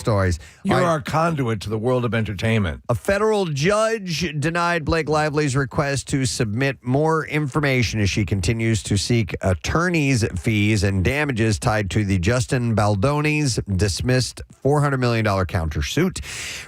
stories. You're our conduit to the world of entertainment. A federal judge denied Blake Lively's request to submit more information as she continues to seek attorney's fees and damages tied to the Justin Baldoni's dismissed $400 million countersuit,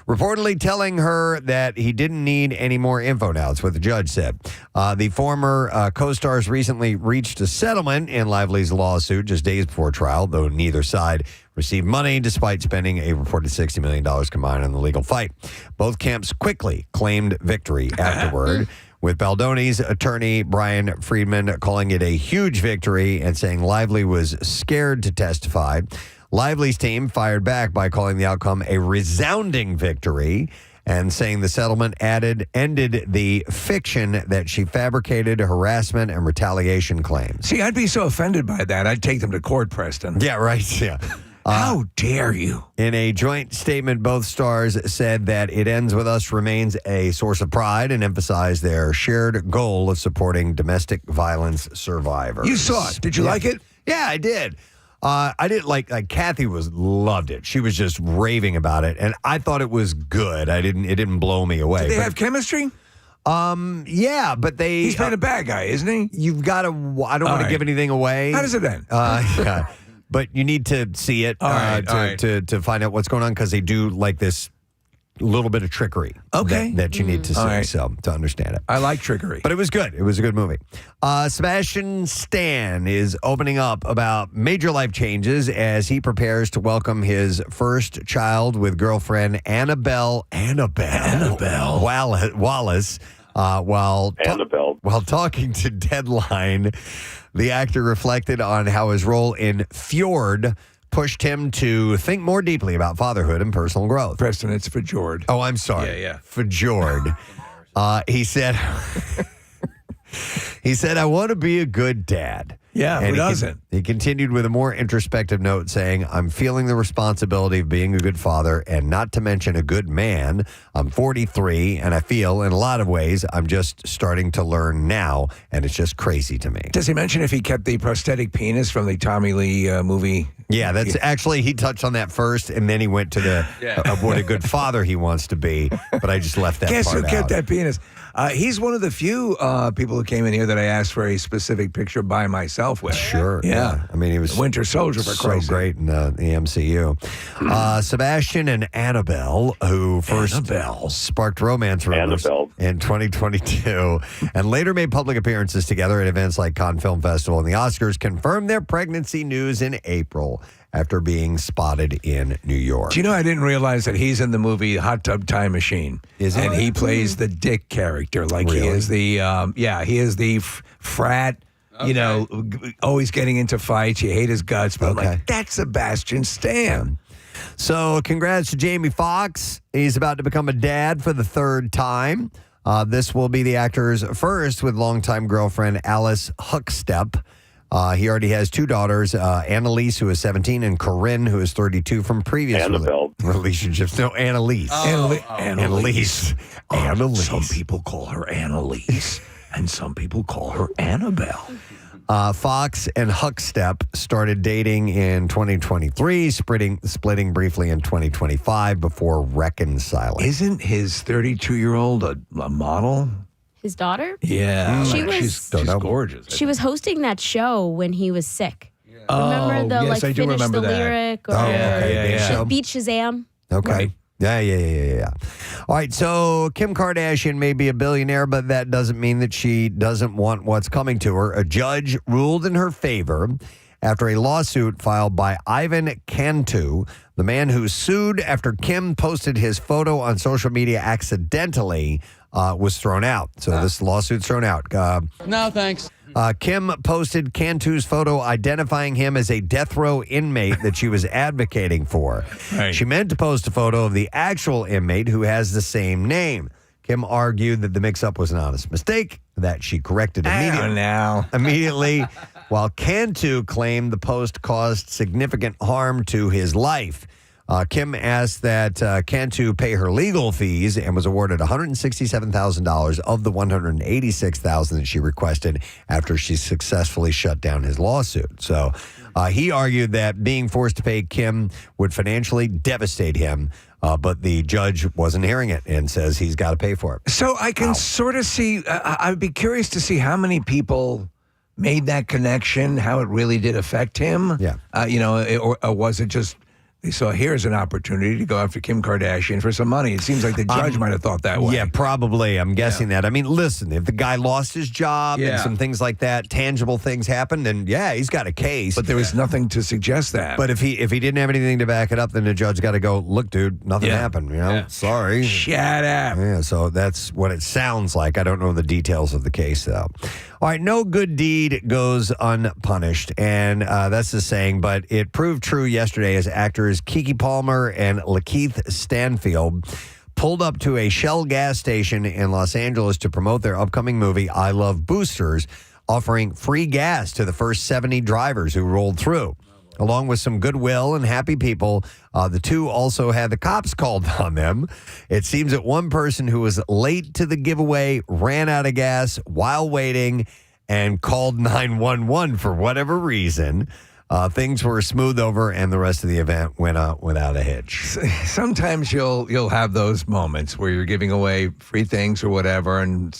reportedly telling her that he didn't need any more info now. That's what the judge said. The former co-stars recently reached a settlement in Lively's lawsuit just days before trial, though neither side received money despite spending a reported $60 million combined on the legal fight. Both camps quickly claimed victory afterward, with Baldoni's attorney Brian Friedman calling it a huge victory and saying Lively was scared to testify. Lively's team fired back by calling the outcome a resounding victory and saying the settlement ended the fiction that she fabricated harassment and retaliation claims. See, I'd be so offended by that. I'd take them to court, Preston. Yeah, right. Yeah. How dare you? In a joint statement, both stars said that It Ends With Us remains a source of pride and emphasized their shared goal of supporting domestic violence survivors. You saw it. Did you like it? Yeah, I did. I did like Kathy loved it. She was just raving about it, and I thought it was good. It didn't blow me away. Did they have chemistry? Yeah, but he's playing a bad guy, isn't he? You've got to. I don't want to give anything away. How does it end? Yeah. But you need to see it to find out what's going on because they do like this little bit of trickery. Okay. That you need to see to understand it. I like trickery. But it was good. It was a good movie. Sebastian Stan is opening up about major life changes as he prepares to welcome his first child with girlfriend Annabelle Wallace. While talking to Deadline, the actor reflected on how his role in Fjord pushed him to think more deeply about fatherhood and personal growth. Preston, it's Fjord. Oh, I'm sorry. Yeah. Fjord. He said, I want to be a good dad. Yeah, and who doesn't? He continued with a more introspective note saying, I'm feeling the responsibility of being a good father and not to mention a good man. I'm 43 and I feel in a lot of ways I'm just starting to learn now and it's just crazy to me. Does he mention if he kept the prosthetic penis from the Tommy Lee movie? Yeah, that's actually, he touched on that first and then he went to the what a good father he wants to be, but I just left that Guess part who kept out. that penis? He's one of the few people who came in here that I asked for a specific picture by myself with. Sure. Yeah. I mean, he was Winter Soldier for so Christ's sake. great in the MCU. Sebastian and Annabelle, who first sparked romance rumors in 2022 and later made public appearances together at events like Cannes Film Festival and the Oscars, confirmed their pregnancy news in April after being spotted in New York. Do you know, I didn't realize that he's in the movie Hot Tub Time Machine. Is he? And he plays the dick character. Like he is the, he is the frat, always getting into fights. You hate his guts. But I'm like, that's Sebastian Stan. So congrats to Jamie Foxx. He's about to become a dad for the third time. This will be the actor's first with longtime girlfriend Alice Huckstep. He already has two daughters, Annalise, who is 17, and Corinne, who is 32 from previous relationships. No, Annalise. Annalise. Annalise. Some people call her Annalise, and some people call her Annabelle. Fox and Huckstep started dating in 2023, splitting briefly in 2025 before reconciling. Isn't his 32-year-old a model? His daughter? Yeah. She's gorgeous. She was hosting that show when he was sick. Remember the yes, I do finish remember the that. lyric or Beat Shazam? Okay. Right. Yeah. All right, so Kim Kardashian may be a billionaire, but that doesn't mean that she doesn't want what's coming to her. A judge ruled in her favor after a lawsuit filed by Ivan Cantu, the man who sued after Kim posted his photo on social media accidentally, was thrown out. So this lawsuit's thrown out. No, thanks. Kim posted Cantu's photo identifying him as a death row inmate that she was advocating for. Right. She meant to post a photo of the actual inmate who has the same name. Kim argued that the mix-up was an honest mistake, that she corrected immediately, while Cantu claimed the post caused significant harm to his life. Kim asked that Cantu pay her legal fees and was awarded $167,000 of the $186,000 that she requested after she successfully shut down his lawsuit. So he argued that being forced to pay Kim would financially devastate him, but the judge wasn't hearing it and says he's got to pay for it. So I can sort of see, I'd be curious to see how many people made that connection, how it really did affect him. Yeah. Or was it just, they saw here's an opportunity to go after Kim Kardashian for some money. It seems like the judge might have thought that way. Yeah, probably. I'm guessing that. I mean, listen, if the guy lost his job and Yeah. some things like that, tangible things happened, then yeah, he's got a case. But there was nothing to suggest that. But if he didn't have anything to back it up, then the judge got to go, look, dude, nothing happened. Sorry. Shut up. Yeah, so that's what it sounds like. I don't know the details of the case, though. All right, no good deed goes unpunished, and that's the saying, but it proved true yesterday as actors Keke Palmer and Lakeith Stanfield pulled up to a Shell gas station in Los Angeles to promote their upcoming movie, I Love Boosters, offering free gas to the first 70 drivers who rolled through. Along with some goodwill and happy people, the two also had the cops called on them. It seems that one person who was late to the giveaway ran out of gas while waiting and called 911 for whatever reason. Things were smoothed over, and the rest of the event went without a hitch. Sometimes you'll have those moments where you're giving away free things or whatever, and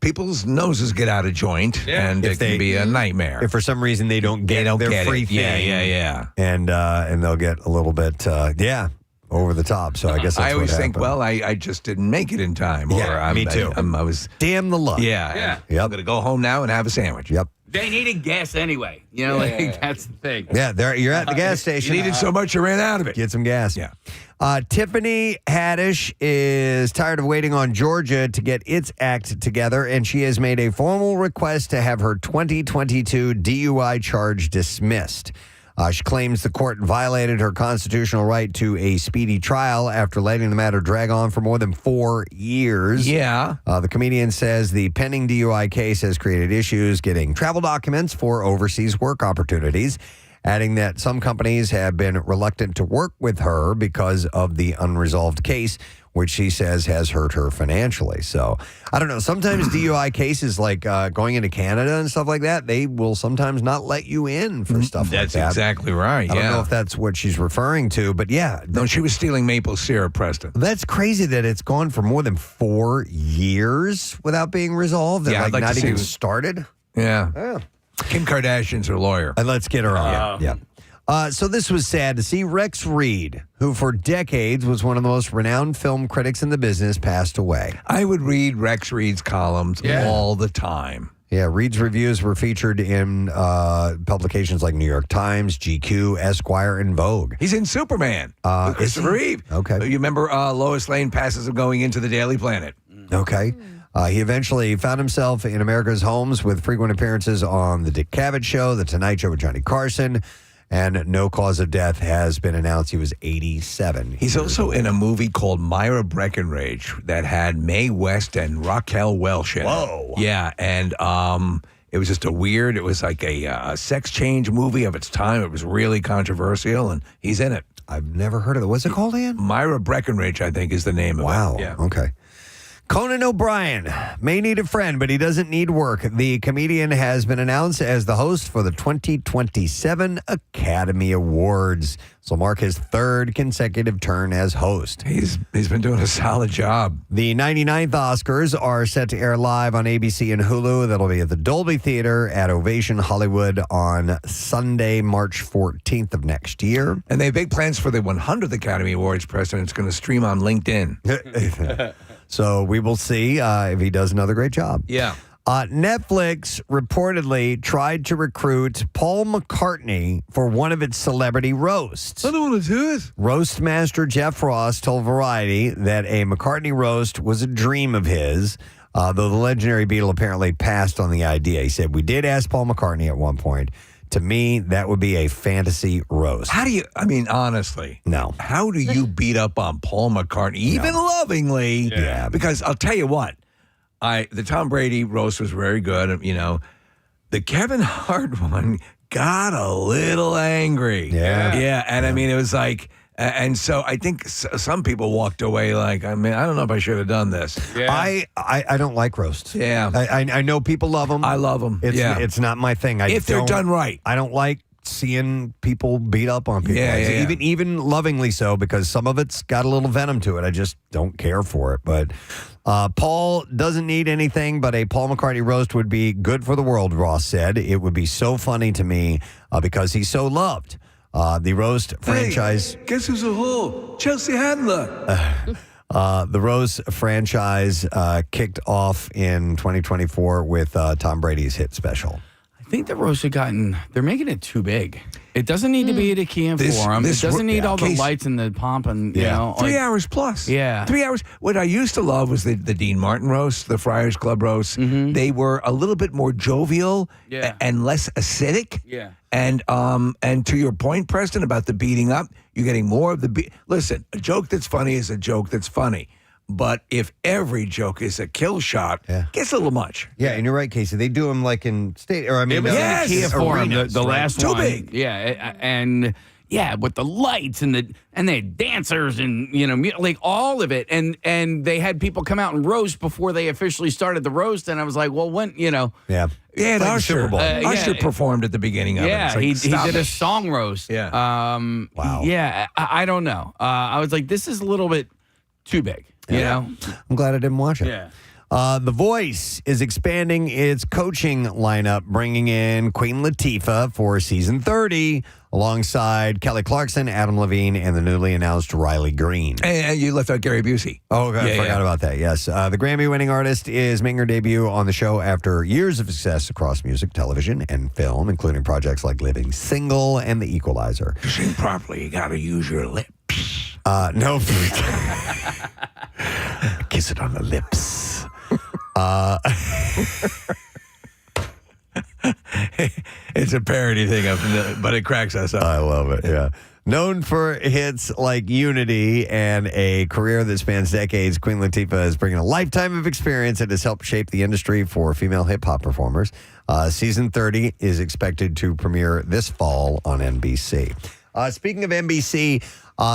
people's noses get out of joint, and it can be a nightmare. If for some reason they don't get their free thing. Yeah. And they'll get a little bit, over the top. So I guess that's I always what think, happened. well, I just didn't make it in time. Yeah, me too. I was, Damn the luck. yeah. Yep. I'm going to go home now and have a sandwich. Yep. They needed gas anyway. That's the thing. Yeah, you're at the gas You station. needed so much, you ran out of it. Get some gas. Yeah. Tiffany Haddish is tired of waiting on Georgia to get its act together, and she has made a formal request to have her 2022 DUI charge dismissed. She claims the court violated her constitutional right to a speedy trial after letting the matter drag on for more than 4 years. Yeah. The comedian says the pending DUI case has created issues getting travel documents for overseas work opportunities, adding that some companies have been reluctant to work with her because of the unresolved case, which she says has hurt her financially. So, I don't know. Sometimes DUI cases like going into Canada and stuff like that, they will sometimes not let you in for stuff like that. That's exactly right. I don't know if that's what she's referring to, but yeah. No, she was stealing maple syrup, Preston. That's crazy that it's gone for more than 4 years without being resolved and Yeah, I'd like not to see even it. started. Yeah. Kim Kardashian's her lawyer. And let's get her on. Yeah. So this was sad to see. Rex Reed, who for decades was one of the most renowned film critics in the business, passed away. I would read Rex Reed's columns all the time. Yeah, Reed's reviews were featured in publications like New York Times, GQ, Esquire, and Vogue. He's in Superman with Christopher Reeve. Okay. You remember Lois Lane passes him going into the Daily Planet. Okay. He eventually found himself in America's homes with frequent appearances on The Dick Cavett Show, The Tonight Show with Johnny Carson, and no cause of death has been announced. He was 87. He's also in a movie called Myra Breckenridge that had Mae West and Raquel Welch in it. Whoa. Yeah, and it was just it was like a sex change movie of its time. It was really controversial, and he's in it. I've never heard of it. What's it called, Ian? Myra Breckenridge, I think, is the name of Wow. it. Yeah. Okay. Conan O'Brien may need a friend, but he doesn't need work. The comedian has been announced as the host for the 2027 Academy Awards. So mark his third consecutive turn as host. He's been doing a solid job. The 99th Oscars are set to air live on ABC and Hulu. That'll be at the Dolby Theater at Ovation Hollywood on Sunday, March 14th of next year. And they have big plans for the 100th Academy Awards, Preston. It's going to stream on LinkedIn. So we will see if he does another great job. Yeah. Netflix reportedly tried to recruit Paul McCartney for one of its celebrity roasts. I don't want to do it. Roast master Jeff Ross told Variety that a McCartney roast was a dream of his, though the legendary Beatle apparently passed on the idea. He said, "We did ask Paul McCartney at one point. To me, that would be a fantasy roast." How do you, honestly, No. how do you beat up on Paul McCartney, even lovingly? Yeah. Because I'll tell you what, the Tom Brady roast was very good. The Kevin Hart one got a little angry. Yeah. Yeah. And I mean, it was like, And so I think some people walked away like, I mean, I don't know if I should have done this. Yeah. I don't like roasts. Yeah. I know people love them. I love them. It's not my thing. If they're done right. I don't like seeing people beat up on people. Yeah. Even lovingly so, because some of it's got a little venom to it. I just don't care for it. But Paul doesn't need anything, but a Paul McCartney roast would be good for the world, Ross said. It would be so funny to me because he's so loved. The roast franchise. Hey, guess who's a whore? Chelsea Handler. The Rose franchise kicked off in 2024 with Tom Brady's hit special. I think the roast they're making it too big. It doesn't need to be at a Kia Forum. It doesn't need all the lights and the pomp and, you know. 3 hours plus. Yeah. 3 hours. What I used to love was the Dean Martin roast, the Friars Club roast. Mm-hmm. They were a little bit more jovial and less acidic. Yeah. And to your point, Preston, about the beating up, you're getting more of the Listen, a joke that's funny is a joke that's funny. But if every joke is a kill shot, gets a little much. Yeah, and you're right, Casey. They do them like in state, or I mean, it was in the Kia Forum, the last Too one. big. Yeah, and with the lights and they had dancers and like all of it, and they had people come out and roast before they officially started the roast, and I was like, well, when Yeah, and like Usher, Usher performed at the beginning of it. Yeah, Like, he did a song roast. Yeah. Wow. Yeah, I don't know. I was like, this is a little bit too big. You know? I'm glad I didn't watch it. Yeah. The Voice is expanding its coaching lineup, bringing in Queen Latifah for season 30, alongside Kelly Clarkson, Adam Levine, and the newly announced Riley Green. And you left out Gary Busey. Oh, okay. I forgot about that. Yes. The Grammy-winning artist is making her debut on the show after years of success across music, television, and film, including projects like Living Single and The Equalizer. To sing properly, you got to use your lips. No. Kiss it on the lips. It's a parody thing, but it cracks us up. I love it, yeah. Known for hits like Unity and a career that spans decades, Queen Latifah is bringing a lifetime of experience that has helped shape the industry for female hip-hop performers. Season 30 is expected to premiere this fall on NBC. Speaking of NBC,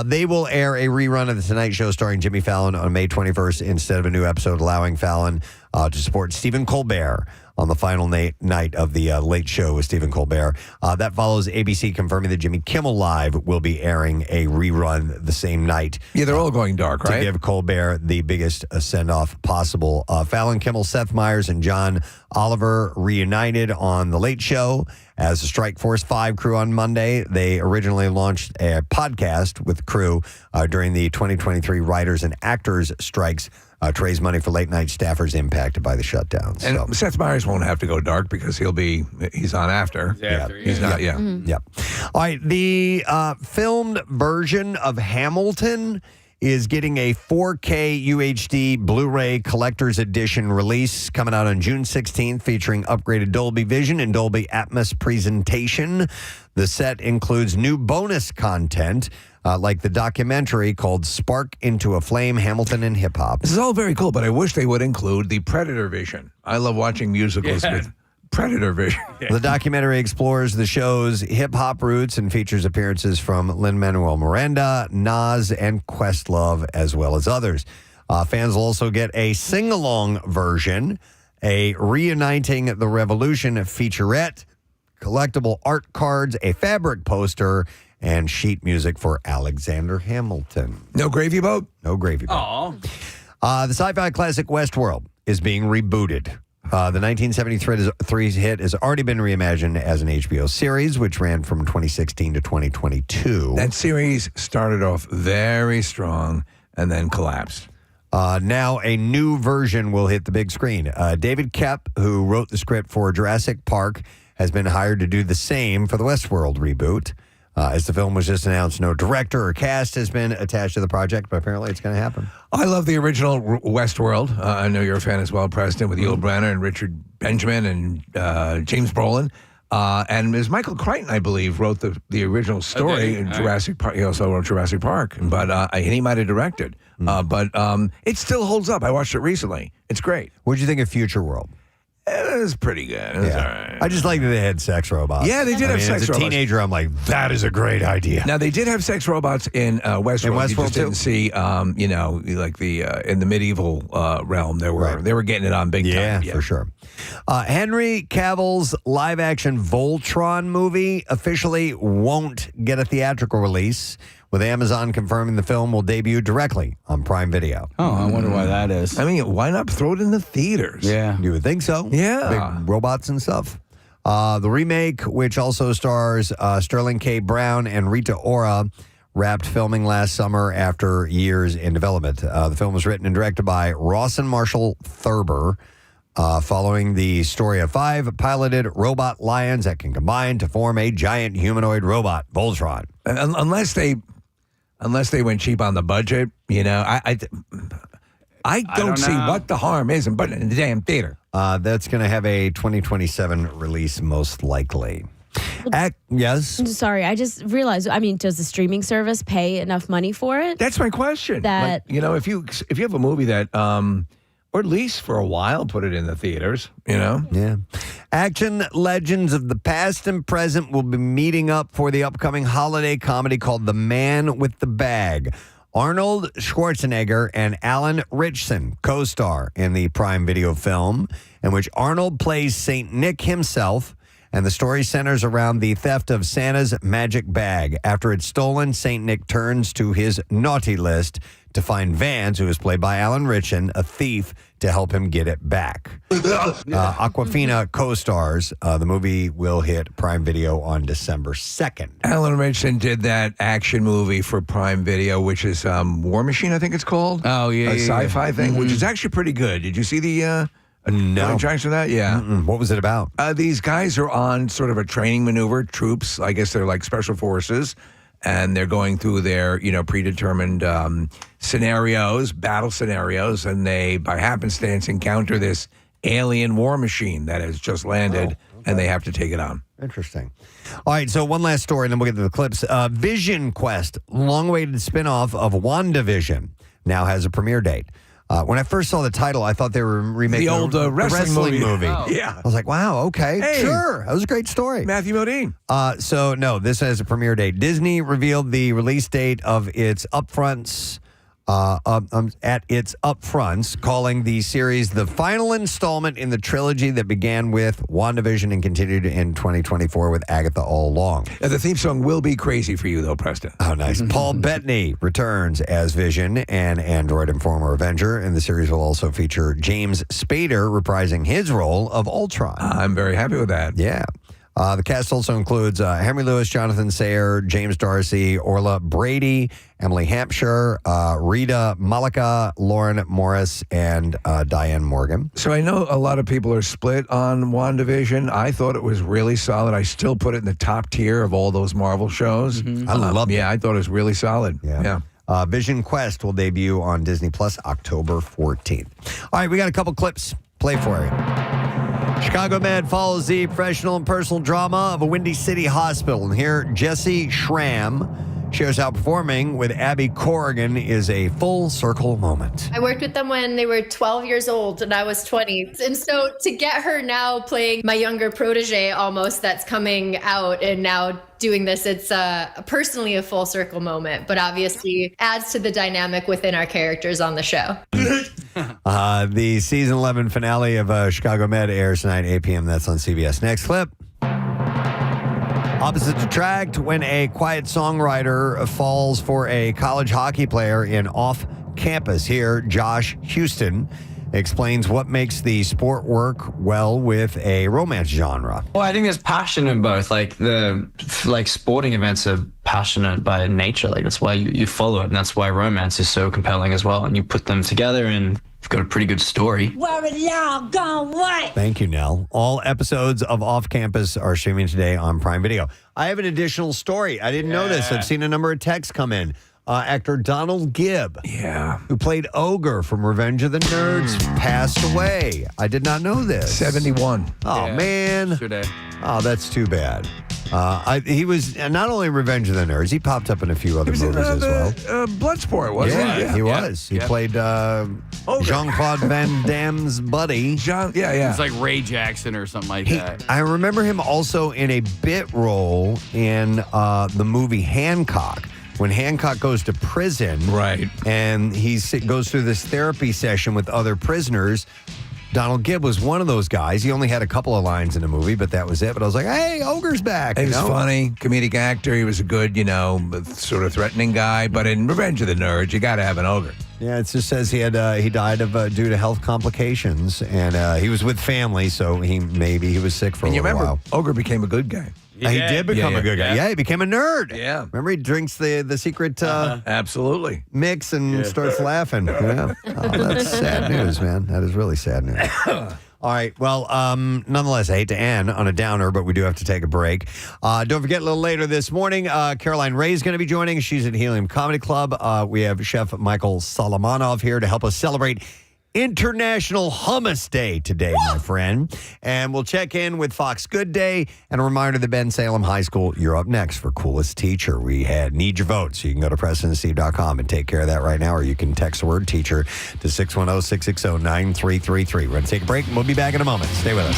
they will air a rerun of The Tonight Show starring Jimmy Fallon on May 21st instead of a new episode, allowing Fallon to support Stephen Colbert on the final night of the Late Show with Stephen Colbert. That follows ABC confirming that Jimmy Kimmel Live will be airing a rerun the same night. Yeah, they're all going dark, right? To give Colbert the biggest send-off possible. Fallon, Kimmel, Seth Meyers, and John Oliver reunited on The Late Show as the Strike Force 5 crew on Monday. They originally launched a podcast with the crew during the 2023 writers and actors strikes to raise money for late-night staffers impacted by the shutdowns. And Seth Meyers won't have to go dark because he's on after. He's not, Yep. All right, the filmed version of Hamilton is getting a 4K UHD Blu-ray collector's edition release coming out on June 16th, featuring upgraded Dolby Vision and Dolby Atmos presentation. The set includes new bonus content, like the documentary called Spark into a Flame, Hamilton and Hip Hop. This is all very cool, but I wish they would include the Predator Vision. I love watching musicals with Predator Vision. The documentary explores the show's hip-hop roots and features appearances from Lin-Manuel Miranda, Nas, and Questlove, as well as others. Fans will also get a sing-along version, a Reuniting the Revolution featurette, collectible art cards, a fabric poster, and sheet music for Alexander Hamilton. No gravy boat? No gravy boat. The sci-fi classic Westworld is being rebooted. The 1973 hit has already been reimagined as an HBO series, which ran from 2016 to 2022. That series started off very strong and then collapsed. Now a new version will hit the big screen. David Koepp, who wrote the script for Jurassic Park, has been hired to do the same for the Westworld reboot. As the film was just announced, no director or cast has been attached to the project, but apparently it's going to happen. I love the original Westworld. I know you're a fan as well, Preston, with Yul Brynner and Richard Benjamin and James Brolin. And Ms. Michael Crichton, I believe, wrote the original story in Jurassic Park. He also wrote Jurassic Park, but he might have directed. But it still holds up. I watched it recently. It's great. What did you think of Future World? It was pretty good. It was all right. I just like that they had sex robots. Yeah, they did have sex as a robots. teenager, I'm like, that is a great idea. Now they did have sex robots in Westworld. In You Westworld, just didn't see, like the in the medieval realm. They were getting it on big time. Yeah, for sure. Henry Cavill's live-action Voltron movie officially won't get a theatrical release, with Amazon confirming the film will debut directly on Prime Video. Oh, I wonder why that is. I mean, why not throw it in the theaters? Yeah. You would think so. Yeah. Big robots and stuff. The remake, which also stars Sterling K. Brown and Rita Ora, wrapped filming last summer after years in development. The film was written and directed by Rawson Marshall Thurber, following the story of 5 piloted robot lions that can combine to form a giant humanoid robot, Voltron. Unless they went cheap on the budget, I don't see know. what the harm is in putting it in the damn theater. That's going to have a 2027 release, most likely. Yes? Sorry, I just realized. I mean, does the streaming service pay enough money for it? That's my question. That- if you have a movie that, or at least for a while, put it in the theaters. Yeah. Action legends of the past and present will be meeting up for the upcoming holiday comedy called The Man with the Bag. Arnold Schwarzenegger and Alan Ritchson co-star in the Prime Video film, in which Arnold plays Saint Nick himself, and the story centers around the theft of Santa's magic bag. After it's stolen, Saint Nick turns to his naughty list to find Vance, who is played by Alan Ritchson, a thief, to help him get it back. Aquafina co-stars. The movie will hit Prime Video on December 2nd. Alan Ritchson did that action movie for Prime Video, which is War Machine, I think it's called. Oh, yeah, a yeah, sci-fi thing, which is actually pretty good. Did you see the attraction of that? Yeah. What was it about? These guys are on sort of a training maneuver, troops. I guess they're like special forces, and they're going through their, predetermined scenarios, battle scenarios, and they, by happenstance, encounter this alien war machine that has just landed, and they have to take it on. Interesting. All right, so one last story, and then we'll get to the clips. Vision Quest, long-awaited spinoff of WandaVision, now has a premiere date. When I first saw the title, I thought they were remaking The old wrestling movie. Oh. Yeah. I was like, wow, okay, Hey. sure. That was a great story. Matthew Modine. So, no, this has a premiere date. Disney revealed the release date of its upfronts, calling the series the final installment in the trilogy that began with WandaVision and continued in 2024 with Agatha all along. The theme song will be crazy for you, though, Preston. Oh, nice. Paul Bettany returns as Vision, an android and former Avenger, and the series will also feature James Spader reprising his role of Ultron. I'm very happy with that. Yeah. The cast also includes Henry Lewis, Jonathan Sayer, James Darcy, Orla Brady, Emily Hampshire, Rita Malika, Lauren Morris, and Diane Morgan. So I know a lot of people are split on WandaVision. I thought it was really solid. I still put it in the top tier of all those Marvel shows. I loved it. Yeah, I thought it was really solid. Yeah. Vision Quest will debut on Disney Plus October 14th. All right, we got a couple clips. Play for you. Chicago Med follows the professional and personal drama of a Windy City hospital. And here, Jesse Schramm shares how performing with Abby Corrigan is a full circle moment. I worked with them when they were 12 years old and I was 20. And so to get her now playing my younger protege almost that's coming out and now doing this, it's personally a full circle moment, but obviously adds to the dynamic within our characters on the show. The season 11 finale of Chicago Med airs tonight, 8 p.m. That's on CBS. Next clip. Opposites attract when a quiet songwriter falls for a college hockey player in Off Campus. Here, Josh Houston explains what makes the sport work well with a romance genre. Well, I think there's passion in both. Like sporting events are passionate by nature. Like that's why you follow it, and that's why romance is so compelling as well. And you put them together, and you've got a pretty good story. Where it all gone what? Thank you, Nell. All episodes of Off Campus are streaming today on Prime Video. I have an additional story. I didn't know this. I've seen a number of texts come in. Actor Donald Gibb, who played Ogre from Revenge of the Nerds, passed away. I did not know this. 71. Oh, man. Today. Oh, that's too bad. He was not only Revenge of the Nerds, he popped up in a few other He was in movies as well. Bloodsport, wasn't he? He was. He played Jean-Claude Van Damme's buddy. It's like Ray Jackson or something like that. I remember him also in a bit role in the movie Hancock. When Hancock goes to prison, right, and he goes through this therapy session with other prisoners, Donald Gibb was one of those guys. He only had a couple of lines in the movie, but that was it. But I was like, hey, Ogre's back. He was funny, comedic actor. He was a good, sort of threatening guy. But in Revenge of the Nerds, you got to have an ogre. Yeah, it just says he died of due to health complications, and he was with family, so he was sick for a little while. Ogre became a good guy. He did become a good guy. Yeah, he became a nerd. Yeah. Remember, he drinks the secret absolutely mix and starts laughing. Yeah. Oh, that's sad news, man. That is really sad news. All right. Well, nonetheless, I hate to end on a downer, but we do have to take a break. Don't forget, a little later this morning, Caroline Ray is going to be joining. She's at Helium Comedy Club. We have Chef Michael Solomonov here to help us celebrate International Hummus Day today, my friend. And we'll check in with Fox Good Day. And a reminder that Ben Salem High School, you're up next for Coolest Teacher. We need your vote, so you can go to PrestonandSteve.com and take care of that right now, or you can text the word teacher to 610-660-9333. We're going to take a break, and we'll be back in a moment. Stay with us.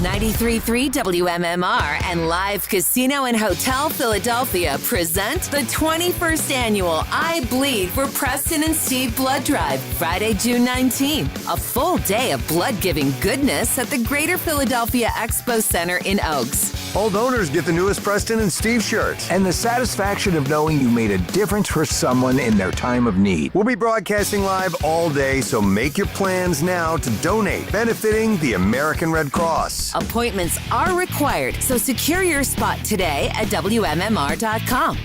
93.3 WMMR and Live Casino and Hotel Philadelphia present the 21st annual I Bleed for Preston and Steve Blood Drive, Friday, June 19. A full day of blood-giving goodness at the Greater Philadelphia Expo Center in Oaks. Old owners get the newest Preston and Steve shirts. And the satisfaction of knowing you made a difference for someone in their time of need. We'll be broadcasting live all day, so make your plans now to donate, benefiting the American Red Cross. Appointments are required, so secure your spot today at WMMR.com.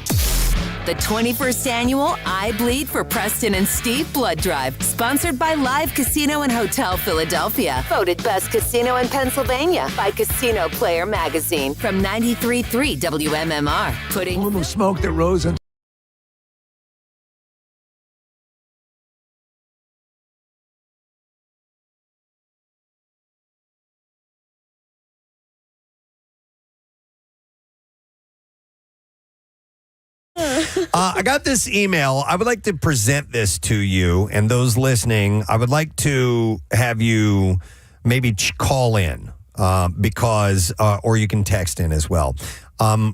The 21st annual I Bleed for Preston and Steve Blood Drive, sponsored by Live Casino and Hotel Philadelphia. Voted best casino in Pennsylvania by Casino Player Magazine from 93.3 WMMR. Putting a little smoke that rose in. I got this email. I would like to present this to you and those listening. I would like to have you maybe call in because, or you can text in as well.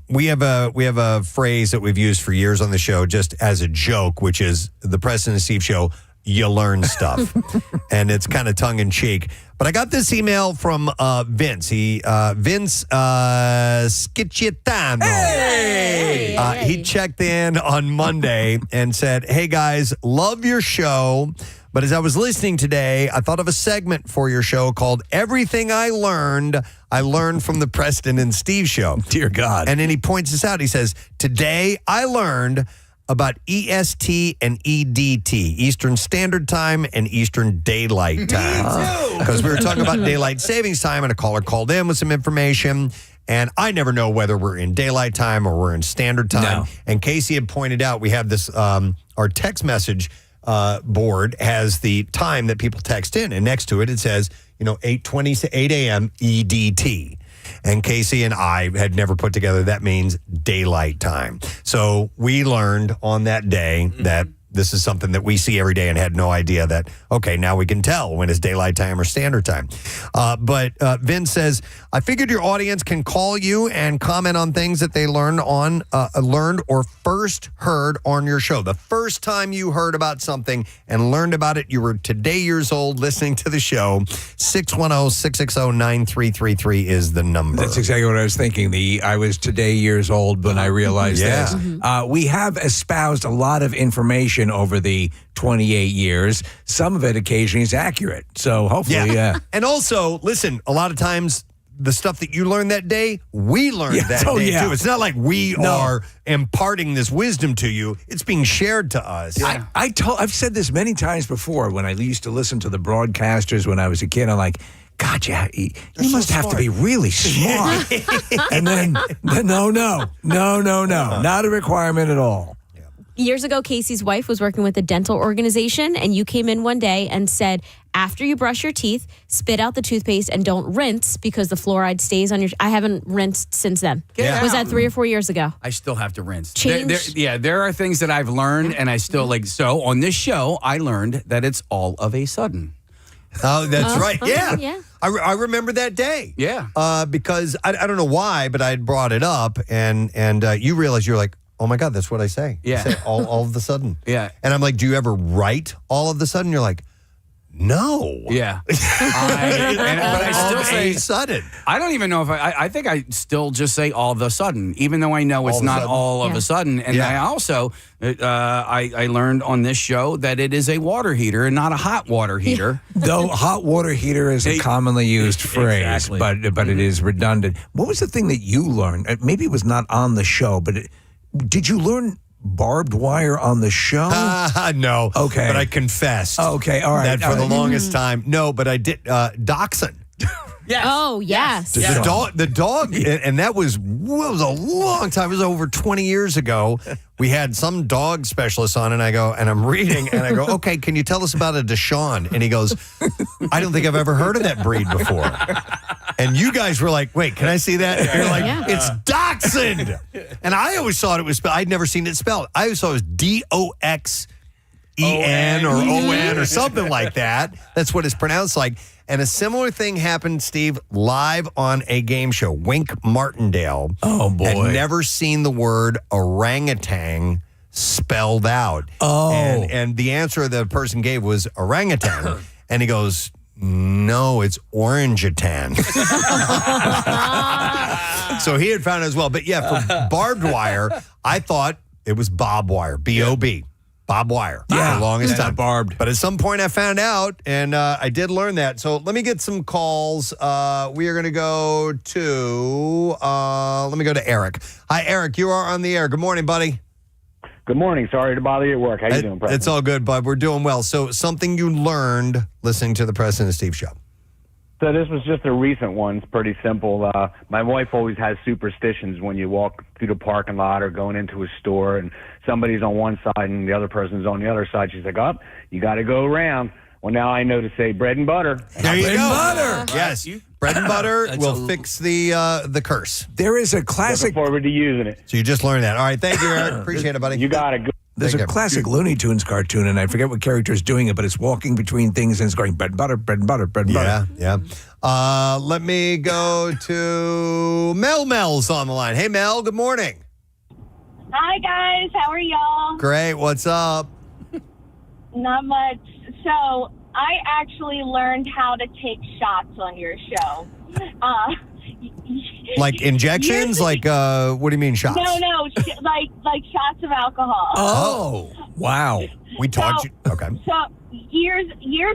We have a phrase that we've used for years on the show just as a joke, which is the Preston and Steve Show. You learn stuff, and it's kind of tongue in cheek. But I got this email from Vince. Vince Schicciatano. Hey! He checked in on Monday and said, "Hey guys, love your show. But as I was listening today, I thought of a segment for your show called Everything I Learned from the Preston and Steve Show." Dear God. And then he points this out. He says, "Today I learned about EST and EDT, Eastern Standard Time and Eastern Daylight Time." Because we were talking about daylight savings time, and a caller called in with some information, and I never know whether we're in daylight time or we're in standard time. No. And Casey had pointed out we have this, our text message board has the time that people text in, and next to it, it says, 8:20 to 8 a.m. EDT. And Casey and I had never put together that means daylight time. So we learned on that day that this is something that we see every day and had no idea that, okay, now we can tell when it's daylight time or standard time. But Vince says, "I figured your audience can call you and comment on things that they learned or first heard on your show. The first time you heard about something and learned about it, you were today years old listening to the show. 610-660-9333 is the number." That's exactly what I was thinking. I was today years old when I realized this. We have espoused a lot of information over the 28 years. Some of it occasionally is accurate. So hopefully, yeah. And also, listen, a lot of times the stuff that you learned that day, we learned that day too. It's not like we are imparting this wisdom to you. It's being shared to us. Yeah. I've said this many times before when I used to listen to the broadcasters when I was a kid. I'm like, God, you must have to be really smart. And then, no, not a requirement at all. Years ago, Casey's wife was working with a dental organization, and you came in one day and said, after you brush your teeth, spit out the toothpaste and don't rinse because the fluoride stays on your. I haven't rinsed since then. Was that 3 or 4 years ago? I still have to rinse. Change. There are things that I've learned, and I still like. So on this show, I learned that it's all of a sudden. Oh, that's right. Yeah. Yeah. I remember that day. Yeah. Because I don't know why, but I had brought it up, and you realized you're like, oh my God, that's what I say. Yeah. I say all of the sudden. Yeah. And I'm like, do you ever write all of the sudden? You're like, no. Yeah. But I still say sudden. I don't even know if I think I still just say all of a sudden, even though I know it's not all of a sudden. And I also, I learned on this show that it is a water heater and not a hot water heater. Though hot water heater is a commonly used phrase, but it is redundant. What was the thing that you learned? Maybe it was not on the show, but did you learn barbed wire on the show? No. Okay. But I confessed. Okay, all right. That for the longest time. No, but I did dachshund. Yes. Oh, yes. The dog, and that was a long time. It was over 20 years ago. We had some dog specialist on, and I'm reading, and I go, okay, can you tell us about a Dachshund? And he goes, I don't think I've ever heard of that breed before. And you guys were like, wait, can I see that? And you're like, it's Dachshund. And I always thought it was spelled, I'd never seen it spelled. I always thought it was DOXEN or ON or something like that. That's what it's pronounced like. And a similar thing happened, Steve, live on a game show. Wink Martindale. Oh, boy. Had never seen the word orangutan spelled out. Oh. And the answer the person gave was orangutan. And he goes, no, it's orangutan. So he had found it as well. But yeah, for barbed wire, I thought it was bob wire, B-O-B. Bob wire for the longest time. Barbed. But at some point I found out, and I did learn that. So let me get some calls. We are going to go to, let me go to Eric. Hi, Eric. You are on the air. Good morning, buddy. Good morning. Sorry to bother you at work. How you doing, Preston? It's all good, bud. We're doing well. So something you learned listening to the Preston and Steve show. So this was just a recent one. It's pretty simple. My wife always has superstitions when you walk through the parking lot or going into a store and somebody's on one side and the other person's on the other side. She's like, oh, you got to go around. Well, now I know to say bread and butter. There you go. Butter. Yes. Bread and butter will fix the curse. There is a classic. Looking forward to using it. So you just learned that. All right. Thank you, Eric. Appreciate it, buddy. You got it. There's a classic Looney Tunes cartoon, and I forget what character is doing it, but it's walking between things and it's going bread and butter, bread and butter, bread and butter. Yeah. Let me go to Mel. Mel's on the line. Hey, Mel. Good morning. Hi, guys. How are y'all? Great. What's up? Not much. So I actually learned how to take shots on your show. Like injections? Like, what do you mean shots? No, like shots of alcohol. Oh, wow. We taught you. Okay. So years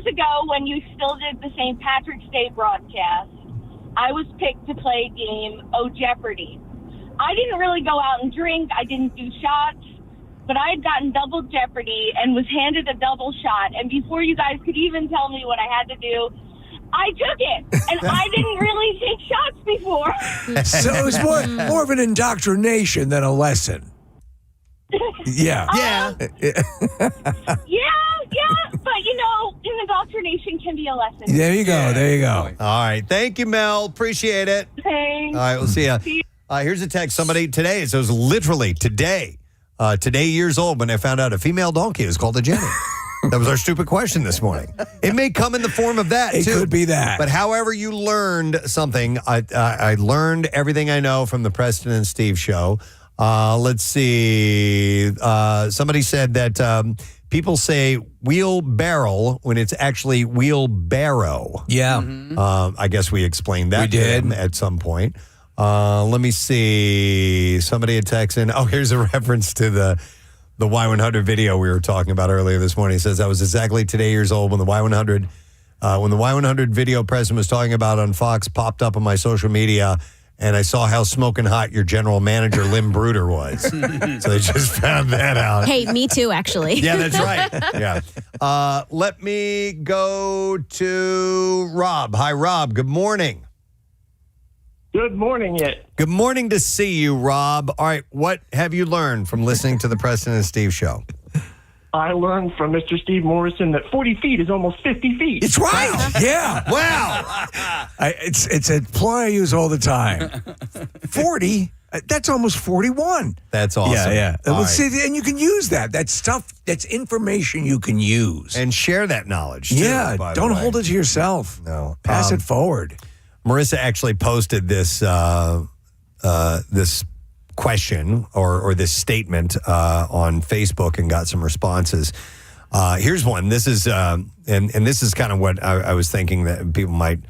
ago, when you still did the St. Patrick's Day broadcast, I was picked to play a game, Oh Jeopardy! I didn't really go out and drink. I didn't do shots, but I had gotten double Jeopardy and was handed a double shot. And before you guys could even tell me what I had to do, I took it, and I didn't really take shots before. So it was more of an indoctrination than a lesson. Yeah. Yeah, but indoctrination can be a lesson. There you go. All right. Thank you, Mel. Appreciate it. Thanks. All right. We'll see ya. Here's a text. Somebody today, it was literally today years old when I found out a female donkey is called a Jenny. That was our stupid question this morning. It may come in the form of that, It too. could be that. But however you learned something, I learned everything I know from the Preston and Steve show. Let's see. Somebody said that people say wheelbarrow when it's actually wheelbarrow. Yeah. I guess we explained that We did. at some point. Let me see. Somebody had texted. Oh, here's a reference to the Y100 video we were talking about earlier this morning. It says, I was exactly today years old when the Y100 video President was talking about on Fox popped up on my social media, and I saw how smoking hot your general manager, Lim Bruder, was. So they just found that out. Hey, me too, actually. Yeah, that's right. Yeah. Let me go to Rob. Hi, Rob. Good morning. Good morning, yet. Good morning to see you, Rob. All right, what have you learned from listening to the Preston and Steve show? I learned from Mr. Steve Morrison that 40 feet is almost 50 feet. It's right. Yeah. Wow. It's a ploy I use all the time. 40. That's almost 41. That's awesome. Yeah. All right. See, and you can use that. That's stuff. That's information you can use and share that knowledge. Too, yeah. Don't hold it to yourself. No. Pass it forward. Marissa actually posted this this question or this statement on Facebook and got some responses. Here's one. This is and this is kind of what I was thinking that people might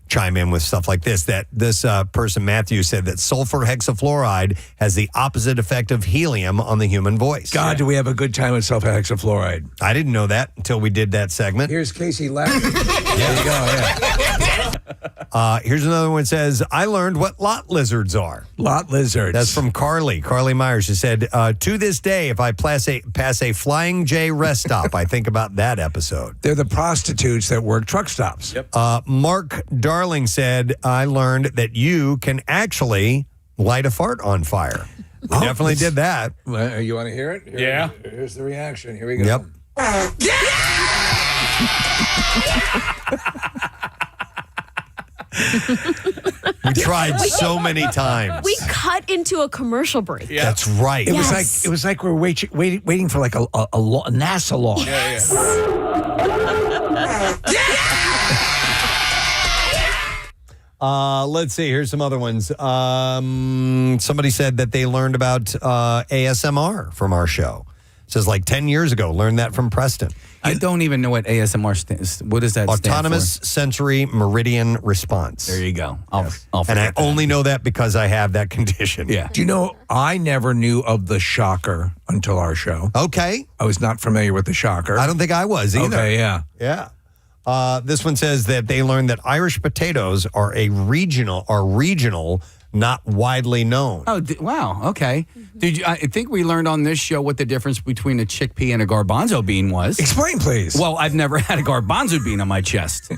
chime in with stuff like this. That this person, Matthew, said that sulfur hexafluoride has the opposite effect of helium on the human voice. God, do we have a good time with sulfur hexafluoride? I didn't know that until we did that segment. Here's Casey laughing. There you go. Yeah. Here's another one that says, I learned what lot lizards are. Lot lizards. That's from Carly Myers. She said, to this day, if I pass a Flying J rest stop, I think about that episode. They're the prostitutes that work truck stops. Yep. Mark Darling said, I learned that you can actually light a fart on fire. Definitely did that. Well, you want to hear it? Here's the reaction. Here we go. Yep. We tried so many times. We cut into a commercial break. Yeah. That's right. It was like we're waiting for like a NASA launch. Yes. Let's see. Here's some other ones. Somebody said that they learned about ASMR from our show. It says like 10 years ago, learned that from Preston. I don't even know what ASMR stands. What does that Autonomous stand for? Sensory Meridian Response. There you go. I'll and I only know that because I have that condition. Yeah. Do you know, I never knew of the shocker until our show. Okay. I was not familiar with the shocker. I don't think I was either. Okay, yeah. Yeah. This one says that they learned that Irish potatoes are regional, not widely known. Oh, wow. Okay. I think we learned on this show what the difference between a chickpea and a garbanzo bean was. Explain, please. Well, I've never had a garbanzo bean on my chest.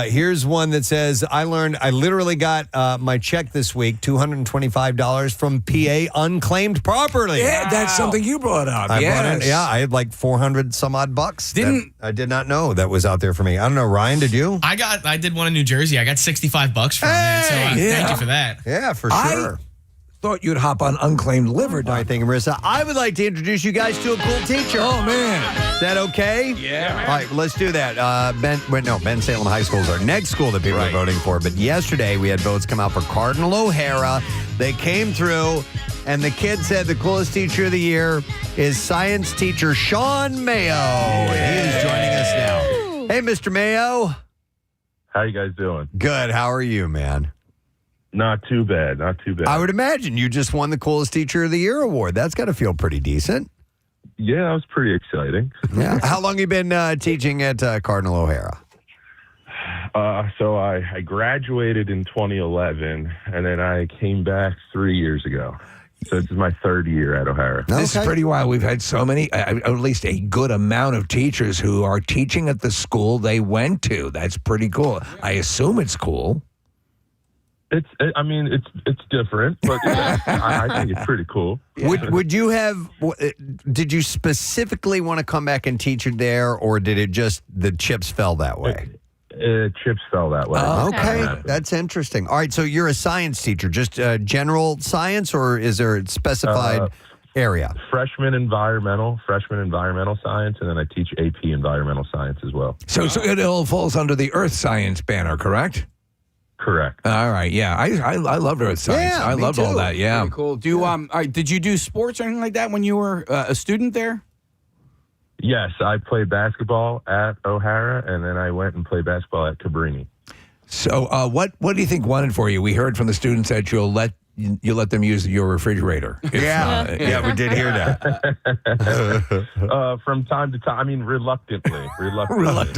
Here's one that says, I literally got my check this week, $225 from PA unclaimed property. Yeah, that's something you brought up. I had like 400 some odd bucks. I did not know that was out there for me. I don't know, Ryan, did you? I did one in New Jersey. I got $65 from it. So thank you for that. Yeah, for sure. Thought you'd hop on unclaimed liver. All right, thank you, Marissa. I would like to introduce you guys to a cool teacher. Oh, man. Is that okay? Yeah. All right, let's do that. Ben Salem High School is our next school that people are voting for. But yesterday we had votes come out for Cardinal O'Hara. They came through, and the kid said the coolest teacher of the year is science teacher Sean Mayo. He is joining us now. Hey, Mr. Mayo. How you guys doing? Good. How are you, man? Not too bad. I would imagine you just won the coolest teacher of the year award. That's got to feel pretty decent. Yeah, that was pretty exciting. Yeah. How long you been teaching at Cardinal O'Hara? So I graduated in 2011, and then I came back 3 years ago. So this is my third year at O'Hara. This is pretty wild. We've had so many, at least a good amount of teachers who are teaching at the school they went to. That's pretty cool. I assume it's cool. It's different, but yeah, I think it's pretty cool. Would you have? Did you specifically want to come back and teach it there, or did it just the chips fell that way? Chips fell that way. Okay, that's interesting. All right, so you're a science teacher, just general science, or is there a specified area? Freshman environmental science, and then I teach AP environmental science as well. So it all falls under the earth science banner, correct? Correct. All right. Yeah, I loved earth science. Yeah, I loved all that. Yeah. Pretty cool. Did you do sports or anything like that when you were a student there? Yes, I played basketball at O'Hara, and then I went and played basketball at Cabrini. So, what do you think won it for you? We heard from the students that you'll let them use your refrigerator. Yeah, we did hear that. From time to time, I mean, reluctantly,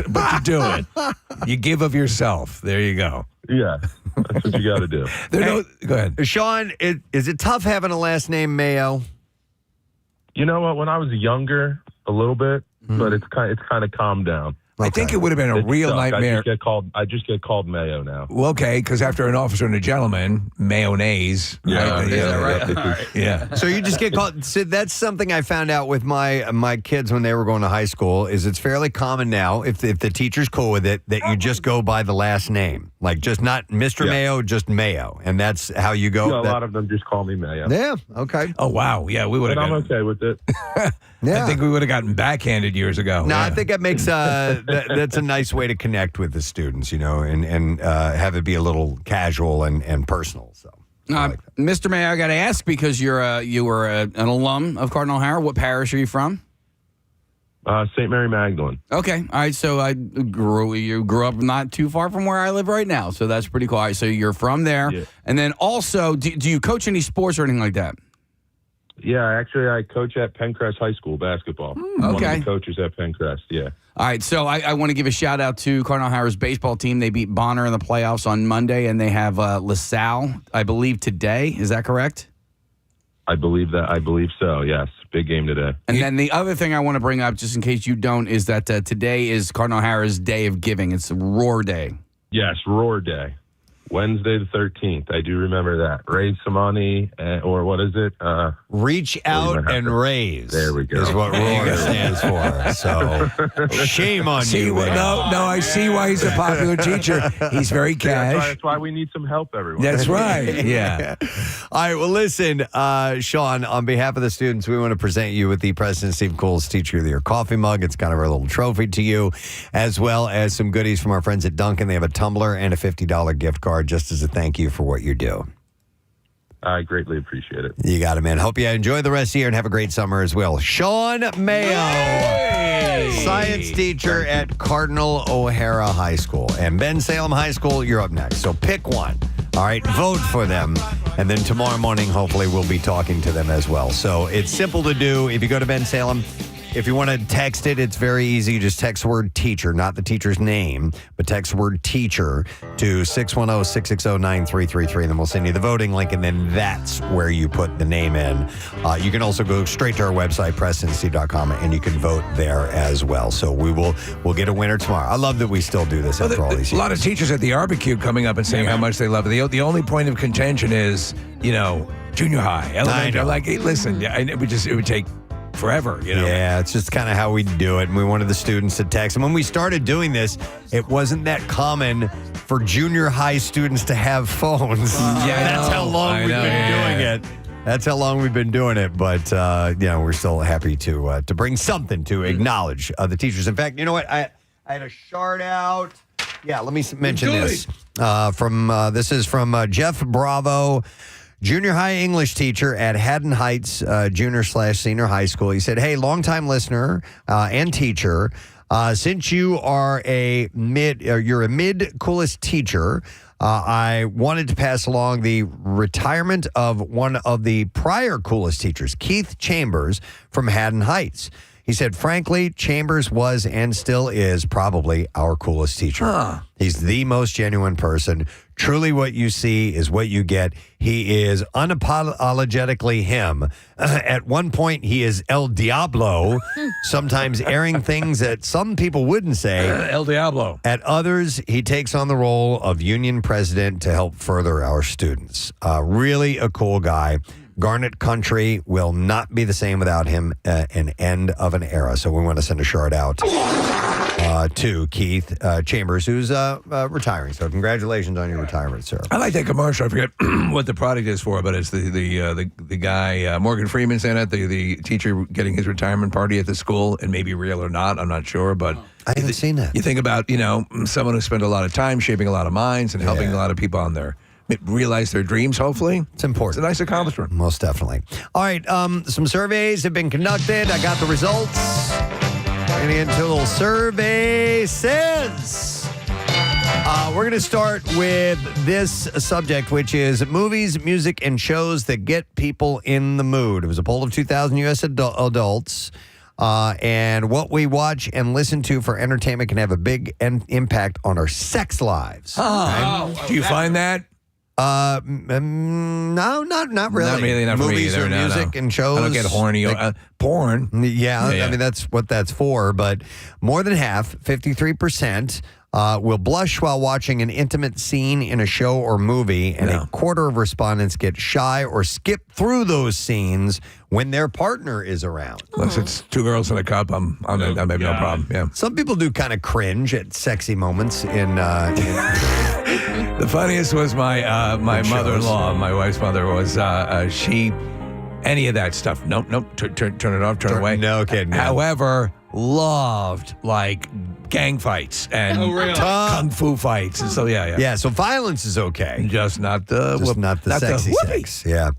but you do it. You give of yourself. There you go. Yeah, that's what you got to do. Go ahead, Sean. Is it tough having a last name Mayo? You know what? When I was younger, a little bit, but it's kind of calmed down. I think it would have been a real nightmare. I just get called Mayo now. Well, okay, because after an officer and a gentleman, mayonnaise. Right? Yeah. So you just get called. So that's something I found out with my kids when they were going to high school. Is it's fairly common now, if the teacher's cool with it, that you just go by the last name, like just not Mr. Mayo, just Mayo, and that's how you go. A lot of them just call me Mayo. Yeah. Okay. Oh wow. Yeah, we would have. I'm okay with it. Yeah. I think we would have gotten backhanded years ago. No, I think that makes that's a nice way to connect with the students, and have it be a little casual and personal. So, Mr. Mayo, I got to ask because you were an alum of Cardinal O'Hara. What parish are you from? St. Mary Magdalene. Okay, all right. So you grew up not too far from where I live right now, so that's pretty cool. All right, so you're from there, and then also, do you coach any sports or anything like that? Yeah, actually, I coach at Pencrest High School basketball. Okay. One of the coaches at Pencrest, yeah. All right, so I want to give a shout-out to Cardinal O'Hara's baseball team. They beat Bonner in the playoffs on Monday, and they have LaSalle, I believe, today. Is that correct? I believe so, yes. Big game today. And then the other thing I want to bring up, just in case you don't, is that today is Cardinal O'Hara's Day of Giving. It's Roar Day. Yes, Roar Day. Wednesday the 13th. I do remember that. Raise some money, or what is it? Reach out and raise. There we go. Is what ROAR stands for. So, shame on you. No, I see why he's a popular teacher. He's very cash. That's why we need some help, everyone. That's right. Yeah. All right. Well, listen, Sean, on behalf of the students, we want to present you with the President Steve Coles Teacher of the Year coffee mug. It's kind of our little trophy to you, as well as some goodies from our friends at Dunkin'. They have a tumbler and a $50 gift card just as a thank you for what you do. I greatly appreciate it. You got it, man. Hope you enjoy the rest of the year and have a great summer as well. Sean Mayo, science teacher at Cardinal O'Hara High School. And Ben Salem High School, you're up next. So pick one. All right, vote for them. And then tomorrow morning, hopefully, we'll be talking to them as well. So it's simple to do. If you go to Ben Salem, if you want to text it, it's very easy. You just text the word teacher, not the teacher's name, but text the word teacher to 610-660-9333. And then we'll send you the voting link, and then that's where you put the name in. You can also go straight to our website, PrestonandSteve.com, and you can vote there as well. So we'll get a winner tomorrow. I love that we still do this after all these years. A lot of teachers at the barbecue coming up and saying how much they love it. The only point of contention is, junior high, elementary. Like, hey, listen, it would take forever, Yeah, it's just kind of how we do it. And we wanted the students to text. And when we started doing this, it wasn't that common for junior high students to have phones. That's how long we've been doing it. That's how long we've been doing it. But, we're still happy to bring something to acknowledge the teachers. In fact, you know what? I had a shout out. Yeah, let me mention this. This is from Jeff Bravo, junior high English teacher at Haddon Heights Junior/Senior High School. He said, "Hey, longtime listener and teacher. Since you are you're a mid coolest teacher, I wanted to pass along the retirement of one of the prior coolest teachers, Keith Chambers from Haddon Heights." He said, "Frankly, Chambers was and still is probably our coolest teacher. He's the most genuine person. Truly what you see is what you get. He is unapologetically him. At one point, he is El Diablo, sometimes airing things that some people wouldn't say. El Diablo. At others, he takes on the role of union president to help further our students. Really a cool guy. Garnet Country will not be the same without him. An end of an era." So we want to send a shout out to Keith Chambers, who's retiring. So congratulations on your retirement, sir. I like that commercial. I forget what the product is for, but it's the guy, Morgan Freeman's in it, the teacher getting his retirement party at the school, and maybe real or not, I'm not sure, but I haven't seen that. You think about, someone who spent a lot of time shaping a lot of minds and helping a lot of people realize their dreams, hopefully. It's important. It's a nice accomplishment. Most definitely. All right, some surveys have been conducted. I got the results. We're going to get into a little survey says. We're going to start with this subject, which is movies, music, and shows that get people in the mood. It was a poll of 2,000 U.S. adults. And what we watch and listen to for entertainment can have a big impact on our sex lives. Do you find that? No, not really. Not for me Movies either. or No, music no. and shows. I don't get horny. Porn. Yeah, Yeah. I mean, that's what that's for. But more than half, 53%, will blush while watching an intimate scene in a show or movie, and a quarter of respondents get shy or skip through those scenes when their partner is around. Unless it's two girls in a cup, I'm maybe no problem. Yeah. Some people do kind of cringe at sexy moments in The funniest was my mother-in-law, my wife's mother, was she any of that stuff. Nope. Turn it off. Turn away. No kidding. However, loved like gang fights and kung fu fights, and so yeah. Yeah, so violence is okay. Just not the sexy whoopee. sex. Yeah.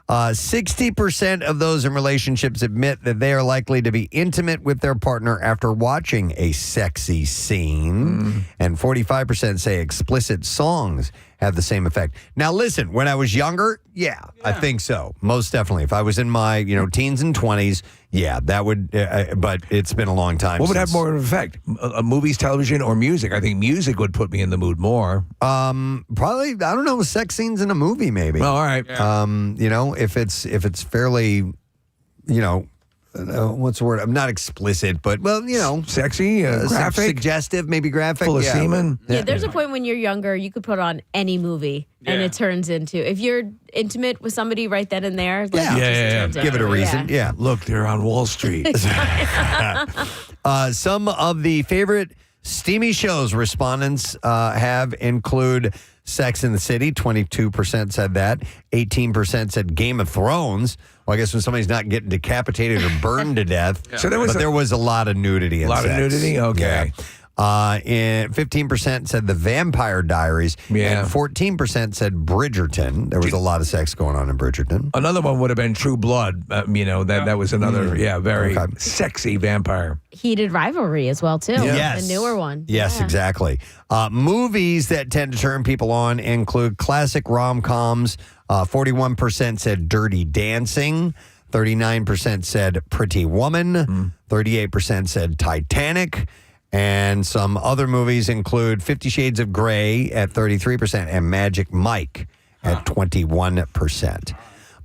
60% of those in relationships admit that they are likely to be intimate with their partner after watching a sexy scene. And 45% say explicit songs have the same effect. Now, listen, when I was younger, I think so. Most definitely. If I was in my, teens and 20s, that would, but it's been a long time. What would have more of an effect? Movies, television, or music? I think music would put me in the mood more. Probably, I don't know, sex scenes in a movie, maybe. Oh, all right. Yeah. If it's fairly, what's the word? I'm not explicit, but sexy, graphic, suggestive, maybe graphic, full of semen. Yeah, there's a point when you're younger, you could put on any movie, and it turns into, if you're intimate with somebody right then and there, give it a reason. Yeah. Look, they're on Wall Street. Some of the favorite steamy shows respondents have include Sex in the City. 22% said that. 18% said Game of Thrones. Well, I guess when somebody's not getting decapitated or burned to death. So there was a lot of nudity in sex. A lot of nudity? Okay. And 15% said The Vampire Diaries. Yeah. And 14% said Bridgerton. There was a lot of sex going on in Bridgerton. Another one would have been True Blood. That was another, very sexy vampire. Heated Rivalry as well, too. Yes. The newer one. Yes, exactly. Movies that tend to turn people on include classic rom-coms. 41% said Dirty Dancing. 39% said Pretty Woman. 38% said Titanic. And some other movies include 50 Shades of Grey at 33% and Magic Mike at 21%.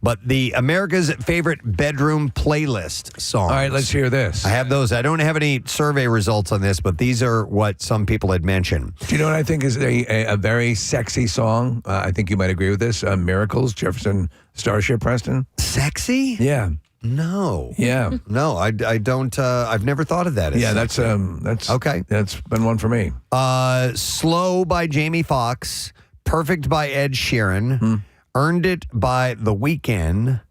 But the America's favorite bedroom playlist songs. All right, let's hear this. I have those. I don't have any survey results on this, but these are what some people had mentioned. Do you know what I think is a very sexy song? I think you might agree with this. Miracles, Jefferson Starship, Preston. Sexy? Yeah. No. Yeah. No, I don't. I've never thought of that. That's okay. That's been one for me. Slow by Jamie Foxx. Perfect by Ed Sheeran. Earned It by The Weeknd.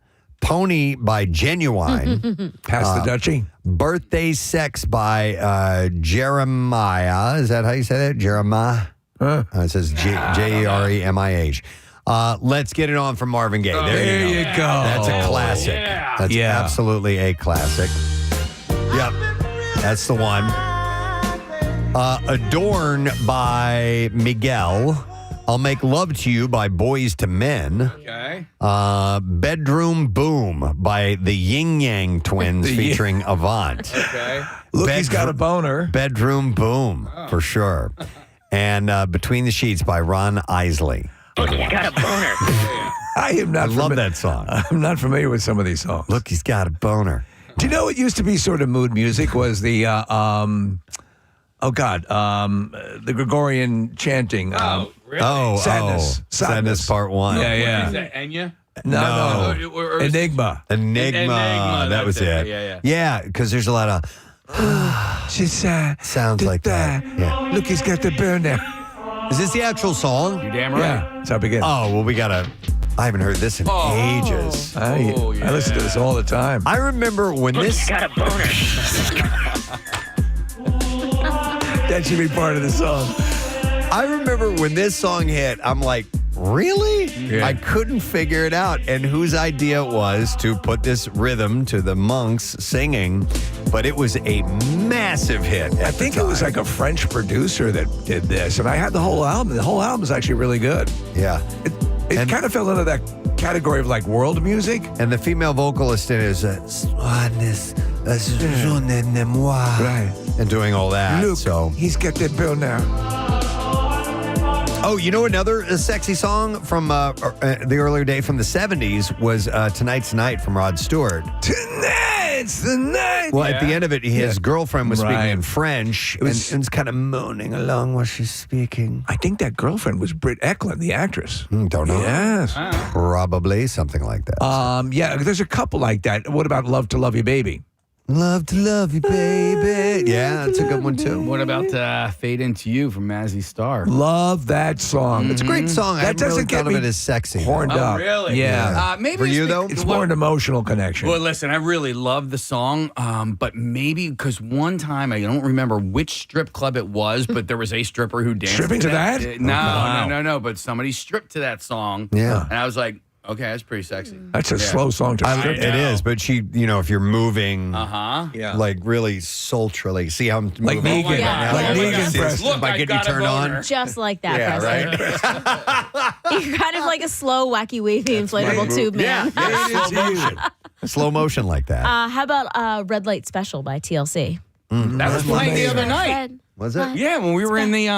Pony by Genuine. Pass the Dutchie. Birthday Sex by Jeremiah. Is that how you say that? Jeremiah? It says Jeremih. Let's Get It On from Marvin Gaye. There you go. That's a classic. Yeah. That's absolutely a classic. Yep. That's the one. Adorn by Miguel. I'll Make Love to You by Boys to Men. Okay. Bedroom Boom by the Yin Yang Twins featuring Avant. Okay. Look, he's got a boner. Bedroom Boom, for sure. And Between the Sheets by Ron Isley. Look, he's got a boner. I love that song. I'm not familiar with some of these songs. Look, he's got a boner. Do you know what used to be sort of mood music was the the Gregorian chanting. Really? Sadness Part 1. Yeah. Is that Enya? No. Enigma. Enigma. That was it. Yeah, because there's a lot of she's sad. Sounds like that. Yeah. Look, he's got the burner. Is this the actual song? You're damn right. Yeah, that's how it begins. Oh, well, I haven't heard this in ages. I listen to this all the time. I remember when He's got a boner. That should be part of the song. I remember when this song hit, I'm like, really? Yeah. I couldn't figure it out. And whose idea it was to put this rhythm to the monks singing, but it was a massive hit. I think it was like a French producer that did this, and I had the whole album. The whole album is actually really good. Yeah. It kind of fell into that category of like world music. And the female vocalist in it is Right. and doing all that. Look, so he's got that bill now. Oh, you know another sexy song from the earlier day from the 70s was Tonight's the Night from Rod Stewart. Tonight's the night. Well, at the end of it, his girlfriend was speaking Right. in French and was kind of moaning along while she's speaking. I think that girlfriend was Britt Eklund, the actress. Don't know. Yes. Probably something like that. Yeah, there's a couple like that. What about Love to Love You, Baby? Love to love you, baby. Yeah, that's a good one, too. What about Fade Into You from Mazzy Star? Love that song. It's a great song. That I doesn't really get thought of me it as sexy. horned though. up. Really? Yeah. Maybe For it's you, be- though? It's more an emotional connection. Well, listen, I really love the song, but maybe because one time I don't remember which strip club it was, but there was a stripper who danced Stripping to that? No. But somebody stripped to that song. Yeah. And I was like, okay, that's pretty sexy. That's a slow song to strip. It is, but she, if you're moving, Yeah. like really sultrily. See how I'm moving? Like Negan. right now? Like Oh my Negan, God. Preston. Look, If I I get you got a turned boner. on. Just like that, Yeah, Preston. right. You're kind of like a slow, wacky, wavy, inflatable tube man. Slow motion. Slow motion like that. How about Red Light Special by TLC? That was playing the other night. Fred, Was it? Yeah, when we were in the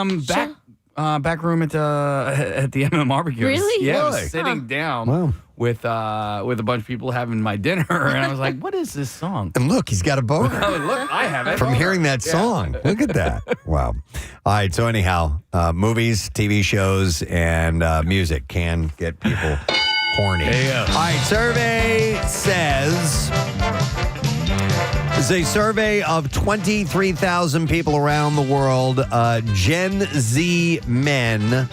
back room at the M&M barbecue. Really? Yeah, I Really? was sitting down Wow. with a bunch of people having my dinner, and I was like, "What is this song?" And look, he's got a boner. Oh, look, I have it From hearing that Yeah. song. Look at that. Wow. All right. So, anyhow, movies, TV shows, and music can get people horny. There you go. All right. Survey says. It's a survey of 23,000 people around the world, Gen Z men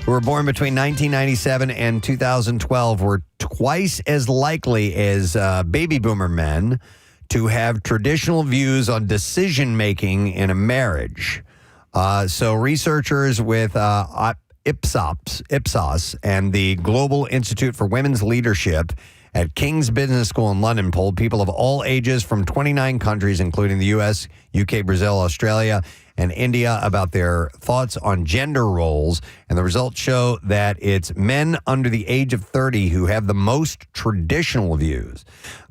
who were born between 1997 and 2012 were twice as likely as baby boomer men to have traditional views on decision-making in a marriage. So researchers with Ipsos and the Global Institute for Women's Leadership at King's Business School in London polled people of all ages from 29 countries, including the U.S., U.K., Brazil, Australia, and India, about their thoughts on gender roles. And the results show that it's men under the age of 30 who have the most traditional views.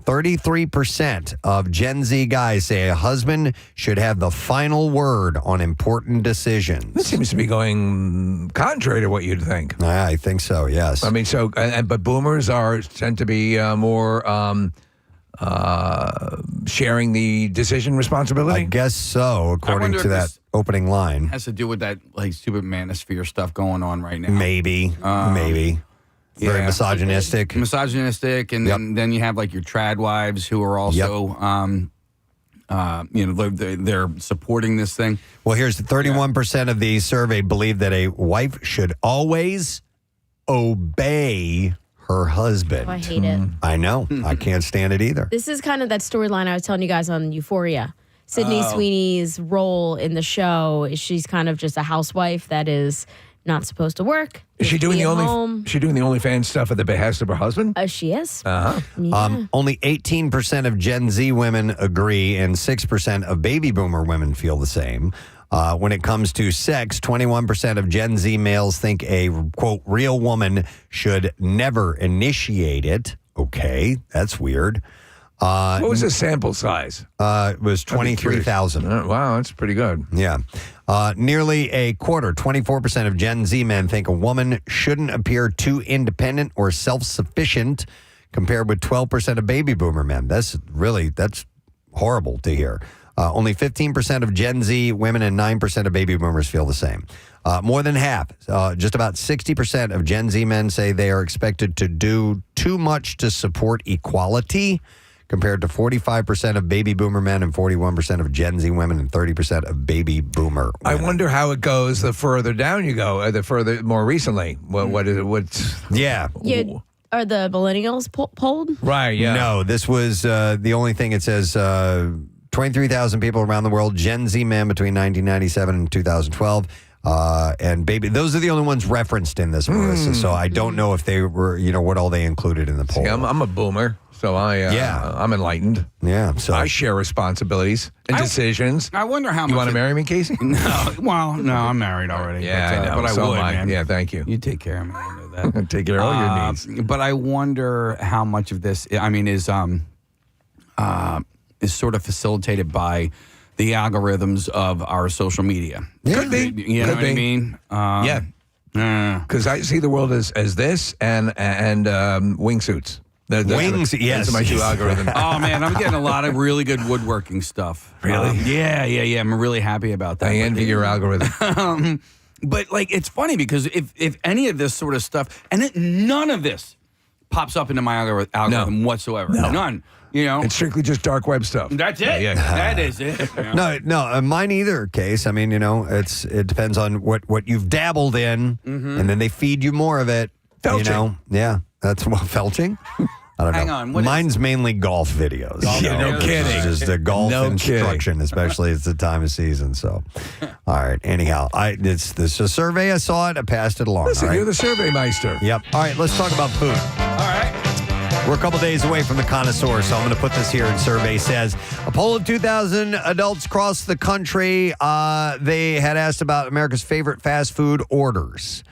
33% of Gen Z guys say a husband should have the final word on important decisions. This seems to be going contrary to what you'd think. I think so, yes. I mean, but boomers tend to be more sharing the decision responsibility. I guess so, according wonder to if that this opening line. has to do with that like stupid manosphere stuff going on right now. Maybe. Very misogynistic. And then you have like your trad wives who are also, they're supporting this thing. Well, here's the 31% of the survey believe that a wife should always obey her husband. Oh, I hate it. I know. I can't stand it either. This is kind of that storyline I was telling you guys on Euphoria. Sydney Sweeney's role in the show is she's kind of just a housewife that is not supposed to work. Is she doing be the at home. She doing the OnlyFans stuff at the behest of her husband? She is. Uh-huh. Yeah. Only 18% of Gen Z women agree, and 6% of baby boomer women feel the same. When it comes to sex, 21% of Gen Z males think a, quote, real woman should never initiate it. Okay, that's weird. What was the sample size? It was 23,000. Wow, that's pretty good. Yeah. Nearly a quarter, 24% of Gen Z men think a woman shouldn't appear too independent or self-sufficient, compared with 12% of baby boomer men. That's horrible to hear. Only 15% of Gen Z women and 9% of baby boomers feel the same. More than half, just about 60% of Gen Z men say they are expected to do too much to support equality, compared to 45% of baby boomer men and 41% of Gen Z women and 30% of baby boomer women. I wonder how it goes the further down you go, more recently. What is it? What's... Yeah. Are the millennials polled? Right, yeah. No, this was the only thing. It says 23,000 people around the world, Gen Z men between 1997 and 2012. And baby, those are the only ones referenced in this, Marissa. So I don't know if they were, what all they included in the poll. See, I'm a boomer, so I'm enlightened. Yeah, so I share responsibilities and decisions. I wonder how much. You want to marry me, Casey? No, well, no, I'm married already. Yeah, but, I know. But I So would, am I. man. Yeah, thank you. You take care of me. I know that. Take care of all your needs. But I wonder how much of this, is sort of facilitated by the algorithms of our social media. Could be. You know Could what I be. mean? Yeah. Because I see the world as this and wingsuits. Wings, yes. Those are my two algorithms. Oh, man, I'm getting a lot of really good woodworking stuff. Really? Yeah. I'm really happy about that. I envy your algorithm. But, like, it's funny because if any of this sort of stuff, and none of this pops up into my algorithm whatsoever. No. None. You know? It's strictly just dark web stuff. That's it. Yeah. That is it. You know? No, mine either case. I mean, it depends on what you've dabbled in, and then they feed you more of it. Felching. You know? Yeah, that's felching. I don't Hang know. on, what Mine's mainly golf videos. Yeah, no kidding. It's just the golf No instruction, especially it's the time of season. So, all right. Anyhow, this is a survey. I saw it. I passed it along. Listen, all right? you're the survey meister. Yep. All right. Let's talk about food. All right. We're a couple days away from the connoisseur, so I'm going to put this here in survey says. A poll of 2,000 adults across the country, they had asked about America's favorite fast food orders.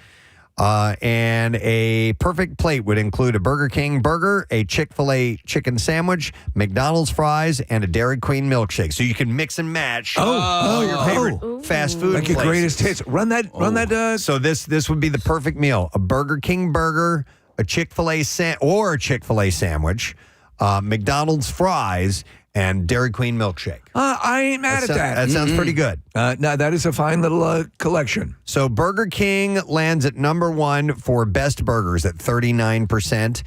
And a perfect plate would include a Burger King burger, a Chick-fil-A chicken sandwich, McDonald's fries, and a Dairy Queen milkshake. So you can mix and match your favorite fast food Like your places. greatest hits. Run that. So this would be the perfect meal: a Burger King burger, a Chick-fil-A sandwich, McDonald's fries, and Dairy Queen milkshake. I ain't mad at that. That sounds pretty good. No, that is a fine little collection. So Burger King lands at number one for best burgers at 39%.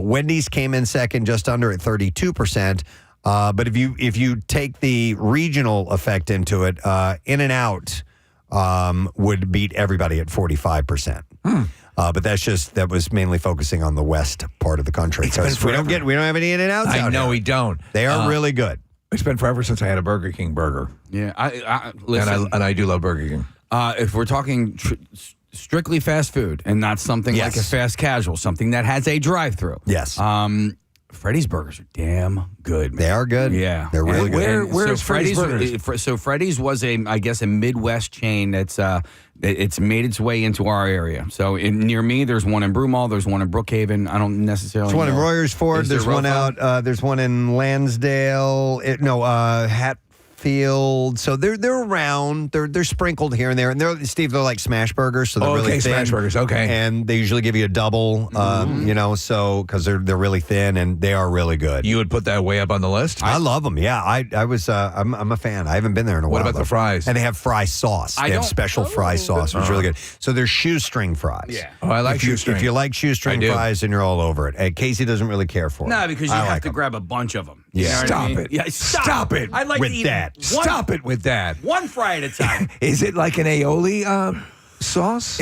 Wendy's came in second, just under at 32%. But if you take the regional effect into it, In-N-Out would beat everybody at 45%. But that was mainly focusing on the west part of the country. It's been Because we don't forever. have any In-N-Outs I out know here. we don't. They are really good. It's been forever since I had a Burger King burger. Yeah. I listen. And I do love Burger King. If we're talking strictly fast food and not something like a fast casual, something that has a drive-through. Yes. Freddy's burgers are damn good. They are good. Yeah. They're really good. Where's Freddy's burgers? So Freddy's was a Midwest chain that's it's made its way into our area. So near me, there's one in Broomall, there's one in Brookhaven. I don't necessarily There's one in know. Royersford. Is there There's one Rofa? out. There's one in Lansdale. Hatfield. So they're around. They're sprinkled here and there. And they're like smash burgers. So they're really thin. Smash burgers. Okay. And they usually give you a double. So because they're really thin and they are really good. You would put that way up on the list? I love them. Yeah, I was. I'm a fan. I haven't been there in a while. What about the fries? And they have fry sauce. They have special fry sauce, which is really good. So there's shoestring fries. Yeah. Oh, I like shoestring. If you like shoestring fries, then you're all over it. And Casey doesn't really care for it. No, because you have to grab a bunch of them. Yeah. You know what I mean? Stop it. Yeah, Stop it I'd like with to eat that. Stop it with that. one fry at a time. Is it like an aioli sauce?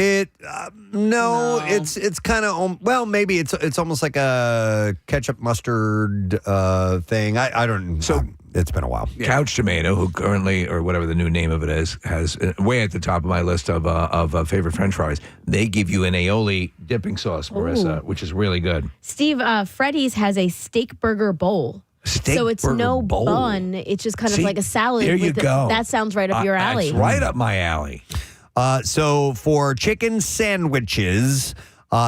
No, it's kind of maybe it's almost like a ketchup mustard thing. I don't. So it's been a while. Couch Tomato, who currently, or whatever the new name of it is, has way at the top of my list of favorite French fries. They give you an aioli dipping sauce, Marissa, which is really good. Steve, Freddy's has a steak burger bowl. So it's no bun. It's just kind of like a salad. There you go. That sounds right up your alley. That's right up my alley. So for chicken sandwiches,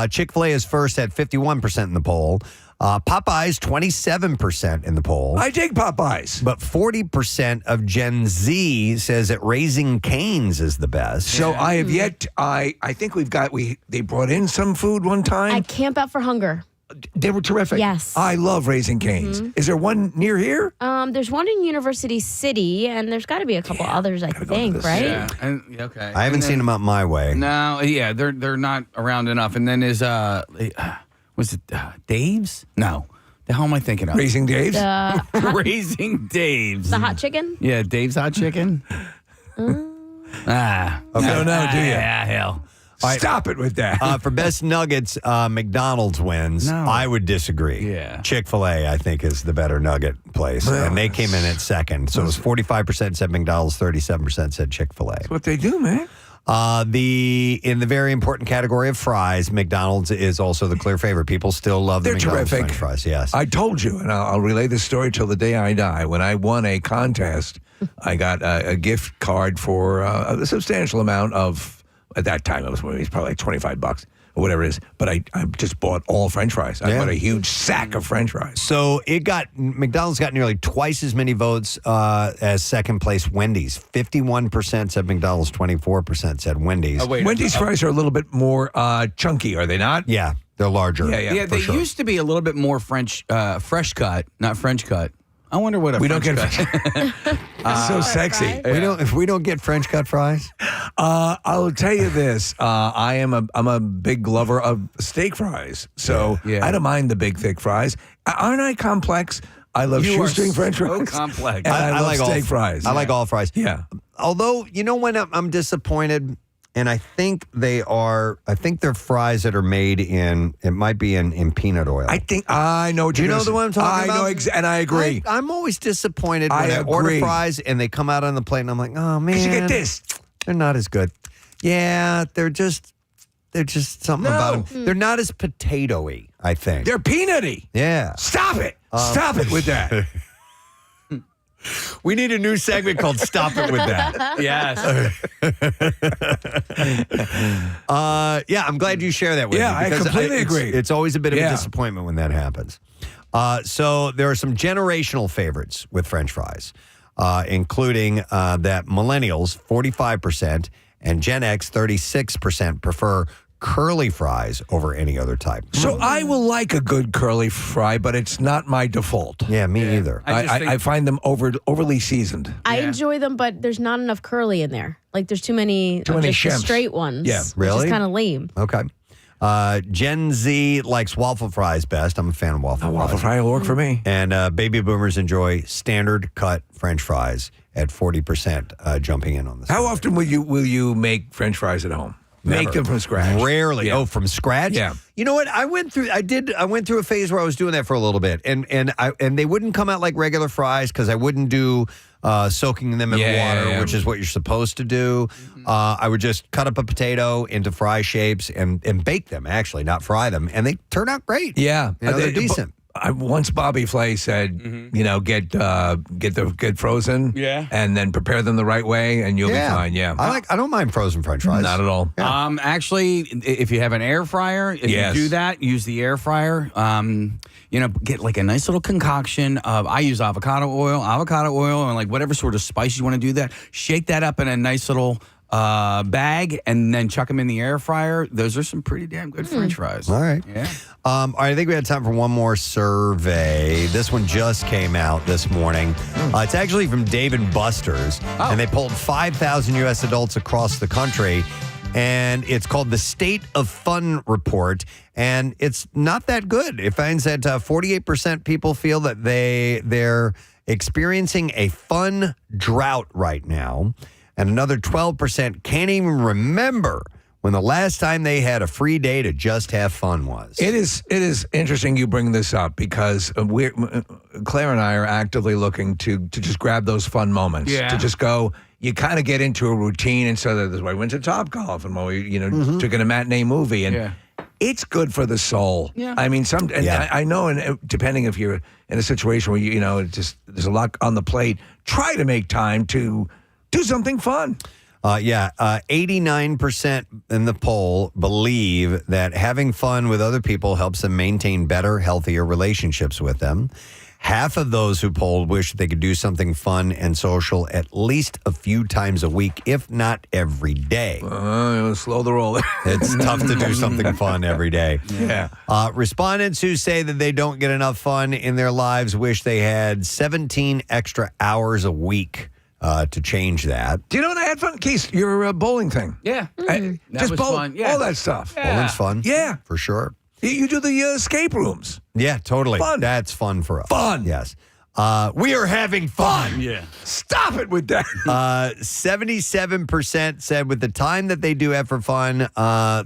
Chick-fil-A is first at 51% in the poll. Popeyes, 27% in the poll. I dig Popeyes. But 40% of Gen Z says that Raising Cane's is the best. So I have yet, I think they brought in some food one time. At Camp Out for Hunger. They were terrific. Yes. I love Raising Cane's. Is there one near here? There's one in University City, and there's got to be a couple others, I think, right? Yeah. Okay. I haven't seen them up my way. No, yeah, they're not around enough. And then is was it Dave's? No. The hell am I thinking of? Raising Dave's? Raising Dave's. The hot chicken? Yeah, Dave's Hot Chicken. You don't know, do you? Yeah, hell. Stop it with that. For best nuggets, McDonald's wins. No. I would disagree. Yeah. Chick-fil-A, I think, is the better nugget place. And they came in at second. So it was 45% said McDonald's, 37% said Chick-fil-A. That's what they do, man. In the very important category of fries, McDonald's is also the clear favorite. People still love the They're McDonald's terrific. French fries. Yes. I told you, and I'll relay this story till the day I die. When I won a contest, I got a gift card for a substantial amount of, at that time, it was probably like $25 or whatever it is. But I just bought all French fries. I bought a huge sack of French fries. So McDonald's got nearly twice as many votes as second place Wendy's. 51% said McDonald's, 24% said Wendy's. Wendy's fries are a little bit more chunky, are they not? Yeah, they're larger. Yeah, they used to be a little bit more fresh cut, not French cut. I wonder what we don't get. So sexy. If we don't get French cut fries. I'll tell you this: I'm a big lover of steak fries, so I don't mind the big thick fries. Aren't I complex? I love shoestring French fries. So complex. And I love like steak fries. I like all fries. Yeah. Although when I'm disappointed. And I think they're fries that are made in peanut oil. I know what Do you know the one I'm talking about? I know, and I agree. I'm always disappointed when I order fries and they come out on the plate and I'm like, oh man. You get this. They're not as good. Yeah, they're just something about them. They're not as potato-y, I think. They're peanutty. Yeah. Stop it. Stop it with that. We need a new segment called Stop It With That. Yes. I'm glad you share that with me. I completely agree. It's always a bit of a disappointment when that happens. So there are some generational favorites with French fries, including that millennials, 45%, and Gen X, 36%, prefer curly fries over any other type. So I will like a good curly fry, but it's not my default. Yeah, me either. I find them overly seasoned. I enjoy them, but there's not enough curly in there. Like there's too many just the shimps. Straight ones. Yeah, really? Which is kind of lame. Okay. Gen Z likes waffle fries best. I'm a fan of waffle fries. Waffle fry will work for me. And baby boomers enjoy standard cut French fries at 40%, jumping in on this. How often will you make French fries at home? Make them from scratch. Rarely. Yeah. Oh, from scratch? Yeah. You know what? I went through a phase where I was doing that for a little bit, and they wouldn't come out like regular fries because I wouldn't do soaking them in water, which is what you're supposed to do. I would just cut up a potato into fry shapes and bake them. Actually, not fry them, and they turn out great. Yeah, they're decent. Once Bobby Flay said, get frozen, and then prepare them the right way, and you'll be fine. Yeah, I don't mind frozen French fries. Not at all. Yeah. Actually, if you have an air fryer, if you do that, use the air fryer. Get like a nice little concoction of. I use avocado oil, and like whatever sort of spice you want to do that. Shake that up in a nice little bag and then chuck them in the air fryer. Those are some pretty damn good French fries. All right. Yeah. All right, I think we had time for one more survey. This one just came out this morning. It's actually from Dave & Buster's, and they polled 5,000 U.S. adults across the country, and it's called the State of Fun Report, and it's not that good. It finds that 48% people feel that they're experiencing a fun drought right now, and another 12% can't even remember when the last time they had a free day to just have fun was. It is interesting you bring this up because Claire and I are actively looking to just grab those fun moments. Yeah. To just go, you kind of get into a routine, and so that's why we went to Topgolf and we took in a matinee movie, and it's good for the soul. Yeah. I mean, I know, and depending if you're in a situation where there's a lot on the plate, try to make time to do something fun. 89% in the poll believe that having fun with other people helps them maintain better, healthier relationships with them. Half of those who polled wish they could do something fun and social at least a few times a week, if not every day. Slow the roll. It's tough to do something fun every day. Yeah. Respondents who say that they don't get enough fun in their lives wish they had 17 extra hours a week to change that. Do you know what I had fun? Keith, your bowling thing. Yeah. That was bowl, fun. Yeah. all that stuff. Yeah. Bowling's fun. Yeah. For sure. You do the escape rooms. Yeah, totally. Fun. That's fun for us. Fun. Yes. We are having fun. Yeah. Stop it with that. 77% said with the time that they do have for fun,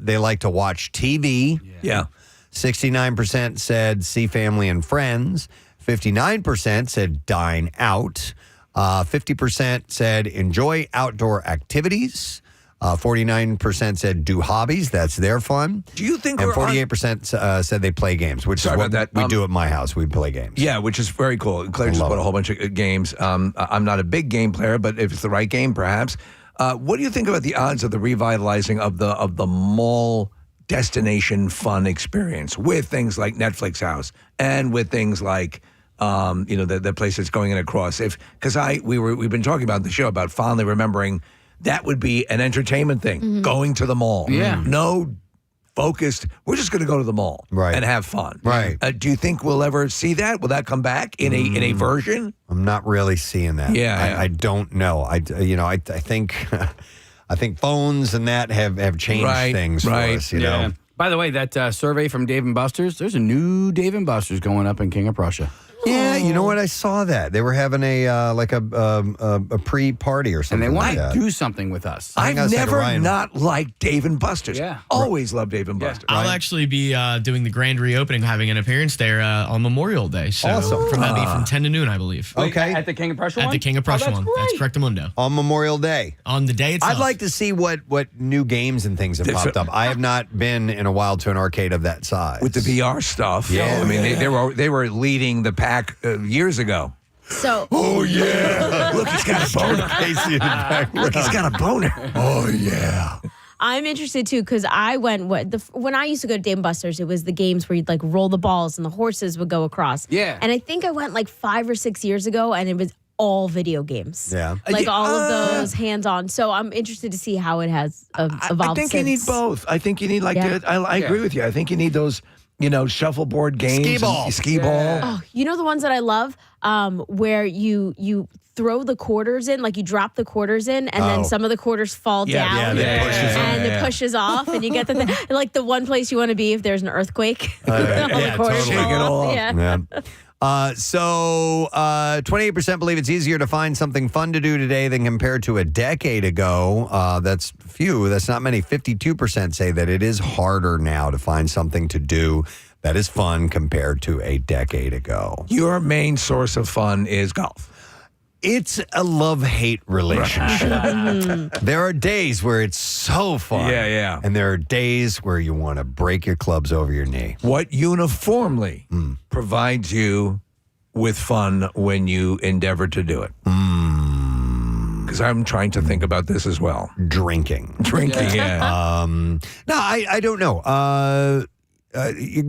they like to watch TV. Yeah. 69% said see family and friends. 59% said dine out. 50% said enjoy outdoor activities. 49% said do hobbies. That's their fun. Do you think? And 48% said they play games, which Sorry is what about that. we do at my house. We play games. Yeah, which is very cool. Claire just bought a whole bunch of games. I'm not a big game player, but if it's the right game, perhaps. What do you think about the odds of the revitalizing of the mall destination fun experience with things like Netflix House and with things like the place that's going in across. Because we've been talking about the show about fondly remembering that would be an entertainment thing, going to the mall. Yeah. No focused. We're just going to go to the mall and have fun. Right. Do you think we'll ever see that? Will that come back in a version? I'm not really seeing that. Yeah. I don't know. I think I think phones and that have changed things for us. You know. By the way, that survey from Dave & Buster's, there's a new Dave & Buster's going up in King of Prussia. Yeah, you know what? I saw that they were having a pre-party or something. And they want like that. to do something with us. I've never not liked Dave & Buster's. Yeah. Always loved Dave & Buster's. I'll actually be doing the grand reopening, having an appearance there on Memorial Day. So Awesome. That'll be from 10 to noon, I believe. Okay. At the King of Prussia At one? the King of Prussia that's one. great. That's correctamundo. On Memorial Day. On the day itself. I'd like to see what new games and things have popped up. I have not been in a while to an arcade of that size. With the VR stuff. Yeah. I mean, they were leading the pack years ago. So. Oh, yeah. Look, he's got a boner. Casey in the back. Look, he's got a boner. Oh, yeah. I'm interested too because I went when I used to go to Dave & Buster's, it was the games where you'd like roll the balls and the horses would go across. Yeah. And I think I went like 5 or 6 years ago, and it was all video games. Yeah. Like all of those hands-on. So I'm interested to see how it has evolved. I think you need both. I think you need I agree with you. I think you need those, shuffleboard games. Skee ball. Oh, you know the ones that I love, where you throw the quarters in, like you drop the quarters in, and then some of the quarters fall down, it pushes off, and you get like the one place you want to be if there's an earthquake. All the quarters totally. fall off. Yeah. So 28% believe it's easier to find something fun to do today than compared to a decade ago. That's few. That's not many. 52% say that it is harder now to find something to do that is fun compared to a decade ago. Your main source of fun is golf. It's a love-hate relationship. There are days where it's so fun. Yeah. And there are days where you want to break your clubs over your knee. What uniformly provides you with fun when you endeavor to do it? Because I'm trying to think about this as well. Drinking. Yeah. No, I don't know.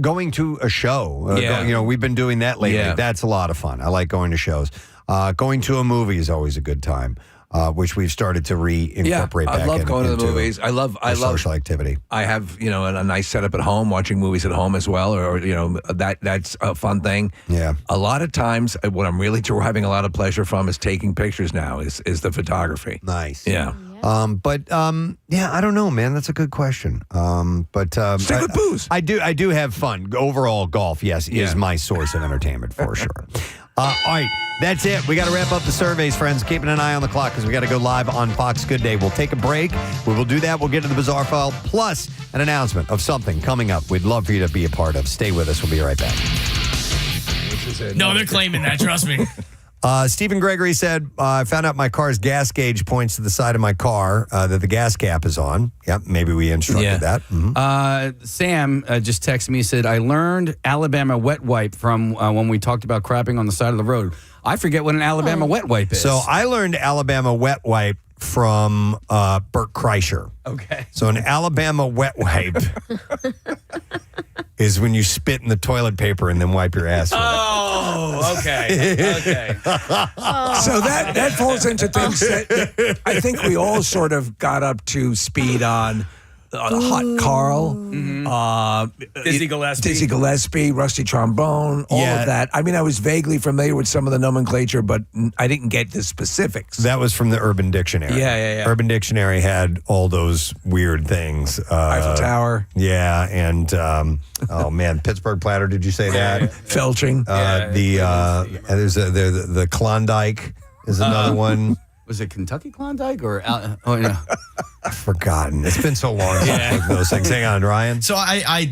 Going to a show. We've been doing that lately. Yeah. That's a lot of fun. I like going to shows. Going to a movie is always a good time, which we've started to reincorporate back. I love going to the movies. I love social activity. I have a nice setup at home, watching movies at home as well, or that's a fun thing. Yeah. A lot of times, what I'm really having a lot of pleasure from is taking pictures now. Is the photography. Nice. Yeah. I don't know, man. That's a good question. Stick with booze. I do have fun. Overall, golf, is my source of entertainment for sure. All right, that's it. We got to wrap up the surveys, friends. Keeping an eye on the clock because we got to go live on Fox Good Day. We'll take a break. We will do that. We'll get to the Bizarre File plus an announcement of something coming up we'd love for you to be a part of. Stay with us. We'll be right back. No, they're claiming that. Trust me. Stephen Gregory said, I found out my car's gas gauge points to the side of my car that the gas cap is on. Yep, maybe we instructed that. Mm-hmm. Sam just texted me, said, I learned Alabama wet wipe from when we talked about crapping on the side of the road. I forget what an Alabama wet wipe is. So I learned Alabama wet wipe from Bert Kreischer. Okay. So an Alabama wet wipe is when you spit in the toilet paper and then wipe your ass with it. Oh, okay. So that falls into things that I think we all sort of got up to speed on. Hot Carl, Dizzy Gillespie, Rusty Trombone, all of that. I mean, I was vaguely familiar with some of the nomenclature, but I didn't get the specifics. That was from the Urban Dictionary. Yeah. Urban Dictionary had all those weird things. Eiffel Tower. Yeah, and oh man, Pittsburgh platter. Did you say that? Felching. There's the Klondike is another one. Was it Kentucky Klondike or? No. I've forgotten. It's been so long since I looked at those things. Hang on, Ryan. So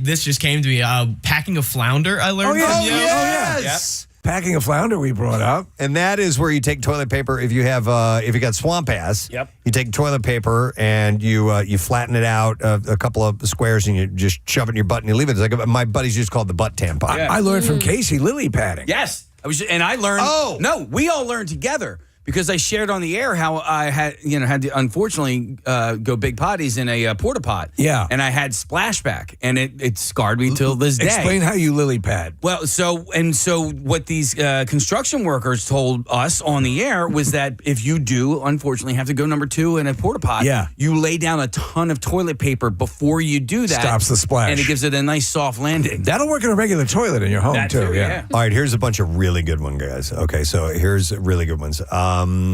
this just came to me. Packing a flounder. I learned from you. Yes. Yep. Packing a flounder we brought up. And that is where you take toilet paper. If you have, if you got swamp ass, you take toilet paper and you flatten it out a couple of squares and you just shove it in your butt and you leave it. It's like my buddies just called the butt tampon. I learned from Casey lily padding. Yes. I learned. Oh. No, we all learned together. because I shared on the air how I had to unfortunately go big potties in a porta pot. Yeah. And I had splashback, and it scarred me till this day. Explain how you lily pad. Well, so what these construction workers told us on the air was that if you do, unfortunately, have to go number 2 in a porta pot, you lay down a ton of toilet paper before you do that. Stops the splash. And it gives it a nice soft landing. That'll work in a regular toilet in your home, too. Yeah. All right, here's a bunch of really good ones, guys. Okay, so here's really good ones.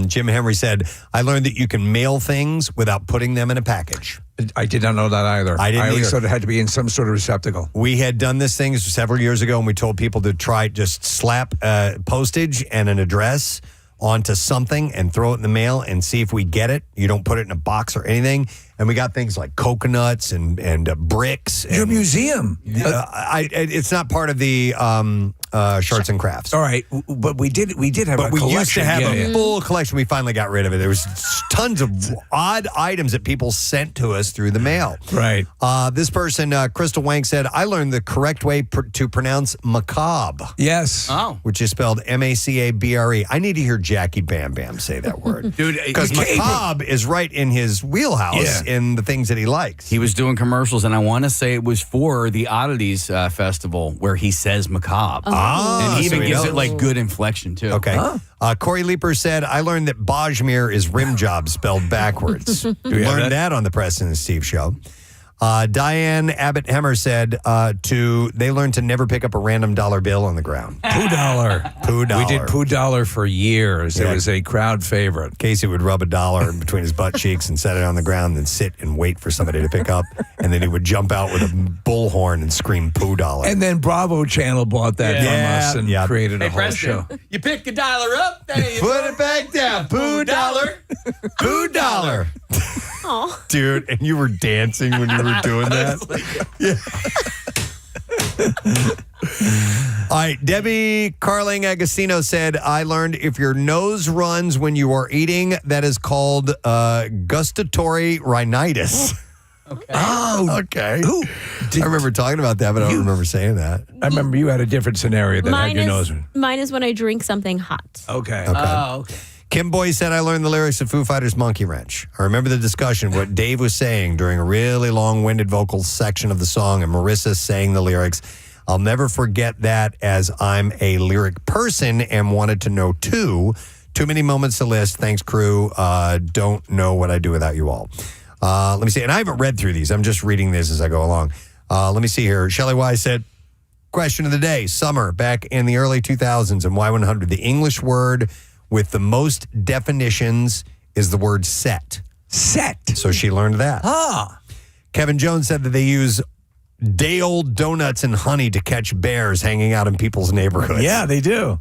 Jim Henry said, I learned that you can mail things without putting them in a package. I did not know that either. I didn't always either. thought it had to be in some sort of receptacle. We had done this thing several years ago, and we told people to try just slap postage and an address onto something and throw it in the mail and see if we get it. You don't put it in a box or anything. And we got things like coconuts and bricks. Your museum. It's not part of the Shards and Crafts. All right, but we did have a But we collection. used to have a full collection. We finally got rid of it. There was tons of odd items that people sent to us through the mail. Right. This person, Crystal Wank, said, I learned the correct way to pronounce macabre. Yes. Oh. Which is spelled M-A-C-A-B-R-E. I need to hear Jackie Bam Bam say that word. Dude, because macabre is right in his wheelhouse in the things that he likes. He was doing commercials, and I want to say it was for the Oddities Festival where he says macabre. And he even gives it like good inflection, too. Okay. Corey Leeper said, I learned that Bajmir is rim job spelled backwards. Learned that on the Preston and Steve show. Diane Abbott Hemmer said they learned to never pick up a random dollar bill on the ground. Poo dollar. Poo dollar. We did Poo dollar for years. Yeah. It was a crowd favorite. Casey would rub a dollar in between his butt cheeks and set it on the ground, then sit and wait for somebody to pick up. And then he would jump out with a bullhorn and scream poo dollar. And then Bravo Channel bought that from us and created a whole show. You pick the dollar up, then you put it back down. Poo dollar. Poo dollar. Oh, dude, and you were dancing when you were doing that. All right, Debbie Carling Agostino said, I learned if your nose runs when you are eating, that is called gustatory rhinitis. Okay. Oh, okay. I remember talking about that, but I don't remember saying that. I remember you had a different scenario that had your nose. Mine is when I drink something hot. Okay. Oh, okay. Kim Boy said, I learned the lyrics of Foo Fighters' Monkey Wrench. I remember the discussion, what Dave was saying during a really long-winded vocal section of the song, and Marissa saying the lyrics. I'll never forget that, as I'm a lyric person and wanted to know too. Too many moments to list. Thanks, crew. Don't know what I'd do without you all. Let me see. And I haven't read through these. I'm just reading this as I go along. Let me see here. Shelley Wise said, question of the day. Summer, back in the early 2000s in Y100, the English word with the most definitions is the word set. Set. So she learned that. Kevin Jones said that they use day-old donuts and honey to catch bears hanging out in people's neighborhoods. Yeah, they do.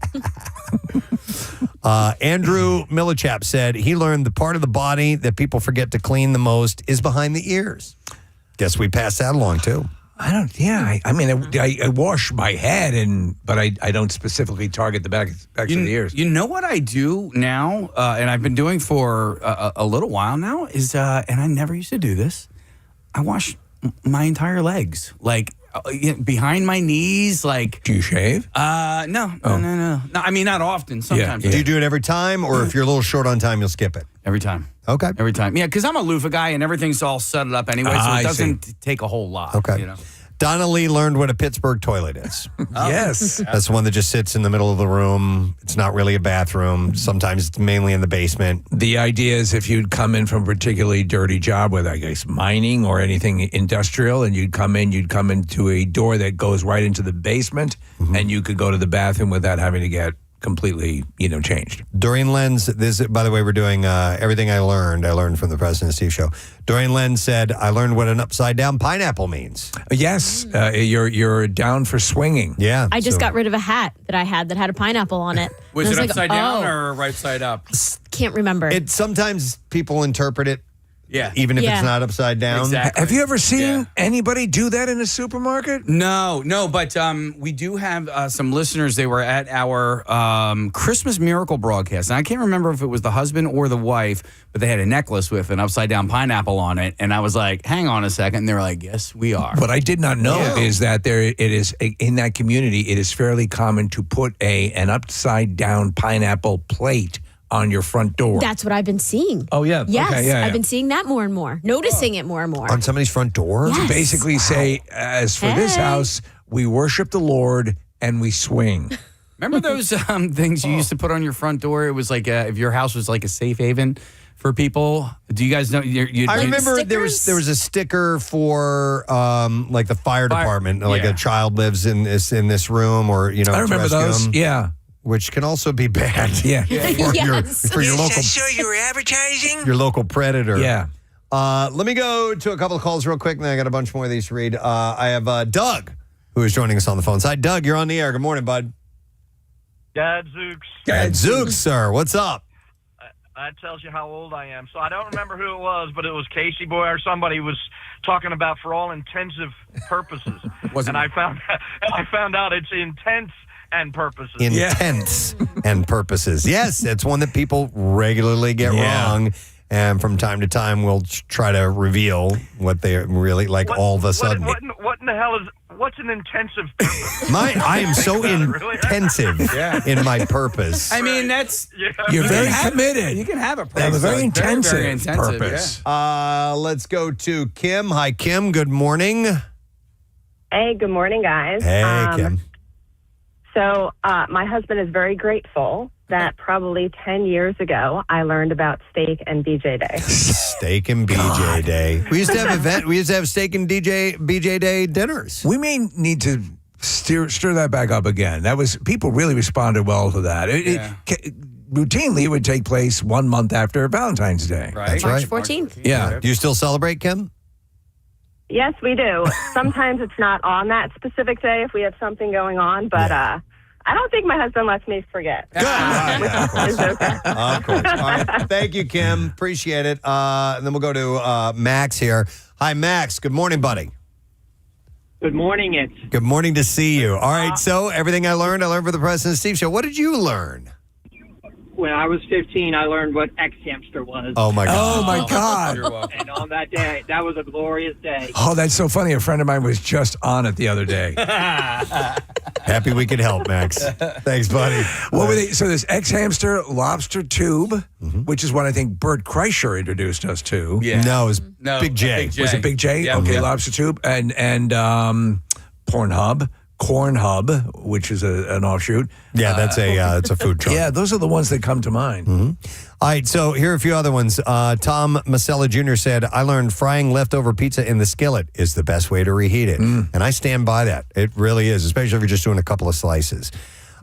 Andrew Millichap said he learned the part of the body that people forget to clean the most is behind the ears. Guess we passed that along, too. I don't. Yeah, I wash my head, but I don't specifically target the backs of the ears. You know what I do now, and I've been doing for a little while now is, and I never used to do this. I wash my entire legs, like behind my knees. Like, do you shave? No. I mean, not often. Sometimes. Do you do it every time, or if you're a little short on time, you'll skip it? Every time. Okay. Every time. Yeah, because I'm a loofah guy and everything's all set up anyway, so it doesn't take a whole lot. Okay. You know? Donna Lee learned what a Pittsburgh toilet is. Yes. That's the one that just sits in the middle of the room. It's not really a bathroom. Sometimes it's mainly in the basement. The idea is if you'd come in from a particularly dirty job with, I guess, mining or anything industrial, and you'd come into a door that goes right into the basement, and you could go to the bathroom without having to get completely, changed. Dorian Lenz, by the way, we're doing everything I learned from the Preston and Steve show. Dorian Lenz said, I learned what an upside down pineapple means. Yes, you're down for swinging. Yeah. I just got rid of a hat that I had that had a pineapple on it. Was it like, upside down or right side up? Can't remember. Sometimes people interpret it. Yeah. Even if it's not upside down. Exactly. Have you ever seen anybody do that in a supermarket? No, but we do have some listeners. They were at our Christmas Miracle broadcast. And I can't remember if it was the husband or the wife, but they had a necklace with an upside down pineapple on it. And I was like, hang on a second. And they were like, yes, we are. What I did not know is that it is in that community, it is fairly common to put an upside down pineapple plate on your front door. That's what I've been seeing. Oh, yeah. Yes, Okay, yeah. I've been seeing that more and more, noticing it more and more. On somebody's front door? Yes. To basically say, as for this house, we worship the Lord and we swing. Remember those things you used to put on your front door? It was like if your house was like a safe haven for people. Do you guys know? I remember there was a sticker for like the fire department, like a child lives in this room, or I remember those. Them, yeah, which can also be bad. Yeah, for your local. So you were advertising your local predator. Yeah. Let me go to a couple of calls real quick, and then I got a bunch more of these to read. I have Doug, who is joining us on the phone. Hi, Doug. You're on the air. Good morning, bud. Gadzooks. Gadzooks, sir. What's up? That tells you how old I am. So I don't remember who it was, but it was Casey Boy or somebody was talking about for all intensive purposes. And I found out it's intense and purposes. Intense and purposes. Yes, it's one that people regularly get wrong. And from time to time, we'll try to reveal what they really like all of a sudden. What in the hell is... What's an intensive purpose? I am so intensive in my purpose. I mean, that's... You're very committed. You can have a purpose. Have a very intensive, very intensive purpose. Let's go to Kim. Hi, Kim. Good morning. Hey, good morning, guys. Hey, Kim. So my husband is very grateful that probably 10 years ago, I learned about steak and BJ Day. Steak and BJ Day. We used to have steak and BJ Day dinners. We may need to stir that back up again. People really responded well to that. Routinely, it would take place 1 month after Valentine's Day. Right. That's right. March 14th. Yeah. Do you still celebrate, Kim? Yes, we do. Sometimes it's not on that specific day if we have something going on, but I don't think my husband lets me forget. Good. Which is okay. Of course. All right. Thank you, Kim. Appreciate it. And then we'll go to Max here. Hi, Max. Good morning, buddy. Good morning, Good morning to see you. All right, so everything I learned for the Preston and Steve Show. What did you learn? When I was 15, I learned what X-Hamster was. Oh, my God. Oh, my God. And on that day, that was a glorious day. Oh, that's so funny. A friend of mine was just on it the other day. Happy we could help, Max. Thanks, buddy. What were they? So there's X-Hamster, Lobster Tube, which is what I think Bert Kreischer introduced us to. Yeah. No, it was Big J. Was it Big J? Yeah, okay, yeah. Lobster Tube. And Pornhub. Corn Hub, which is an offshoot. Yeah, that's it's a food truck. Yeah, those are the ones that come to mind. All right, so here are a few other ones. Tom Masella Jr. said, I learned frying leftover pizza in the skillet is the best way to reheat it. And I stand by that. It really is, especially if you're just doing a couple of slices.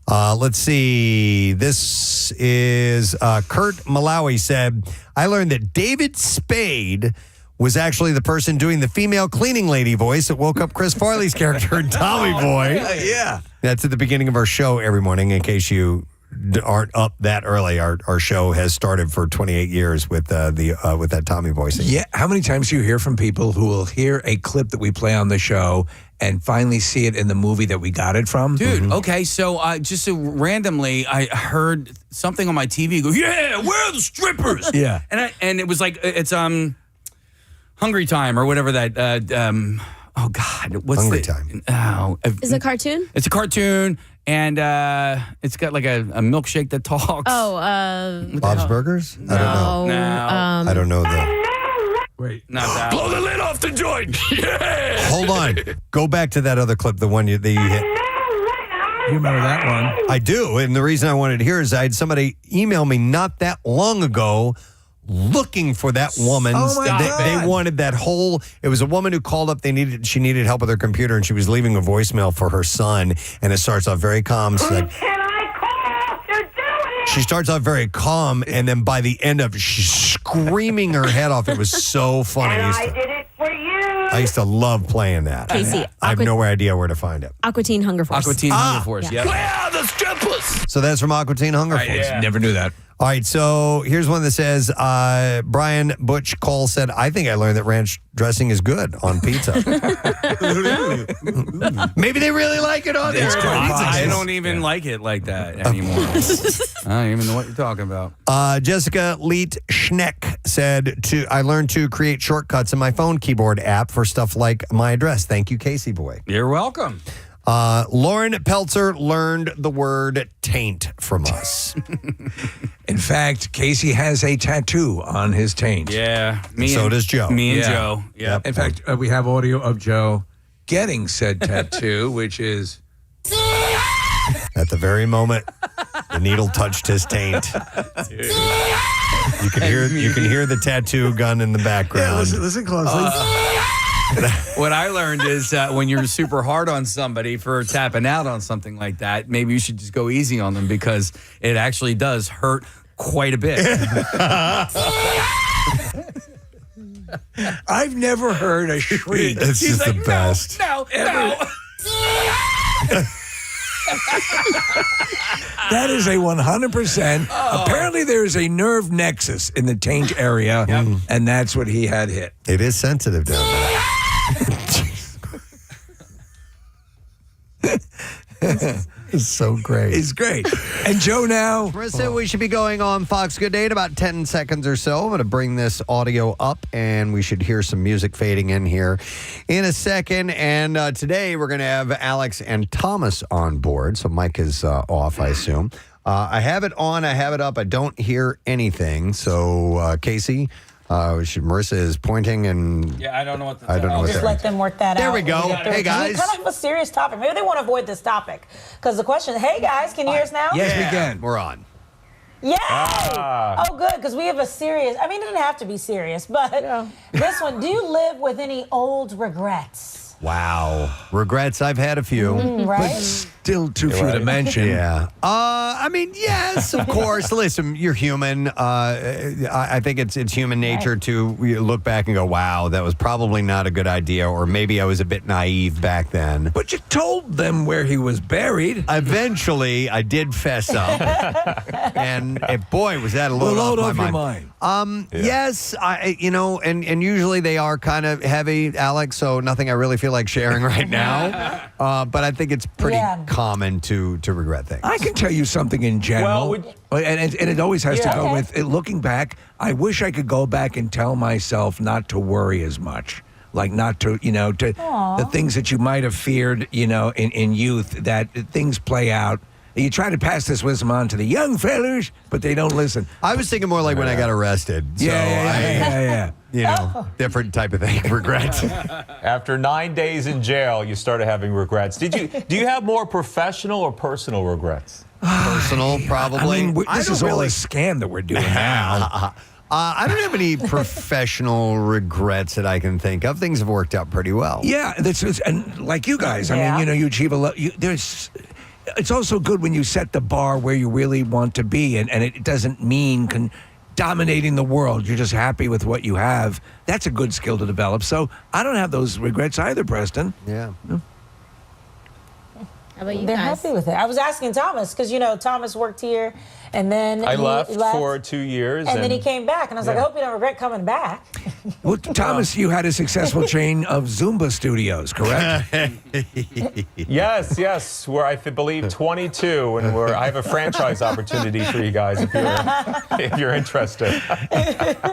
Let's see. This is Kurt Malawi said, I learned that David Spade was actually the person doing the female cleaning lady voice that woke up Chris Farley's character in Tommy Boy. Yeah. That's at the beginning of our show every morning, in case you aren't up that early. Our show has started for 28 years with that Tommy voicing. Yeah. How many times do you hear from people who will hear a clip that we play on the show and finally see it in the movie that we got it from? Dude, okay, so just so randomly, I heard something on my TV go, yeah, where are the strippers? Yeah. And it was like, it's Hungry Time or whatever that, oh God, what's Hungry Time. Oh, Is it a cartoon? It's a cartoon, and it's got like a milkshake that talks. Bob's Burgers? I don't know. No. I don't know that. Wait. Not that. Blow the lid off the joint. Yeah. Hold on. Go back to that other clip, the one that you hit. You remember that one? I do. And the reason I wanted to hear is I had somebody email me not that long ago looking for that woman. Oh my God. They wanted that whole, it was a woman who called up, she needed help with her computer, and she was leaving a voicemail for her son, and it starts off very calm. She's like, she starts off very calm, and then by the end of it, she's screaming her head off. It was so funny. I did it for you. I used to love playing that. Casey, I have no idea where to find it. Aqua Teen Hunger Force. Aqua Teen Hunger Force, yeah. yep. Where are the strippers? So that's from Aqua Teen Hunger Force. Yeah. Never knew that. All right, so here's one that says, Brian Butch Cole said, I think I learned that ranch dressing is good on pizza. Maybe they really like it on there. I don't even like it like that anymore. I don't even know what you're talking about. Jessica Leet Schneck said, I learned to create shortcuts in my phone keyboard app for stuff like my address. Thank you, Casey Boy. You're welcome. Lauren Peltzer learned the word taint from us. In fact, Casey has a tattoo on his taint. Yeah. So does Joe. Me and Joe. Yep. In fact, we have audio of Joe getting said tattoo, which is... At the very moment the needle touched his taint. You can hear the tattoo gun in the background. Yeah, listen closely. What I learned is when you're super hard on somebody for tapping out on something like that, maybe you should just go easy on them because it actually does hurt quite a bit. I've never heard a shriek. It's just the best. No. That is a 100%. Apparently, there is a nerve nexus in the taint area, and that's what he had hit. It is sensitive down there. It's so great. It's great. And Joe now. Marissa, we should be going on Fox Good Day in about 10 seconds or so. I'm going to bring this audio up, and we should hear some music fading in here in a second. And today we're going to have Alex and Thomas on board. So Mike is off, I assume. I have it on. I have it up. I don't hear anything. So, Casey... Marissa is pointing and... Yeah, I don't know what I don't know what just let them work that out. There we go. Hey, guys. It's kind of a serious topic. Maybe they want to avoid this topic. Because the question, hey, guys, can you hear us now? Yes, we can. We're on. Yay! Oh, good, because we have a serious... I mean, it doesn't have to be serious, but this one, do you live with any old regrets? Wow. Regrets, I've had a few. Right? But still too few to mention. Yeah. I mean, yes, of course. Listen, you're human. I think it's human nature to look back and go, wow, that was probably not a good idea, or maybe I was a bit naive back then. But you told them where he was buried. Eventually, I did fess up. And boy, was that a load off my mind. Yes, and usually they are kind of heavy, Alex, so nothing I really feel like sharing right now. But I think it's pretty common to regret things. I can tell you something in general, and it always has to go with it. Looking back, I wish I could go back and tell myself not to worry as much. Like not to, the things that you might have feared, in youth, that things play out. You try to pass this wisdom on to the young fellas, but they don't listen. I was thinking more like when I got arrested. So Yeah. Different type of thing. Regret. After 9 days in jail, you started having regrets. Do you have more professional or personal regrets? Personal, probably. I mean, this is all a scam that we're doing now. I don't have any professional regrets that I can think of. Things have worked out pretty well. Yeah, and like you guys, I mean, you achieve a lot. It's also good when you set the bar where you really want to be, and it doesn't mean dominating the world. You're just happy with what you have. That's a good skill to develop. So I don't have those regrets either, Preston. Yeah. How about you They're guys? Happy with it. I was asking Thomas, because, Thomas worked here, and then I left for 2 years. And then he came back, and I was like, I hope you don't regret coming back. Well, Thomas, you had a successful chain of Zumba studios, correct? Yes. We're, I believe, 22, and I have a franchise opportunity for you guys if you're interested.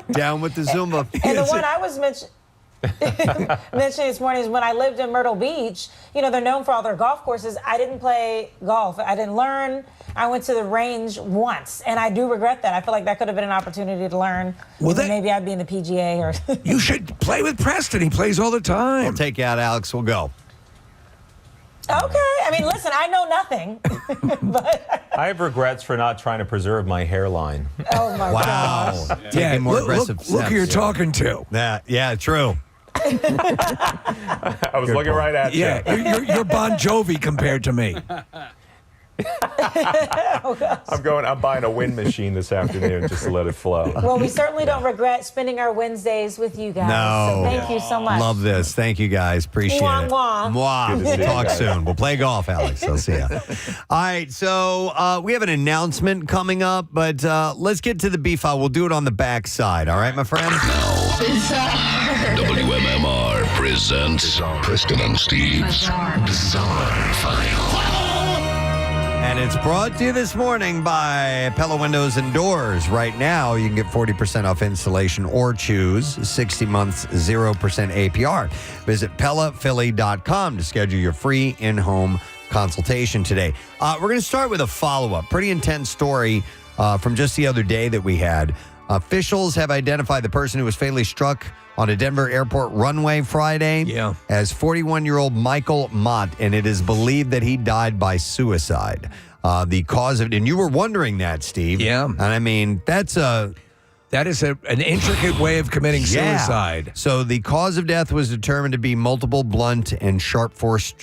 Down with the Zumba. And the one I was mentioning this morning is when I lived in Myrtle Beach. They're known for all their golf courses. I didn't play golf. I didn't learn. I went to the range once, and I do regret that. I feel like that could have been an opportunity to learn. Well, maybe I'd be in the PGA or. You should play with Preston. He plays all the time. We'll take you out, Alex. We'll go. Okay. I mean, listen, I know nothing. But I have regrets for not trying to preserve my hairline. Oh, my gosh. Yeah, Taking more aggressive steps. Look who you're talking to. Yeah, true. I was looking right at you. Yeah, you're Bon Jovi compared to me. I'm buying a wind machine this afternoon just to let it flow. Well, we certainly don't regret spending our Wednesdays with you guys. No. So thank you so much. Love this. Thank you, guys. Appreciate it. Mwah. We'll talk soon. We'll play golf, Alex. I'll see you. All right, so we have an announcement coming up, but let's get to the beef file. We'll do it on the back side. All right, my friend? WMMR presents Preston and Steve's Bizarre File. And it's brought to you this morning by Pella Windows and Doors. Right now, you can get 40% off installation or choose 60 months, 0% APR. Visit PellaPhilly.com to schedule your free in-home consultation today. We're going to start with a follow-up. Pretty intense story from just the other day that we had. Officials have identified the person who was fatally struck on a Denver airport runway Friday as 41-year-old Michael Mott, and it is believed that he died by suicide. The cause of it, and you were wondering that, Steve. Yeah. And I mean, that is an intricate way of committing suicide. So the cause of death was determined to be multiple blunt and sharp force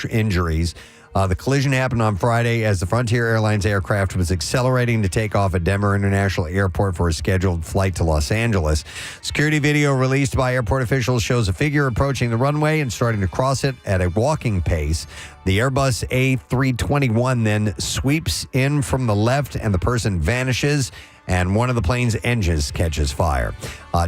injuries. The collision happened on Friday as the Frontier Airlines aircraft was accelerating to take off at Denver International Airport for a scheduled flight to Los Angeles. Security video released by airport officials shows a figure approaching the runway and starting to cross it at a walking pace. The Airbus A321 then sweeps in from the left and the person vanishes, and one of the plane's engines catches fire.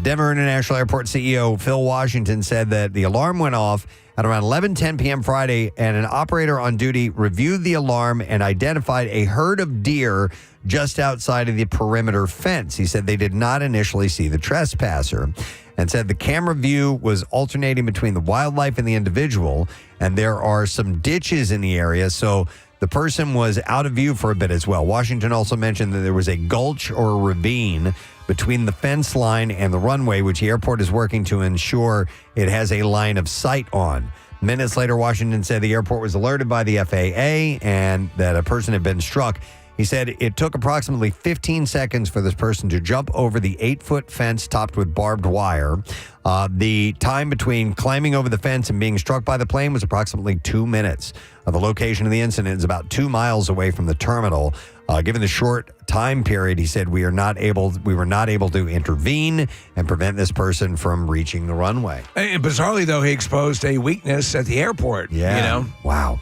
Denver International Airport CEO Phil Washington said that the alarm went off at around 11:10 p.m. Friday, and an operator on duty reviewed the alarm and identified a herd of deer just outside of the perimeter fence. He said they did not initially see the trespasser and said the camera view was alternating between the wildlife and the individual, and there are some ditches in the area, so the person was out of view for a bit as well. Washington also mentioned that there was a gulch or a ravine between the fence line and the runway, which the airport is working to ensure it has a line of sight on. Minutes later, Washington said the airport was alerted by the FAA and that a person had been struck. He said it took approximately 15 seconds for this person to jump over the 8-foot fence topped with barbed wire. The time between climbing over the fence and being struck by the plane was approximately 2 minutes. The location of the incident is about 2 miles away from the terminal. Given the short time period, he said we were not able to intervene and prevent this person from reaching the runway. And bizarrely, though, he exposed a weakness at the airport. Yeah. You know? Wow.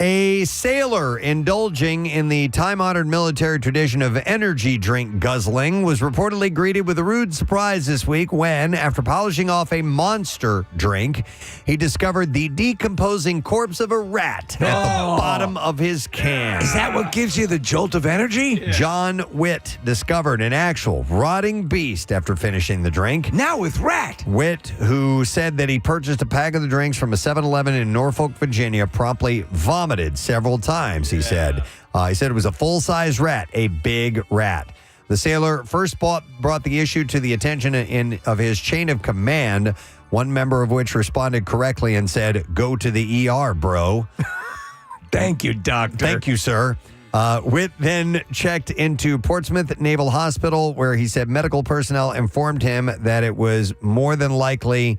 A sailor indulging in the time-honored military tradition of energy drink guzzling was reportedly greeted with a rude surprise this week when, after polishing off a Monster drink, he discovered the decomposing corpse of a rat at the bottom of his can. Is that what gives you the jolt of energy? Yeah. John Witt discovered an actual rotting beast after finishing the drink. Now with rat. Witt, who said that he purchased a pack of the drinks from a 7-Eleven in Norfolk, Virginia, promptly vomited several times, he said. He said it was a full-size rat, a big rat. The sailor first brought the issue to the attention of his chain of command, one member of which responded correctly and said, "Go to the ER, bro." Thank you, doctor. Thank you, sir. Witt then checked into Portsmouth Naval Hospital, where he said medical personnel informed him that it was more than likely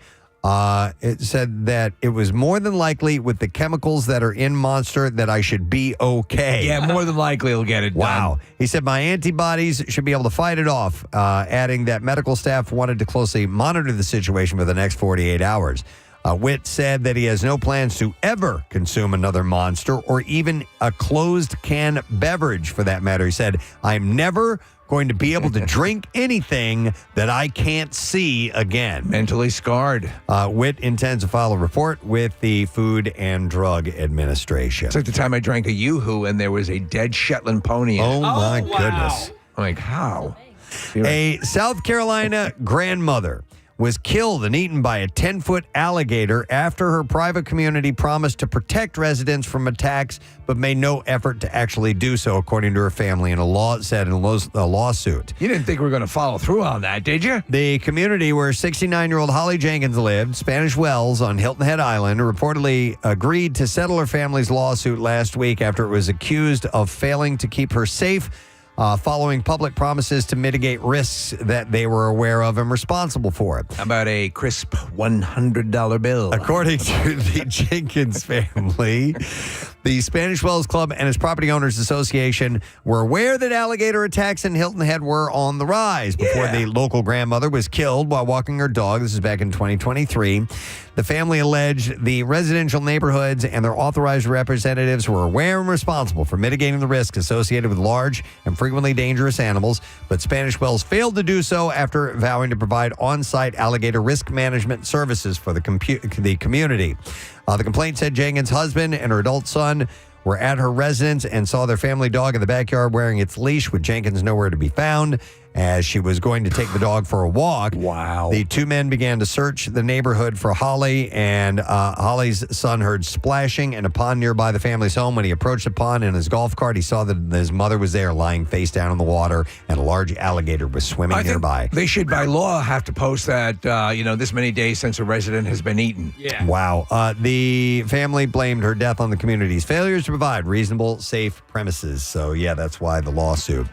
it said that it was more than likely with the chemicals that are in Monster that I should be okay. Yeah, more than likely he'll get it done. Wow. He said my antibodies should be able to fight it off, adding that medical staff wanted to closely monitor the situation for the next 48 hours. Witt said that he has no plans to ever consume another Monster or even a closed can beverage for that matter. He said, I'm never going to be able to drink anything that I can't see again. Mentally scarred. Witt intends to file a report with the Food and Drug Administration. It's like the time I drank a Yoo-Hoo and there was a dead Shetland pony in it. Oh, my goodness. I'm like, how? A South Carolina grandmother was killed and eaten by a 10-foot alligator after her private community promised to protect residents from attacks but made no effort to actually do so, according to her family in a lawsuit. You didn't think we were going to follow through on that, did you? The community where 69-year-old Holly Jenkins lived, Spanish Wells on Hilton Head Island, reportedly agreed to settle her family's lawsuit last week after it was accused of failing to keep her safe following public promises to mitigate risks that they were aware of and responsible for. How about a crisp $100 bill? According to the Jenkins family, the Spanish Wells Club and its Property Owners Association were aware that alligator attacks in Hilton Head were on the rise before the local grandmother was killed while walking her dog. This is back in 2023. The family alleged the residential neighborhoods and their authorized representatives were aware and responsible for mitigating the risks associated with large and frequently dangerous animals, but Spanish Wells failed to do so after vowing to provide on-site alligator risk management services for the community. The complaint said Jenkins' husband and her adult son were at her residence and saw their family dog in the backyard wearing its leash with Jenkins nowhere to be found. As she was going to take the dog for a walk, the two men began to search the neighborhood for Holly, and Holly's son heard splashing in a pond nearby the family's home. When he approached the pond in his golf cart, he saw that his mother was there lying face down in the water, and a large alligator was swimming nearby. They should, by law, have to post that, this many days since a resident has been eaten. Yeah. Wow. The family blamed her death on the community's failures to provide reasonable, safe premises. So, yeah, that's why the lawsuit.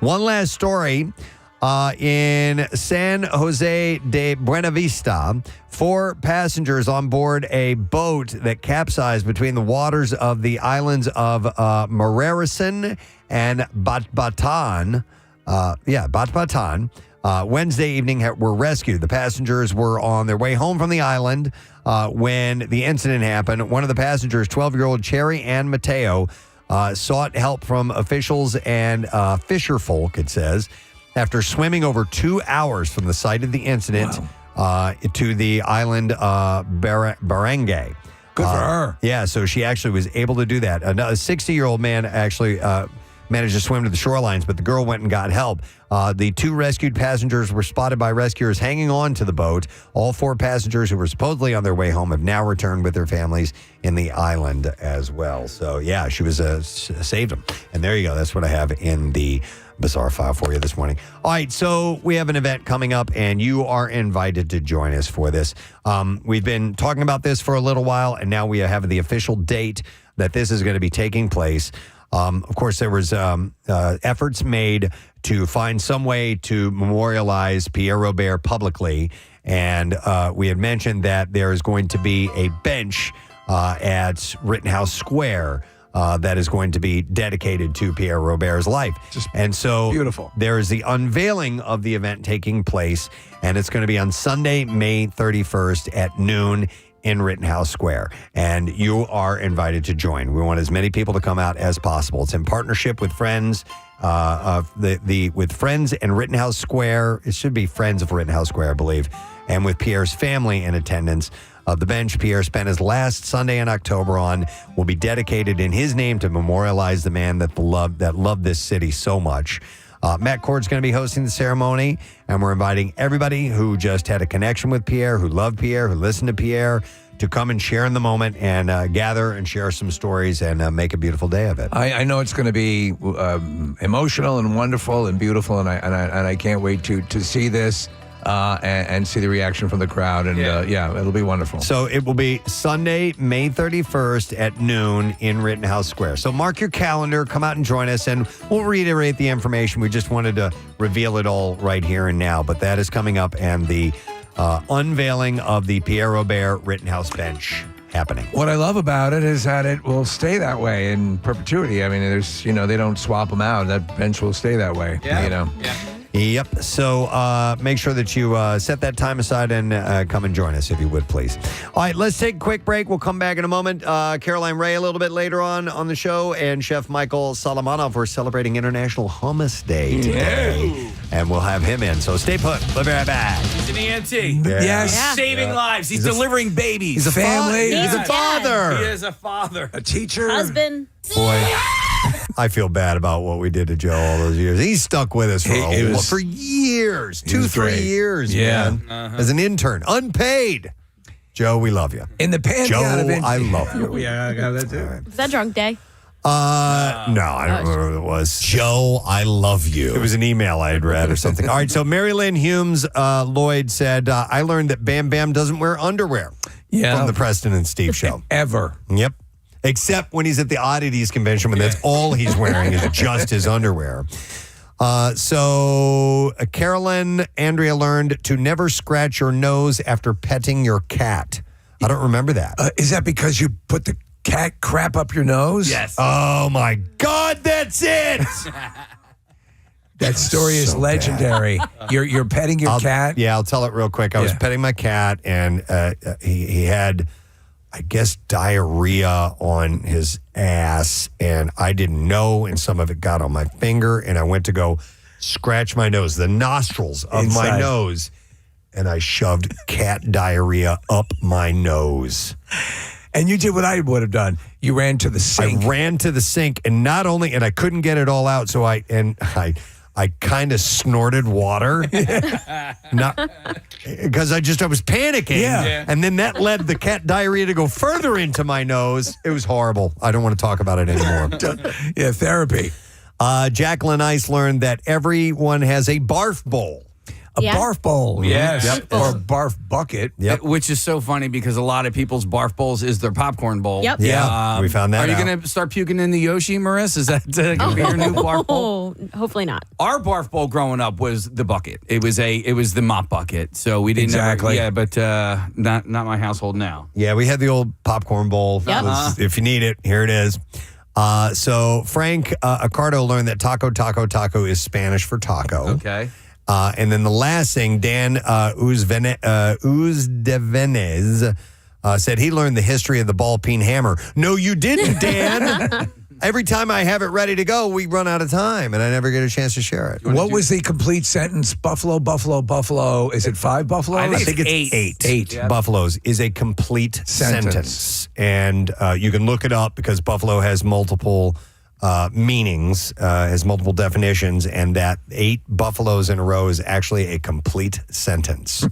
One last story. In San Jose de Buena Vista, 4 passengers on board a boat that capsized between the waters of the islands of Mararicin and Batbatan. Wednesday evening were rescued. The passengers were on their way home from the island when the incident happened. One of the passengers, 12-year-old Cherry Ann Mateo, sought help from officials and fisherfolk, it says, after swimming over 2 hours from the site of the incident to the island Barangay. Good for her. Yeah, so she actually was able to do that. A 60-year-old man actually managed to swim to the shorelines, but the girl went and got help. The 2 rescued passengers were spotted by rescuers hanging on to the boat. All 4 passengers who were supposedly on their way home have now returned with their families in the island as well. So, yeah, she was saved them. And there you go. That's what I have in the bizarre file for you this morning. All right, so we have an event coming up, and you are invited to join us for this. We've been talking about this for a little while, and now we have the official date that this is going to be taking place. Of course, there was efforts made to find some way to memorialize Pierre Robert publicly, and we had mentioned that there is going to be a bench at Rittenhouse Square that is going to be dedicated to Pierre Robert's life. And so beautiful. There is the unveiling of the event taking place, and it's going to be on Sunday, May 31st at noon in Rittenhouse Square, and you are invited to join. We want as many people to come out as possible. It's in partnership with Friends with Friends and Rittenhouse Square. It should be Friends of Rittenhouse Square, I believe, and with Pierre's family in attendance. The bench Pierre spent his last Sunday in October on will be dedicated in his name to memorialize the man that loved this city so much. Matt Cord's going to be hosting the ceremony, and we're inviting everybody who just had a connection with Pierre, who loved Pierre, who listened to Pierre, to come and share in the moment and gather and share some stories and make a beautiful day of it. I know it's going to be emotional and wonderful and beautiful, and I can't wait to see this. And see the reaction from the crowd. And it'll be wonderful. So it will be Sunday, May 31st at noon in Rittenhouse Square. So mark your calendar, come out and join us, and we'll reiterate the information. We just wanted to reveal it all right here and now. But that is coming up, and the unveiling of the Pierre Robert Rittenhouse bench happening. What I love about it is that it will stay that way in perpetuity. I mean, there's, they don't swap them out. That bench will stay that way, Yeah. Yep. So make sure that you set that time aside and come and join us, if you would, please. All right, let's take a quick break. We'll come back in a moment. Caroline Rhea a little bit later on the show, and Chef Michael Solomonov. We're celebrating International Hummus Day today, and we'll have him in. So stay put. We'll be right back. He's an ENT. Yes. He's saving lives. He's delivering babies. He's a family. He's a father. He is a father. A teacher. Husband. Boy, I feel bad about what we did to Joe all those years. He's stuck with us for years, 2-3 years, man, as an intern, unpaid. Joe, we love you. In the pantheon Joe, of Vinci. I love you. Yeah, I got that too. Right. Was that drunk day? No, I don't remember what it was. Joe, I love you. It was an email I had read or something. All right, so Mary Lynn Humes Lloyd said, I learned that Bam Bam doesn't wear underwear from the Preston and Steve show. Ever. Yep. Except when he's at the Oddities convention, when that's all he's wearing is just his underwear. So Carolyn Andrea learned to never scratch your nose after petting your cat. I don't remember that. Is that because you put the cat crap up your nose? Yes. Oh, my God, that's it. That story is legendary. You're petting your cat? Yeah, I'll tell it real quick. I was petting my cat, and he had, I guess, diarrhea on his ass, and I didn't know, and some of it got on my finger, and I went to go scratch my nose, the nostrils of my nose, and I shoved cat diarrhea up my nose. And you did what I would have done. You ran to the sink. I ran to the sink, and I couldn't get it all out, so I kind of snorted water, because I was panicking. Yeah. And then that led the cat diarrhea to go further into my nose. It was horrible. I don't want to talk about it anymore. Yeah, therapy. Jacqueline Ice learned that everyone has a barf bowl. A barf bowl. Yes. Yep. Or a barf bucket. Yep. Which is so funny because a lot of people's barf bowls is their popcorn bowl. Yep. Yeah, we found that Are you out. going to start puking in the Yoshi, Marissa? Is that going to be your new barf bowl? Hopefully not. Our barf bowl growing up was the bucket. It was the mop bucket. So we didn't Exactly. but not my household now. Yeah, we had the old popcorn bowl. Yep. If you need it, here it is. So Frank Accardo learned that taco is Spanish for taco. Okay. And then the last thing, Dan Uzdevenez said he learned the history of the ball peen hammer. No, you didn't, Dan. Every time I have it ready to go, we run out of time, and I never get a chance to share it. What was the complete sentence? Buffalo, buffalo, buffalo. Is it 5 buffaloes? I think it's eight. Eight. Buffaloes is a complete sentence. And you can look it up because buffalo has multiple meanings, has multiple definitions, and that 8 buffaloes in a row is actually a complete sentence.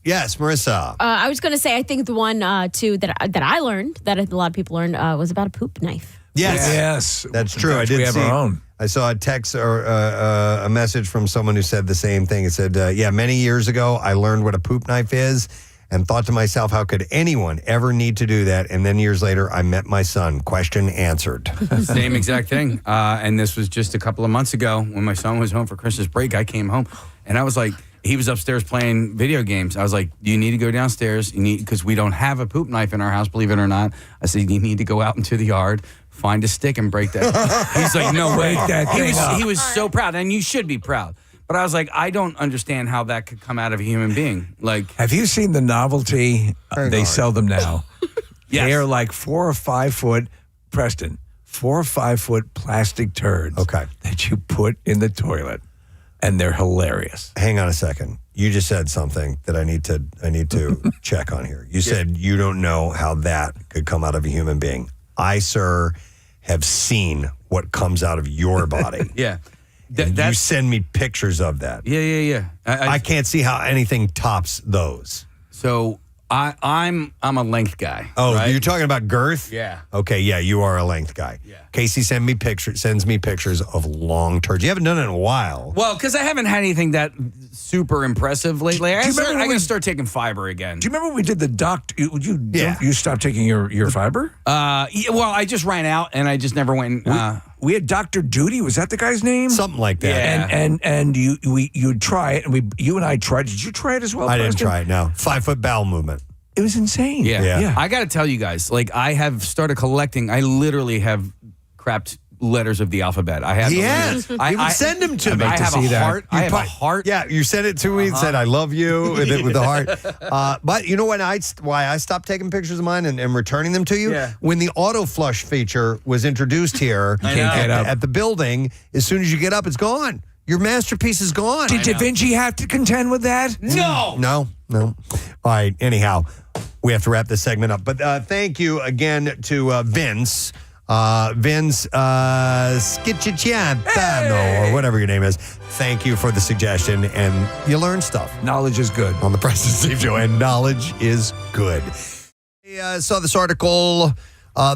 Yes, Marissa. I was going to say, I think the one, too, that I learned, that a lot of people learned, was about a poop knife. Yes, that's true. I did we have see. our own. I saw a text or a message from someone who said the same thing. It said, many years ago, I learned what a poop knife is and thought to myself, how could anyone ever need to do that? And then years later, I met my son. Question answered. Same exact thing. And this was just a couple of months ago when my son was home for Christmas break. I came home, and I was like, he was upstairs playing video games. I was like, you need to go downstairs. Because we don't have a poop knife in our house, believe it or not. I said, you need to go out into the yard, find a stick, and break that. He's like, no way. He was so proud, and you should be proud. But I was like, I don't understand how that could come out of a human being. Like, have you seen the novelty? They sell them now. Yes. They are like 4 or 5 foot, Preston, 4 or 5 foot plastic turds that you put in the toilet. And they're hilarious. Hang on a second. You just said something that I need to check on here. You said you don't know how that could come out of a human being. I, sir, have seen what comes out of your body. Yeah. You send me pictures of that. Yeah. I can't see how anything tops those. So I'm a length guy. Oh, right? You're talking about girth? Yeah. Okay, yeah, you are a length guy. Yeah. Casey sends me pictures of long turds. You haven't done it in a while. Well, because I haven't had anything that super impressive lately. I got to start taking fiber again. Do you remember when we did the doctor? You stopped taking your fiber? Well, I just ran out and I just never went. We had Dr. Duty. Was that the guy's name? Something like that. Yeah. And you'd try it, and you and I tried. Did you try it as well? I didn't Preston? try it. No, 5 foot bowel movement. It was insane. Yeah. I got to tell you guys, like I have started collecting. I literally have crapped letters of the alphabet. I have. He has. He would send them to me. I have a heart. I have a heart. Yeah, you sent it to me and said, I love you with the heart. But you know why I stopped taking pictures of mine and returning them to you? Yeah. When the auto flush feature was introduced here at the building, as soon as you get up, it's gone. Your masterpiece is gone. Did Da Vinci have to contend with that? No. All right, anyhow, we have to wrap this segment up. But thank you again to Vince. Vince Schicciantano, or whatever your name is. Thank you for the suggestion, and you learn stuff. Knowledge is good. On the Preston Steve Show, and knowledge is good. I saw this article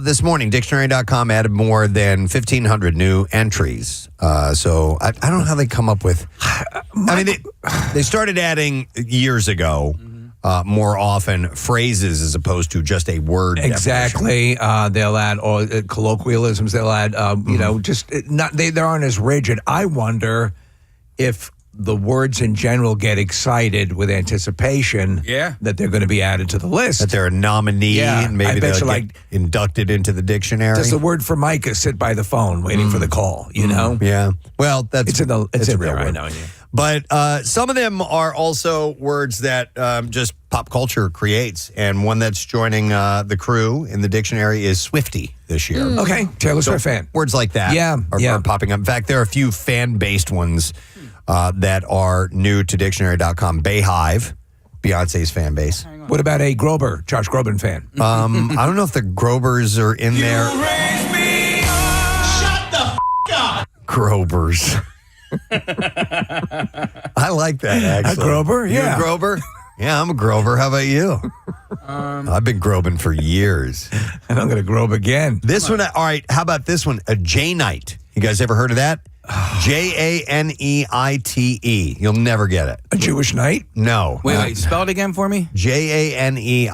this morning. Dictionary.com added more than 1,500 new entries. So I don't know how they come up with... I mean, they started adding years ago... more often phrases as opposed to just a word. Exactly. They'll add colloquialisms. They'll add, they aren't as rigid. I wonder if the words in general get excited with anticipation that they're going to be added to the list. That they're a nominee and maybe they'll get inducted into the dictionary. Does the word Formica sit by the phone waiting for the call, you know? Yeah. Well, it's in there real right word. now. Yeah. But some of them are also words that just pop culture creates. And one that's joining the crew in the dictionary is Swiftie this year. Okay. Taylor Swift fan. Words like that are popping up. In fact, there are a few fan-based ones that are new to dictionary.com. Bayhive, Beyonce's fan base. What about a Josh Groban fan? I don't know if the Grobers are in there. Shut the up. Grobers. I like that, actually. A Grober? Yeah. You a Grober? Yeah, I'm a Grover. How about you? I've been grobing for years. And I'm going to grobe again. This one, all right, how about this one? A Janite. You guys ever heard of that? Janeite. You'll never get it. A Jewish knight? No. Wait, spell it again for me. Janeite.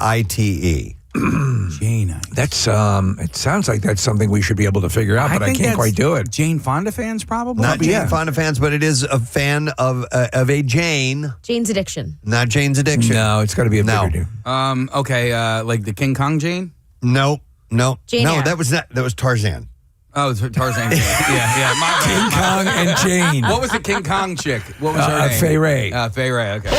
Janite. That's it sounds like that's something we should be able to figure out, but I can't quite do it. Jane Fonda fans, probably. Not Jane Fonda fans, but it is a fan of a Jane. Jane's Addiction. Not Jane's Addiction. No, it's got to be a bigger dude. Okay, like the King Kong Jane. Nope. Jane no, Eyre. that was Tarzan. Oh, it's Tarzan. yeah. King Kong and Jane. What was the King Kong chick? What was her name? Fay Wray. Fay Wray. Okay.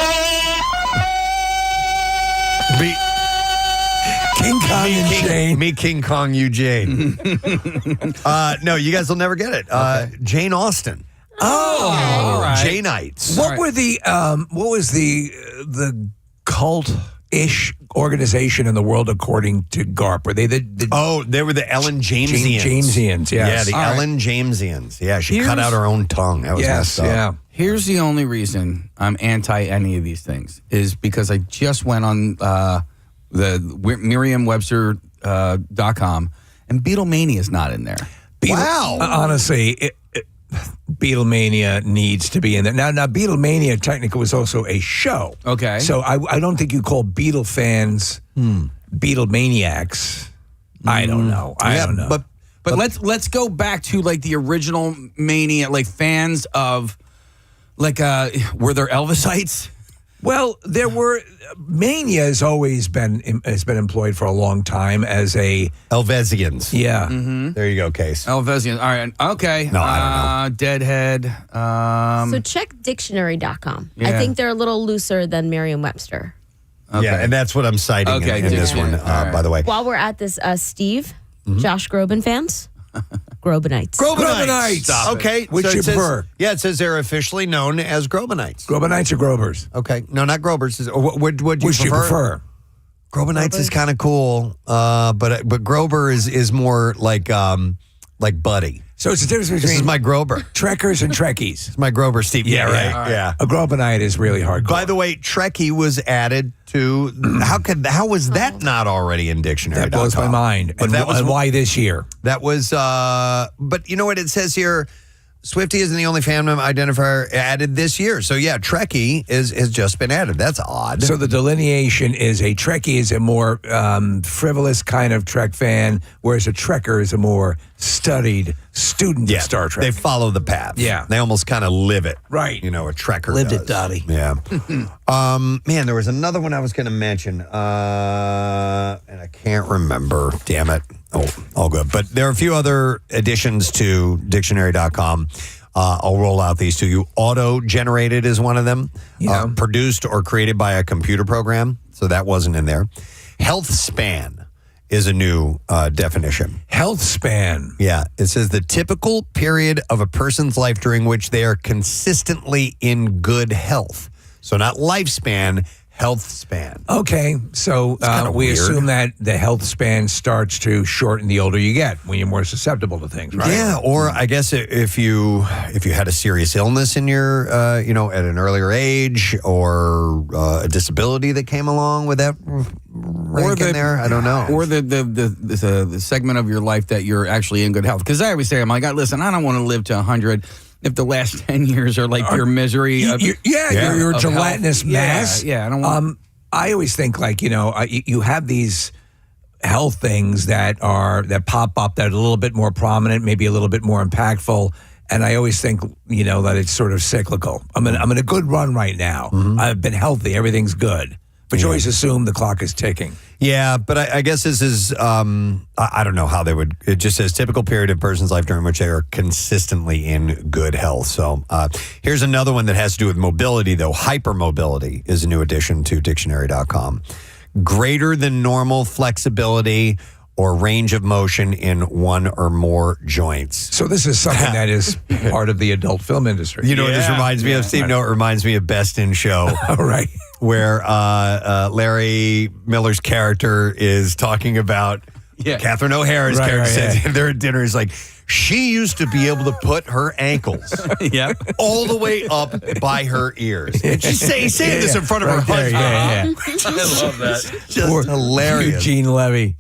King Kong and Jane. Me, King Kong, you, Jane. No, you guys will never get it. Jane Austen. Oh, all right. Janeites. What was the cult-ish organization in the world according to Garp? Were they they were the Ellen Jamesians. Jamesians, yes. Yeah, the Ellen Jamesians. Yeah, she cut out her own tongue. That was messed up. Yeah. Here's the only reason I'm anti any of these things is because I just went on the Merriam-Webster.com and Beatlemania is not in there. Wow. Honestly, Beatlemania needs to be in there. Now, Beatlemania technically was also a show. Okay. So I don't think you call Beatle fans Beatlemaniacs. I don't know. I don't know. But let's go back to like the original Mania, like fans of like were there Elvisites? Well, there were Mania has been employed for a long time as a Elvesians. Yeah. Mm-hmm. There you go, Case. Elvesians. All right. Okay. No, I don't know. Deadhead. So check dictionary.com. I Yeah. think they're a little looser than Merriam-Webster. Okay. Yeah, and that's what I'm citing in this one, by the way. While we're at this, Steve, Josh Groban fans, Grobanites. Grobanites. Okay. Which you prefer? Yeah, it says they're officially known as Grobanites. Grobanites or Grobers? Okay. No, not Grobers. What do you Which prefer? you prefer? Grobanites is kind of cool, but Grober is more like Buddy. So it's the difference between This is my Grober. Trekkers and Trekkies. It's my Grober, Steve. Yeah, right. Right. Yeah. A Grobanite is really hardcore. By the way, Trekkie was added to. How was that not already in dictionary.com? That blows my mind. But and why this year? That was. But you know what it says here? Swiftie isn't the only fandom identifier added this year. So yeah, Trekkie has just been added. That's odd. So the delineation is a Trekkie is a more frivolous kind of Trek fan, whereas a Trekker is a more studied student of Star Trek. They follow the path. Yeah. They almost kind of live it. Right. You know, a Trekker Lived does. it, Dottie. Yeah. Man, there was another one I was going to mention, and I can't remember. Damn it. Oh, all good. But there are a few other additions to dictionary.com. I'll roll out these to you. Auto-generated is one of them. Yeah. Produced or created by a computer program. So that wasn't in there. Health span is a new definition. Health span. Yeah. It says the typical period of a person's life during which they are consistently in good health. So not lifespan, health span. Okay, so we weird. assume that the health span starts to shorten the older you get when you're more susceptible to things, right? Yeah, or I guess if you had a serious illness in your at an earlier age, or a disability that came along with that rank in there, I don't know. Or the segment of your life that you're actually in good health. Because I always say, I'm like, listen, I don't want to live to 100. If the last 10 years are like pure misery. You're a gelatinous health. mass. Yeah, I don't want. I always think like, you have these health things that pop up that are a little bit more prominent, maybe a little bit more impactful. And I always think, that it's sort of cyclical. I'm in a good run right now. Mm-hmm. I've been healthy. Everything's good. But you always assume the clock is ticking. Yeah, but I guess this is, I don't know how they would, it just says typical period of a person's life during which they are consistently in good health. So here's another one that has to do with mobility, though. Hypermobility is a new addition to dictionary.com. Greater than normal flexibility or range of motion in one or more joints. So this is something that is part of the adult film industry. You know what this reminds me of, Steve? No, it reminds me of Best in Show. All right. where Larry Miller's character is talking about Catherine O'Hara's character says they're at dinner. He's like, she used to be able to put her ankles all the way up by her ears. And she's saying this in front of her husband. I love that. Just hilarious. Eugene Levy.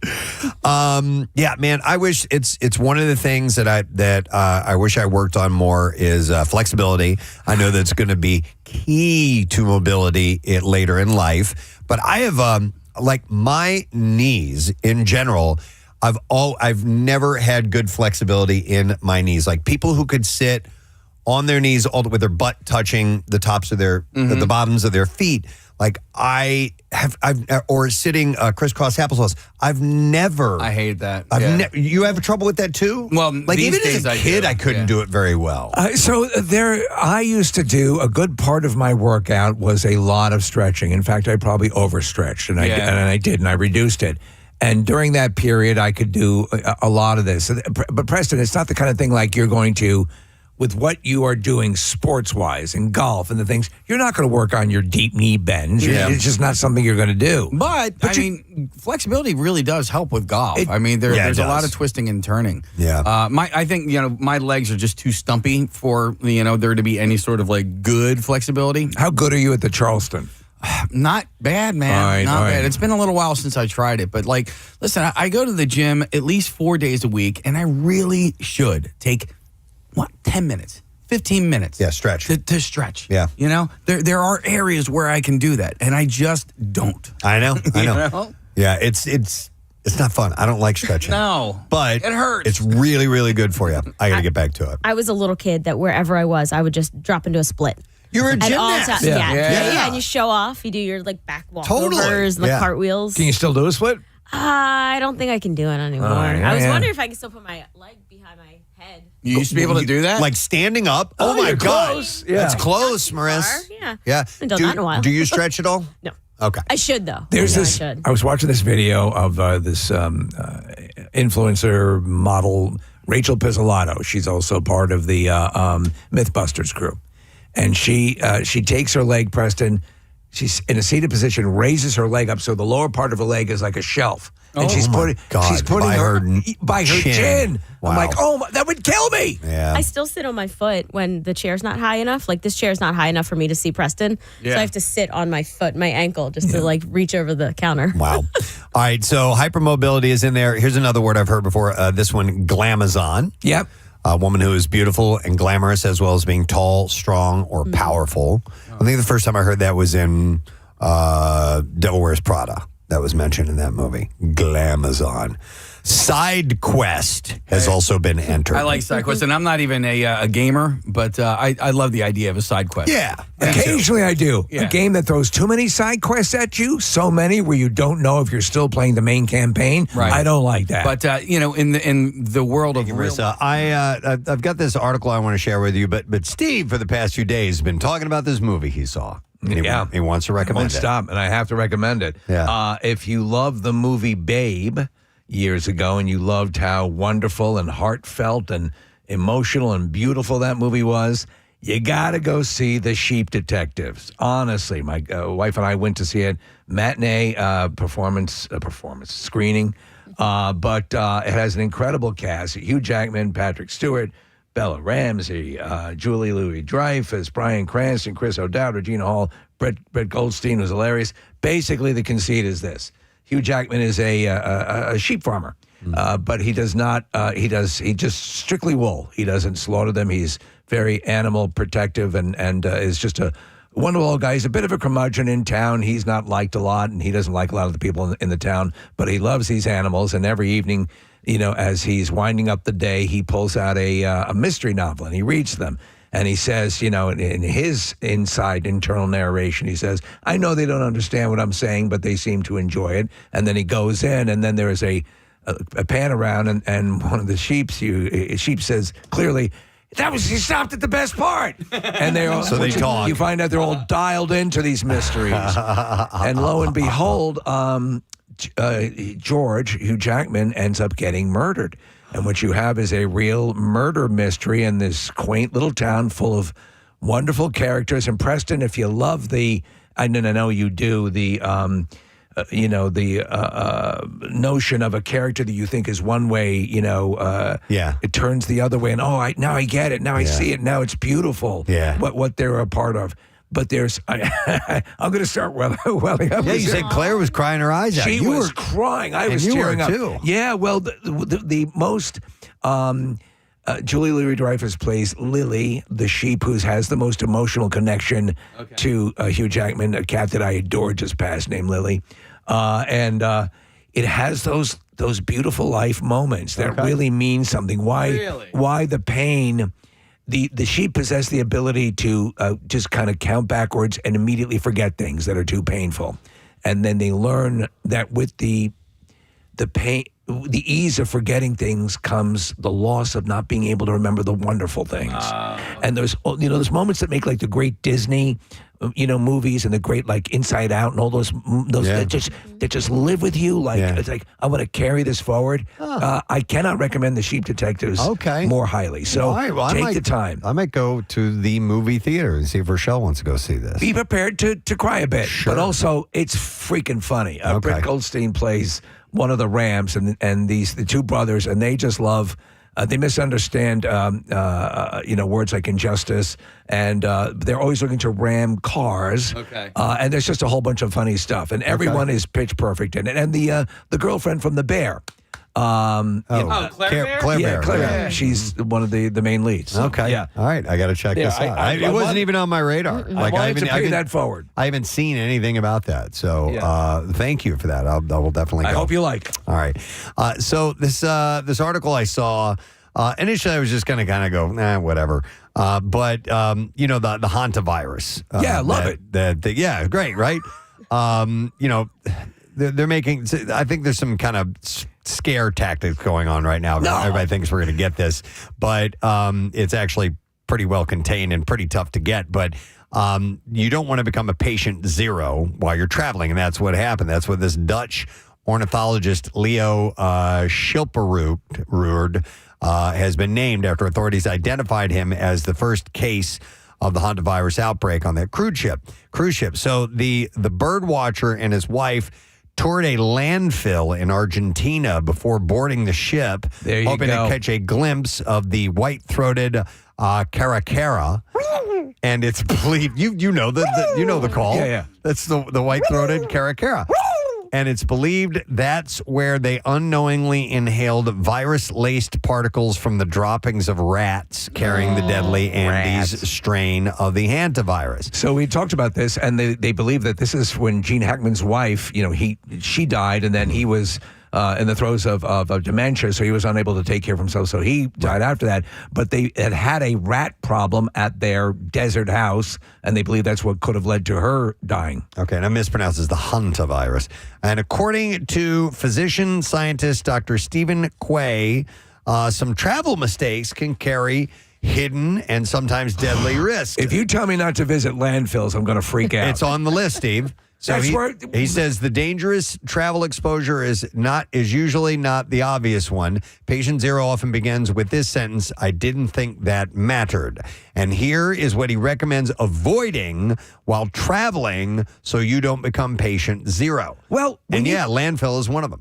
Yeah, man, I wish it's one of the things that I wish I worked on more is flexibility. I know that's going to be key to mobility later in life, but I have like my knees in general. I've never had good flexibility in my knees. Like people who could sit on their knees with their butt touching the tops of their the bottoms of their feet. Like or sitting crisscross applesauce. I've never. I hate that. You have trouble with that too? Well, like these even days as a kid, I couldn't do it very well. I used to do a good part of my workout was a lot of stretching. In fact, I probably overstretched, and I did, and I reduced it. And during that period, I could do a lot of this. But Preston, it's not the kind of thing like you're going to, with what you are doing sports-wise and golf and the things, you're not going to work on your deep knee bends. It's just not something you're going to do. But I mean, flexibility really does help with golf. I mean, there's a lot of twisting and turning. Yeah. I think, my legs are just too stumpy for, there to be any sort of like good flexibility. How good are you at the Charleston? Not bad, man. Not bad. It's been a little while since I tried it. But like, listen, I go to the gym at least 4 days a week, and I really should take, 10 minutes, 15 minutes. Yeah, stretch. To stretch. Yeah. There are areas where I can do that, and I just don't. I know. Yeah, it's not fun. I don't like stretching. No. But it hurts. It's really, really good for you. I got to get back to it. I was a little kid that wherever I was, I would just drop into a split. You were a At all gymnast. times. Yeah, and you show off. You do your like back walkovers and the cartwheels. Can you still do a split? I don't think I can do it anymore. I was wondering if I could still put my leg behind my head. You used to be able to do that? Like standing up? Oh my God. Close. Yeah. That's close, Maris. Yeah. Yeah. I haven't done that in a while. Do you stretch at all? No. Okay. I should, though. There's I should. I was watching this video of this influencer model, Rachel Pizzolatto. She's also part of the Mythbusters crew. And she takes her leg, Preston. She's in a seated position, raises her leg up so the lower part of her leg is like a shelf. And she's putting her by her chin. Wow. I'm like, that would kill me. Yeah. I still sit on my foot when the chair's not high enough. Like this chair's not high enough for me to see Preston. So I have to sit on my foot, my ankle, just to like reach over the counter. Wow. All right. So hypermobility is in there. Here's another word I've heard before. This one, glamazon. Yep. A woman who is beautiful and glamorous as well as being tall, strong, or powerful. I think the first time I heard that was in Devil Wears Prada. That was mentioned in that movie. Glamazon. Side quest has also been entered. I like side quest, and I'm not even a gamer, but I love the idea of a side quest. Yeah. Occasionally I do. Yeah. A game that throws too many side quests at you, so many where you don't know if you're still playing the main campaign. Right. I don't like that. But in the world of real Marissa, I've got this article I want to share with you, but Steve, for the past few days, has been talking about this movie he saw. And he wants to recommend it. Stop, and I have to recommend it. Yeah. If you love the movie Babe years ago, and you loved how wonderful and heartfelt and emotional and beautiful that movie was, you got to go see The Sheep Detectives. Honestly, my wife and I went to see it, matinee performance screening, but it has an incredible cast. Hugh Jackman, Patrick Stewart, Bella Ramsey, Julie Louis-Dreyfus, Bryan Cranston, Chris O'Dowd, Regina Hall, Brett Goldstein was hilarious. Basically, the conceit is this. Hugh Jackman is a sheep farmer, but he does not, he just strictly wool. He doesn't slaughter them. He's very animal protective and is just a wonderful guy. He's a bit of a curmudgeon in town. He's not liked a lot, and he doesn't like a lot of the people in the town, but he loves these animals, and every evening, as he's winding up the day, he pulls out a mystery novel and he reads them. And he says, in his internal narration, he says, I know they don't understand what I'm saying, but they seem to enjoy it. And then he goes in, and then there is a pan around, and one of the sheep says clearly, he stopped at the best part. And they all, so they talk. You find out they're all dialed into these mysteries. And lo and behold, George, Hugh Jackman, ends up getting murdered. And what you have is a real murder mystery in this quaint little town full of wonderful characters. And Preston, if you love the I know you do, the notion of a character that you think is one way, it turns the other way, and now I get it, now I see it, now it's beautiful. Yeah, what they're a part of. But I'm going to start welling up. Yeah, you said Claire was crying her eyes out. She was crying. I was tearing up too. Yeah, well, the most. Julie Louis-Dreyfus plays Lily, the sheep, who has the most emotional connection to Hugh Jackman, a cat that I adore, just passed, named Lily, and it has those beautiful life moments that really mean something. Why the pain? The sheep possess the ability to just kind of count backwards and immediately forget things that are too painful, and then they learn that with the pain. The ease of forgetting things comes the loss of not being able to remember the wonderful things. And there's moments that make like the great Disney, movies and the great like Inside Out and all those that just live with you. Like it's like I want to carry this forward. I cannot recommend The Sheep Detectives more highly. So take the time. I might go to the movie theater and see if Rochelle wants to go see this. Be prepared to cry a bit, but also it's freaking funny. Britt Goldstein plays one of the Rams, and the two brothers, and they just love. They misunderstand, words like injustice, and they're always looking to ram cars. And there's just a whole bunch of funny stuff, and everyone is pitch perfect in it. And the girlfriend from The Bear. Claire Bear. Claire. She's one of the main leads. Okay. Yeah. All right. I got to check this out. It wasn't even on my radar. I wanted to pay that forward. I haven't seen anything about that. So thank you for that. I will definitely go. I hope you like it. All right. So this article I saw, initially I was just going to kind of go, whatever. But the Hanta virus. Love it. Great, right? They're making, I think there's some kind of scare tactics going on right now. Everybody thinks we're going to get this, but it's actually pretty well contained and pretty tough to get. But you don't want to become a patient zero while you're traveling, and that's what happened. That's what this Dutch ornithologist Leo Schilperoort has been named after authorities identified him as the first case of the Hanta virus outbreak on that cruise ship. So the bird watcher and his wife toured a landfill in Argentina before boarding the ship, hoping to catch a glimpse of the white-throated caracara. And it's believed you know the call. Yeah. That's the white-throated caracara. And it's believed that's where they unknowingly inhaled virus-laced particles from the droppings of rats carrying the deadly Andes strain of the Hanta virus. So we talked about this, and they believe that this is when Gene Hackman's wife, she died, and then he was in the throes of dementia, so he was unable to take care of himself, so he died after that. But they had a rat problem at their desert house, and they believe that's what could have led to her dying. Okay, and I mispronounces the Hanta virus. And according to physician scientist Dr. Stephen Quay, some travel mistakes can carry hidden and sometimes deadly risks. If you tell me not to visit landfills, I'm going to freak out. It's on the list, Steve. So he says the dangerous travel exposure is usually not the obvious one. Patient zero often begins with this sentence, "I didn't think that mattered." And here is what he recommends avoiding while traveling so you don't become patient zero. Well, landfill is one of them.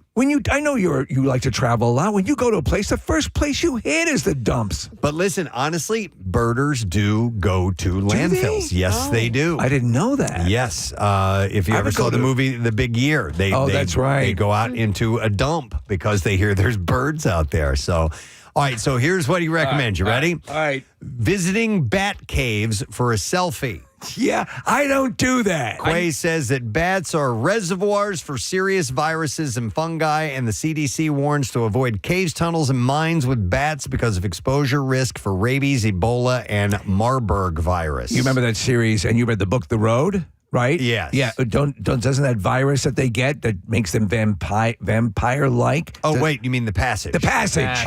I know you like to travel a lot. When you go to a place, the first place you hit is the dumps. But listen, honestly, birders do go to landfills. Yes, they do. I didn't know that. Yes. If you ever saw the movie The Big Year, that's right. They go out into a dump because they hear there's birds out there. So, all right. So here's what he recommends. You ready? All right. Visiting bat caves for a selfie. Yeah, I don't do that. Quay says that bats are reservoirs for serious viruses and fungi, and the CDC warns to avoid caves, tunnels, and mines with bats because of exposure risk for rabies, Ebola, and Marburg virus. You remember that series, and you read the book The Road? Right? Yes. Yeah. Doesn't that virus that they get that makes them vampire-like? Oh, wait. You mean the Passage? The Passage.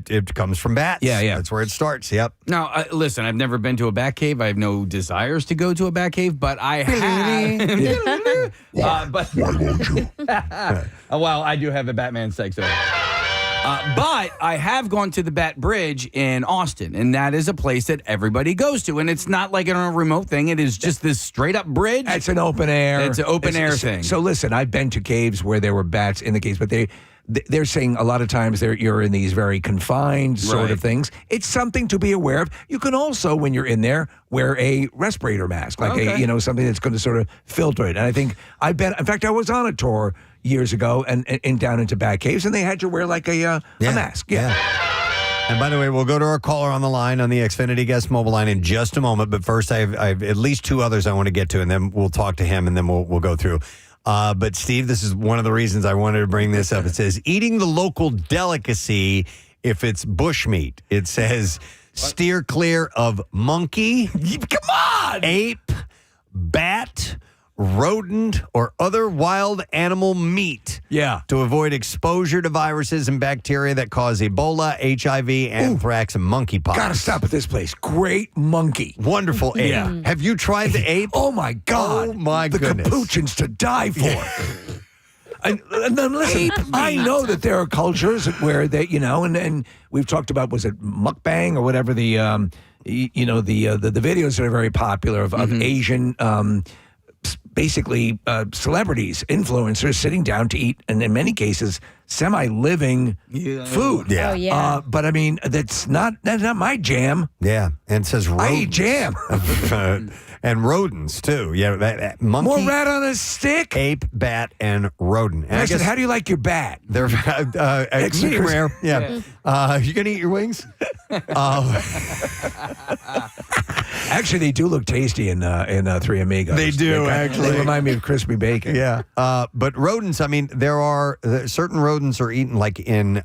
It comes from bats. Yeah. That's where it starts. Yep. Now, listen, I've never been to a bat cave. I have no desires to go to a bat cave, but I have. Why won't you? Well, I do have a Batman sex. But I have gone to the Bat Bridge in Austin, and that is a place that everybody goes to. And it's not like a remote thing. It is just this straight up bridge. It's an open air. It's an open air thing. So listen, I've been to caves where there were bats in the caves, but they're saying a lot of times you're in these very confined sort of things. It's something to be aware of. You can also, when you're in there, wear a respirator mask, like something that's going to sort of filter it. And I think in fact, I was on a tour years ago and down into bat caves, and they had you wear like a mask. Yeah. And by the way, we'll go to our caller on the line on the Xfinity Guest mobile line in just a moment. But first, I have at least two others I want to get to, and then we'll talk to him, and then we'll go through. But Steve, this is one of the reasons I wanted to bring this up. It says, eating the local delicacy if it's bushmeat. It says, steer clear of monkey, come on, ape, bat, rodent, or other wild animal meat. Yeah. To avoid exposure to viruses and bacteria that cause Ebola, HIV, anthrax, and monkeypox. Gotta stop at this place. Great monkey. Wonderful ape. Yeah. Have you tried the ape? Oh, my God. Oh, my The goodness. capuchins to die for. And then listen, I know that there are cultures where they, and we've talked about, was it mukbang or whatever the videos that are very popular of Asian basically celebrities, influencers sitting down to eat, and in many cases, semi-living food. Yeah. Oh, yeah. But I mean, that's not my jam. Yeah, and it says rodents. I eat jam. And rodents, too. Yeah, monkey. More rat on a stick? Ape, bat, and rodent. And I said, how do you like your bat? They're medium rare. Yeah. You going to eat your wings? Actually, they do look tasty in Three Amigos. They do, actually. They remind me of crispy bacon. Yeah. But rodents, I mean, certain rodents are eaten like in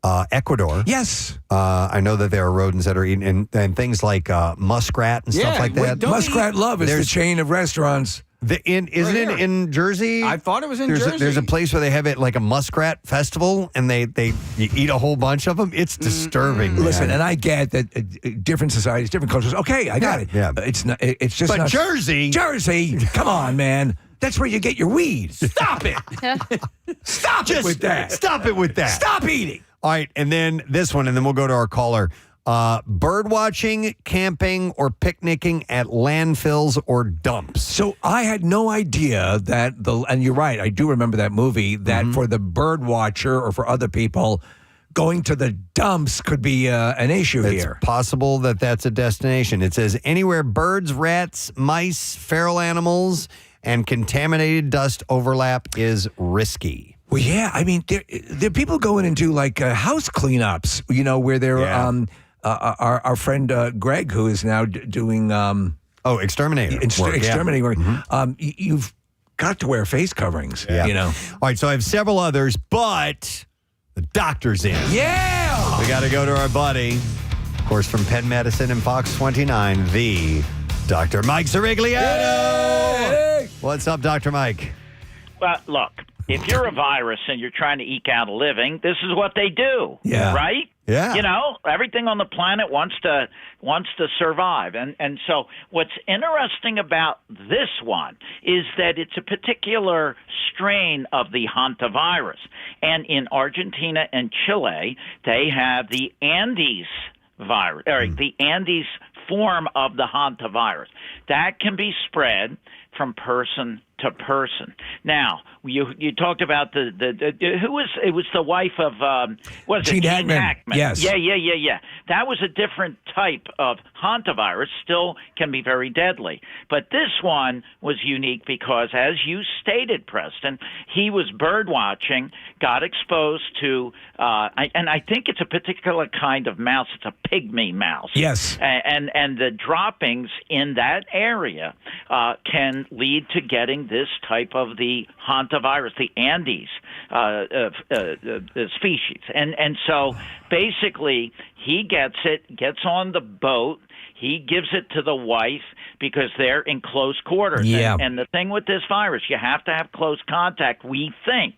Ecuador. Yes. I know that there are rodents that are eaten, and things like muskrat and stuff like that. Muskrat Love is the chain of restaurants. Isn't it in Jersey? I thought it was in Jersey. There's a place where they have it like a muskrat festival, and you eat a whole bunch of them. It's disturbing. Man. Listen, and I get that different societies, different cultures. Okay, I got it. Yeah. It's not. It's just. But not, Jersey, come on, man. That's where you get your weed. Stop it. Stop it with that. Stop it with that. Stop eating. All right, and then this one, and then we'll go to our caller. Bird watching, camping, or picnicking at landfills or dumps. So I had no idea that and you're right, I do remember that movie, that for the bird watcher or for other people, going to the dumps could be an issue here. It's possible that that's a destination. It says anywhere birds, rats, mice, feral animals, and contaminated dust overlap is risky. Well, yeah, I mean, there are people going and do like house cleanups, where they're our friend Greg, who is now doing exterminator work. Exterminating work. You've got to wear face coverings. All right, so I have several others, but the doctor's in. Yeah, we got to go to our buddy, of course, from Penn Medicine and Fox 29, the Dr. Mike Sirigliano. Hey! What's up, Dr. Mike? Well, look, if you're a virus and you're trying to eke out a living, this is what they do. Yeah. Right? Yeah. Everything on the planet wants to survive. And so what's interesting about this one is that it's a particular strain of the Hanta virus. And in Argentina and Chile, they have the Andes virus, or the Andes form of the Hanta virus. That can be spread from person to person. Now, you talked about it was the wife of Gene Hackman. Yes. Yeah. That was a different type of hantavirus, still can be very deadly. But this one was unique because, as you stated, Preston, he was bird watching, got exposed to, and I think it's a particular kind of mouse. It's a pygmy mouse. Yes. And the droppings in that area can lead to getting this type of the hantavirus, the Andes species. And so basically he gets on the boat, he gives it to the wife because they're in close quarters. Yeah. And the thing with this virus, you have to have close contact, we think,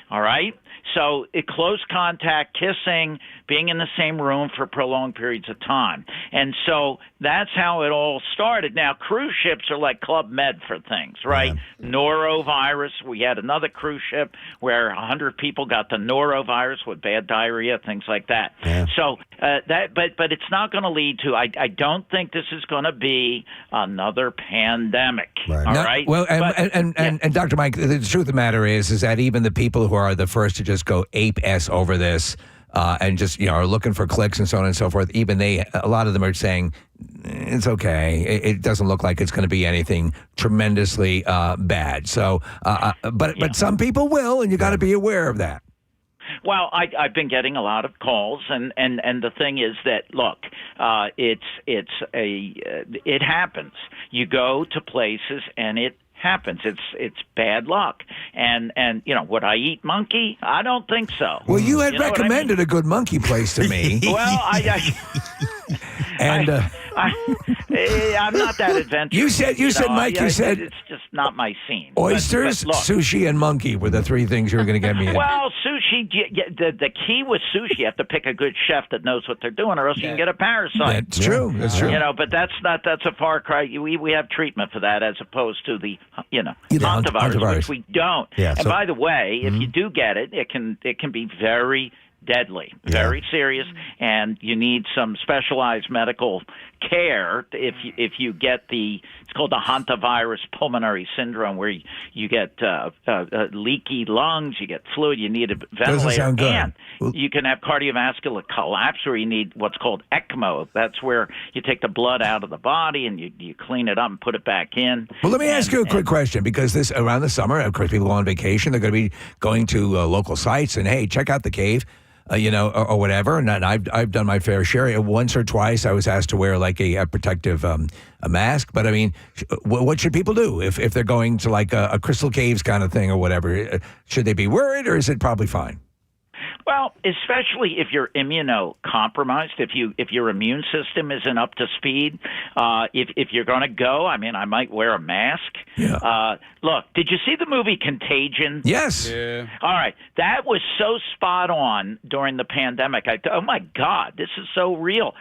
All right? So close contact, kissing, being in the same room for prolonged periods of time. And so that's how it all started. Now, cruise ships are like Club Med for things, right? Yeah. Norovirus. We had another cruise ship where 100 people got the norovirus with bad diarrhea, things like that. Yeah. So but it's not going to lead to, I don't think this is going to be another pandemic. Right. All right? Well, and Dr. Mike, the truth of the matter is that even the people who are the first to just go ape-s over this and just, are looking for clicks and so on and so forth, even a lot of them are saying, it's okay. It doesn't look like it's going to be anything tremendously bad. So, but some people will, and you got to be aware of that. Well, I've been getting a lot of calls, and the thing is that, look, it happens. You go to places and it happens. It's bad luck. And would I eat monkey? I don't think so. Well, you had recommended a good monkey place to me. Well, I'm not that adventurous. You said, Mike, you said it's just not my scene. Oysters, but look, sushi, and monkey were the three things you were going to get me in. Well, sushi. The key with sushi, you have to pick a good chef that knows what they're doing, or else you can get a parasite. That's true. That's true. But that's a far cry. We have treatment for that as opposed to the hantavirus, which we don't. Yeah, and by the way, if you do get it, it can be very deadly, very serious, and you need some specialized medical care if you get it's called the hantavirus pulmonary syndrome, where you get leaky lungs, you get fluid, you need a ventilator, and you can have cardiovascular collapse, where you need what's called ECMO. That's where you take the blood out of the body and you clean it up and put it back in. Well, let me ask you a quick question, because this around the summer, of course, people go on vacation. They're going to be going to local sites, and hey, check out the cave. Or whatever, and I've done my fair share. Once or twice, I was asked to wear like a protective a mask. But I mean, what should people do if they're going to like a Crystal Caves kind of thing or whatever? Should they be worried, or is it probably fine? Well, especially if you're immunocompromised, if your immune system isn't up to speed, if you're going to go, I mean, I might wear a mask. Yeah. Look, did you see the movie Contagion? Yes. Yeah. All right. That was so spot on during the pandemic. Oh, my God, this is so real.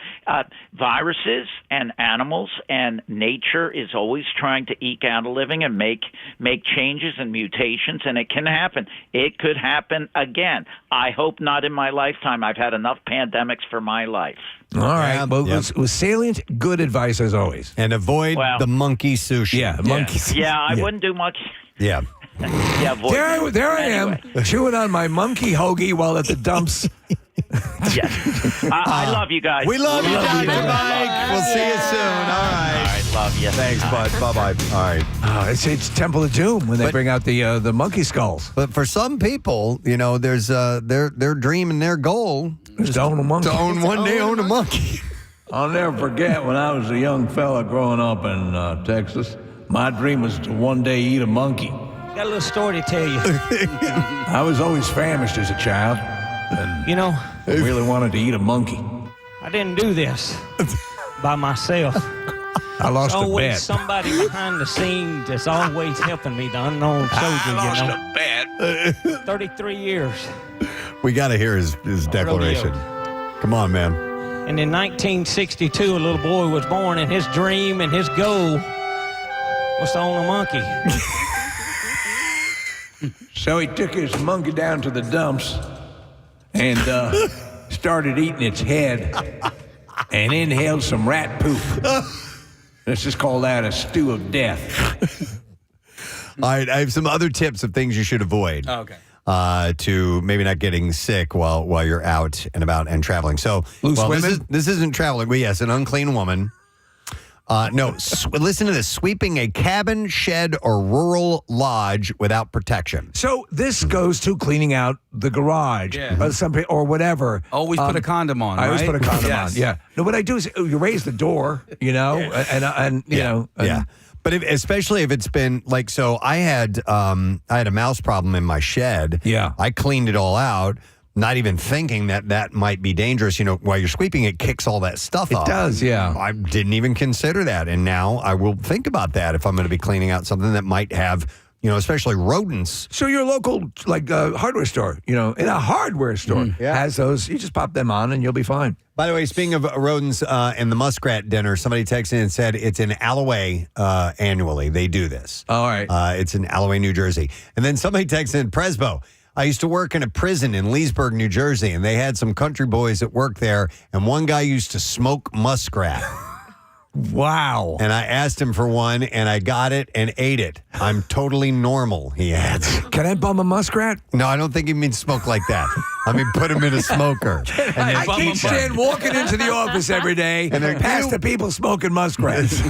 Viruses and animals and nature is always trying to eke out a living and make changes and mutations, and it can happen. It could happen again. I hope not in my lifetime. I've had enough pandemics for my life. All right. Well, it was salient, good advice as always. And avoid the monkey sushi. Yeah, monkey sushi. Yeah, I wouldn't do monkey. Yeah. Yeah, there I am, chewing on my monkey hoagie while at the dumps. Yes. I love you guys. We love you, Dr. Mike. We'll see you soon. All right. All right, love you. Thanks, bud. Bye-bye. All right. It's Temple of Doom when they bring out the monkey skulls. But for some people, there's their dream and their goal is to own a monkey. To own one day own a monkey. I'll never forget when I was a young fella growing up in Texas. My dream was to one day eat a monkey. Got a little story to tell you. I was always famished as a child, and I really wanted to eat a monkey. I didn't do this by myself. I lost a bet. There's always somebody behind the scenes that's always helping me, the unknown soldier. I lost a bet. 33 years. We got to hear his declaration. Come on, man. And in 1962, a little boy was born, and his dream and his goal was to own a monkey. So he took his monkey down to the dumps and started eating its head and inhaled some rat poop. Let's just call that a stew of death. All right, I have some other tips of things you should avoid. Okay. To maybe not getting sick while you're out and about and traveling. So, women? This isn't traveling, but yes, an unclean woman. No, listen to this. Sweeping a cabin, shed, or rural lodge without protection. So this goes to cleaning out the garage or whatever. Always put a condom on, I always right? put a condom Yes. on, yeah. No, what I do is you raise the door, and you know. Yeah. But especially if it's been like, so I had a mouse problem in my shed. Yeah. I cleaned it all out. Not even thinking that might be dangerous. While you're sweeping, it kicks all that stuff up. It does, yeah. I didn't even consider that. And now I will think about that if I'm going to be cleaning out something that might have especially rodents. So your local hardware store, in a hardware store has those. You just pop them on and you'll be fine. By the way, speaking of rodents and the muskrat dinner, somebody texted in and said it's in Alloway annually. They do this. All right. It's in Alloway, New Jersey. And then somebody texted in, Presbo, I used to work in a prison in Leesburg, New Jersey, and they had some country boys that worked there, and one guy used to smoke muskrat. Wow. And I asked him for one, and I got it and ate it. I'm totally normal, he adds. Can I bum a muskrat? No, I don't think he means smoke like that. I mean, put him in a smoker. I can't stand walking into the office every day and past the people smoking muskrats.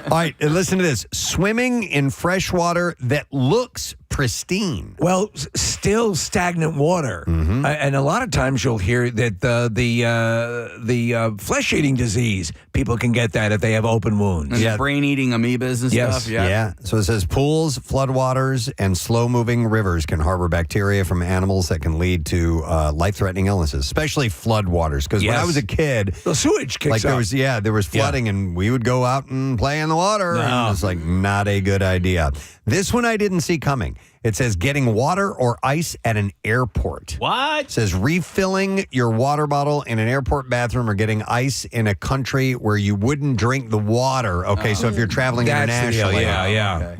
All right, listen to this. Swimming in fresh water that looks pristine. Well, still stagnant water. And a lot of times you'll hear that the flesh-eating disease, people can get that if they have open wounds. And brain-eating amoebas and stuff. Yeah. So it says pools, floodwaters, and slow-moving rivers can harbor bacteria from animals that can lead to life-threatening illnesses, especially floodwaters. Because when I was a kid, the sewage kicks up. There was flooding, and we would go out and play in the water. And it's like not a good idea. This one I didn't see coming. It says getting water or ice at an airport. What? It says refilling your water bottle in an airport bathroom or getting ice in a country where you wouldn't drink the water. Okay, so if you're traveling internationally,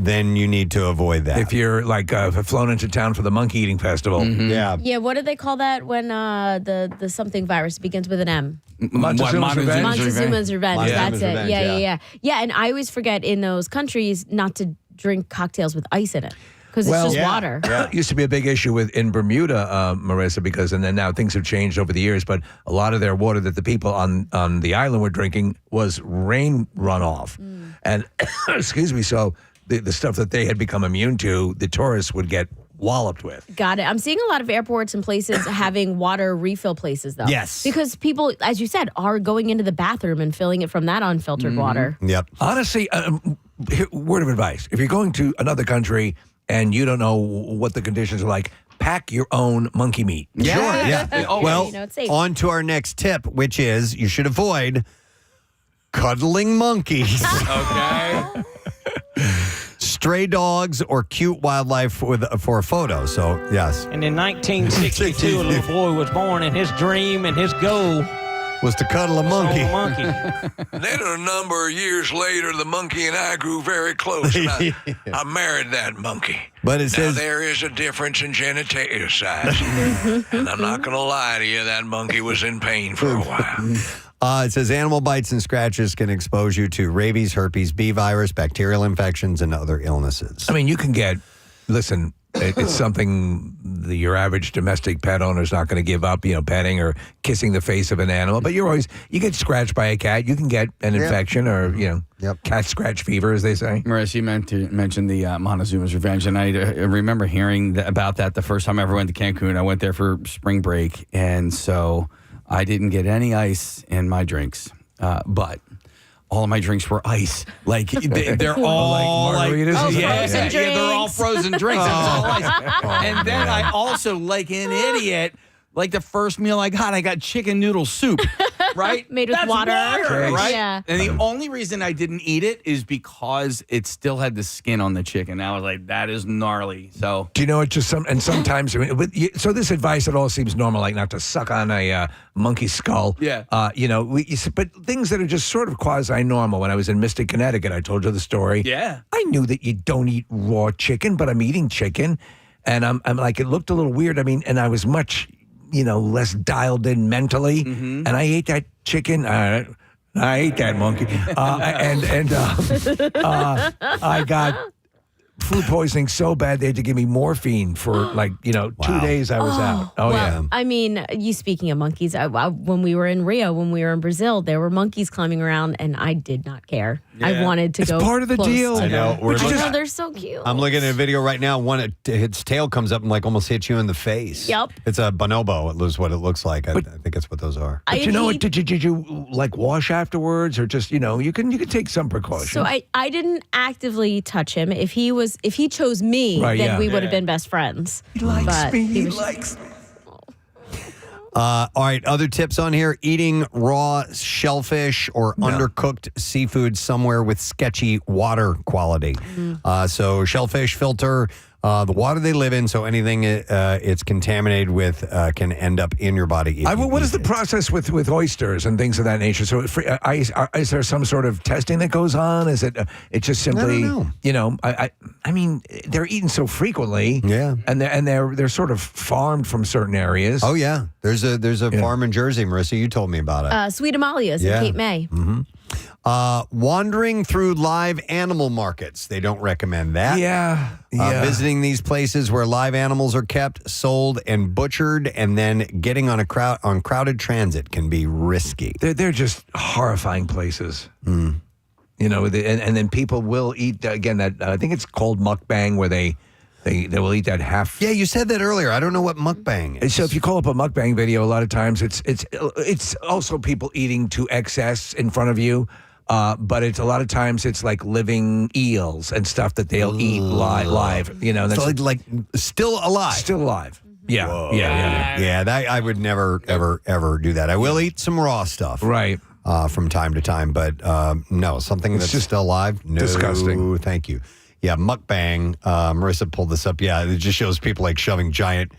then you need to avoid that. If you're flown into town for the monkey eating festival. Yeah, what do they call that when the something virus begins with an M? Montezuma's Revenge. Montezuma's Revenge. That's it. Revenge, Yeah, and I always forget in those countries not to drink cocktails with ice in it. Because it's just water. It used to be a big issue in Bermuda, Marissa, because and then now things have changed over the years, but a lot of their water that the people on the island were drinking was rain runoff. And, excuse me, so the stuff that they had become immune to, the tourists would get walloped with. Got it. I'm seeing a lot of airports and places having water refill places, though. Yes. Because people, as you said, are going into the bathroom and filling it from that unfiltered water. Yep. Honestly, word of advice. If you're going to another country and you don't know what the conditions are like, pack your own monkey meat. Yeah. Well, it's safe. on to our next tip, which is you should avoid cuddling monkeys. Okay. Stray dogs or cute wildlife for a photo. So, yes. And in 1962, a little boy was born, and his dream and his goal was to cuddle a monkey. Then a number of years later, the monkey and I grew very close, and I married that monkey. But it says there is a difference in genitalia size, and I'm not going to lie to you, that monkey was in pain for a while. It says animal bites and scratches can expose you to rabies, herpes, B virus, bacterial infections, and other illnesses. I mean, you can get, listen, it's something your average domestic pet owner is not going to give up, petting or kissing the face of an animal. But you get scratched by a cat, you can get an infection or, cat scratch fever, as they say. Marissa, you mentioned the Montezuma's Revenge, and I remember hearing about that the first time I ever went to Cancun. I went there for spring break, and so I didn't get any ice in my drinks, but all of my drinks were ice. Like they're all like margaritas. Frozen drinks. They're all frozen drinks. It's all ice. And then I also, like an idiot, like the first meal I got chicken noodle soup, right? Made with water. Right? Yeah. And the only reason I didn't eat it is because it still had the skin on the chicken. I was like, that is gnarly. So, do you know, it's just sometimes, so this advice, it all seems normal, like not to suck on a monkey skull. Yeah. But things that are just sort of quasi-normal. When I was in Mystic, Connecticut, I told you the story. Yeah. I knew that you don't eat raw chicken, but I'm eating chicken. And I'm like, it looked a little weird. I mean, and I was much, less dialed in mentally. And I ate that chicken. I ate that monkey. I got food poisoning so bad they had to give me morphine for 2 days I was out. I mean, you speaking of monkeys, when we were in Rio, when we were in Brazil, there were monkeys climbing around and I did not care. Yeah. I wanted to go. It's part of the close deal. to I know. them. They're so cute. I'm looking at a video right now. Its tail comes up and almost hits you in the face. Yep. It's a bonobo. It is what it looks like. I think it's what those are. But you know what? Did you wash afterwards, or just you can take some precautions? So I didn't actively touch him. If he chose me, then we would have been best friends. He likes me. He likes me. All right, other tips on here. Eating raw shellfish or undercooked seafood somewhere with sketchy water quality. So shellfish filter the water they live in, so anything it's contaminated with can end up in your body. What is the process with oysters and things of that nature? So is there some sort of testing that goes on? Is it it's just simply, I mean, they're eaten so frequently. Yeah. And they're sort of farmed from certain areas. Oh, yeah. There's a farm in Jersey, Marissa. You told me about it. Sweet Amalia's in Cape May. Mm-hmm. Wandering through live animal markets. They don't recommend that. Yeah. Visiting these places where live animals are kept, sold, and butchered, and then getting on crowded transit can be risky. They're just horrifying places. And then people will eat, again, that I think it's called mukbang, where they will eat that half. Yeah, you said that earlier. I don't know what mukbang is. So if you call up a mukbang video, a lot of times it's also people eating to excess in front of you. But it's a lot of times it's like living eels and stuff that they'll eat live. So like still alive. Still alive. Yeah. Whoa. Yeah. That I would never ever do that. I will eat some raw stuff. Right. From time to time, but no, something that's just still alive. No, disgusting. Thank you. Yeah, mukbang. Marissa pulled this up. Yeah, it just shows people like shoving giant,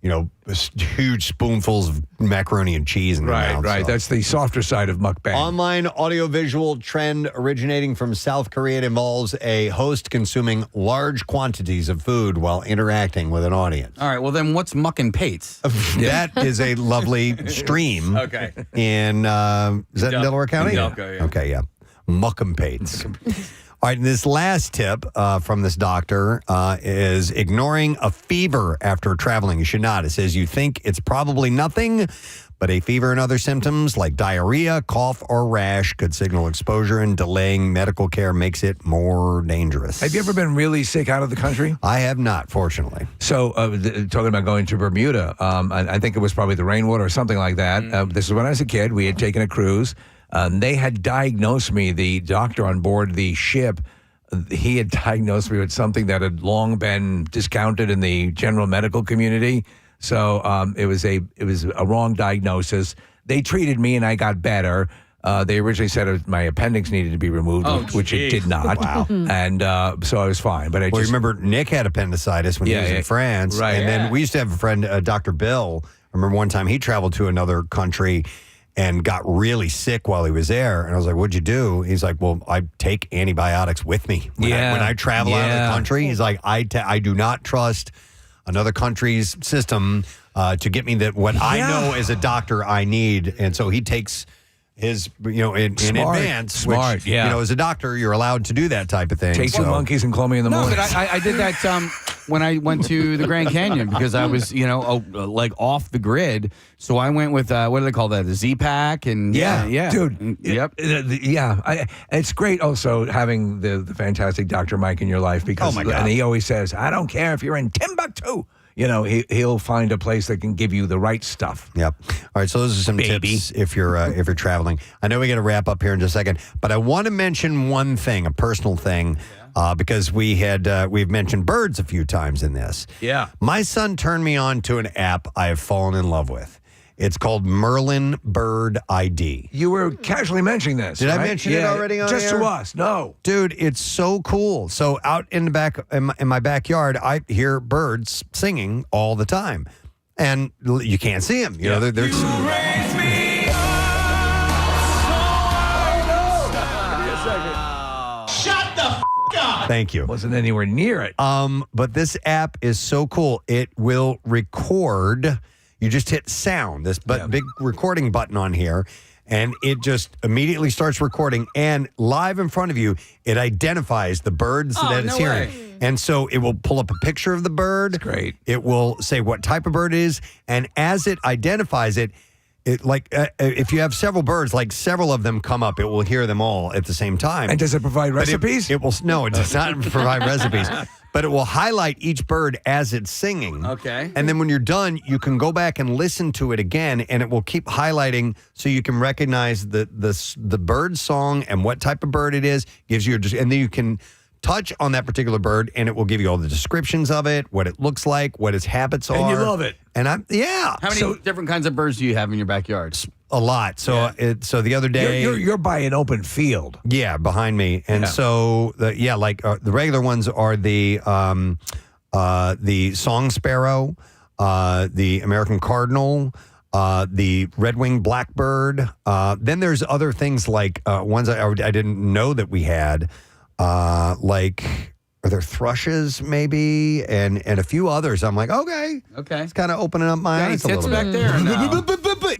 huge spoonfuls of macaroni and cheese in their mouths. Right. So. That's the softer side of mukbang. Online audiovisual trend originating from South Korea. It involves a host consuming large quantities of food while interacting with an audience. All right, well then what's muck and pates? That is a lovely stream. Okay. In, is that in Delaware County? Delco, yeah. Okay, yeah. Muck and pates. All right, and this last tip from this doctor is ignoring a fever after traveling. You should not. It says you think it's probably nothing, but a fever and other symptoms like diarrhea, cough, or rash could signal exposure, and delaying medical care makes it more dangerous. Have you ever been really sick out of the country? I have not, fortunately. So talking about going to Bermuda, I think it was probably the rainwater or something like that. This is when I was a kid. We had taken a cruise. They had diagnosed me, the doctor on board the ship, he had diagnosed me with something that had long been discounted in the general medical community. So it was a wrong diagnosis. They treated me and I got better. They originally said my appendix needed to be removed, which it did not. Wow. And so I was fine. But I remember Nick had appendicitis when he was in France. Right. And then we used to have a friend, Dr. Bill. I remember one time he traveled to another country and got really sick while he was there. And I was like, what'd you do? He's like, well, I take antibiotics with me. When I travel out of the country, he's like, I do not trust another country's system to get me what I know as a doctor I need. And so he takes his, in advance. Smart, which, as a doctor, you're allowed to do that type of thing. Take some monkeys and call me in the morning. No, but I did that when I went to the Grand Canyon because I was, like off the grid. So I went with, what do they call that? The Z-Pack and dude. Yep. It's great also having the fantastic Dr. Mike in your life because and he always says, I don't care if you're in Timbuktu. He'll find a place that can give you the right stuff. Yep. All right. So those are some tips if you're traveling. I know we got to wrap up here in just a second, but I want to mention one thing, a personal thing, because we've mentioned birds a few times in this. Yeah. My son turned me on to an app I have fallen in love with. It's called Merlin Bird ID. You were casually mentioning this. Did right? I mention it already on Just air? to us. No. Dude, it's so cool. So out in the back, in my backyard, I hear birds singing all the time. And you can't see them. You know, they're Shut the f*** up! Thank you. Wasn't anywhere near it. But this app is so cool. It will record. You just hit sound, this big recording button on here, and it just immediately starts recording. And live in front of you, it identifies the birds that it's hearing. And so it will pull up a picture of the bird. That's great. It will say what type of bird it is. And as it identifies it, if you have several birds, like several of them come up, it will hear them all at the same time. And does it provide recipes? It will. No, it does not provide recipes. But it will highlight each bird as it's singing. Okay. And then when you're done, you can go back and listen to it again, and it will keep highlighting so you can recognize the bird song and what type of bird it is. Gives you and then you can touch on that particular bird, and it will give you all the descriptions of it, what it looks like, what its habits are. And you love it. And How many different kinds of birds do you have in your backyard? A lot. So so the other day, you're by an open field. Yeah, behind me, and so the regular ones are the song sparrow, the American cardinal, the red-winged blackbird. Then there's other things like ones I didn't know that we had, like. Are there thrushes maybe and a few others? I'm like, okay. It's kind of opening up my eyes a little bit. Back there? Or no?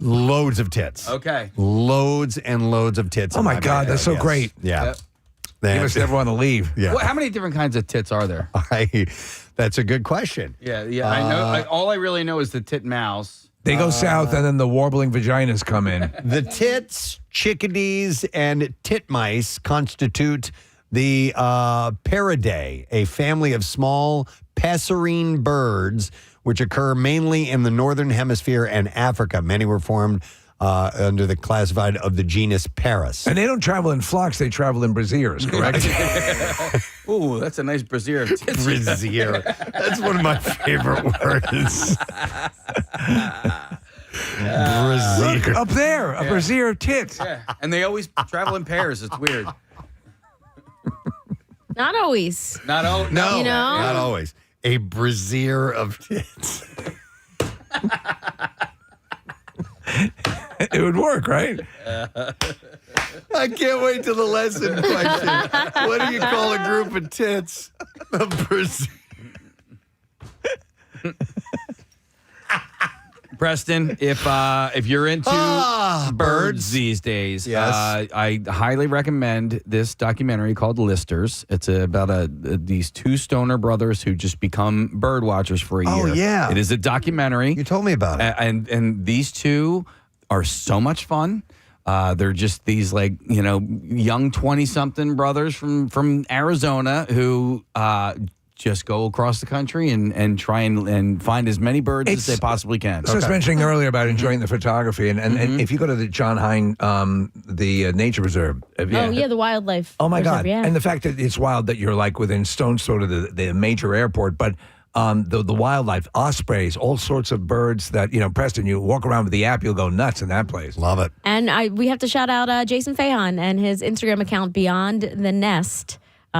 Loads of tits. Okay. Loads and loads of tits. Oh my God, that's so great. Yeah. Give us never want to leave. Yeah. How many different kinds of tits are there? That's a good question. Yeah. I know. All I really know is the titmouse. They go south, and then the warbling vaginas come in. The tits, chickadees, and titmice constitute the Paridae, a family of small passerine birds which occur mainly in the northern hemisphere and Africa. Many were formed under the classified of the genus Paris. And they don't travel in flocks; they travel in brassieres, correct? Ooh, that's a nice brassiere. Brassiere. That's one of my favorite words. Brassiere. Look, up there, a brassiere of tits. Yeah, and they always travel in pairs. It's weird. Not always. No, you know? Not always. A brassiere of tits. It would work, right? I can't wait till the lesson question. What do you call a group of tits? A brassiere. Preston, if you're into birds these days, I highly recommend this documentary called Listers. It's about these two stoner brothers who just become bird watchers for a year. Oh, yeah. It is a documentary. You told me about it. And these two are so much fun. They're just these young 20-something brothers from Arizona who just go across the country and try and find as many birds as they possibly can. So I was mentioning earlier about enjoying the photography, and if you go to the John Hine, the nature reserve. The wildlife. Oh, my reserve, God. Yeah. And the fact that it's wild that you're like within stone's throw of the major airport, but the wildlife, ospreys, all sorts of birds that, Preston, you walk around with the app, you'll go nuts in that place. Love it. And we have to shout out Jason Fahan and his Instagram account, Beyond the Nest. He's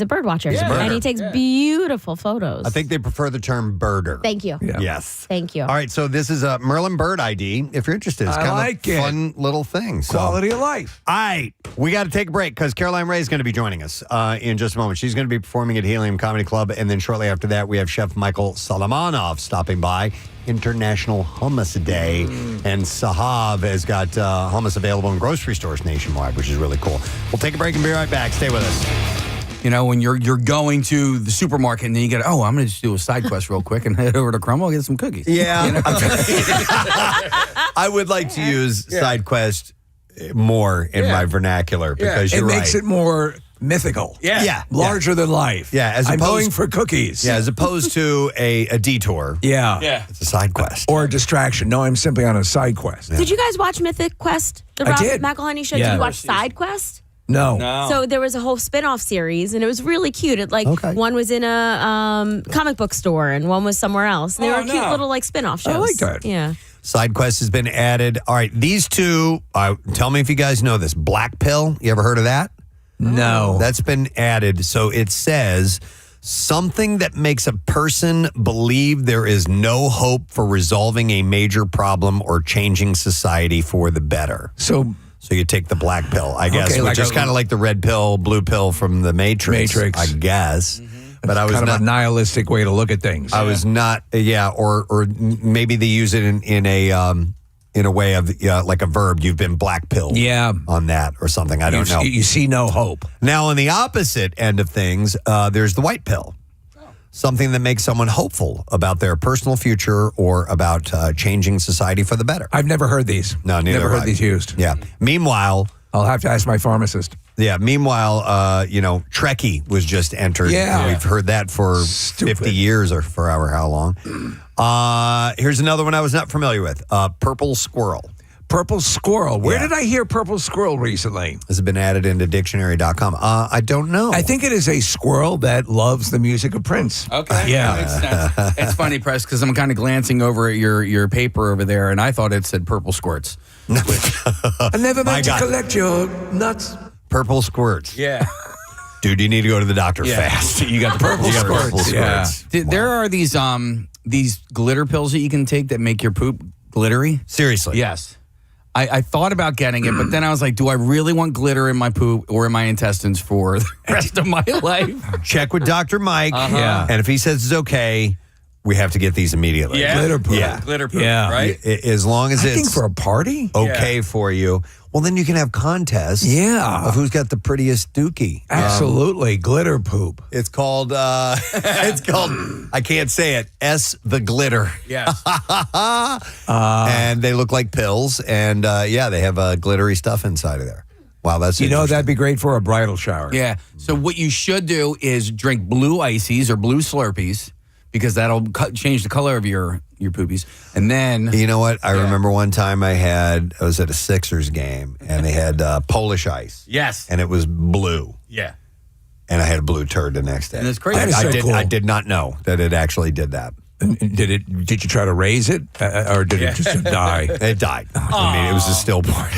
a bird watcher, and he takes beautiful photos. I think they prefer the term birder. Thank you. Yeah. Yes. Thank you. All right, so this is a Merlin Bird ID. If you're interested, it's kind of a fun little thing. Quality of life. All right, we got to take a break because Caroline Ray is going to be joining us in just a moment. She's going to be performing at Helium Comedy Club, and then shortly after that, we have Chef Michael Solomonov stopping by. International Hummus Day, and Sahav has got hummus available in grocery stores nationwide, which is really cool. We'll take a break and be right back. Stay with us. When you're going to the supermarket and then you get, I'm going to just do a side quest real quick and head over to Cromwell and get some cookies. Yeah. I would like to use side quest more in my vernacular because you're right. It makes it more mythical. Yeah. Larger than life. Yeah. I'm going for cookies. Yeah. As opposed to a detour. Yeah. It's a side quest. Or a distraction. No, I'm simply on a side quest. Did you guys watch Mythic Quest? The I Rob did. McElhenney show? Yeah. Did you watch Side Quest? No. So there was a whole spin-off series, and it was really cute. One was in a comic book store, and one was somewhere else. And they were cute little spin-off shows. I like that. Yeah. Side quest has been added. All right, these two, tell me if you guys know this. Black pill, you ever heard of that? No. That's been added. So it says something that makes a person believe there is no hope for resolving a major problem or changing society for the better. So you take the black pill, I guess, Okay, which is kind of like the red pill, blue pill from the Matrix. I guess. But I was kind not of a nihilistic way to look at things. I was not, or maybe they use it in a way of like a verb. You've been black pilled, on that or something. I don't know. You see no hope. Now, on the opposite end of things, there's the white pill, something that makes someone hopeful about their personal future or about changing society for the better. I've never heard these. No, neither never have heard I. these used. Yeah. Meanwhile, I'll have to ask my pharmacist. Yeah. Meanwhile, Trekkie was just entered. Yeah. We've heard that for 50 years or for how long. Here's another one I was not familiar with. Purple squirrel. Purple squirrel. Where did I hear purple squirrel recently? Has it been added into dictionary.com? I don't know. I think it is a squirrel that loves the music of Prince. Okay. Yeah. That makes sense. It's funny, Press, because I'm kind of glancing over at your paper over there, and I thought it said purple squirts. I never meant to collect your nuts. Purple squirts. Yeah. Dude, you need to go to the doctor fast. You got the purple squirts. Yeah. There are these glitter pills that you can take that make your poop glittery. Seriously? Yes. I thought about getting it, but then I was like, do I really want glitter in my poop or in my intestines for the rest of my life? Check with Dr. Mike. Yeah. And if he says it's okay, we have to get these immediately. Yeah. Glitter poop. Yeah. Glitter poop, Yeah. right? As long as I it's think for a party? okay for you. Well, then you can have contests of who's got the prettiest dookie. Absolutely. Glitter poop. It's called, I can't say it, the Glitter. Yes. And they look like pills. And they have glittery stuff inside of there. Wow, that's that'd be great for a bridal shower. Yeah. So what you should do is drink blue ices or blue Slurpees because that'll change the color of your poopies. And then... You know what? I remember one time I was at a Sixers game, and they had Polish ice. Yes. And it was blue. Yeah. And I had a blue turd the next day. And it's crazy. I did not know that it actually did that. Did you try to raise it, or did it just die? It died. I mean, it was a stillborn.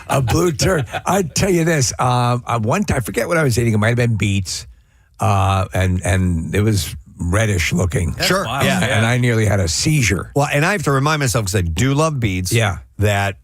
A blue turd. I'd tell you this. One time, I forget what I was eating. It might have been beets, and it was reddish looking. Sure. Yeah. And I nearly had a seizure. Well, and I have to remind myself, because I do love beets. Yeah. That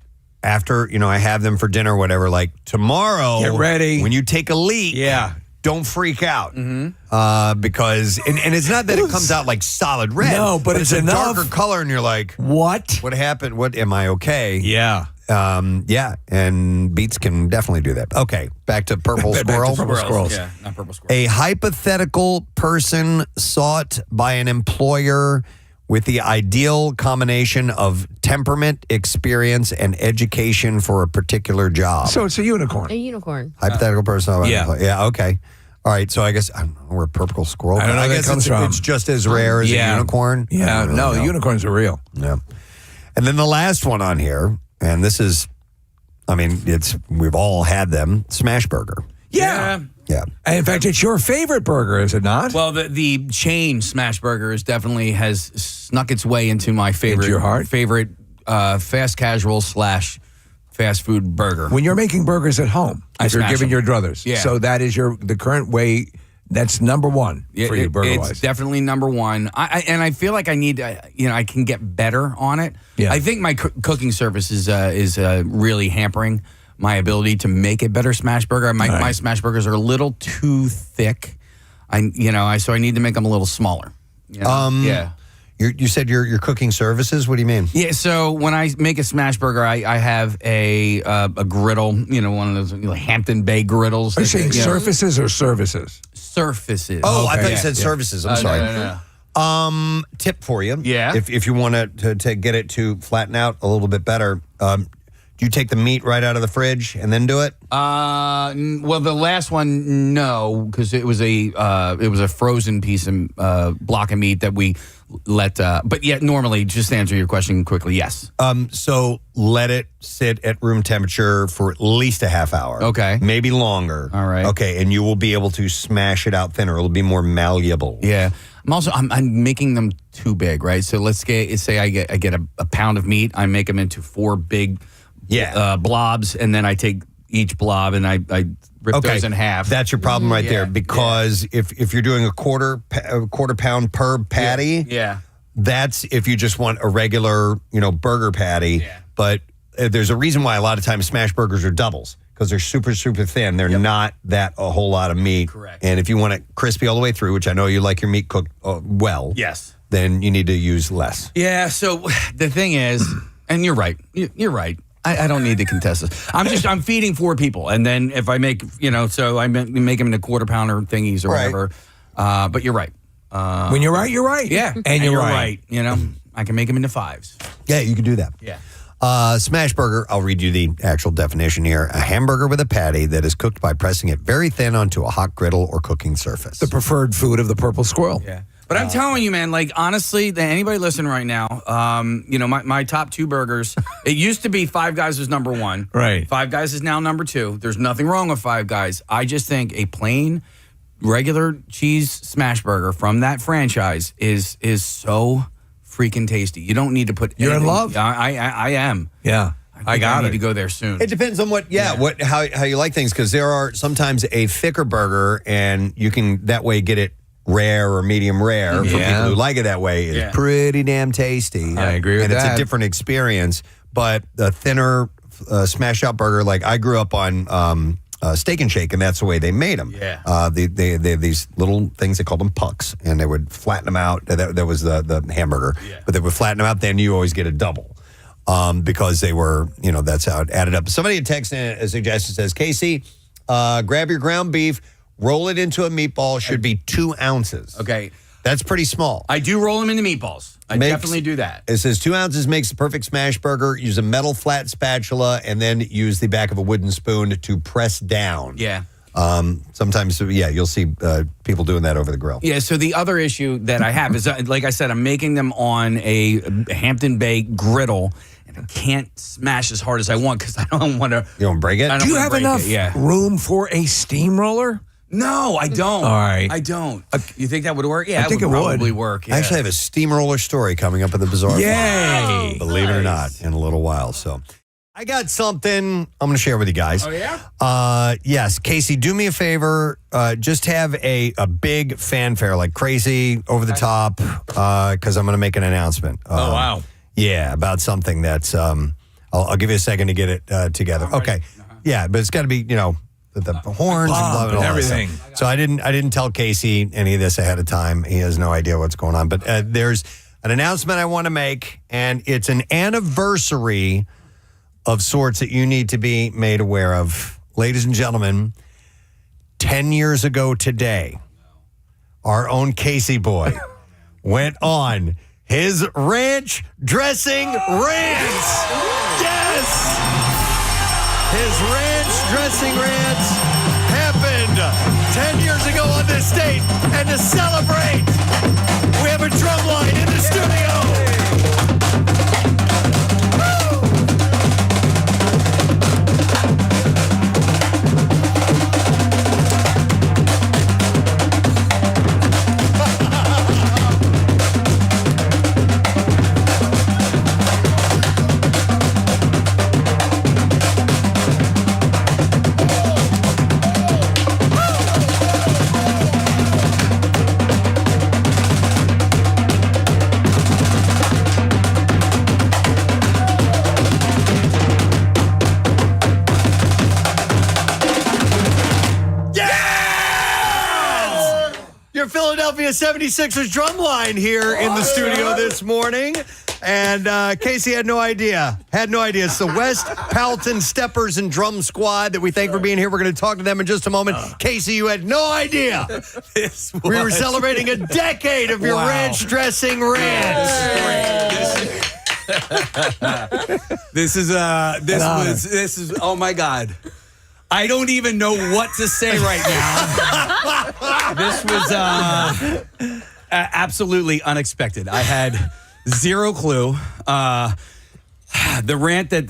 after, I have them for dinner or whatever, like tomorrow. Get ready. When you take a leak. Yeah. Don't freak out. Because, and it's not that it comes out like solid red. No, but it's a enough. darker color, and you're like, what? What happened? What, am I okay? Yeah. And beets can definitely do that. Okay, back to purple squirrel. Purple squirrels. Yeah, not purple squirrel. A hypothetical person sought by an employer with the ideal combination of temperament, experience, and education for a particular job. So it's a unicorn. A unicorn. Hypothetical person. Yeah. Yeah, okay. All right, so I guess, I don't know where purple squirrel I don't know where that guess comes from. it's just as rare as a unicorn. Yeah, no, the unicorns are real. Yeah. And then the last one on here, and this is, we've all had them, smash burger. Yeah. Yeah. In fact, it's your favorite burger, is it not? Well, the chain Smash Burgers definitely has snuck its way into my favorite, Into your heart? favorite fast casual / fast food burger. When you're making burgers at home, if you're smash giving them. your druthers. Yeah. So that is the current way. That's number one for you, burger-wise. It's definitely number one. I feel like I need to, I can get better on it. Yeah. I think my cooking service is really hampering my ability to make a better smash burger. My smash burgers are a little too thick. So I need to make them a little smaller. Yeah. You said your cooking services? What do you mean? Yeah, so when I make a smash burger, I have a griddle, one of those Hampton Bay griddles. Are you saying surfaces or services? Surfaces. Oh, I thought you said services. I'm sorry. No. Tip for you. Yeah. If you want to get it to flatten out a little bit better, do you take the meat right out of the fridge and then do it? Well, the last one, no, because it was a frozen piece of block of meat that we let. But yeah, normally, just to answer your question quickly, yes. So let it sit at room temperature for at least a half hour. Okay. Maybe longer. All right. Okay, and you will be able to smash it out thinner. It'll be more malleable. Yeah. I'm making them too big, right? So let's say I get a pound of meat. I make them into 4 big blobs, and then I take each blob and I rip those in half. That's your problem right there, because if you're doing a quarter pound per patty, that's if you just want a regular burger patty. Yeah. But there's a reason why a lot of times smash burgers are doubles, because they're super, super thin. They're not that a whole lot of meat. Correct. And if you want it crispy all the way through, which I know you like your meat cooked well, yes, then you need to use less. Yeah. So the thing is, and you're right. You're right. I don't need to contest this. I'm feeding 4 people, and then if I make so I make them into quarter pounder thingies or whatever. But you're right. When you're right, you're right. Yeah, and you're right. I can make them into 5s. Yeah, you can do that. Yeah. Smash burger, I'll read you the actual definition here. A hamburger with a patty that is cooked by pressing it very thin onto a hot griddle or cooking surface. The preferred food of the purple squirrel. Yeah. But I'm telling you, man, like, honestly, anybody listening right now, my top 2 burgers, it used to be Five Guys was number 1. Right. Five Guys is now number 2. There's nothing wrong with Five Guys. I just think a plain, regular cheese smash burger from that franchise is so freaking tasty. You don't need to put You're in love? I am. Yeah. I need to go there soon. It depends on how you like things, because there are sometimes a thicker burger, and you can that way get it rare or medium rare for people who like it that way. It's pretty damn tasty. I agree with that. And it's that. a different experience. But the thinner smash out burger, like I grew up on Steak and Shake, and that's the way they made them. Yeah. They have these little things, they called them pucks, and they would flatten them out. That was the hamburger. Yeah. But they would flatten them out, then you always get a double. Because they were, that's how it added up. Somebody had texted a suggestion, says, Casey, grab your ground beef, roll it into a meatball, should be 2 ounces. Okay. That's pretty small. I do roll them into meatballs. I definitely do that. It says 2 ounces makes the perfect smash burger. Use a metal flat spatula and then use the back of a wooden spoon to press down. Yeah. Sometimes, you'll see people doing that over the grill. Yeah, so the other issue that I have is, like I said, I'm making them on a Hampton Bay griddle, and I can't smash as hard as I want because I don't want to. You don't break it? Do you have enough room for a steamroller? No, I don't. All right. I don't. You think that would work? Yeah, I think it would probably work. Yeah. I actually have a steamroller story coming up in the Bizarre. Yay! Believe it or not, in a little while. So I got something I'm going to share with you guys. Oh, yeah? Yes. Casey, do me a favor. Just have a big fanfare, like crazy, over the top, because I'm going to make an announcement. Oh, wow. Yeah, about something that's, I'll give you a second to get it together. Okay. Yeah, but it's got to be, the horns and blah, blah, blah, everything. So I didn't tell Casey any of this ahead of time. He has no idea what's going on. But there's an announcement I want to make, and it's an anniversary of sorts that you need to be made aware of. Ladies and gentlemen, 10 years ago today, our own Casey boy went on his ranch dressing rant. Yes! His ranch dressing rant happened 10 years ago on this date. And to celebrate, we have a drum line in the studio. Philadelphia 76ers drum line here in the studio this morning. And Casey had no idea. It's the West Powelton Steppers and Drum Squad that we thank for being here. We're going to talk to them in just a moment. Casey, you had no idea. We were celebrating a decade of your ranch dressing rant. This is oh my God. I don't even know what to say right now. This was absolutely unexpected. I had zero clue. The rant that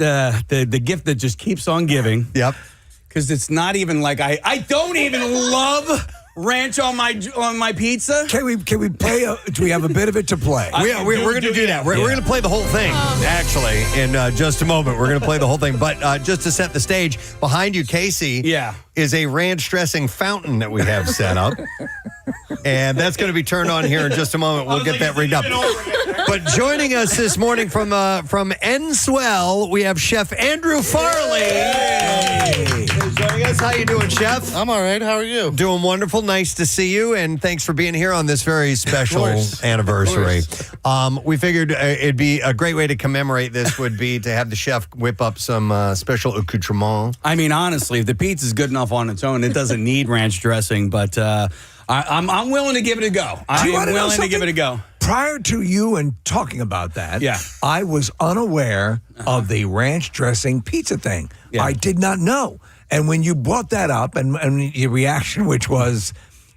the gift that just keeps on giving. Yep. Because it's not even like I don't even love ranch on my pizza. Can we play? Do we have a bit of it to play? We're going to do that. We're going to play the whole thing, actually, in just a moment. We're going to play the whole thing. But just to set the stage, behind you, Casey, is a ranch dressing fountain that we have set up. And that's going to be turned on here in just a moment. We'll get that rigged up. But joining us this morning from N-Swell, we have Chef Andrew Farley. Hey. Joining us. How you doing, Chef? I'm all right. How are you? Doing wonderful. Nice to see you, and thanks for being here on this very special anniversary. We figured it'd be a great way to commemorate this would be to have the chef whip up some special accoutrement. I mean, honestly, if the pizza's good enough on its own, it doesn't need ranch dressing, but I'm willing to give it a go. I'm willing to give it a go. Prior to you and talking about that, I was unaware of the ranch dressing pizza thing. Yeah. I did not know. And when you brought that up and your reaction, which was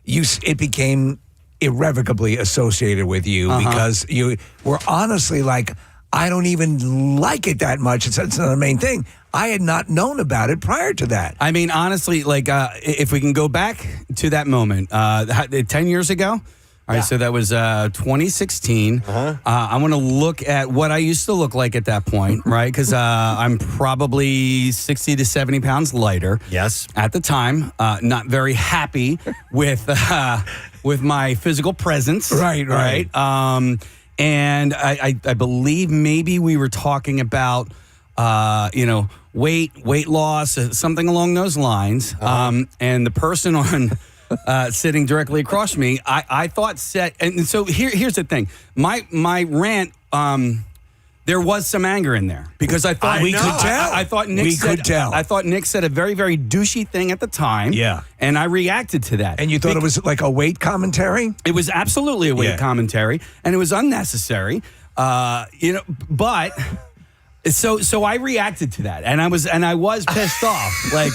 it became irrevocably associated with you because you were honestly like, I don't even like it that much. It's not the main thing. I had not known about it prior to that. I mean, honestly, like if we can go back to that moment, 10 years ago. All right, so that was 2016. I want to look at what I used to look like at that point, right? Because I'm probably 60 to 70 pounds lighter. Yes. At the time, not very happy with my physical presence. Right. And I believe maybe we were talking about, weight loss, something along those lines. And the person on sitting directly across from me, I thought and so here's the thing. My rant, there was some anger in there because I thought we could tell. I thought Nick could tell. I thought Nick said a very, very douchey thing at the time. Yeah. And I reacted to that. And you thought it was like a weight commentary? It was absolutely a weight commentary, and it was unnecessary. But so I reacted to that, and I was pissed off, like.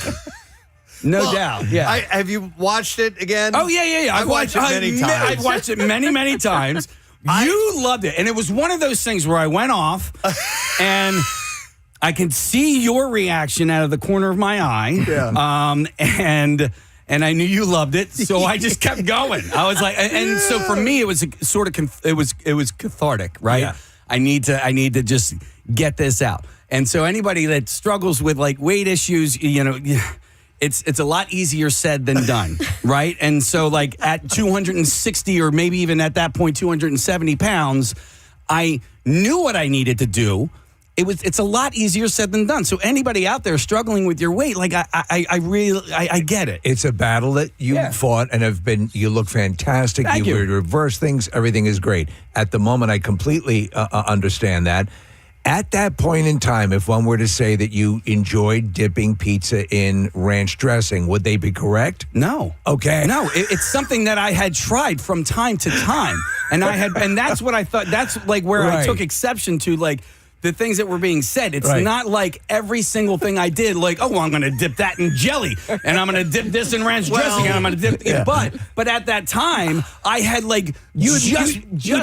No doubt. Yeah. Have you watched it again? Oh, yeah. I've watched it many times. I've watched it many times. You loved it. And it was one of those things where I went off and I could see your reaction out of the corner of my eye. Yeah. And I knew you loved it. So I just kept going. I was like, and so for me, it was sort of, it was cathartic, right? Yeah. I need to just get this out. And so anybody that struggles with like weight issues, it's a lot easier said than done, right? And so like at 260 or maybe even at that point 270 pounds, I knew what I needed to do. It's a lot easier said than done. So anybody out there struggling with your weight, like I get it. It's a battle that you fought and you look fantastic. Thank you. Reverse things. Everything is great. At the moment, I completely understand that. At that point in time, if one were to say that you enjoyed dipping pizza in ranch dressing, would they be correct? No. Okay. No, it's something that I had tried from time to time. And that's what I thought, that's like where I took exception to like the things that were being said. It's not like every single thing I did, like, oh, well, I'm going to dip that in jelly, and I'm going to dip this in ranch dressing, and I'm going to dip but at that time, I had like you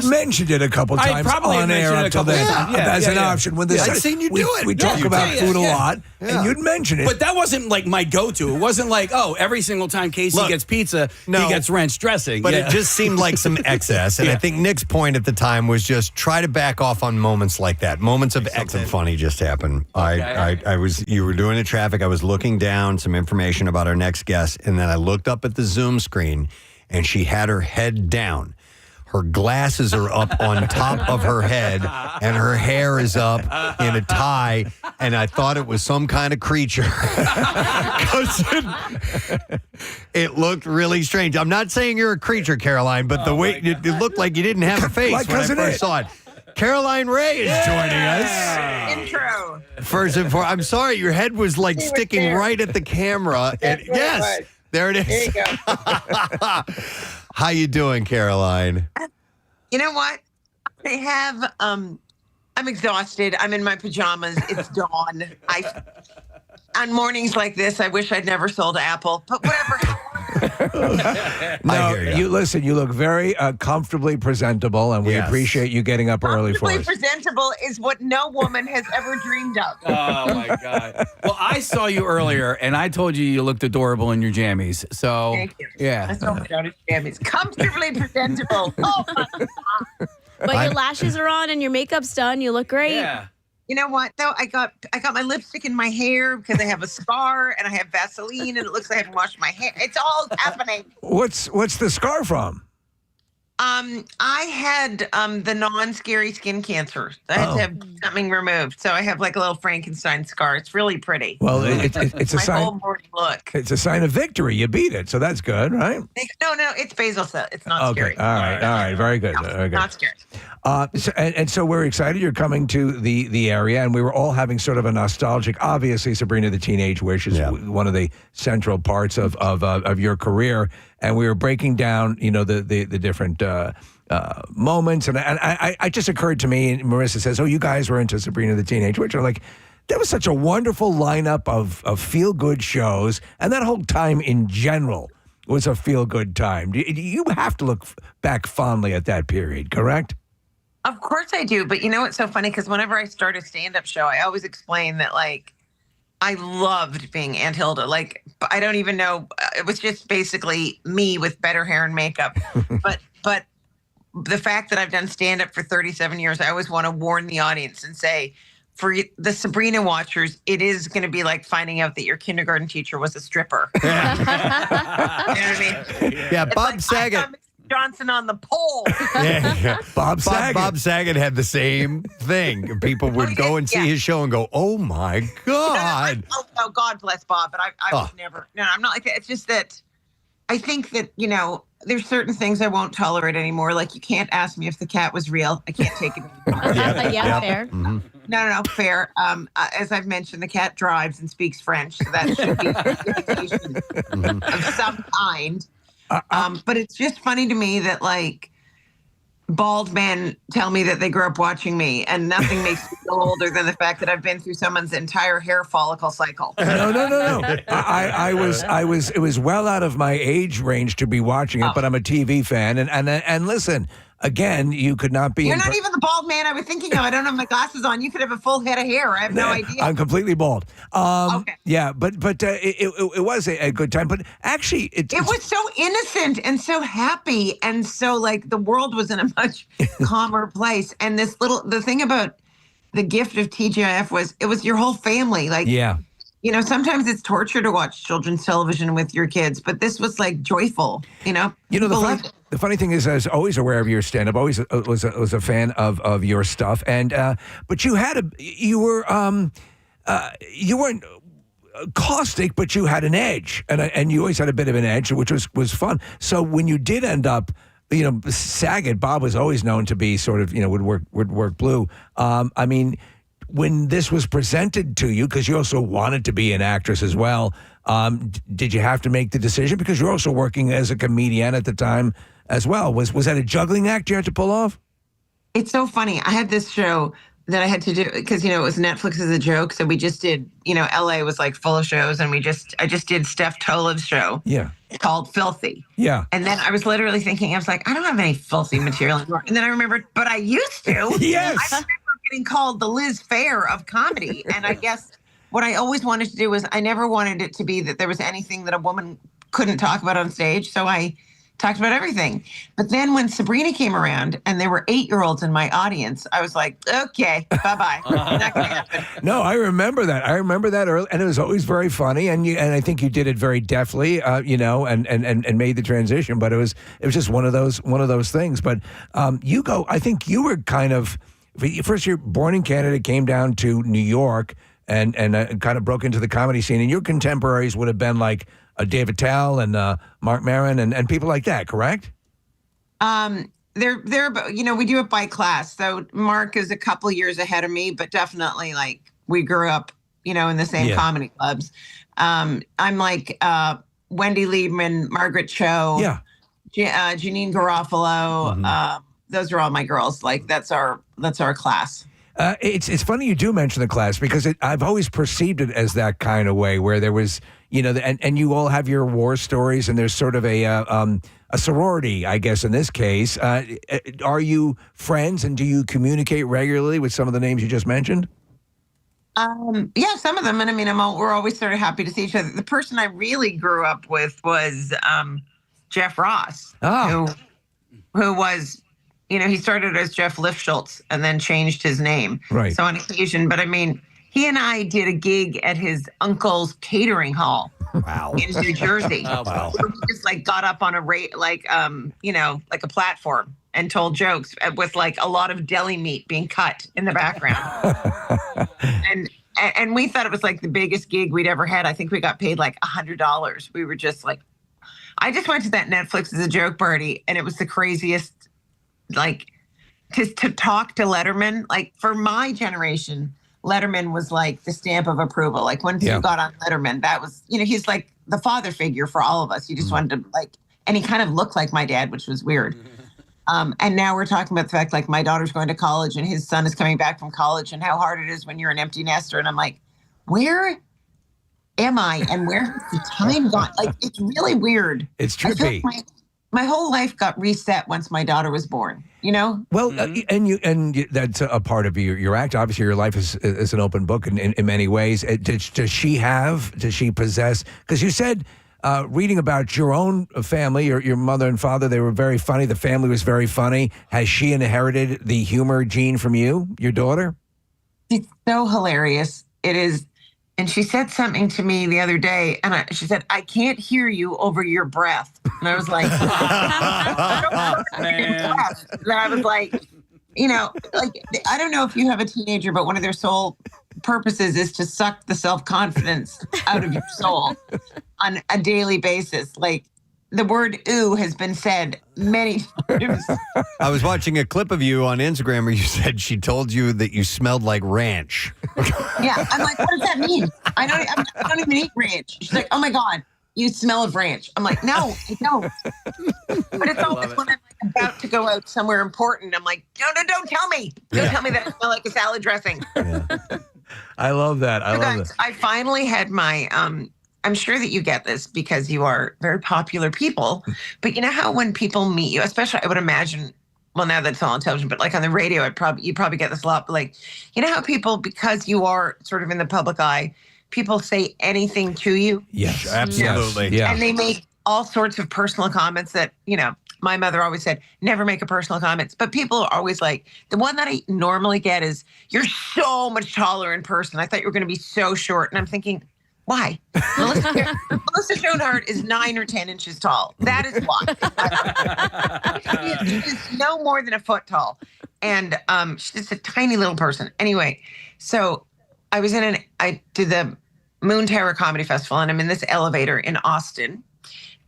mentioned it a couple times on air up till then as an option. When I've seen you do it. We talk about food a lot, and you'd mention it. But that wasn't like my go-to. It wasn't like, oh, every single time Casey gets pizza, he gets ranch dressing. But it just seemed like some excess, and I think Nick's point at the time was just try to back off on moments like that. Moments of something funny just happened. Okay. You were doing the traffic. I was looking down some information about our next guest, and then I looked up at the Zoom screen, and she had her head down. Her glasses are up on top of her head, and her hair is up in a tie, and I thought it was some kind of creature. 'Cause it looked really strange. I'm not saying you're a creature, Caroline, but the way it looked like you didn't have a face when I first saw it. Caroline Rhea is joining us. Intro. First and foremost, I'm sorry, your head was like sticking right at the camera. And yes, there it is. There you go. How you doing, Caroline? You know what? I have. I'm exhausted. I'm in my pajamas. It's dawn. On mornings like this, I wish I'd never sold Apple, but whatever. No, you listen. You look very comfortably presentable, and we appreciate you getting up early for us. Comfortably presentable is what no woman has ever dreamed of. Oh my God! Well, I saw you earlier, and I told you looked adorable in your jammies. So thank you. Yeah, I saw my daughter's jammies. Comfortably presentable. Oh my God! But your lashes are on and your makeup's done. You look great. Yeah. You know what, though? I got my lipstick in my hair because I have a scar and I have Vaseline and it looks like I haven't washed my hair. It's all happening. What's the scar from? I had the non-scary skin cancer. I had to have something removed, so I have like a little Frankenstein scar. It's really pretty. Well, it's a my sign. whole morning look. It's a sign of victory. You beat it, so that's good, right? No, it's basal cell. It's not scary. All right, very good. Very good. Not scary. So we're excited you're coming to the area, and we were all having sort of a nostalgic. Obviously, Sabrina the Teenage Witch is one of the central parts of your career, and we were breaking down, the different moments, and I just occurred to me, and Marissa says, "Oh, you guys were into Sabrina the Teenage Witch." I'm like, there was such a wonderful lineup of feel good shows, and that whole time in general was a feel-good time. You have to look back fondly at that period, correct? Of course I do. But you know what's so funny? Because whenever I start a stand-up show, I always explain that, like, I loved being Aunt Hilda. Like, I don't even know. It was just basically me with better hair and makeup. but the fact that I've done stand-up for 37 years, I always want to warn the audience and say, for the Sabrina watchers, it is going to be like finding out that your kindergarten teacher was a stripper. You know what I mean? Yeah, Bob Saget. I saw Mr. Johnson on the pole. Yeah. Bob Saget. Bob Saget had the same thing. People would go and see his show and go, "Oh my God!" Oh, God bless Bob, but I was never. No, I'm not like that. It's just that I think that there's certain things I won't tolerate anymore. Like, you can't ask me if the cat was real. I can't take it anymore. Yeah, fair. Mm-hmm. No, fair. As I've mentioned, the cat drives and speaks French, so that should be a limitation of some kind. But it's just funny to me that, like, bald men tell me that they grew up watching me, and nothing makes me feel older than the fact that I've been through someone's entire hair follicle cycle. No. It was well out of my age range to be watching it, but I'm a TV fan, and listen. Again, you could not be. You're not even the bald man I was thinking of. I don't have my glasses on. You could have a full head of hair. I have no idea. I'm completely bald. Okay. Yeah, but it was a good time. But actually, it was so innocent and so happy, and so, like, the world was in a much calmer place. And the thing about the gift of TGIF was it was your whole family. Like, yeah. Sometimes it's torture to watch children's television with your kids, but this was, like, joyful. The funny thing is, I was always aware of your stand-up. Always was a fan of your stuff, and but you weren't caustic, but you had an edge, and you always had a bit of an edge, which was fun. So when you did end up, Saget, Bob was always known to be sort of would work blue. I mean, when this was presented to you, because you also wanted to be an actress as well, did you have to make the decision because you're also working as a comedian at the time as well? Was that a juggling act you had to pull off? It's so funny. I had this show that I had to do because it was Netflix as a joke. So we just did. LA was like full of shows, and I just did Steph Tolev's show. Yeah. Called Filthy. Yeah. And then I was literally thinking, I was like, I don't have any filthy material anymore. And then I remembered, but I used to. Yes. I remember getting called the Liz Phair of comedy, and I guess what I always wanted to do was I never wanted it to be that there was anything that a woman couldn't talk about on stage. So I talked about everything. But then when Sabrina came around and there were 8-year-olds in my audience, I was like, okay, bye-bye. Not going to happen. No, I remember that. I remember that early, and it was always very funny. And I think you did it very deftly, and made the transition. But it was just one of those things. But I think you were kind of, first you're born in Canada, came down to New York, and kind of broke into the comedy scene. And your contemporaries would have been like David Tell and Mark Maron and people like that, correct? They're we do it by class. So Mark is a couple years ahead of me, but definitely, like, we grew up, in the same comedy clubs. I'm like Wendy Liebman, Margaret Cho, Janine Garofalo. Mm-hmm. Those are all my girls. Like, that's our class. It's funny you do mention the class because I've always perceived it as that kind of way where there was, and you all have your war stories and there's sort of a sorority, I guess, in this case. Are you friends and do you communicate regularly with some of the names you just mentioned? Yeah, some of them. And I mean, we're always sort of happy to see each other. The person I really grew up with was Jeff Ross, who was, he started as Jeff Lifschultz and then changed his name. Right. So on occasion, but I mean, he and I did a gig at his uncle's catering hall. Wow. In New Jersey. Wow. Where we just like got up on a like a platform and told jokes with like a lot of deli meat being cut in the background. and we thought it was like the biggest gig we'd ever had. I think we got paid like $100. We were just like, I just went to that Netflix as a joke party and it was the craziest, like, to talk to Letterman. Like, for my generation, Letterman was like the stamp of approval. Like, once you got on Letterman, that was, he's like the father figure for all of us. You just wanted to, like, and he kind of looked like my dad, which was weird. And now we're talking about the fact, like, my daughter's going to college and his son is coming back from college and how hard it is when you're an empty nester. And I'm like, where am I and where has the time gone? Like, it's really weird. It's I feel trippy. like my whole life got reset once my daughter was born, you know? Well, that's a part of your act. Obviously, your life is an open book in many ways. Does she possess? Because you said, reading about your own family, your mother and father, they were very funny. The family was very funny. Has she inherited the humor gene from you, your daughter? It's so hilarious. It is. And she said something to me the other day, and she said, "I can't hear you over your breath." And I was like, and I was like, you know, like, I don't know if you have a teenager, but one of their sole purposes is to suck the self-confidence out of your soul on a daily basis. Like, the word "ooh" has been said many times. I was watching a clip of you on Instagram where you said she told you that you smelled like ranch. Yeah, I'm like, what does that mean? I don't even eat ranch. She's like, oh my God, you smell of ranch. I'm like, no, I don't. But it's always when I'm like about to go out somewhere important. I'm like, no, don't tell me. Don't tell me that I smell like a salad dressing. I love that. I finally had my, I'm sure that you get this because you are very popular people, but you know how when people meet you, especially I would imagine, well, now that's all on television, but like on the radio, you probably get this a lot, but like, you know how people, because you are sort of in the public eye, people say anything to you? Yes, absolutely. Yeah. And they make all sorts of personal comments that, you know, my mother always said, never make a personal comments. But people are always like, the one that I normally get is, you're so much taller in person. I thought you were going to be so short. And I'm thinking, why? Melissa Joan Hart is 9 or 10 inches tall. That is why. She is no more than a foot tall. And she's just a tiny little person. Anyway, so I did the Moon Terror Comedy Festival, and I'm in this elevator in Austin.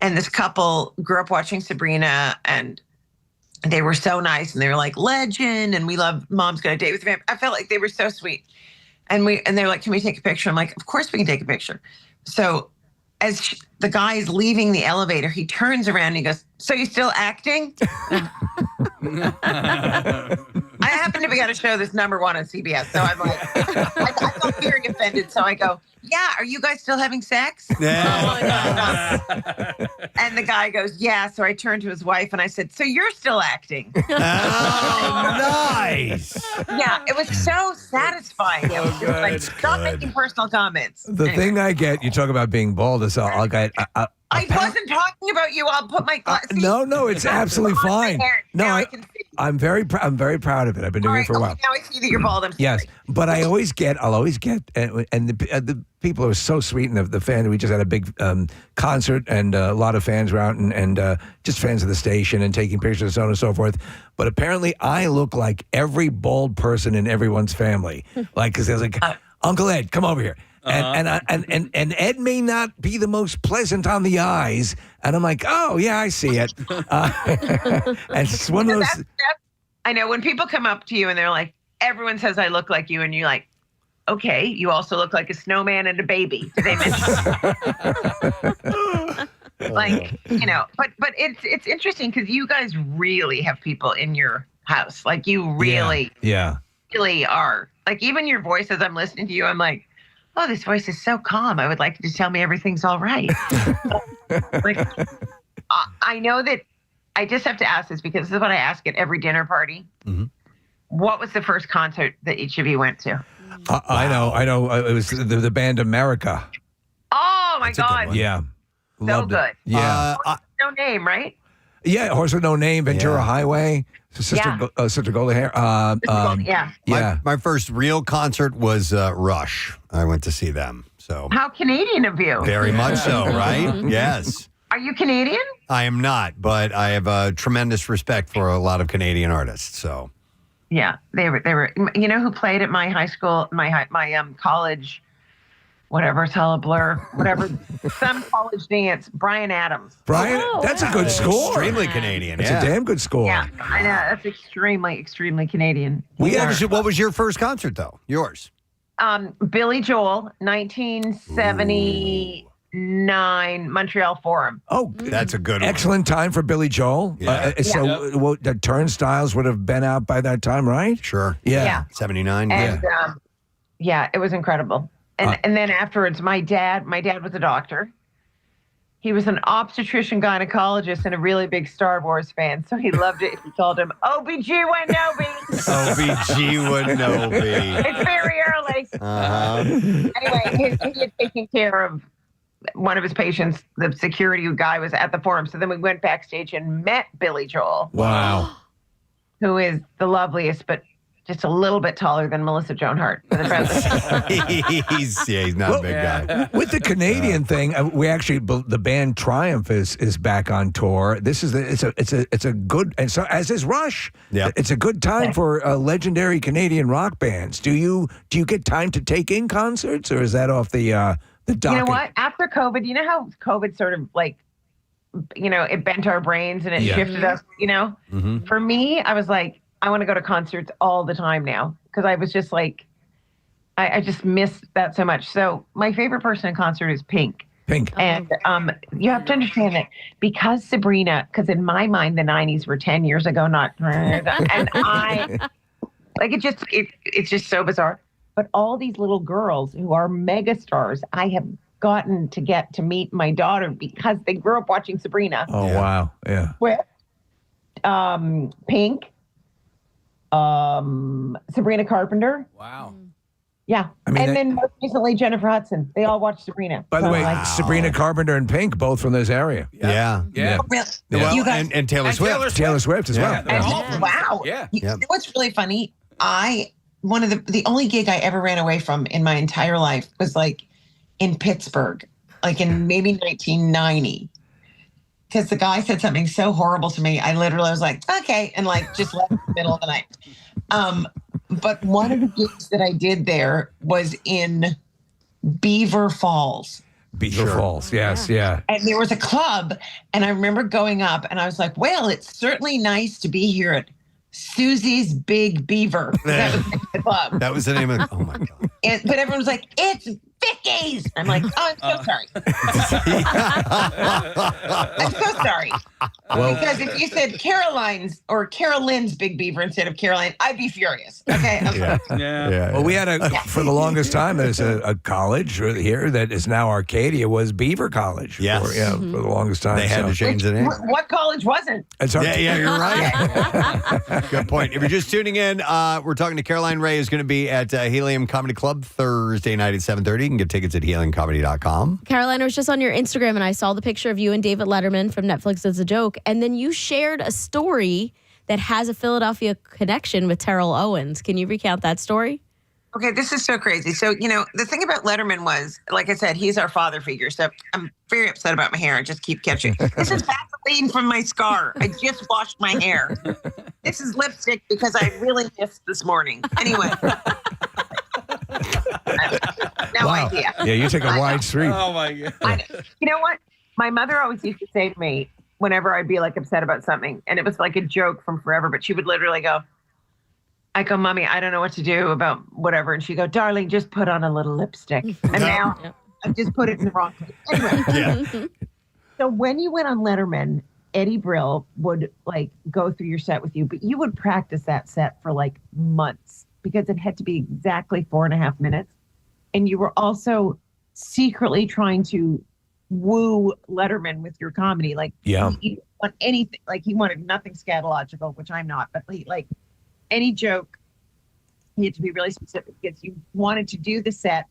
And this couple grew up watching Sabrina, and they were so nice. And they were like, legend, and we love Mom's Got a Date with the Vamp. I felt like they were so sweet. And they're like, can we take a picture? I'm like, of course we can take a picture. So as the guy is leaving the elevator, he turns around and he goes, so you still acting? I happen to be on a show that's #1 on CBS. So I'm like, I felt very offended. So I go, yeah, are you guys still having sex? Yeah. And the guy goes, yeah. So I turned to his wife and I said, so you're still acting? Oh, nice. Yeah, it was so satisfying. It was just like, stop making personal comments. The thing I get, you talk about being bald, is I'll get. I wasn't talking about you. I'll put my glasses. No, it's absolutely fine. No, I'm very proud of it. I've been doing it for a while. Now I see that you're bald. I'm sorry. Yes, but I'll always get, and the people are so sweet, and the fan. We just had a big concert, and a lot of fans were out, and just fans of the station, and taking pictures, and so on and so forth. But apparently, I look like every bald person in everyone's family, like because there's like, Uncle Ed, come over here. And Ed may not be the most pleasant on the eyes, and I'm like, oh yeah, I see it. And it's one of those. I know when people come up to you and they're like, everyone says I look like you, and you're like, okay, you also look like a snowman and a baby. Did they mention? Like, you know, but it's interesting because you guys really have people in your house. Like you really, really are. Like even your voice as I'm listening to you, I'm like, oh, this voice is so calm. I would like you to tell me everything's all right. Like, I know that I just have to ask this because this is what I ask at every dinner party. Mm-hmm. What was the first concert that each of you went to? I know. It was the band America. Oh, my God. Yeah. So Loved good. It. Yeah. No Name, right? Yeah, Horse with No Name, Ventura Highway, Sister Golden Hair. My first real concert was Rush. I went to see them. So how Canadian of you? Very much so, right? Yes. Are you Canadian? I am not, but I have a tremendous respect for a lot of Canadian artists. So yeah, they were. You know who played at my high school, my college? Whatever, it's all a blur. Whatever, some college dance. Brian Adams. Brian, that's a good score. Extremely Canadian. It's a damn good score. Yeah, I know. That's extremely Canadian. What was your first concert though? Yours? Billy Joel, 1979, Montreal Forum. Oh, that's a good one. Excellent time for Billy Joel. Yeah. The Turnstiles would have been out by that time, right? Sure. Yeah. 79. And, it was incredible. And then afterwards, my dad was a doctor. He was an obstetrician gynecologist and a really big Star Wars fan, so he loved it if you called him OBGYNOB. OBGYNOB. It's very early. Anyway, he had taken care of one of his patients. The security guy was at the forum, so then we went backstage and met Billy Joel. Wow. Who is the loveliest, but just a little bit taller than Melissa Joan Hart for the president. he's not a big guy. With the Canadian thing, we actually the band Triumph is back on tour. This is it's a good, and so as is Rush. Yeah, it's a good time for legendary Canadian rock bands. Do you get time to take in concerts, or is that off the docket? You know what? After COVID, you know how COVID sort of like, it bent our brains and it shifted us. For me, I was like, I want to go to concerts all the time now because I was just like, I just missed that so much. So my favorite person in concert is Pink. And you have to understand that because Sabrina, because in my mind, the 90s were 10 years ago, not, and I, like, it's just so bizarre. But all these little girls who are mega stars, I have gotten to get to meet my daughter because they grew up watching Sabrina. Oh, wow. Yeah. With Pink. Sabrina Carpenter. Wow. Yeah. Then most recently Jennifer Hudson. They all watched Sabrina. By the way, Sabrina Carpenter and Pink, both from this area. Yeah. Oh, really? Well, You guys- and Taylor Swift. Taylor Swift as well. Wow. Yeah. You know what's really funny? One of the only gig I ever ran away from in my entire life was like in Pittsburgh, like in maybe 1990. Because the guy said something so horrible to me, I literally was like, okay, and like just left in the middle of the night. But one of the gigs that I did there was in Beaver Falls. Beaver Falls, yes, yeah. And there was a club, and I remember going up, and I was like, well, it's certainly nice to be here at Susie's Big Beaver. That was the name of the club. That was the name of oh my God. But everyone was like, it's Vicky's. I'm like, oh, I'm so sorry. I'm so sorry. Because if you said Caroline's or Carolyn's Big Beaver instead of Caroline, I'd be furious. Okay? Well, we had for the longest time, there's a college here that is now Arcadia, was Beaver College. Yes. For the longest time. They had to change the name. What college wasn't? Yeah, you're right. Good point. If you're just tuning in, we're talking to Caroline Rhea, who's going to be at Helium Comedy Club Thursday night at 7:30. You can get tickets at heliumcomedy.com. Caroline, I was just on your Instagram and I saw the picture of you and David Letterman from Netflix as a joke. And then you shared a story that has a Philadelphia connection with Terrell Owens. Can you recount that story? Okay, this is so crazy. So, the thing about Letterman was, like I said, he's our father figure. So I'm very upset about my hair. I just keep catching. This is Vaseline from my scar. I just washed my hair. This is lipstick because I really missed this morning. Anyway. No idea. Yeah, you take a wide street. Oh, my God. You know what? My mother always used to say to me whenever I'd be like upset about something, and it was like a joke from forever, but she would literally go, I go, Mommy, I don't know what to do about whatever. And she'd go, darling, just put on a little lipstick. And now I just put it in the wrong place. Anyway. So when you went on Letterman, Eddie Brill would like go through your set with you, but you would practice that set for like months because it had to be exactly 4.5 minutes. And you were also secretly trying to woo Letterman with your comedy. Like, he didn't want anything, like he wanted nothing scatological, which I'm not, but like any joke, he had to be really specific because you wanted to do the set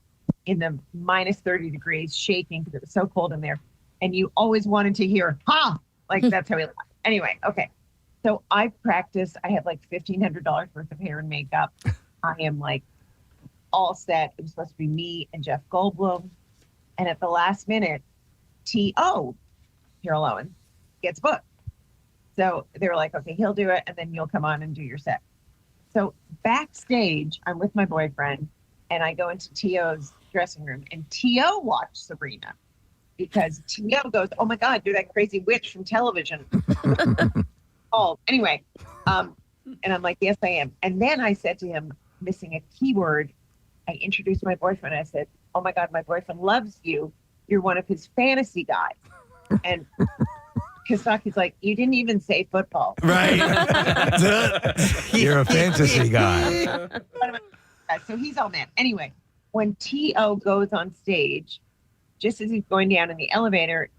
in the minus 30 degrees, shaking because it was so cold in there. And you always wanted to hear, ha! Like that's how he laughed. Anyway, okay. So I practiced. I have like $1,500 worth of hair and makeup. I am like all set. It was supposed to be me and Jeff Goldblum. And at the last minute, T.O., Terrell Owens, gets booked. So they were like, okay, he'll do it. And then you'll come on and do your set. So backstage, I'm with my boyfriend and I go into T.O.'s dressing room and T.O. watched Sabrina because T.O. goes, oh my God, you're that crazy witch from television. Anyway. And I'm like, yes, I am. And then I said to him, missing a keyword, I introduced my boyfriend. I said, oh my God, my boyfriend loves you. You're one of his fantasy guys. And Kasaki's like, you didn't even say football. Right. You're a fantasy guy. So he's all mad. Anyway, when T.O. goes on stage, just as he's going down in the elevator,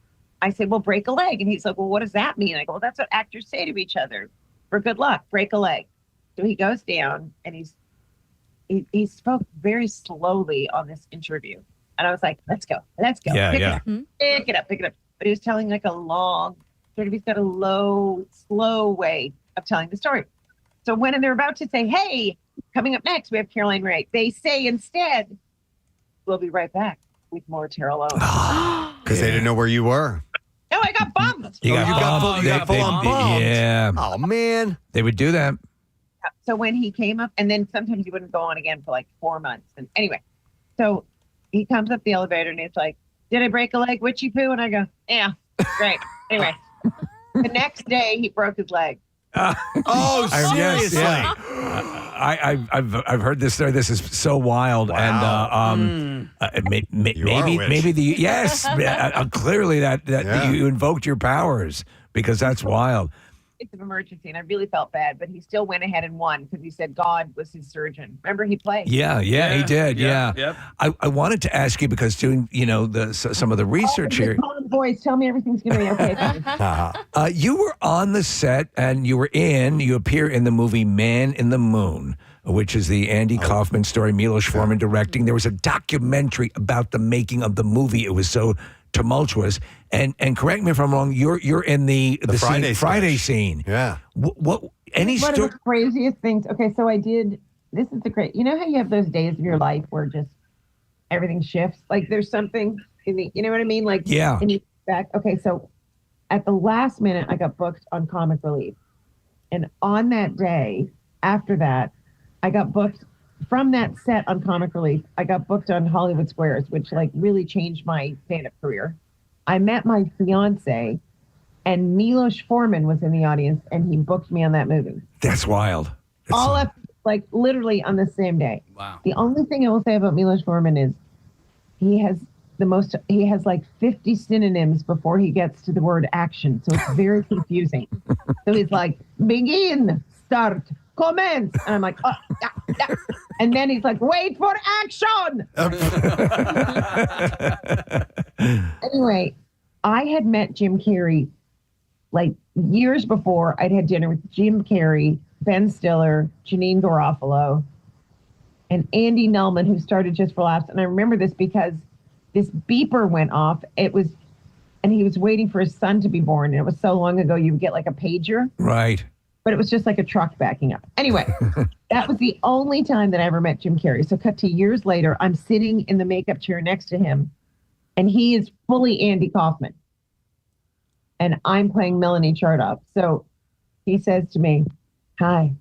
I said, well, break a leg. And he's like, well, what does that mean? I go, well, that's what actors say to each other. For good luck, break a leg. So he goes down and he spoke very slowly on this interview. And I was like, let's go. Yeah, Pick it up. But he was telling like a long, sort of, he's got a low, slow way of telling the story. So when they're about to say, hey, coming up next, we have Caroline Rhea, they say instead, we'll be right back with more Tara Lone. Because they didn't know where you were. No, I got bumped. You got full on bumped. Yeah. Oh, man. They would do that. So when he came up, and then sometimes he wouldn't go on again for like 4 months. And anyway, so he comes up the elevator and he's like, did I break a leg, witchy poo? And I go, yeah, great. Anyway, the next day he broke his leg. Seriously? I've heard this story. This is so wild, and maybe clearly that you invoked your powers because that's wild. It's an emergency, and I really felt bad, but he still went ahead and won because he said God was his surgeon. Remember, he played. Yeah, he did. Yeah. Yep. I wanted to ask you because doing some of the research here. Boys, tell me everything's going to be okay. You were on the set, and you appear in the movie Man in the Moon, which is the Andy Kaufman story, Milos Forman directing. There was a documentary about the making of the movie. It was so tumultuous. And correct me if I'm wrong, you're in the Friday scene. Yeah. One of the craziest things. Okay, so I did. This is the great. You know how you have those days of your life where just everything shifts. Like there's something in the. You know what I mean? Like yeah. And you back. Okay, so at the last minute, I got booked on Comic Relief, and on that day after that, I got booked from that set on Comic Relief. I got booked on Hollywood Squares, which like really changed my stand-up career. I met my fiance, and Milos Forman was in the audience, and he booked me on that movie. That's wild. All up, like literally on the same day. Wow. The only thing I will say about Milos Forman is he has like 50 synonyms before he gets to the word action. So it's very confusing. So he's like, begin, start, commence. And I'm like, oh, yeah. And then he's like, wait for action. Anyway, I had met Jim Carrey like years before. I'd had dinner with Jim Carrey, Ben Stiller, Janine Garofalo, and Andy Nelman, who started Just for Laughs. And I remember this because this beeper went off. And he was waiting for his son to be born. And it was so long ago, you would get like a pager. Right. But it was just like a truck backing up. Anyway, that was the only time that I ever met Jim Carrey. So cut to years later, I'm sitting in the makeup chair next to him, and he is fully Andy Kaufman. And I'm playing Melanie Chardoff. So he says to me, hi,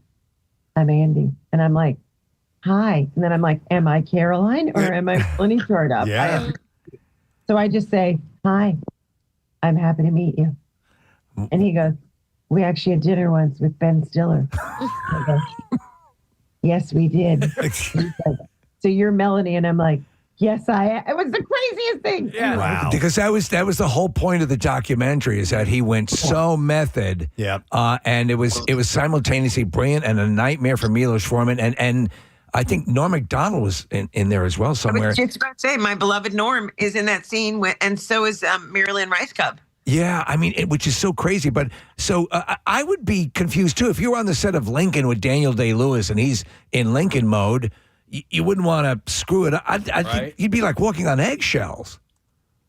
I'm Andy. And I'm like, hi. And then I'm like, am I Caroline or am I Melanie Chardoff? Yeah. So I just say, hi, I'm happy to meet you. And he goes, we actually had dinner once with Ben Stiller. I go, yes, we did. He said, so you're Melanie? And I'm like, yes, I am. It was the craziest thing. Yeah. Wow. Because that was the whole point of the documentary is that he went so method. Yep. And it was simultaneously brilliant and a nightmare for Milos Forman. And I think Norm Macdonald was in there as well somewhere. I was just about to say, my beloved Norm is in that scene, and so is Marilyn Rice Cub. Yeah, I mean, which is so crazy. But so I would be confused too if you were on the set of Lincoln with Daniel Day-Lewis and he's in Lincoln mode. You wouldn't want to screw it up. I think you'd be like walking on eggshells.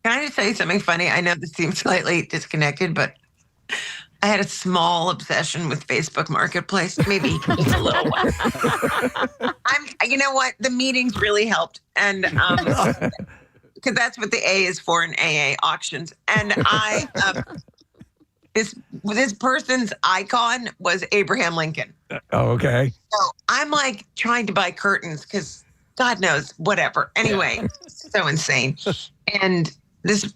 Can I just tell you something funny? I know this seems slightly disconnected, but I had a small obsession with Facebook Marketplace. Maybe just a little one. You know what? The meetings really helped, and because that's what the A is for in AA auctions. And this person's icon was Abraham Lincoln. Oh, okay. So I'm like trying to buy curtains because God knows, whatever. Anyway, so insane. And this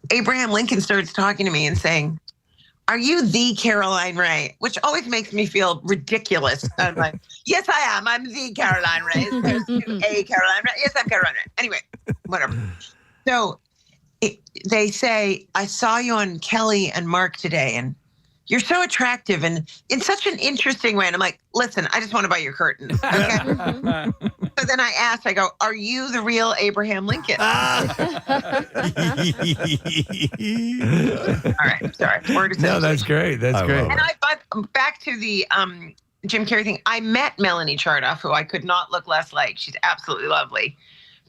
Abraham Lincoln starts talking to me and saying, are you the Caroline Rhea? Which always makes me feel ridiculous. I'm like, yes, I am. I'm the Caroline Rhea. There's a Caroline Rhea. Yes, I'm Caroline Rhea. Anyway, whatever. So they say, I saw you on Kelly and Mark today, and you're so attractive and in such an interesting way. And I'm like, listen, I just want to buy your curtain. Okay. So then I asked, I go, are you the real Abraham Lincoln? All right. Sorry. No, that's great. That's great. And back to the Jim Carrey thing. I met Melanie Chardoff, who I could not look less like. She's absolutely lovely.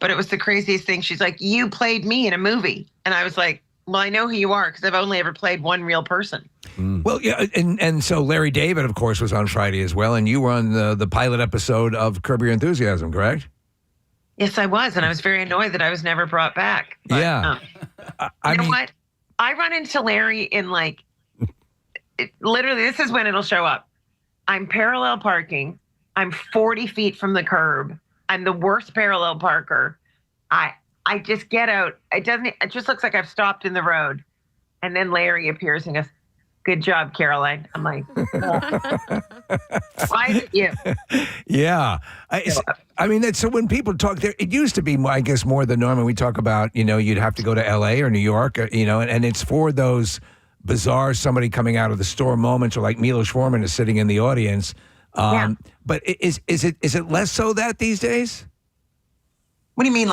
But it was the craziest thing. She's like, you played me in a movie. And I was like, well, I know who you are because I've only ever played one real person. Well, yeah, and so Larry David, of course, was on Friday as well, and you were on the pilot episode of Curb Your Enthusiasm, correct? Yes, I was, and I was very annoyed that I was never brought back. But, yeah. you know what? I run into Larry in literally, this is when it'll show up. I'm parallel parking. I'm 40 feet from the curb. I'm the worst parallel parker. I just get out. It just looks like I've stopped in the road. And then Larry appears and goes, good job, Caroline. I'm like, why is it you? Yeah. I mean, so when people talk there, it used to be, I guess, more the norm. And we talk about, you'd have to go to L.A. or New York, and it's for those bizarre somebody coming out of the store moments, or like Milos Forman is sitting in the audience. But is it less so that these days? What do you mean,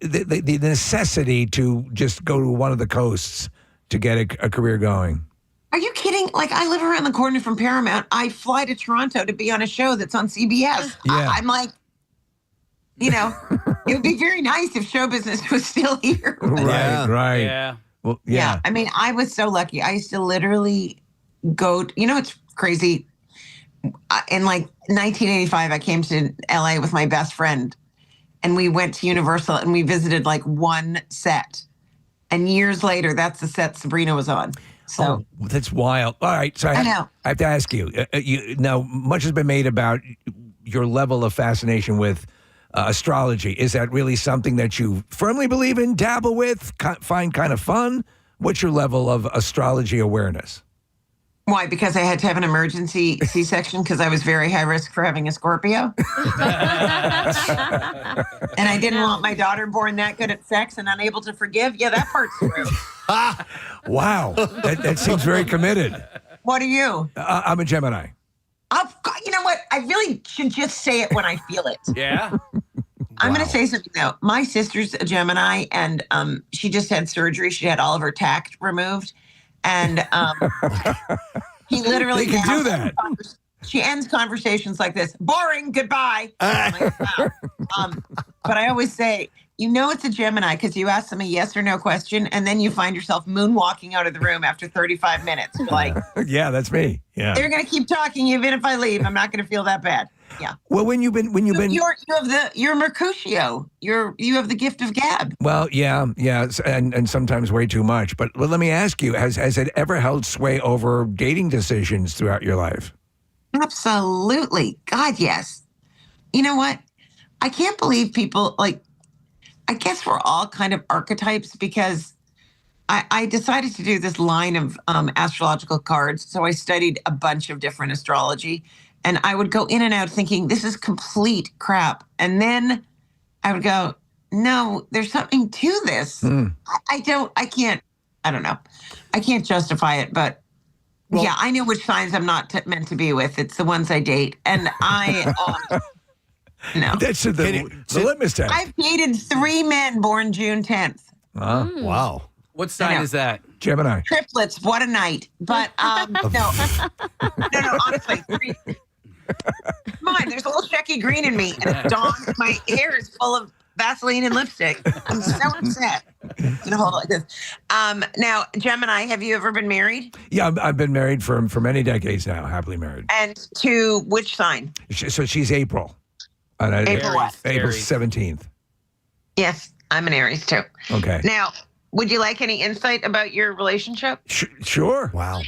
the necessity to just go to one of the coasts to get a career going? Are you kidding? I live around the corner from Paramount. I fly to Toronto to be on a show that's on CBS. Yeah. I'm like, it would be very nice if show business was still here. Right. Yeah. Well, yeah. I mean, I was so lucky. I used to literally go. It's crazy. In 1985, I came to LA with my best friend. And we went to Universal and we visited one set. And years later, that's the set Sabrina was on. So that's wild. All right. So I know. I have to ask you, now, much has been made about your level of fascination with astrology. Is that really something that you firmly believe in, dabble with, find kind of fun? What's your level of astrology awareness? Why? Because I had to have an emergency C-section because I was very high risk for having a Scorpio. And I didn't want my daughter born that good at sex and unable to forgive. Yeah, that part's true. Wow. That seems very committed. What are you? I'm a Gemini. You know what? I really should just say it when I feel it. Yeah. I'm going to say something, though. My sister's a Gemini, and she just had surgery. She had all of her tact removed. And he literally can do that. She ends conversations like this: boring, goodbye. But I always say, it's a Gemini because you ask them a yes or no question, and then you find yourself moonwalking out of the room after 35 minutes. You're like, yeah, that's me. Yeah, they're going to keep talking even if I leave. I'm not going to feel that bad. Yeah. Well, you're Mercutio. You have the gift of gab. Well, yeah, and sometimes way too much. But let me ask you: has it ever held sway over dating decisions throughout your life? Absolutely, God, yes. You know what? I can't believe people I guess we're all kind of archetypes because I decided to do this line of astrological cards. So I studied a bunch of different astrology. And I would go in and out thinking, this is complete crap. And then I would go, no, there's something to this. I don't know. I can't justify it. But yeah, I know which signs I'm not meant to be with. It's the ones I date. And no. That's the litmus test. I've dated 3 men born June 10th. Wow. What sign is that? Gemini. Triplets. What a night. But no, honestly, 3. Come on, there's a little Shecky Green in me, and it's dawn. My hair is full of Vaseline and lipstick. I'm so upset. I'm gonna hold it like this. Now, Gemini, have you ever been married? Yeah, I've been married for many decades now. Happily married. And to which sign? So she's April. April what? April 17th. Yes, I'm an Aries too. Okay. Now, would you like any insight about your relationship? Sure. Wow.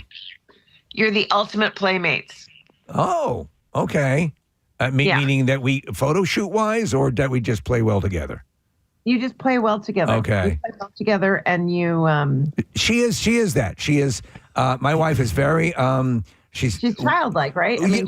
You're the ultimate playmates. Oh. Okay. Meaning that we photo shoot wise, or that we just play well together? You just play well together. Okay. You play well together, and you. She is that. She is. My wife is very. She's childlike, right? I mean,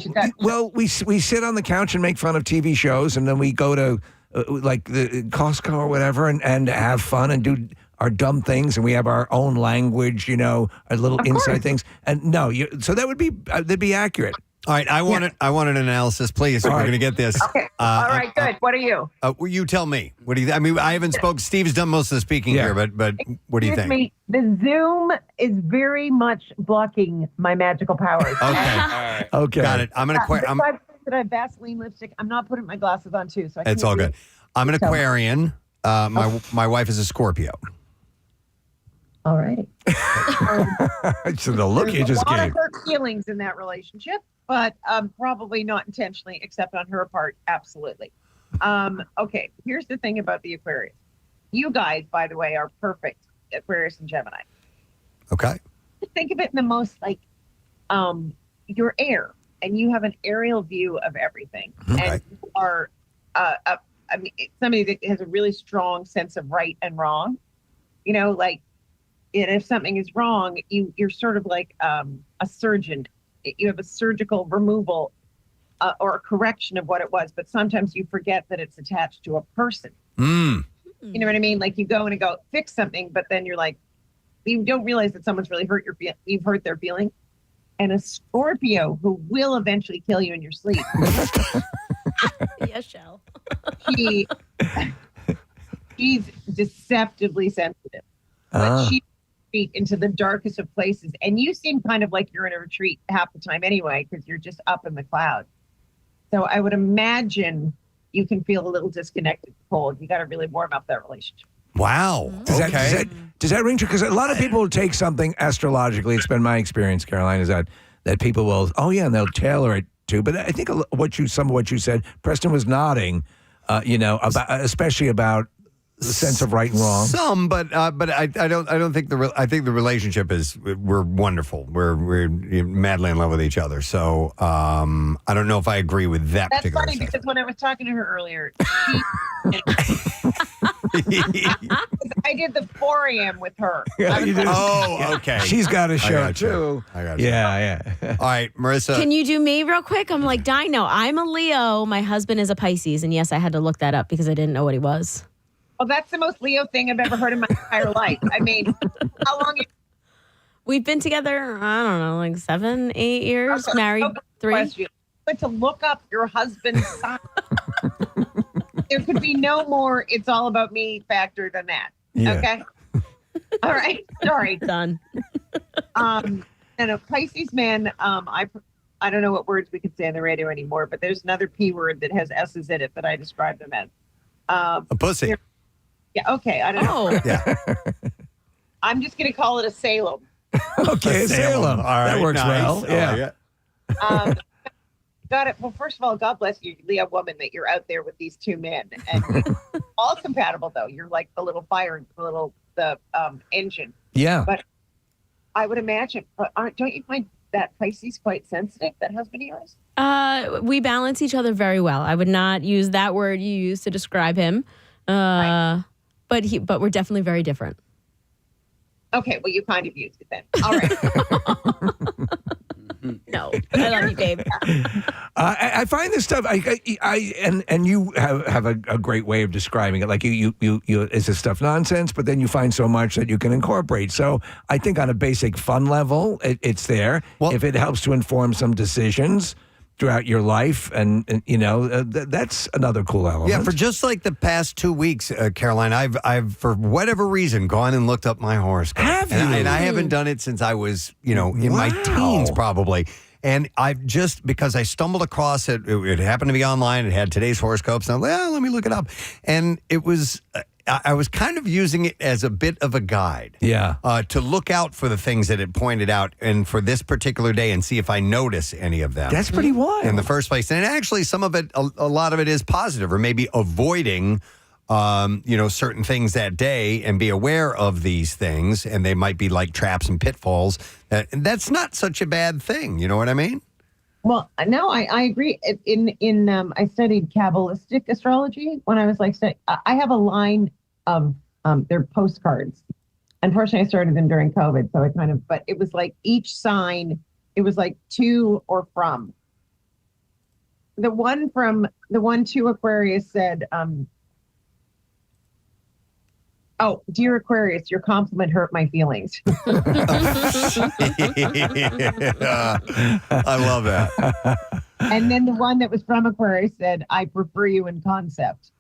we sit on the couch and make fun of TV shows, and then we go to like the Costco or whatever, and have fun and do our dumb things, and we have our own language, our little inside things. And no, so that would be that'd be accurate. All right, I want an analysis, please. We're going to get this. Okay. All right, good. What are you? Well, you tell me. What do you? I mean, I haven't spoken. Steve's done most of the speaking here, but what do you think? Me, the Zoom is very much blocking my magical powers. Okay. Okay. Got it. I'm going to. I have Vaseline lipstick. I'm not putting my glasses on too, so It's all good. I'm an Aquarian. My wife is a Scorpio. All right. So the look you just a lot gave. of hurt feelings in that relationship, but probably not intentionally, except on her part. Absolutely. Okay. Here's the thing about the Aquarius. You guys, by the way, are perfect. Aquarius and Gemini. Okay. Think of it in the most you're air, and you have an aerial view of everything, and you are somebody that has a really strong sense of right and wrong. And if something is wrong, you're sort of like a surgeon. You have a surgical removal or a correction of what it was, but sometimes you forget that it's attached to a person. You know what I mean? Like you go and go fix something, but then you're like, you don't realize that someone's really you've hurt their feeling. And a Scorpio who will eventually kill you in your sleep. Yes, Shell. She's deceptively sensitive. But she into the darkest of places, and you seem kind of like you're in a retreat half the time anyway, because you're just up in the clouds. So I would imagine you can feel a little disconnected, cold. You got to really warm up that relationship. Wow. Does that ring true? Because a lot of people will take something astrologically. It's been my experience, Caroline, is that people will, and they'll tailor it to. But I think some of what you said, Preston was nodding, especially about the sense of right and wrong. Some, but I don't think I think the relationship we're wonderful. We're madly in love with each other. So I don't know if I agree with that. That's particular funny because when I was talking to her earlier, I did the 4 a.m. with her. Okay. She's got a show too. I got Yeah. All right, Marissa. Can you do me real quick? I'm like, Dino, I'm a Leo. My husband is a Pisces. And yes, I had to look that up because I didn't know what he was. Well, that's the most Leo thing I've ever heard in my entire life. I mean, how long? We've been together, I don't know, like 7, 8 years, married 3. But to look up your husband's sign, there could be no more "it's all about me" factor than that. Yeah. Okay. All right. Sorry. Done. And a Pisces man, I don't know what words we could say on the radio anymore, but there's another P word that has S's in it that I describe them as. A pussy. Yeah, okay. I don't know. Yeah. I'm just going to call it a Salem. Okay, Salem. All right. That works well. Yeah. Got it. Well, first of all, God bless you, Leo woman, that you're out there with these two men. And all compatible, though. You're like the little fire, the engine. Yeah. But I would imagine, don't you find that Pisces quite sensitive, that husband of yours? We balance each other very well. I would not use that word you used to describe him. Right. But we're definitely very different. Okay, well, you kind of used it then. All right. No, I love you, babe. I find this stuff. And you have a great way of describing it. Like you is this stuff nonsense? But then you find so much that you can incorporate. So I think on a basic fun level, it's there. Well, if it helps to inform some decisions throughout your life, and that's another cool element. Yeah, for just like the past 2 weeks, Caroline, I've for whatever reason gone and looked up my horoscope. Have you? And I haven't done it since I was, in my teens probably. And I've just, because I stumbled across it, it happened to be online. It had today's horoscopes. And I'm like, let me look it up. And it was, I was kind of using it as a bit of a guide. Yeah. To look out for the things that it pointed out and for this particular day and see if I notice any of them. That's pretty wild. In the first place. And actually some of it, a lot of it is positive, or maybe avoiding certain things that day and be aware of these things, and they might be like traps and pitfalls. And that's not such a bad thing. You know what I mean? Well, no, I agree. I studied Kabbalistic astrology when I was I have a line of they're postcards. Unfortunately, I started them during COVID, so but it was like each sign, it was like to or from. The one to Aquarius said, Oh, dear Aquarius, your compliment hurt my feelings. I love that. And then the one that was from Aquarius said, I prefer you in concept.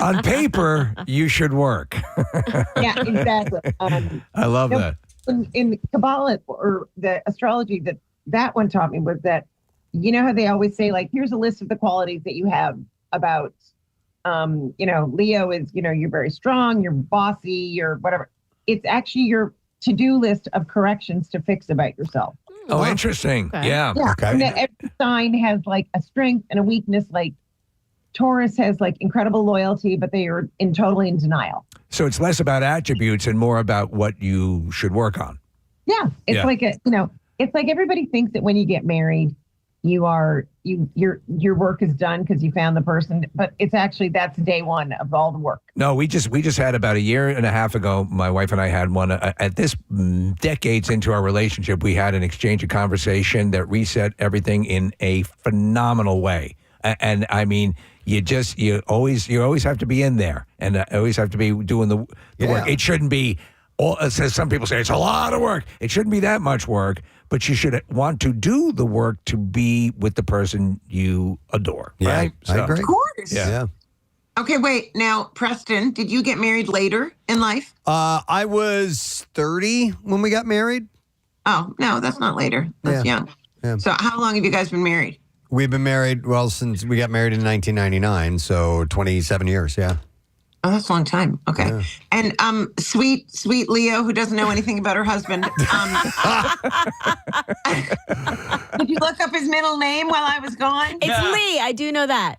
On paper, you should work. Yeah, exactly. I love that. In Kabbalah or the astrology that one taught me was that, you know how they always say, like, here's a list of the qualities that you have about, Leo is, you're very strong, you're bossy, you're whatever. It's actually your to-do list of corrections to fix about yourself. Oh, interesting. Okay. Yeah. Okay. And that every sign has like a strength and a weakness. Like Taurus has like incredible loyalty, but they are totally in denial. So it's less about attributes and more about what you should work on. Yeah. It's like it's like everybody thinks that when you get married, your work is done because you found the person, but it's actually that's day one of all the work. No, we just had about a year and a half ago. My wife and I had one at this decades into our relationship. We had an exchange of conversation that reset everything in a phenomenal way. And I mean, you always have to be in there and always have to be doing the work. It shouldn't be. As some people say, it's a lot of work. It shouldn't be that much work, but you should want to do the work to be with the person you adore. Yeah, right? I agree. Of course. Yeah. Okay, wait. Now, Preston, did you get married later in life? I was 30 when we got married. Oh, no, that's not later. That's young. Yeah. So how long have you guys been married? We've been married, since we got married in 1999, so 27 years, yeah. Oh, that's a long time. Okay. Yeah. And sweet Leo, who doesn't know anything about her husband. Did you look up his middle name while I was gone? It's Lee. I do know that.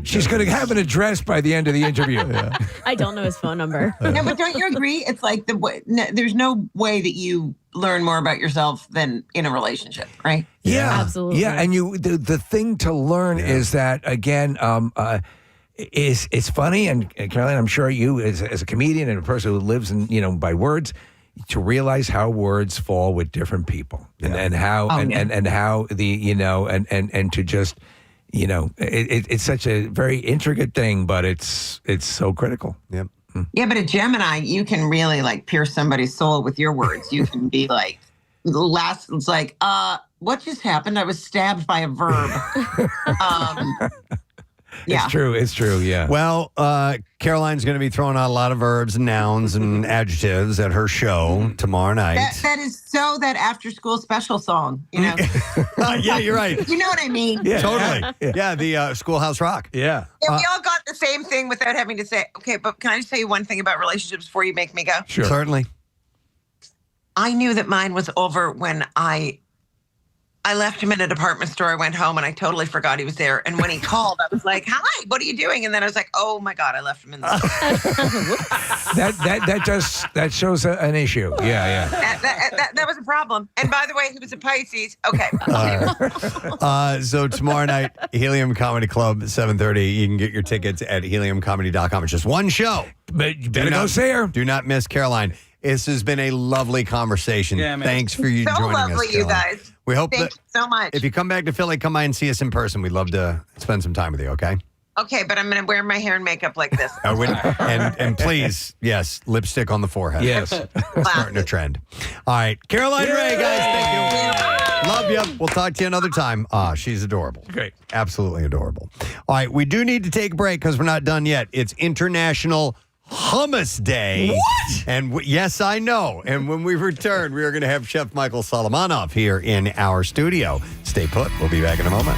She's going to have an address by the end of the interview. I don't know his phone number. No, but don't you agree? It's like there's no way that you learn more about yourself than in a relationship, right? Yeah, absolutely. Yeah, and the thing to learn is that again, it's funny, and Caroline, I'm sure you as a comedian and a person who lives in by words, to realize how words fall with different people, and how and how the and to just. It's such a very intricate thing, but it's so critical. Yep. Yeah, but a Gemini, you can really like pierce somebody's soul with your words. You can be like, it's like, what just happened? I was stabbed by a verb. Yeah. It's true. Yeah. Well, Caroline's going to be throwing out a lot of verbs and nouns and adjectives at her show tomorrow night. That is so that after school special song, Yeah, you're right. You know what I mean? Yeah, totally. Yeah, the Schoolhouse Rock. Yeah. Yeah, we all got the same thing without having to say, okay, but can I just tell you one thing about relationships before you make me go? Sure. Certainly. I knew that mine was over when I left him in a department store. I went home and I totally forgot he was there. And when he called, I was like, hi, what are you doing? And then I was like, oh my God, I left him in the store. that shows an issue. Yeah. That was a problem. And by the way, he was a Pisces. Okay. So tomorrow night, Helium Comedy Club, 7:30. You can get your tickets at heliumcomedy.com. It's just one show. But you better go see her. Do not miss Caroline. This has been a lovely conversation. Yeah, man. Thanks for you joining us, lovely, you Caroline. guys. We hope Thank you so much. if you come back to Philly, come by and see us in person. We'd love to spend some time with you, okay? Okay, but I'm going to wear my hair and makeup like this. And please, yes, lipstick on the forehead. Yes. Starting a trend. All right. Caroline Rhea, guys, thank you. Love you. We'll talk to you another time. She's adorable. Great. Absolutely adorable. All right. We do need to take a break because we're not done yet. It's International Hummus Day. What? And yes, I know. And when we return, we are going to have Chef Michael Solomonov here in our studio. Stay put. We'll be back in a moment.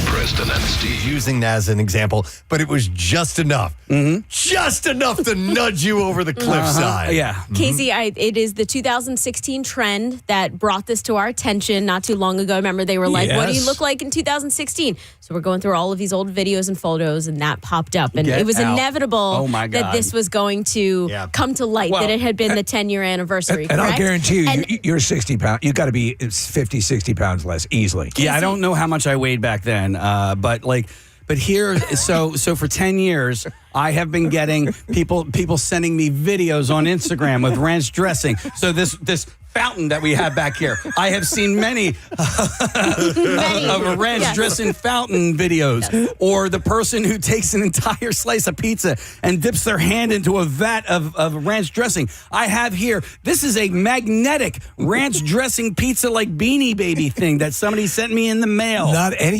Preston and Steve. Using that as an example, but it was just enough. Mm-hmm. Just enough to nudge you over the cliffside. Yeah. Mm-hmm. Casey, it is the 2016 trend that brought this to our attention not too long ago. Remember, they were like, what do you look like in 2016? So we're going through all of these old videos and photos, and that popped up. And it was inevitable that this was going to come to light, that it had been the 10-year anniversary. And I'll guarantee you, you're 60 pounds. You've got to be 50, 60 pounds less easily. Yeah, I don't know how much I weighed back then, but here, so for 10 years, I have been getting people sending me videos on Instagram with ranch dressing. So this fountain that we have back here. I have seen many of a ranch dressing fountain videos, or the person who takes an entire slice of pizza and dips their hand into a vat of ranch dressing. I have here, this is a magnetic ranch dressing pizza like Beanie Baby thing that somebody sent me in the mail.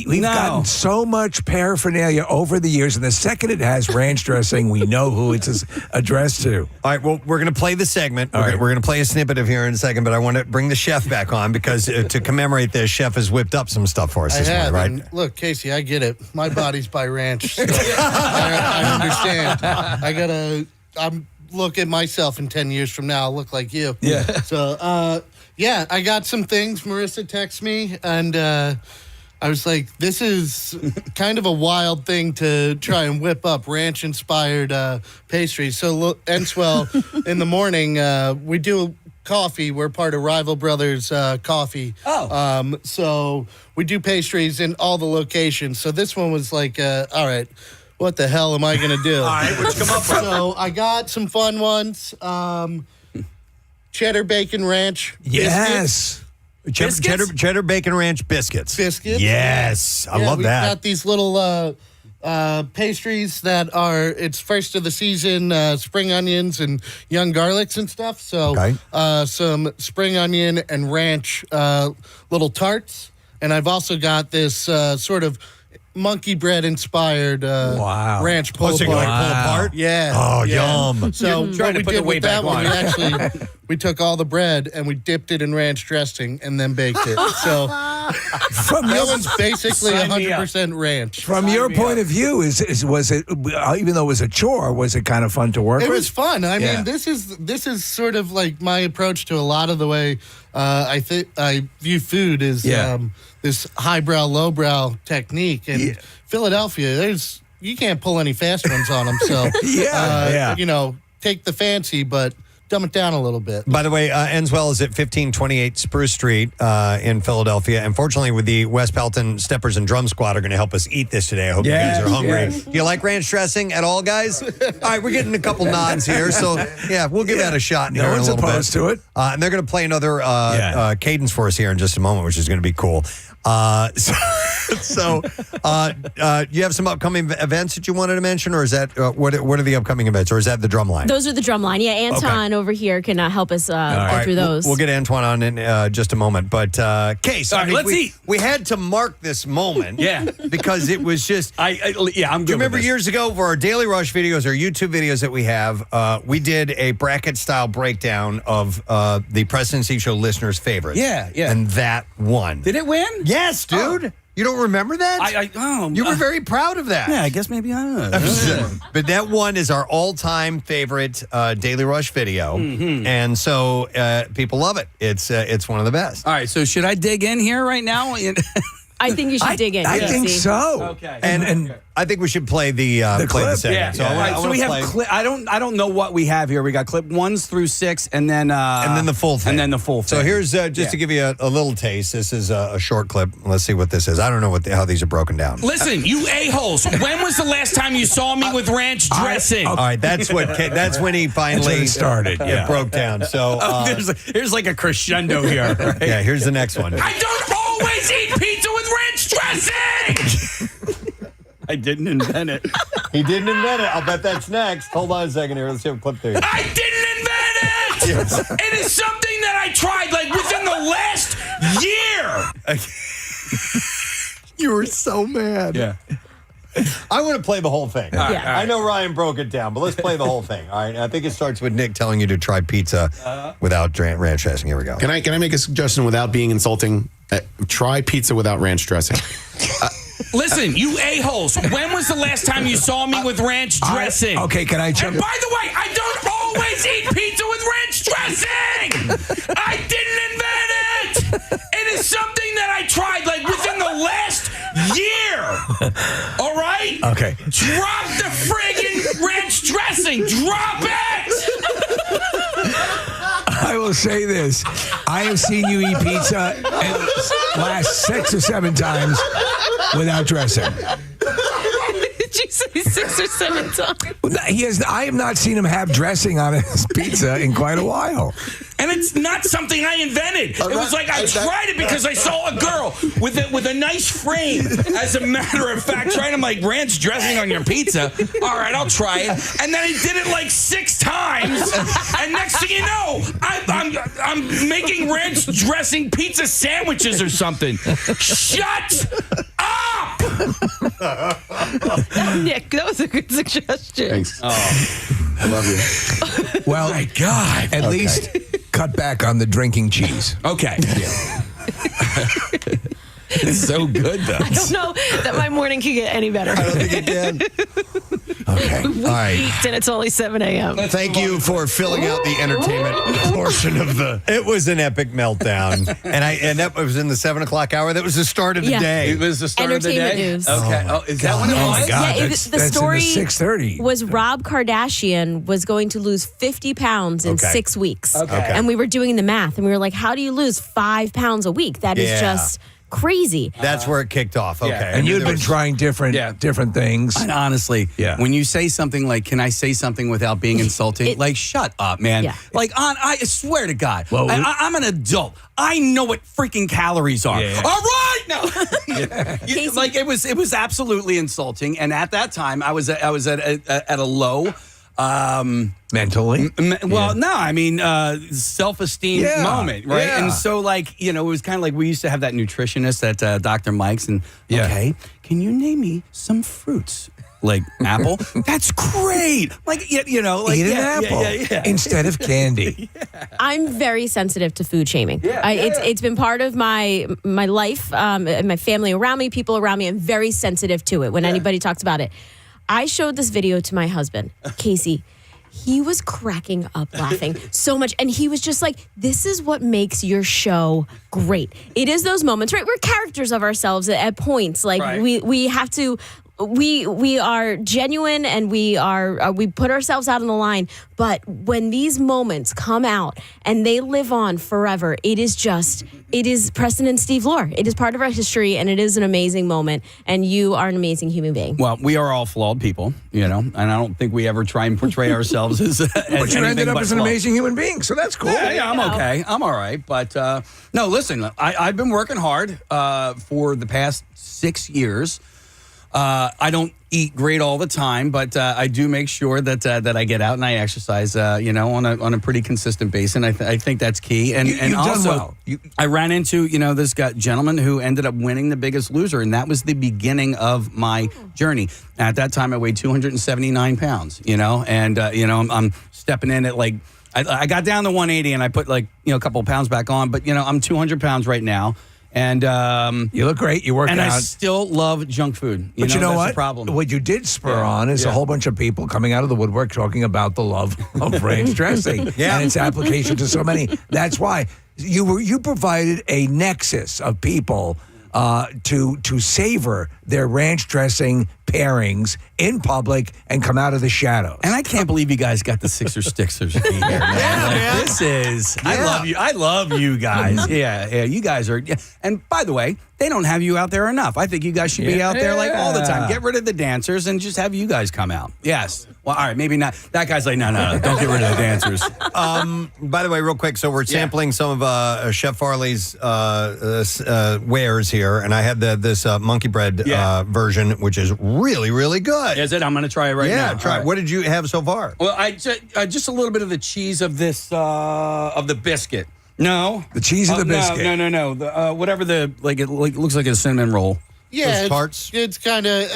We've gotten so much paraphernalia over the years, and the second it has ranch dressing, we know who it's addressed to. All right, well, we're going to play the segment. We're going to play a snippet of here in a second, but I want to bring the chef back on because to commemorate this, Chef has whipped up some stuff for us this morning, right? And look, Casey, I get it. My body's by ranch. So I understand. I'm look at myself in 10 years from now. I'll look like you. Yeah. So, I got some things. Marissa texted me, and I was like, this is kind of a wild thing to try and whip up ranch-inspired pastries. So, Enswell, in the morning, we do coffee. We're part of Rival Brothers Coffee. So we do pastries in all the locations. So this one was like, all right, what the hell am I going to do? All right, what'd you come up with? So I got some fun ones. Cheddar bacon ranch. Yes. Cheddar bacon ranch biscuits. Yes. I love that. We got these little pastries that are, it's first of the season, spring onions and young garlics and stuff. So some spring onion and ranch little tarts. And I've also got this sort of monkey bread inspired ranch pull apart. Pull apart? Yeah. Oh, yum. So You're trying what to we put did the weight with that back one, we took all the bread and we dipped it in ranch dressing and then baked it. So that one's basically 100% ranch. From your point of view, was it, even though it was a chore, was it kind of fun to work with? It was fun. I mean, this is sort of like my approach to a lot of the way I view food is this highbrow, lowbrow technique. And Philadelphia, you can't pull any fast ones on them. So, take the fancy, but dumb it down a little bit. By the way, Enswell is at 1528 Spruce Street in Philadelphia. And fortunately, with the West Pelton Steppers and Drum Squad are going to help us eat this today. I hope you guys are hungry. Yes. Do you like ranch dressing at all, guys? All right, we're getting a couple nods here. So, we'll give that a shot in no here in a one's little opposed bit. to it. And they're going to play another cadence for us here in just a moment, which is going to be cool. So, you have some upcoming events that you wanted to mention, or is that what are the upcoming events, or is that the drum line? Those are the drum line. Yeah, Anton over here can help us go through those. We'll get Antoine on in just a moment. But, Case, let's eat. We had to mark this moment. Because it was just. I'm good. Do you remember years ago for our Daily Rush videos, our YouTube videos that we have, we did a bracket style breakdown of the Preston and Steve Show listeners' favorites. Yeah. And that won. Did it win? Yes, dude. You don't remember that? You were very proud of that. Yeah, I guess maybe I don't. But that one is our all-time favorite Daily Rush video, and so people love it. It's one of the best. All right, so should I dig in here right now? I think you should dig in. I think so. Okay. And I think we should play the clip. segment. So, all right, so we have clip. I don't know what we have here. We got clip 1 through 6, and then the full thing. And then the full thing. So here's just to give you a little taste. This is a short clip. Let's see what this is. I don't know how these are broken down. Listen, you a-holes. When was the last time you saw me with ranch dressing? All right, that's when he finally started. It broke down. So here's like a crescendo here. Right? Yeah, here's the next one. I don't always eat pizza with ranch dressing. I didn't invent it. He didn't invent it. I'll bet that's next. Hold on a second here. Let's see a clip there. I didn't invent it. Yes. It is something that I tried like within the last year. You were so mad. Yeah. I want to play the whole thing. All right. I know Ryan broke it down, but let's play the whole thing. All right. I think it starts with Nick telling you to try pizza without ranch dressing. Here we go. Can I make a suggestion without being insulting? Try pizza without ranch dressing. Listen, you a-holes. When was the last time you saw me with ranch dressing? Okay, can I jump? And by the way, I don't always eat pizza with ranch dressing. I didn't invent it. It is something that I tried like within the last year. All right? Okay. Drop the friggin' ranch dressing. Drop it. I will say this. I have seen you eat pizza at last 6 or 7 times without dressing. Did you say 6 or 7 times? I have not seen him have dressing on his pizza in quite a while. And it's not something I invented. It was like I tried it because I saw a girl with a nice frame. As a matter of fact, trying to like ranch dressing on your pizza. All right, I'll try it. And then I did it like 6 times. And next thing you know, I'm making ranch dressing pizza sandwiches or something. Shut up! Nick, that was a good suggestion. Thanks. I love you. Well, my God. At least cut back on the drinking cheese. Okay. It's so good, though. I don't know that my morning can get any better. I don't think it can. Okay. All right. And it's only 7 a.m. Thank you for filling out the entertainment portion of the. It was an epic meltdown, and that was in the 7 o'clock hour. That was the start of the day. It was the start of the day. Entertainment news. Okay. Oh, is that what it was? Oh my God! Yeah, that's the story in the 6:30. was Rob Kardashian was going to lose 50 pounds in 6 weeks. Okay. And we were doing the math, and we were like, how do you lose 5 pounds a week? That is just crazy. That's where it kicked off. Okay. Yeah. And you'd been trying different things. And honestly, when you say something like, can I say something without being insulting? Like, shut up, man. Yeah. Like, I swear to God, Well, I'm an adult. I know what freaking calories are. Yeah. All right, no. Like, it was absolutely insulting. And at that time, I was at a low. Mentally? No, I mean, self-esteem moment, right? Yeah. And so, like, it was kind of like we used to have that nutritionist at Dr. Mike's, and okay, can you name me some fruits? Like apple? That's great. Like, like eat an apple instead of candy. I'm very sensitive to food shaming. It's been part of my life, my family around me, people around me. I'm very sensitive to it when anybody talks about it. I showed this video to my husband, Casey. He was cracking up laughing so much. And he was just like, this is what makes your show great. It is those moments, right? We're characters of ourselves at points. Like we have to, we are genuine and we put ourselves out on the line. But when these moments come out and they live on forever, it is Preston and Steve Lore. It is part of our history and it is an amazing moment. And you are an amazing human being. Well, we are all flawed people, and I don't think we ever try and portray ourselves as But you ended up as an amazing human being, so that's cool. Yeah, I'm okay. I'm all right. But no, listen, I've been working hard for the past 6 years. I don't eat great all the time, but I do make sure that I get out and I exercise, on a pretty consistent basis. And I think that's key. And You've also, done well. I ran into this gentleman who ended up winning The Biggest Loser, and that was the beginning of my journey. At that time, I weighed 279 pounds. And I'm stepping in at like. I got down to 180 and I put a couple of pounds back on, but I'm 200 pounds right now. And you look great. You work and out. I still love junk food. But you know that's what? The problem. What you did spur on is a whole bunch of people coming out of the woodwork talking about the love of ranch dressing and its application to so many. That's why you provided a nexus of people to savor their ranch dressing pairings in public and come out of the shadows. And I can't believe you guys got the Sixer Sticksers to be here, man. This is, I love you. I love you guys. Yeah, you guys are. Yeah. And by the way, they don't have you out there enough. I think you guys should be out there like all the time. Get rid of the dancers and just have you guys come out. Yes. Well, all right, maybe not. That guy's like, no, don't get rid of the dancers. By the way, real quick, so we're sampling some of Chef Farley's wares here, and I had this monkey bread version, which is really, really good. Is it? I'm going to try it right now. Yeah, try it. What did you have so far? Well, I just a little bit of the cheese of this of the biscuit. No, the cheese of the biscuit. No. The, whatever it looks like a cinnamon roll. Yeah, those tarts. It's kind of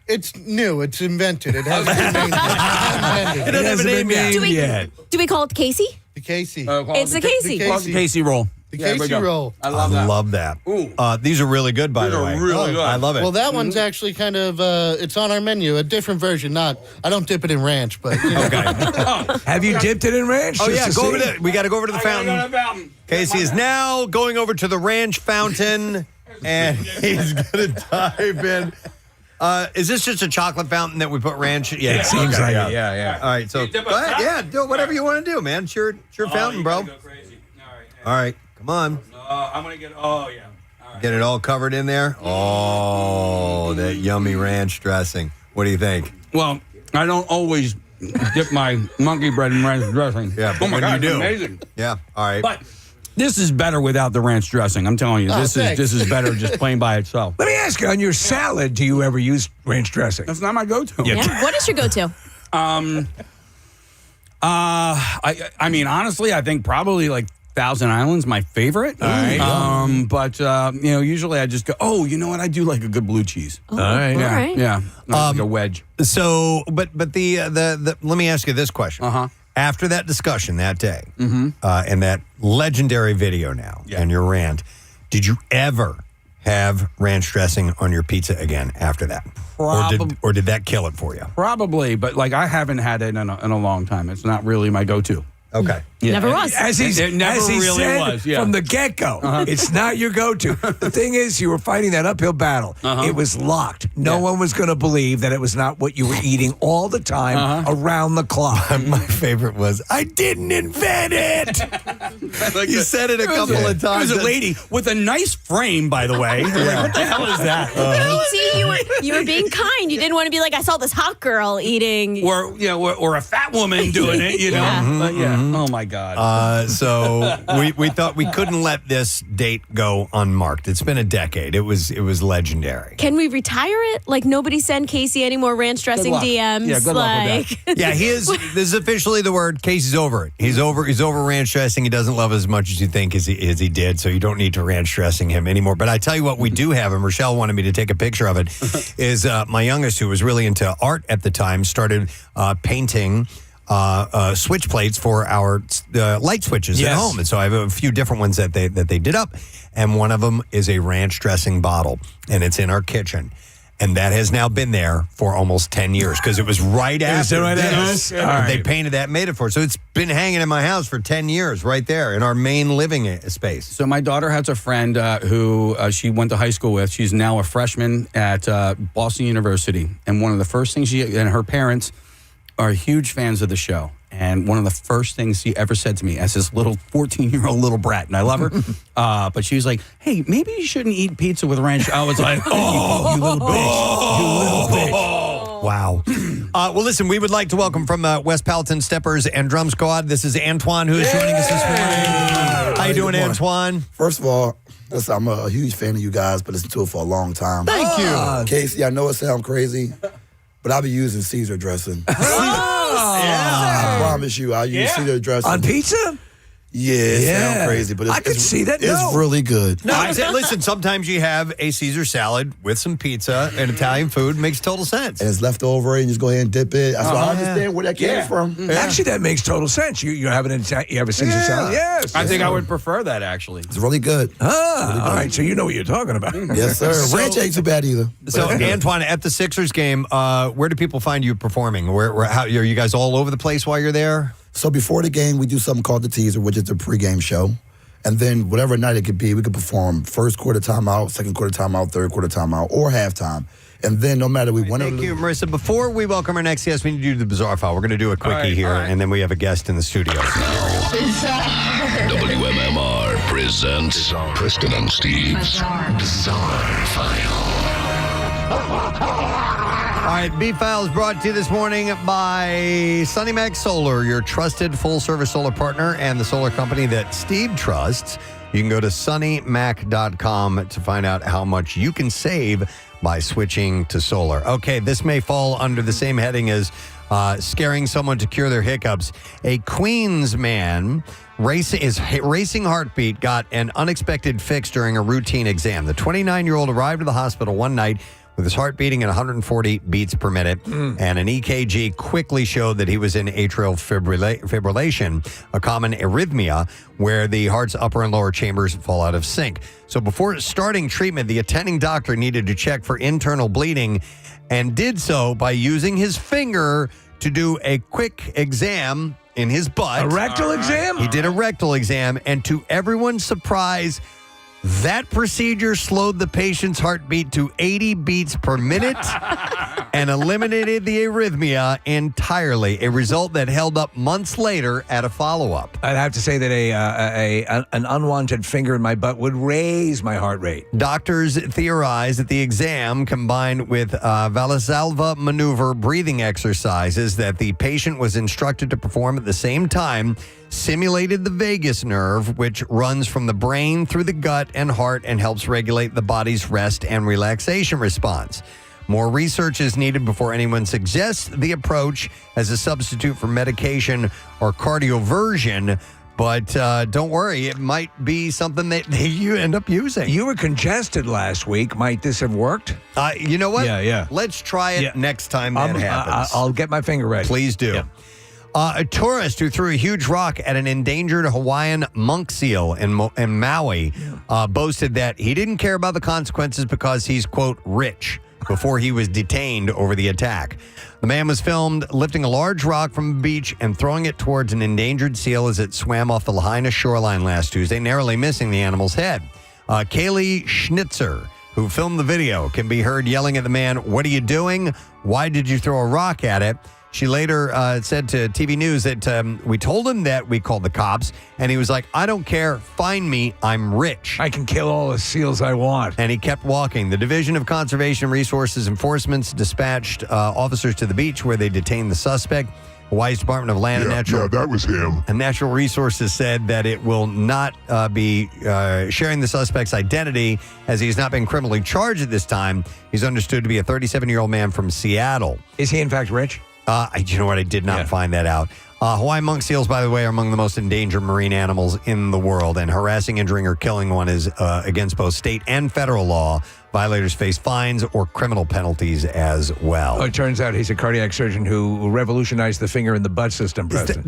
it's new. It's invented. It hasn't been invented. It doesn't have a name yet. Do we call it Casey? The Casey. It's the Casey. Call it the Casey roll. The Casey roll. I love that. Ooh. These are really good, by the way. Really good. I love it. Well, that one's actually kind of, it's on our menu, a different version. I don't dip it in ranch, but. Okay. Have you dipped it in ranch? Oh, yeah, go over there. We got to go over to the fountain. Casey is now going over to the ranch fountain, and he's going to dive in. Is this just a chocolate fountain that we put ranch? Yeah, it seems like it. Yeah. All right, so go ahead. Yeah, do whatever you want to do, man. It's your fountain, bro. Go crazy. All right, come on. I'm going to get, All right. Get it all covered in there. Oh, that yummy ranch dressing. What do you think? Well, I don't always dip my monkey bread in ranch dressing. Yeah, oh my when God, you it's do. amazing. Yeah, all right. But this is better without the ranch dressing. I'm telling you, this is better just plain by itself. Let me ask you, on your salad, do you ever use ranch dressing? That's not my go-to. Yeah. What is your go-to? I mean, honestly, I think probably like Thousand Island's my favorite. All right. But usually I just go, oh, you know what? I do like a good blue cheese. Oh, all right. Yeah, All right. yeah. Like a wedge. So, but the let me ask you this question. Uh-huh. After that discussion that day, and that legendary video now, and your rant, did you ever have ranch dressing on your pizza again after that? Or did that kill it for you? Probably, but like I haven't had it in a long time. It's not really my go-to. Okay. Yeah. Never was. It never really said was. Yeah. from the get-go, it's not your go-to. The thing is, you were fighting that uphill battle. It was locked. No one was going to believe that it was not what you were eating all the time around the clock. My favorite was, I didn't invent it. You said it a couple of times. It was a lady with a nice frame, by the way. Like, what the hell is that? See, you were being kind. You didn't want to be like, I saw this hot girl eating. Or a fat woman doing it, you know? Yeah. Oh, my God. So we thought we couldn't let this date go unmarked. It's been a decade. It was legendary. Can we retire it? Like, nobody send Casey any more ranch dressing luck. DMs. Yeah, good luck with that. Yeah, this is officially the word. Casey's over it. He's over ranch dressing. He doesn't love it as much as you think as he did, so you don't need to ranch dressing him anymore. But I tell you what we do have, and Rochelle wanted me to take a picture of it, is my youngest, who was really into art at the time, started painting switch plates for our light switches at home. And so I have a few different ones that they did up, and one of them is a ranch dressing bottle, and it's in our kitchen. And that has now been there for almost 10 years because it was right after this. They painted that, made it for it. So it's been hanging in my house for 10 years right there in our main living space. So my daughter has a friend who she went to high school with. She's now a freshman at Boston University. And one of the first things and her parents are huge fans of the show. And one of the first things she ever said to me as this little 14-year-old little brat, and I love her, but she was like, hey, maybe you shouldn't eat pizza with ranch. I was like, oh, you little bitch. You little bitch. Wow. Well, listen, we would like to welcome from West Palatine Steppers and Drum Squad. This is Antoine, who is joining us this morning. How you doing, Antoine? First of all, listen, I'm a huge fan of you guys, but listened to it for a long time. Thank you. Casey, I know it sounds crazy, but I'll be using Caesar dressing. I promise you, I'll use Caesar dressing. On pizza? Yeah, it sounds crazy, but I could see that. It's really good. No, listen, sometimes you have a Caesar salad with some pizza and Italian food. Makes total sense. And it's left over, and you just go ahead and dip it. So I understand where that came from. Actually, that makes total sense. You have a Caesar salad. Yes. I think I would prefer that, actually. It's really good. All right. So you know what you're talking about. Yes, sir. Ranch ain't too bad either. So, Antoine, at the Sixers game, where do people find you performing? How are you guys all over the place while you're there? So before the game, we do something called the teaser, which is the pregame show. And then whatever night it could be, we could perform first quarter timeout, second quarter timeout, third quarter timeout, or halftime. And then no matter we win or lose. Thank you, Marissa. Before we welcome our next guest, we need to do the Bizarre File. We're going to do a quickie here, and then we have a guest in the studio. WMMR presents Preston and Steve's Bizarre File. All right, B-File is brought to you this morning by Sunny Mac Solar, your trusted full-service solar partner and the solar company that Steve trusts. You can go to sunnymac.com to find out how much you can save by switching to solar. Okay, this may fall under the same heading as scaring someone to cure their hiccups. A Queens man his racing heartbeat got an unexpected fix during a routine exam. The 29-year-old arrived at the hospital one night with his heart beating at 140 beats per minute, and an EKG quickly showed that he was in atrial fibrillation, a common arrhythmia where the heart's upper and lower chambers fall out of sync. So before starting treatment, the attending doctor needed to check for internal bleeding and did so by using his finger to do a quick exam in his butt. A rectal exam? He did a rectal exam, and to everyone's surprise, That procedure slowed the patient's heartbeat to 80 beats per minute and eliminated the arrhythmia entirely, a result that held up months later at a follow-up. I'd have to say that an unwanted finger in my butt would raise my heart rate. Doctors theorize that the exam, combined with Valsalva maneuver breathing exercises that the patient was instructed to perform at the same time, simulated the vagus nerve, which runs from the brain through the gut and heart and helps regulate the body's rest and relaxation response. More research is needed before anyone suggests the approach as a substitute for medication or cardioversion. But don't worry, it might be something that you end up using. You were congested last week. Might this have worked? You know what? Yeah. Let's try it next time that happens. I'll get my finger ready. Please do. Yeah. A tourist who threw a huge rock at an endangered Hawaiian monk seal in Maui boasted that he didn't care about the consequences because he's, quote, rich, before he was detained over the attack. The man was filmed lifting a large rock from the beach and throwing it towards an endangered seal as it swam off the Lahaina shoreline last Tuesday, narrowly missing the animal's head. Kaylee Schnitzer, who filmed the video, can be heard yelling at the man, "What are you doing? Why did you throw a rock at it?" She later said to TV News that we told him that we called the cops, and he was like, "I don't care. Find me. I'm rich. I can kill all the seals I want." And he kept walking. The Division of Conservation Resources Enforcement dispatched officers to the beach where they detained the suspect. Hawaii's Department of Land and Natural... Yeah, that was him. And Natural Resources said that it will not be sharing the suspect's identity as he's not been criminally charged at this time. He's understood to be a 37-year-old man from Seattle. Is he in fact rich? You know what? I did not find that out. Hawaiian monk seals, by the way, are among the most endangered marine animals in the world, and harassing, injuring, or killing one is against both state and federal law. Violators face fines or criminal penalties as well. Oh, it turns out he's a cardiac surgeon who revolutionized the finger in the butt system, Preston.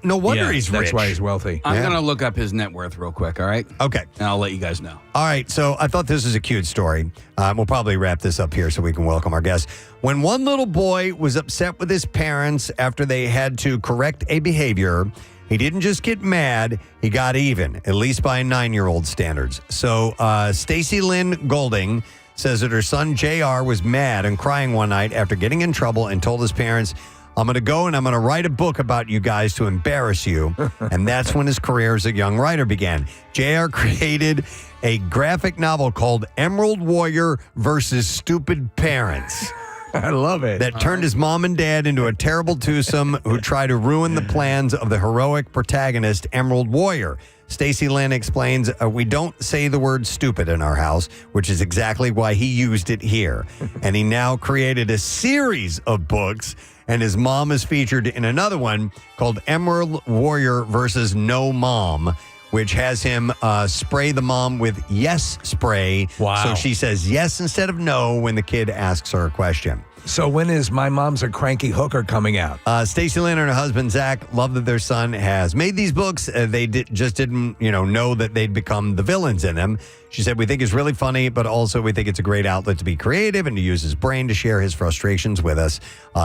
No wonder he's rich. That's why he's wealthy. I'm going to look up his net worth real quick, all right? Okay. And I'll let you guys know. All right, so I thought this was a cute story. We'll probably wrap this up here so we can welcome our guests. When one little boy was upset with his parents after they had to correct a behavior, he didn't just get mad, he got even, at least by 9-year-old standards. So Stacy Lynn Golding says that her son JR was mad and crying one night after getting in trouble and told his parents, "I'm going to go and I'm going to write a book about you guys to embarrass you." And that's when his career as a young writer began. JR created a graphic novel called Emerald Warrior versus Stupid Parents. I love it. That turned his mom and dad into a terrible twosome who tried to ruin the plans of the heroic protagonist, Emerald Warrior. Stacy Lynn explains, "We don't say the word stupid in our house," which is exactly why he used it here. And he now created a series of books, and his mom is featured in another one called Emerald Warrior versus No Mom, which has him spray the mom with yes spray. Wow. So she says yes instead of no when the kid asks her a question. So when is My Mom's a Cranky Hooker coming out? Stacy Lynn and her husband, Zach, love that their son has made these books. They just didn't, know that they'd become the villains in them. She said, "We think it's really funny, but also we think it's a great outlet to be creative and to use his brain to share his frustrations with us.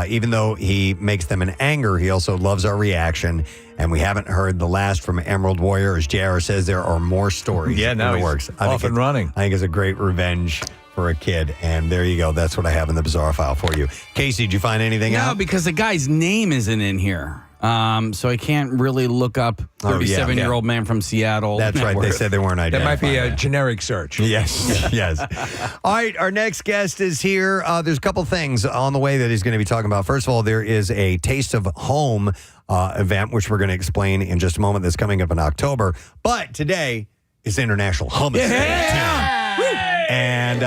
Even though he makes them in anger, he also loves our reaction. And we haven't heard the last from Emerald Warrior. As JR says, there are more stories in the works. Off and running. I think it's a great revenge for a kid. And there you go. That's what I have in the bizarre file for you. Casey, did you find anything out? No, because the guy's name isn't in here. So I can't really look up 37-year-old man from Seattle. That's right. They said they weren't identified. That might be a generic search. Yes. Yes. All right. Our next guest is here. There's a couple things on the way that he's going to be talking about. First of all, there is a Taste of Home event, which we're going to explain in just a moment, that's coming up in October. But today is International Hummus Day. And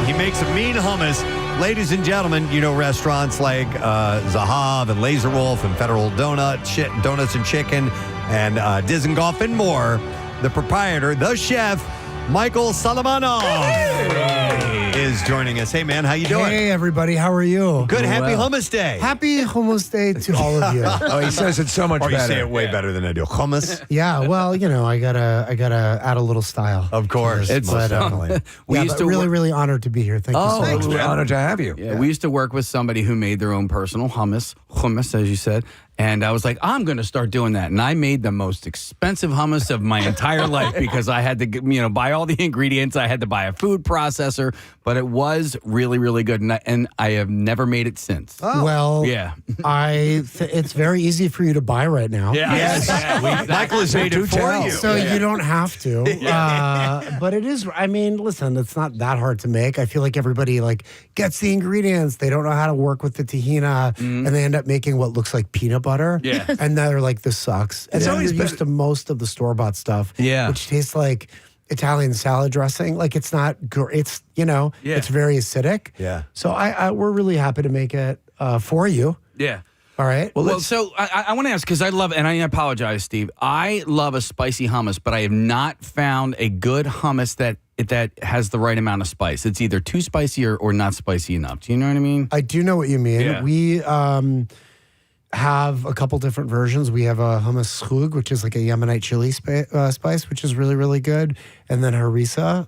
he makes a mean hummus. Ladies and gentlemen, restaurants like Zahav and Laser Wolf and Federal Donuts and Chicken and Dizengoff and more. The proprietor, the chef, Michael Solomonov is joining us. Hey, man, how you doing? Hey, everybody. How are you? Good. Happy Hummus Day. Happy Hummus Day to all of you. Oh, he says it so much better. Or you say it way better than I do. Hummus? Yeah, well, I gotta add a little style. Of course. It's definitely. Really honored to be here. Thank you so much. We're honored to have you. Yeah, we used to work with somebody who made their own personal hummus hummus, as you said. And I was like, I'm going to start doing that. And I made the most expensive hummus of my entire life because I had to, buy all the ingredients. I had to buy a food processor, but it was really, really good. And I have never made it since. Oh. Well, yeah. It's very easy for you to buy right now. Yeah. Yes. Michael has made it for you. So you don't have to. But it is, listen, it's not that hard to make. I feel like everybody gets the ingredients. They don't know how to work with the tahina and they end up making what looks like peanut butter. Yeah. And they're like, this sucks. And then you're used to most of the store-bought stuff. Yeah. Which tastes like Italian salad dressing. Like it's not, it's very acidic. Yeah. So we're really happy to make it for you. Yeah. All right. Well, so I want to ask, because I love, and I apologize, Steve. I love a spicy hummus, but I have not found a good hummus that has the right amount of spice. It's either too spicy or not spicy enough. Do you know what I mean? I do know what you mean. Yeah. We have a couple different versions. We have a hummus schrug, which is like a Yemenite chili spice, which is really, really good. And then harissa.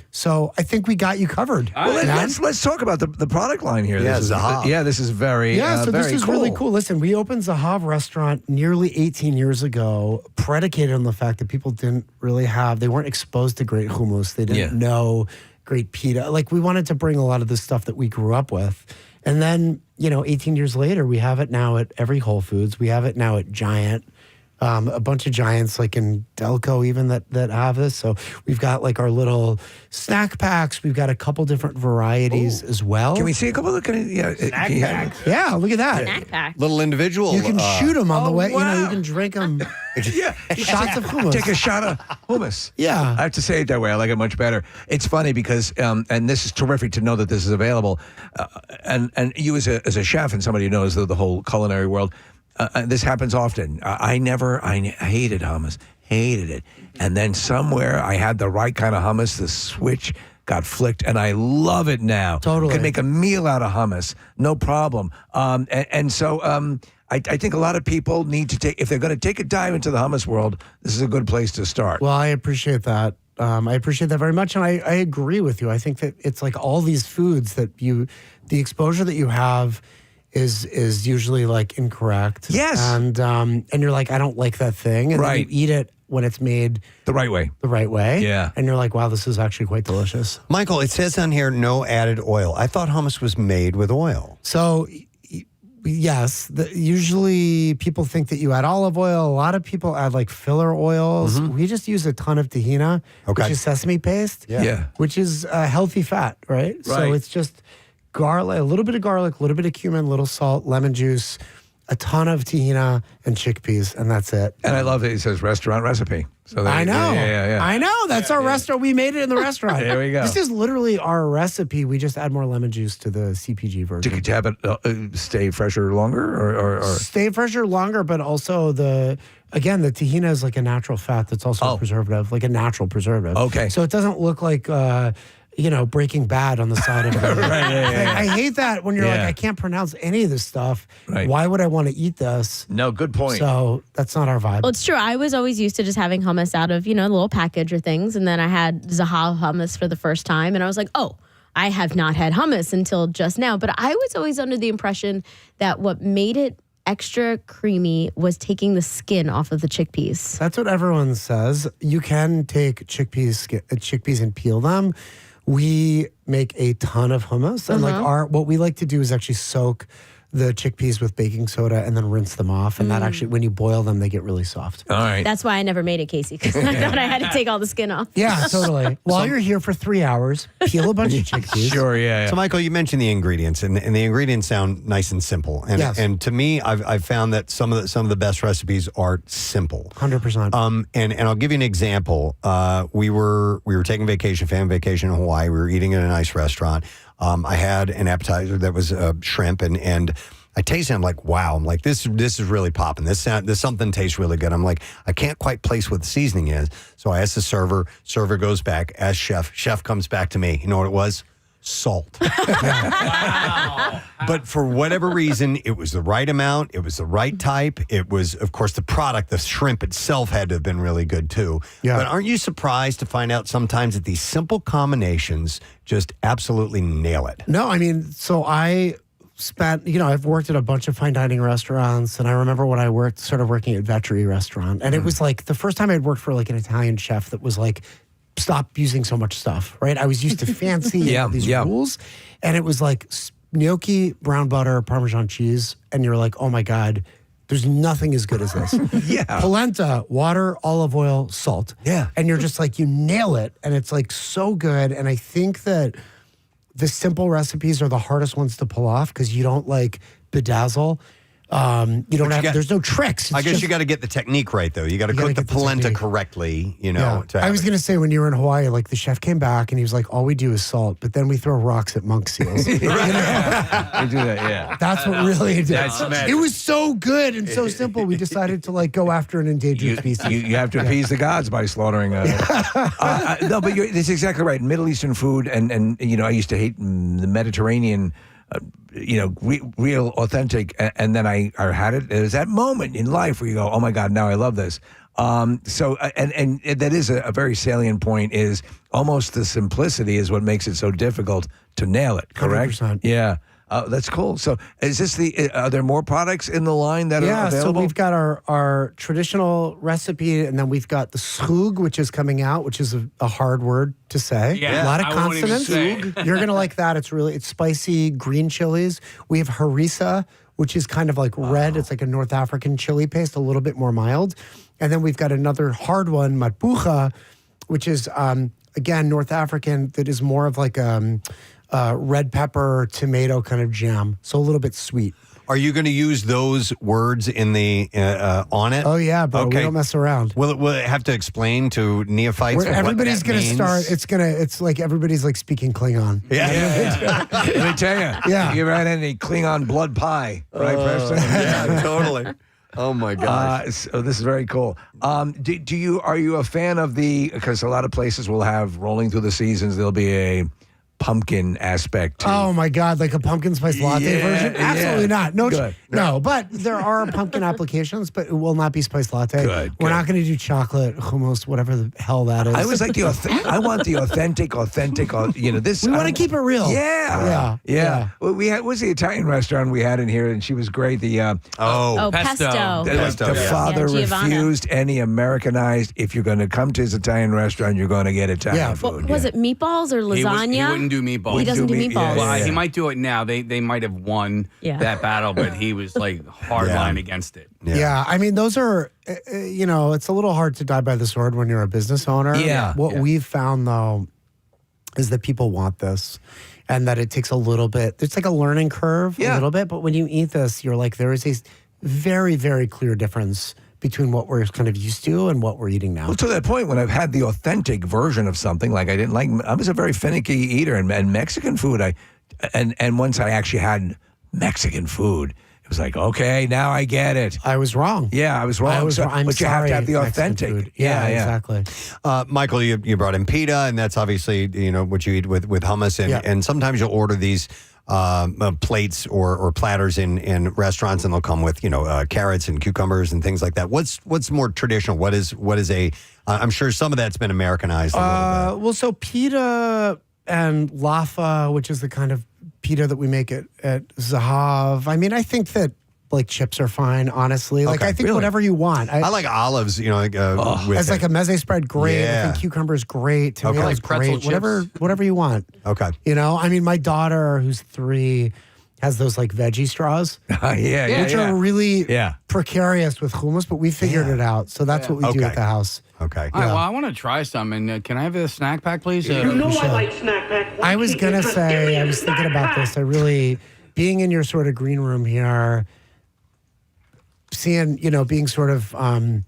So I think we got you covered. Well, let's talk about the product line here. Yeah, this Zahav. This is very so very this is cool. really cool. Listen, we opened Zahav restaurant nearly 18 years ago, predicated on the fact that people they weren't exposed to great hummus. They didn't know great pita. We wanted to bring a lot of the stuff that we grew up with. And then, 18 years later, we have it now at every Whole Foods. We have it now at Giant, a bunch of Giants in Delco even that have this. So we've got our little snack packs. We've got a couple different varieties as well. Can we see a couple of snack packs? Yeah, look at that. Snack pack. Little individual. You can shoot them on the way. Wow. You can drink them. Shots of hummus. Take a shot of hummus. Yeah. I have to say it that way. I like it much better. It's funny because, and this is terrific to know that this is available. And you as a chef and somebody who knows the whole culinary world, this happens often. I hated hummus, hated it. And then somewhere I had the right kind of hummus, the switch got flicked, and I love it now. Totally. Could make a meal out of hummus, no problem. So I think a lot of people need to if they're going to take a dive into the hummus world, this is a good place to start. Well, I appreciate that. I appreciate that very much. And I agree with you. I think that it's all these foods that the exposure that you have is usually incorrect. Yes. And you're I don't like that thing. And then you eat it when it's made the right way. Yeah. And you're wow, this is actually quite delicious. Michael, it says on here, no added oil. I thought hummus was made with oil. So yes, usually people think that you add olive oil. A lot of people add filler oils. Mm-hmm. We just use a ton of tahina, which is sesame paste, which is healthy fat, right? So it's just garlic, a little bit of garlic, a little bit of cumin, a little salt, lemon juice, a ton of tahina and chickpeas, and that's it. And I love that it says restaurant recipe. So I know. Yeah. I know. That's our restaurant. We made it in the restaurant. There we go. This is literally our recipe. We just add more lemon juice to the CPG version. To have it stay fresher longer or stay fresher longer, but also the tahina is a natural fat that's also a preservative, a natural preservative. Okay. So it doesn't look like Breaking Bad on the side of it. I hate that when you're I can't pronounce any of this stuff. Right. Why would I want to eat this? No, good point. So that's not our vibe. Well, it's true. I was always used to just having hummus out of, a little package or things. And then I had Zahav hummus for the first time. And I was I have not had hummus until just now. But I was always under the impression that what made it extra creamy was taking the skin off of the chickpeas. That's what everyone says. You can take chickpeas and peel them. We make a ton of hummus, and what we like to do is actually soak the chickpeas with baking soda and then rinse them off. And that actually, when you boil them, they get really soft. All right. That's why I never made it, Casey, because I thought I had to take all the skin off. Yeah, totally. While you're here for 3 hours, peel a bunch of chickpeas. Sure, yeah. So, Michael, you mentioned the ingredients, and the ingredients sound nice and simple. And and to me, I've found that some of the best recipes are simple. 100%. And I'll give you an example. We were taking vacation, family vacation in Hawaii. We were eating at a nice restaurant. I had an appetizer that was shrimp, and I tasted it. I'm wow. I'm this is really popping. This something tastes really good. I'm I can't quite place what the seasoning is. So I asked the server. Server goes back. Asked chef. Chef comes back to me. You know what it was? Salt. Wow. But for whatever reason, it was the right amount. It was the right type. It was, of course, the product, the shrimp itself had to have been really good too. Yeah. But aren't you surprised to find out sometimes that these simple combinations just absolutely nail it? No, so I spent, I've worked at a bunch of fine dining restaurants, and I remember when I started working at Vetri restaurant, and it was like the first time I'd worked for like an Italian chef that was like, stop using so much stuff, right? I was used to fancy these rules, and it was like gnocchi, brown butter, Parmesan cheese, and you're like, oh my God, there's nothing as good as this. Polenta, water, olive oil, salt. Yeah. And you're just like, you nail it, and it's like so good, and I think that the simple recipes are the hardest ones to pull off because you don't like bedazzle. You don't have. There's no tricks. I guess you got to get the technique right, though. You got to cook the polenta correctly. I was going to say when you were in Hawaii, like the chef came back and he was like, "All we do is salt, but then we throw rocks at monk seals." We do that, yeah. That's what really did. That's It was so good and so simple. We decided to like go after an endangered species. You have to appease the gods by slaughtering. No, but that's exactly right. Middle Eastern food, and I used to hate the Mediterranean. Real authentic. And then I had it. It was that moment in life where you go, oh my God, now I love this. So that is a very salient point, is almost the simplicity is what makes it so difficult to nail it. Correct? 100%. Yeah. That's cool. So is this are there more products in the line that are available? So we've got our traditional recipe, and then we've got the schug, which is coming out, which is a hard word to say. Yeah, a lot of I won't even consonants. say. You're going to like that. It's spicy green chilies. We have harissa, which is kind of like red. It's like a North African chili paste, a little bit more mild. And then we've got another hard one, matbucha, which is, again, North African, that is more of like red pepper, tomato kind of jam. So a little bit sweet. Are you going to use those words in the on it? Oh yeah, bro. Okay. We don't mess around. Will it have to explain to neophytes? Everybody's going to start. It's like everybody's like speaking Klingon. Yeah. Let me tell you. Yeah. You ever had any Klingon blood pie, right, Preston? Yeah, totally. Oh my gosh! So this is very cool. Are you a fan of because a lot of places will have rolling through the seasons, there'll be a pumpkin aspect to Oh my God, like a pumpkin spice latte version? Absolutely not. No, but there are pumpkin applications, but it will not be spice latte. We're not going to do chocolate hummus, whatever the hell that is. I was like I want the authentic. This. We want to keep it real. Yeah. Well, what's the Italian restaurant we had in here, and she was great. The Pesto. The father Giovanna. refused any Americanized. If you're going to come to his Italian restaurant, you're going to get Italian food. Was it meatballs or lasagna? He wouldn't do meatballs. He doesn't do meatballs. Well, he might do it now. They might have won that battle, but he was like hardline against it. Yeah, I mean, those are, it's a little hard to die by the sword when you're a business owner. Yeah. What we've found, though, is that people want this, and that it takes a little bit. It's like a learning curve a little bit, but when you eat this, you're like, there is a very, very clear difference between what we're kind of used to and what we're eating now. Well, to that point, when I've had the authentic version of something, like I was a very finicky eater, and Mexican food, and once I actually had Mexican food, it was like, okay, now I get it. I was wrong. Yeah, I was wrong. But you have to have the authentic. Yeah, exactly. Michael, you brought in pita, and that's obviously what you eat with hummus, and sometimes you'll order these plates or platters in restaurants, and they'll come with carrots and cucumbers and things like that. What's more traditional? What is I'm sure some of that's been Americanized a little bit. Well, so pita and laffa, which is the kind of pita that we make at Zahav. I mean, I think that like chips are fine, honestly. Like I think whatever you want. I like olives, as like a meze spread, great. I think cucumber's great. Tomatoes, great. Whatever you want. Okay. I mean, my daughter, who's 3, has those like veggie straws. Which are really precarious with hummus, but we figured it out. So that's what we do at the house. Okay. All right, well, I want to try some. And can I have a snack pack, please? I like snack pack. I was going to say, I was thinking about this. I really, being in your sort of green room here, seeing, being sort of, in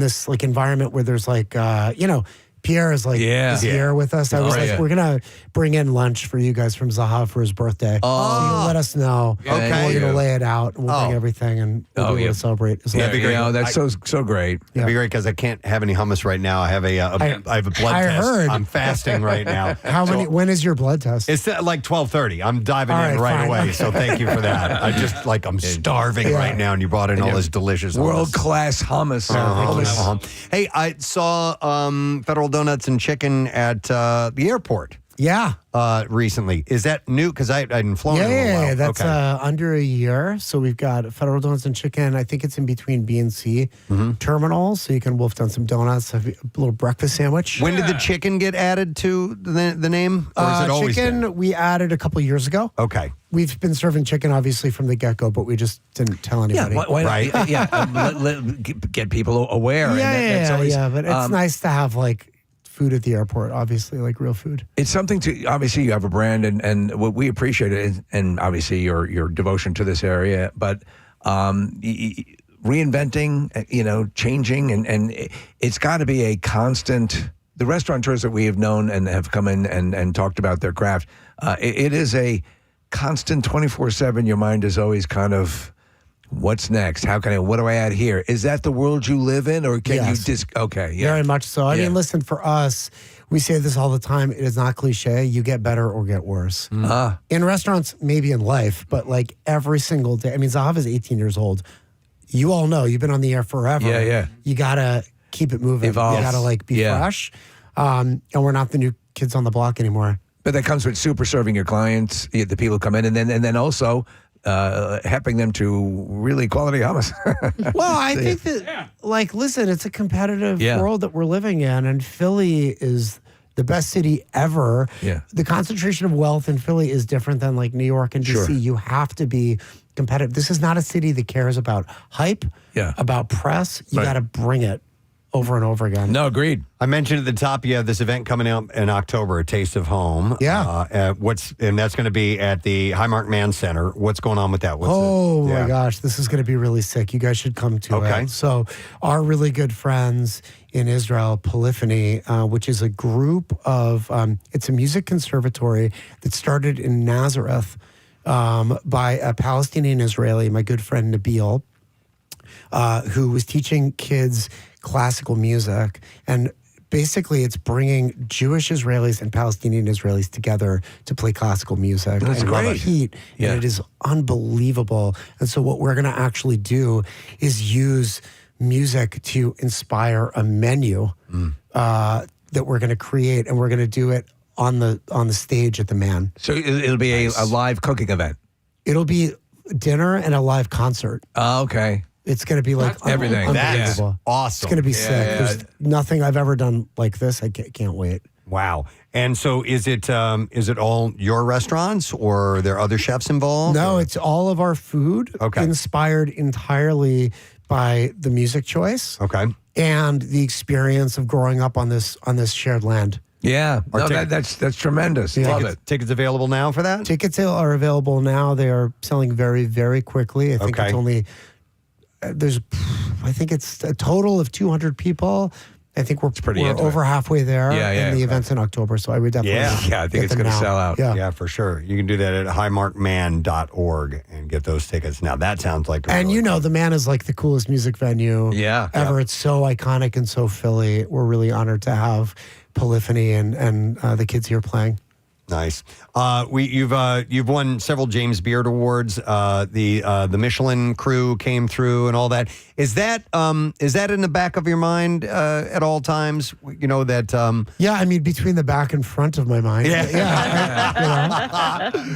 this like environment where there's like, Pierre is like is here with us. I was we're gonna bring in lunch for you guys from Zaha for his birthday. So you let us know. Okay. We're gonna lay it out, and we'll bring everything, and we'll be able to celebrate. That'd be great. That's so great. That'd be great because I can't have any hummus right now. I have I have a blood test. Heard. I'm fasting right now. How many? When is your blood test? It's like 12:30. I'm diving in right away. Okay. So thank you for that. I just I'm starving right now, and you brought in all this delicious world-class hummus. Hey, I saw Federal Donuts and Chicken at the airport. Yeah. Recently. Is that new? Because I hadn't flown in a Yeah, while. that's Okay. under a year. So we've got Federal Donuts and Chicken. I think it's in between B and C terminals, so you can wolf down some donuts, have a little breakfast sandwich. When did the chicken get added to the name? Or is it always chicken been? we added a couple years ago. Okay. We've been serving chicken obviously from the get-go, but we just didn't tell anybody. Why Right. not? Get people aware. and that's always, But it's nice to have like food at the airport, obviously, like real food. It's something to, obviously you have a brand and what we appreciate it is, and obviously your devotion to this area, but reinventing, changing, and it's got to be a constant. The restaurateurs that we have known and have come in and talked about their craft, it is a constant 24/7. Your mind is always kind of, what's next? What do I add here? Is that the world you live in, or can you just, okay. Yeah. Very much so. I mean, listen, for us, we say this all the time. It is not cliche. You get better or get worse. In restaurants, maybe in life, but like every single day. I mean, Zahav is 18 years old. You all know, you've been on the air forever. Yeah. You got to keep it moving. Evolve. You got to like be fresh. And we're not the new kids on the block anymore. But that comes with super serving your clients, the people who come in, and then also helping them to really quality hummus. Well, I think that, like, listen, it's a competitive Yeah. world that we're living in, and Philly is the best city ever. Yeah. The concentration of wealth in Philly is different than like New York and DC. Sure. You have to be competitive. This is not a city that cares about hype, about press. You Right. got to bring it over and over again. No, agreed. I mentioned at the top, you have this event coming up in October, A Taste of Home. Yeah. And that's going to be at the Highmark Mann Center. What's going on with that? My gosh, this is going to be really sick. You guys should come to it. So our really good friends in Israel, Polyphony, which is a group of, it's a music conservatory that started in Nazareth by a Palestinian Israeli, my good friend Nabil, who was teaching kids classical music. And basically it's bringing Jewish Israelis and Palestinian Israelis together to play classical music. That's and great. Heat, Yeah. and it is unbelievable. And so what we're going to actually do is use music to inspire a menu that we're going to create, and we're going to do it on the stage at the Man. So it'll be a live cooking event. It'll be dinner and a live concert. Oh, okay. It's going to be like everything. That's unbelievable. awesome. It's going to be Yeah, sick. yeah. There's nothing I've ever done like this. I can't wait. Wow. And so is it all your restaurants, or are there other chefs involved? No, it's all of our food inspired entirely by the music choice. Okay. And the experience of growing up on this shared land. Yeah. Are No, tick- that's tremendous. Love it. Tickets available now for that? Tickets are available now. They are selling very, very quickly. I think it's only, I think it's a total of 200 people. I think we're intimate. over halfway there. Yeah, yeah. And the event's in October, so I would definitely Yeah, I think get it's them going to now. sell out. Yeah. For sure. You can do that at highmarkman.org and get those tickets. Now, that sounds like And you know, the Man is like the coolest music venue Yeah. ever. It's so iconic and so Philly. We're really honored to have Polyphony and the kids here playing. Nice. You've won several James Beard Awards. The Michelin crew came through and all that. Is that in the back of your mind at all times? You know that. Yeah, I mean, between the back and front of my mind.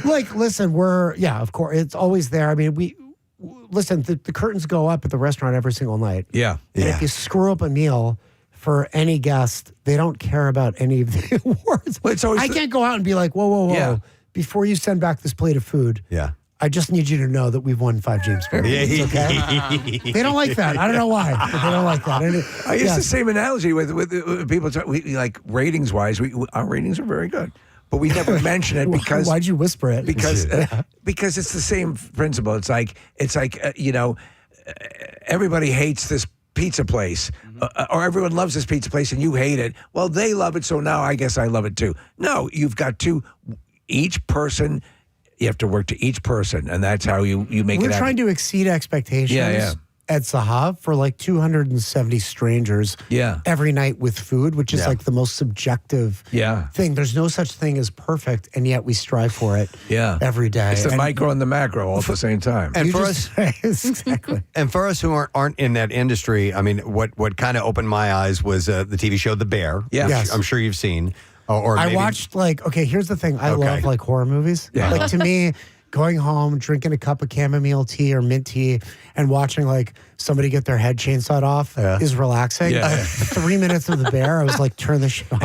Like, listen, of course, it's always there. I mean, listen, the curtains go up at the restaurant every single night. Yeah. And if you screw up a meal for any guest, they don't care about any of the awards. Well, it's always I can't go out and be like, whoa. Yeah. Before you send back this plate of food, I just need you to know that we've won 5 James Beard Awards, okay? They don't like that. I don't know why, but they don't like that. I use the same analogy with people. We like ratings wise. Our ratings are very good, but we never mention it because. Why'd you whisper it? Because it's the same principle. It's like everybody hates this pizza place, or everyone loves this pizza place and you hate it. Well, they love it, so now I guess I love it too. No, you've got to, each person, you have to work to each person, and that's how you make it happen. We're trying to exceed expectations at Zahav for like 270 strangers every night with food, which is like the most subjective thing. There's no such thing as perfect, and yet we strive for it every day. It's the micro and the macro all at the same time. And for us, exactly. And for us who aren't in that industry, I mean, what kind of opened my eyes was the TV show The Bear. Yeah. which Yes. I'm sure you've seen. Or I maybe- watched here's the thing. I Okay. love horror movies. Yeah. Like to me, going home, drinking a cup of chamomile tea or mint tea and watching somebody get their head chainsawed off is relaxing. Yeah. 3 minutes of the bear, I was like, turn the shit off.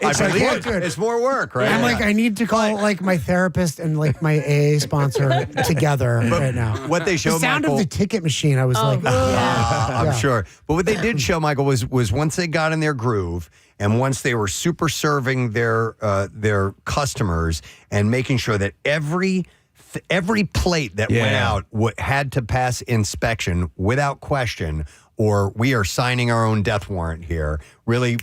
I believe it. It's more work, right? I'm I need to call my therapist and my AA sponsor together right now. What they showed, the sound Michael, of the ticket machine, I was I'm sure. But what they did show, Michael, was once they got in their groove and once they were super serving their customers and making sure that every plate that went out had to pass inspection without question, or we are signing our own death warrant here, really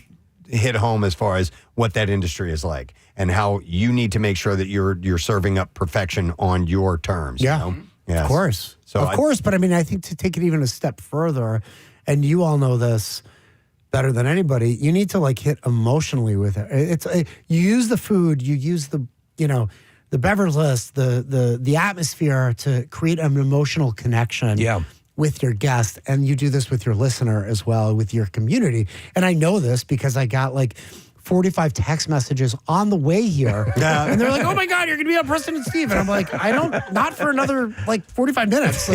hit home as far as what that industry is like and how you need to make sure that you're serving up perfection on your terms. Yeah. You know? Yes. Of course. So of course. But I think to take it even a step further, and you all know this better than anybody, you need to hit emotionally with it. It's you use the food, you use the beverage list, the atmosphere to create an emotional connection with your guest, and you do this with your listener as well, with your community. And I know this because I got 45 text messages on the way here. And they're like, oh my God, you're going to be on Preston and Steve. And I'm like, not for another 45 minutes.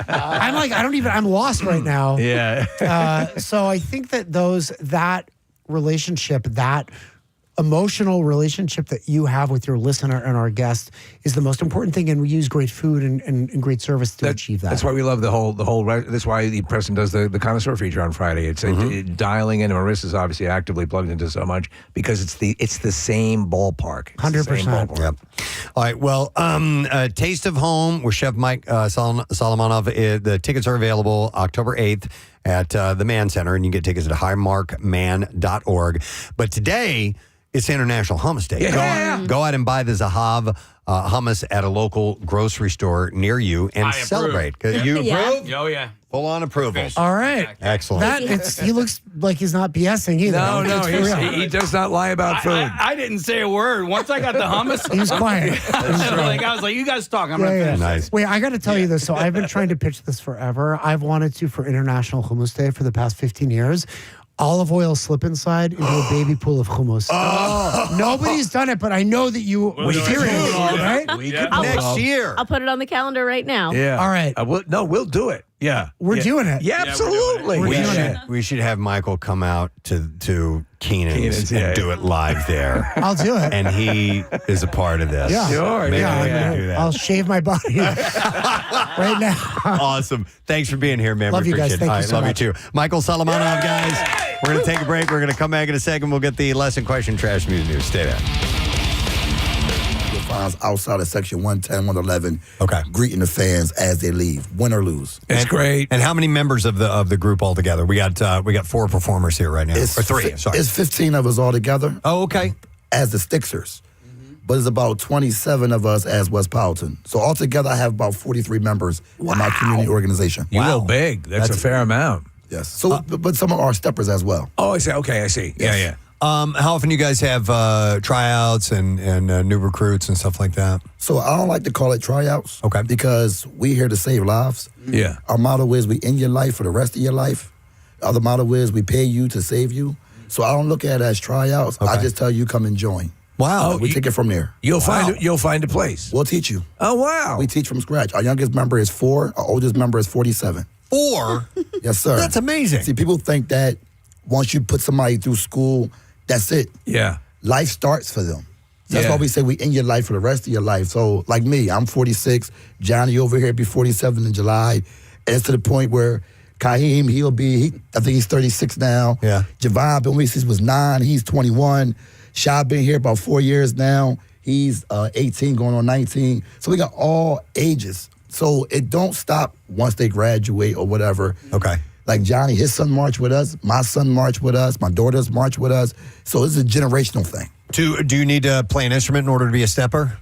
I'm lost right now. Yeah. So I think that that relationship, that emotional relationship that you have with your listener and our guest is the most important thing, and we use great food and great service to achieve that. That's why we love the whole. That's why Preston does the connoisseur feature on Friday. It's dialing in. Marissa's obviously actively plugged into so much because it's the same ballpark. 100%. Yep. All right. Well, Taste of Home with Chef Mike Solomonov. The tickets are available October 8th at the Mann Center, and you can get tickets at highmarkman.org. But today, it's International Hummus Day. Go out and buy the Zahav hummus at a local grocery store near you and celebrate. You approve? Oh, yeah. Full on approval. All right. Excellent. He looks like he's not BSing either. No, he does not lie about food. I didn't say a word. Once I got the hummus, he was quiet. I was like, you guys talk. I'm gonna finish. Nice. Wait, I got to tell you this. So I've been trying to pitch this forever. I've wanted to for International Hummus Day for the past 15 years. Olive oil slip inside into a baby pool of hummus. Nobody's done it, but I know that you were serious, right? Next year. I'll put it on the calendar right now. Yeah. All right. We'll do it. Yeah. We're doing it. Yeah, absolutely. We should have Michael come out to Keenan's and do it live there. I'll do it. And he is a part of this. Yeah. Sure. Maybe we can do that. I'll shave my body right now. Awesome. Thanks for being here, man. Love We you guys. appreciate it. Thank you so love much. you too. Michael Solomonov, guys. We're going to take a break. We're going to come back in a second. We'll get the lesson question trash news. Stay there. You'll find us outside of section 110, 111. Okay. Greeting the fans as they leave, win or lose. It's great. And how many members of the group altogether? We got 4 performers here right now. Or 3, sorry. It's 15 of us all together. Oh, okay. As the Stixers. But it's about 27 of us as West Powellton. So altogether, I have about 43 members in my community organization. You go big. That's a fair amount. Yes. So, but some of our steppers as well. Oh, I see. Okay, I see. Yes. Yeah. How often you guys have tryouts and new recruits and stuff like that? So I don't like to call it tryouts. Okay. Because we're here to save lives. Yeah. Our motto is we end your life for the rest of your life. Other motto is we pay you to save you. So I don't look at it as tryouts. Okay. I just tell you come and join. Wow. We take it from there. You'll find a place. We'll teach you. Oh, wow. We teach from scratch. Our youngest member is 4. Our oldest member is 47. 4? Yes, sir. That's amazing. See, people think that once you put somebody through school, that's it. Yeah. Life starts for them. That's why we say we end your life for the rest of your life. So, like me, I'm 46. Johnny over here will be 47 in July. And it's to the point where Kaheem, I think he's 36 now. Yeah. Javon been with since he was 9. He's 21. Shah been here about 4 years now. He's 18 going on 19. So we got all ages. So it don't stop once they graduate or whatever. Okay. Like Johnny, his son marched with us. My son marched with us. My daughters marched with us. So it's a generational thing. Do you need to play an instrument in order to be a stepper?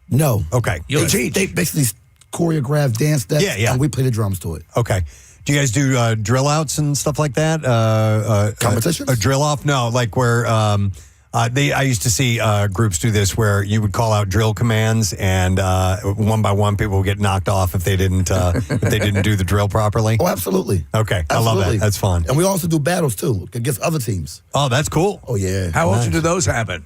No. Okay. You'll teach. They basically choreograph dance steps, Yeah. and we play the drums to it. Okay. Do you guys do drill outs and stuff like that? Competitions? A drill off? No, like where I used to see groups do this where you would call out drill commands, and one by one, people would get knocked off if they didn't do the drill properly. Oh, absolutely. Okay, Absolutely. I love that. That's fun. And we also do battles too against other teams. Oh, that's cool. Oh yeah. How often do those happen?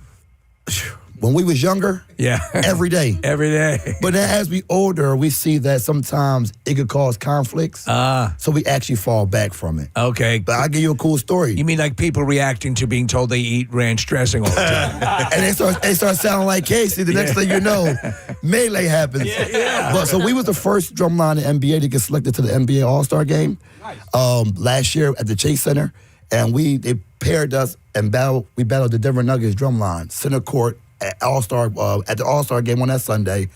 When we was younger, every day. Every day. But then as we older, we see that sometimes it could cause conflicts. So we actually fall back from it. Okay. But I'll give you a cool story. You mean like people reacting to being told they eat ranch dressing all the time? And they start sounding like Casey. The next thing you know, melee happens. But so we was the first drumline in the NBA to get selected to the NBA All-Star game last year at the Chase Center. And they paired us and we battled the Denver Nuggets drumline, center court at the All-Star game on that Sunday.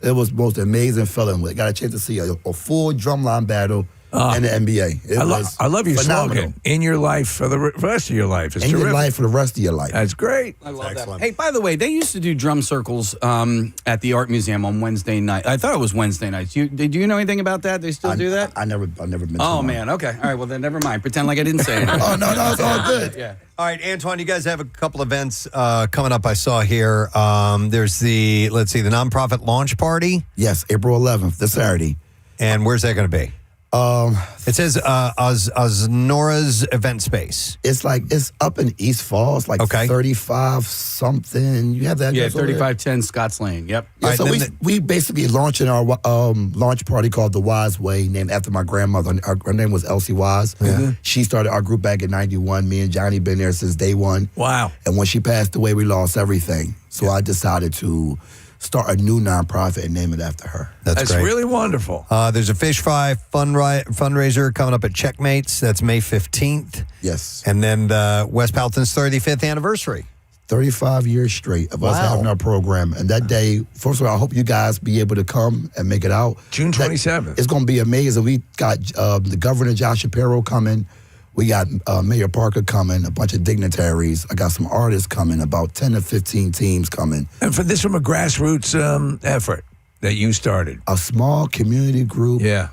It was the most amazing feeling. We got a chance to see a full drumline battle in the NBA. I love your phenomenal. slogan. In your life for the rest of your life. It's in terrific. your life for the rest of your life. That's great. I love that. Hey, by the way, they used to do drum circles at the Art Museum on Wednesday night. I thought it was Wednesday nights. Did you know anything about that? They still do that? I've never been to Oh, one. man. Okay. All right. Well, then never mind. Pretend like I didn't say anything. Oh, no, it's all good. Yeah. All right, Antoine, you guys have a couple events coming up I saw here. There's the nonprofit launch party. Yes, April 11th, this Saturday. And where's that going to be? It says Osnora's event space. It's up in East Falls, 35 something. You have that? Yeah, address over there? 3510 Scotts Lane. Yep. Yeah, so we basically launching our launch party called The Wise Way, named after my grandmother. Her name was Elsie Wise. Yeah. She started our group back in 91. Me and Johnny been there since day one. Wow. And when she passed away, we lost everything. So I decided to start a new nonprofit and name it after her. That's great. really wonderful. There's a fish fry fundraiser coming up at Checkmates. That's May 15th. Yes. And then West Palton's 35th anniversary. 35 years straight of us having our program. And that day, first of all, I hope you guys be able to come and make it out. June 27th. It's going to be amazing. We got the Governor Josh Shapiro coming. We got Mayor Parker coming, a bunch of dignitaries. I got some artists coming, about 10 to 15 teams coming. And for this from a grassroots effort that you started. A small community group. Yeah.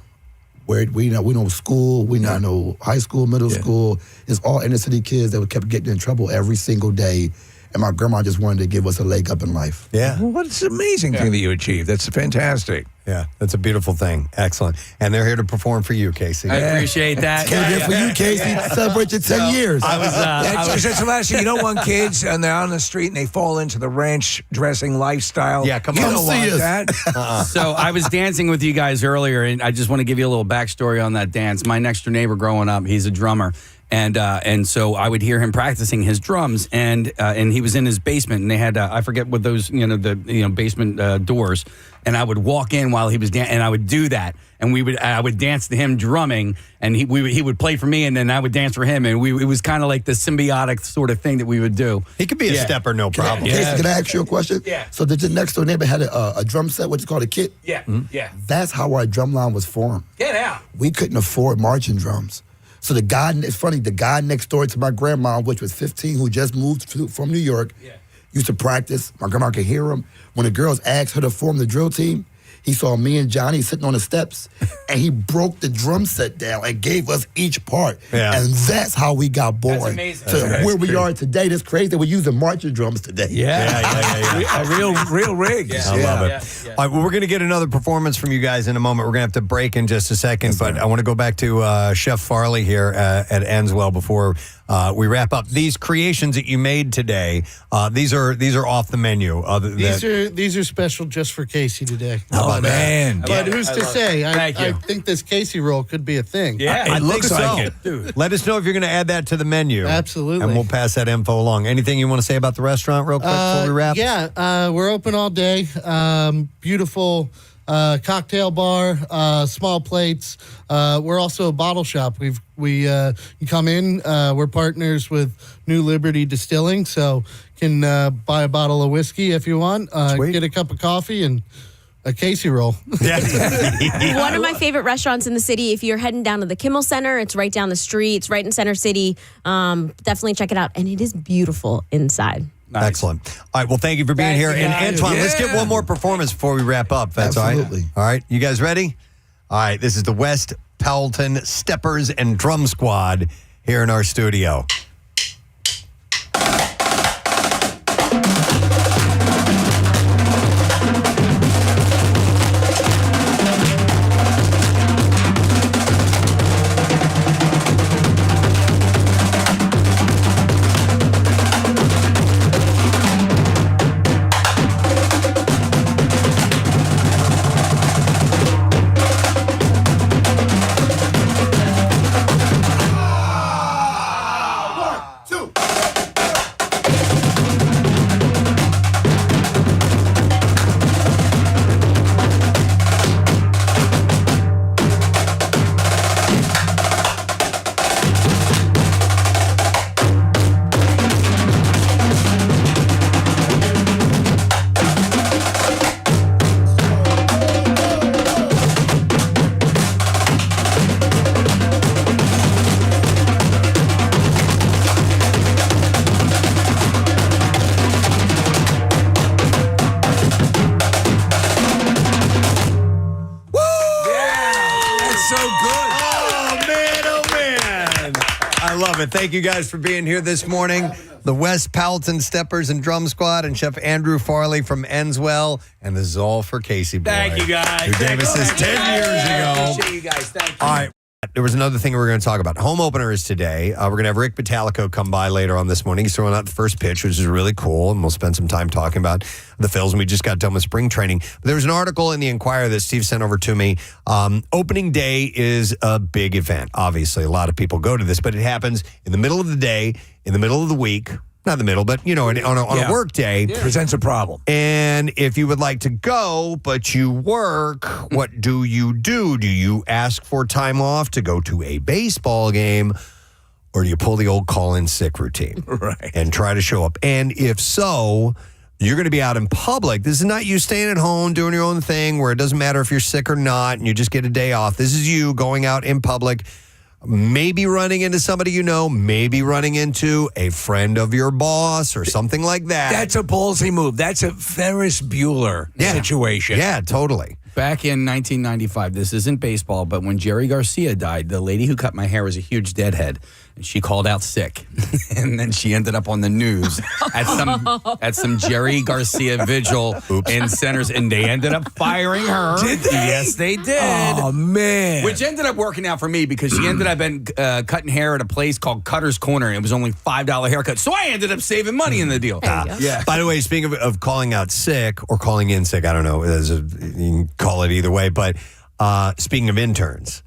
Where we know school, we not know high school, middle school. It's all inner city kids that kept getting in trouble every single day. And my grandma just wanted to give us a leg up in life. Yeah. Well, what an amazing thing that you achieved. That's fantastic. Yeah, that's a beautiful thing. Excellent. And they're here to perform for you, Casey. I appreciate that. Good for you, Casey. Celebrate your 10 years. That's the last thing. You don't want kids and they're on the street and they fall into the ranch dressing lifestyle. Yeah, come you on. don't see want us. that. So I was dancing with you guys earlier, and I just want to give you a little backstory on that dance. My next door neighbor growing up, he's a drummer. And so I would hear him practicing his drums, and he was in his basement, and they had I forget what those basement doors, and I would walk in while he was dancing, and I would do that, and I would dance to him drumming, and he would play for me, and then I would dance for him, and it was kind of like the symbiotic sort of thing that we would do. He could be a stepper, no problem. Casey, can I ask you a question? Yeah. So did your next door neighbor had a drum set, what's called a kit? Yeah, yeah. That's how our drum line was formed. Get out. We couldn't afford marching drums. So the guy next door to my grandma, which was 15, who just moved from New York, used to practice. My grandma could hear him. When the girls asked her to form the drill team, he saw me and Johnny sitting on the steps, and he broke the drum set down and gave us each part. Yeah. And that's how we got born. That's amazing. To where we are today. That's crazy that we're using marching drums today. A real rig. I love it. All right, well, we're going to get another performance from you guys in a moment. We're going to have to break in just a second, but I want to go back to Chef Farley here at Enswell before we wrap up. These creations that you made today, these are off the menu. These are special just for Casey today. Oh, man. But who's to say? Thank you. I think this Casey roll could be a thing. Yeah, It looks like it. Dude. Let us know if you're going to add that to the menu. Absolutely. And we'll pass that info along. Anything you want to say about the restaurant real quick before we wrap? Yeah, we're open all day. Beautiful cocktail bar, small plates. We're also a bottle shop. We you come in. We're partners with New Liberty Distilling, so can buy a bottle of whiskey if you want. Get a cup of coffee and a Casey roll. One of my favorite restaurants in the city. If you're heading down to the Kimmel Center, it's right down the street. It's right in Center City. Definitely check it out, and it is beautiful inside. Nice. Excellent. All right. Well, thank you for being here. And Antoine, let's get one more performance before we wrap up. That's Absolutely. all right. You guys ready? All right. This is the West Palton Steppers and Drum Squad here in our studio. love it. Thank you guys for being here this morning. The West Powelton Steppers and Drum Squad and Chef Andrew Farley from Enswell. And this is all for Casey Boy. Thank you, guys. Who gave us this 10 years ago. Appreciate you guys. Thank you. All right. There was another thing we were going to talk about. Home opener is today. We're going to have Rick Batalico come by later on this morning. He's throwing out the first pitch, which is really cool. And we'll spend some time talking about the Phils. And we just got done with spring training. There was an article in the Enquirer that Steve sent over to me. Opening day is a big event. Obviously, a lot of people go to this, but it happens in the middle of the day, in the middle of the week. Not the middle, but, on a work day. Presents a problem. And if you would like to go, but you work, what do? Do you ask for time off to go to a baseball game, or do you pull the old call-in sick routine? Right. And try to show up? And if so, you're going to be out in public. This is not you staying at home doing your own thing where it doesn't matter if you're sick or not and you just get a day off. This is you going out in public. Maybe running into somebody you know, maybe running into a friend of your boss or something like that. That's a ballsy move. That's a Ferris Bueller situation. Yeah, totally. Back in 1995, this isn't baseball, but when Jerry Garcia died, the lady who cut my hair was a huge deadhead, and she called out sick, and then she ended up on the news at some Jerry Garcia vigil in Centers, and they ended up firing her. Did they? Yes, they did. Oh man! Which ended up working out for me because she ended up cutting hair at a place called Cutter's Corner, and it was only $5 haircut, so I ended up saving money in the deal. Yeah. By the way, speaking of calling out sick or calling in sick, I don't know. You can call it either way. But speaking of interns,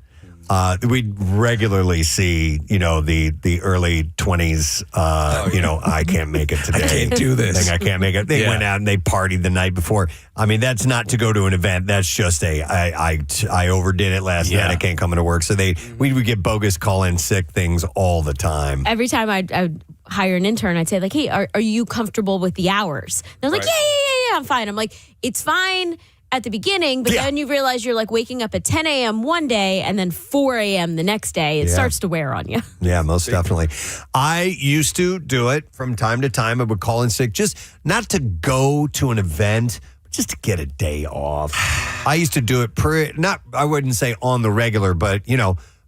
we regularly see, the early 20s, I can't make it today. I can't do this. I can't make it. They went out and they partied the night before. I mean, that's not to go to an event. That's just I overdid it last night. I can't come into work. So we would get bogus call-in sick things all the time. Every time I'd hire an intern, I'd say, like, hey, are you comfortable with the hours? They're like, yeah, I'm fine. I'm like, it's fine at the beginning, but then you realize you're like waking up at 10 a.m. one day and then 4 a.m. the next day. It starts to wear on you. Yeah, most definitely. I used to do it from time to time. I would call in sick, just not to go to an event, but just to get a day off. I used to do it I wouldn't say on the regular, but,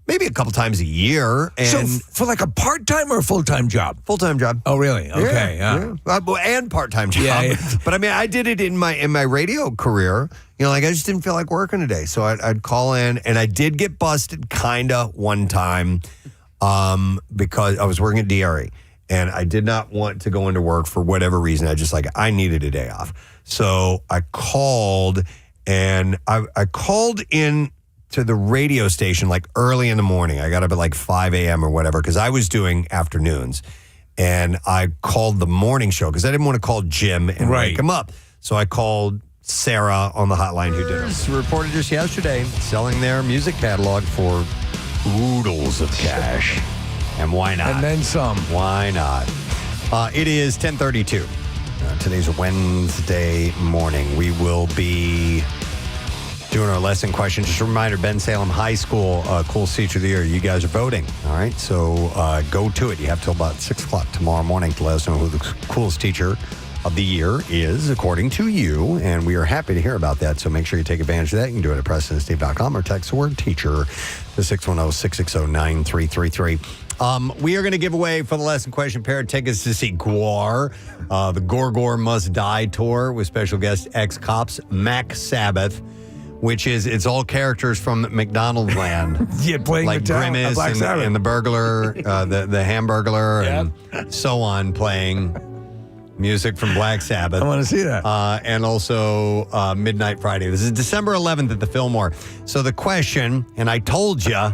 maybe a couple times a year. And so for like a part-time or a full-time job? Full-time job. Oh, really? Okay. Yeah. And part-time job. Yeah. But I mean, I did it in my radio career. I just didn't feel like working today. So I'd call in, and I did get busted kind of one time because I was working at DRE, and I did not want to go into work for whatever reason. I needed a day off. So I called, and I called in to the radio station like early in the morning. I got up at like 5 a.m. or whatever because I was doing afternoons. And I called the morning show because I didn't want to call Jim and wake him up. So I called Sarah on the hotline who did it. Reported just yesterday selling their music catalog for oodles of cash. And why not? And then some. Why not? It is 10:32. Today's a Wednesday morning. We will be doing our lesson question. Just a reminder, Ben Salem High School, Coolest Teacher of the Year. You guys are voting, all right? So go to it. You have till about 6 o'clock tomorrow morning to let us know who the coolest teacher of the year is, according to you. And we are happy to hear about that. So make sure you take advantage of that. You can do it at PrestonandSteve.com or text the word teacher to 610-660-9333. We are going to give away for the lesson question pair of tickets to see Gwar, the Gorgor Must Die tour with special guest ex-cops Mac Sabbath, which is, it's all characters from McDonald's Land. Playing like Grimace and the burglar, the Hamburglar, and so on, playing music from Black Sabbath. I want to see that. And also Midnight Friday. This is December 11th at the Fillmore. So the question, and I told you ahead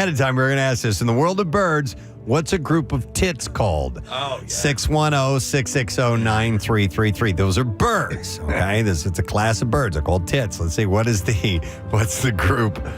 of time we were going to ask this. In the world of birds, what's a group of tits called? 610-660-9333. Those are birds, okay? It's a class of birds. They're called tits. Let's see, what's the group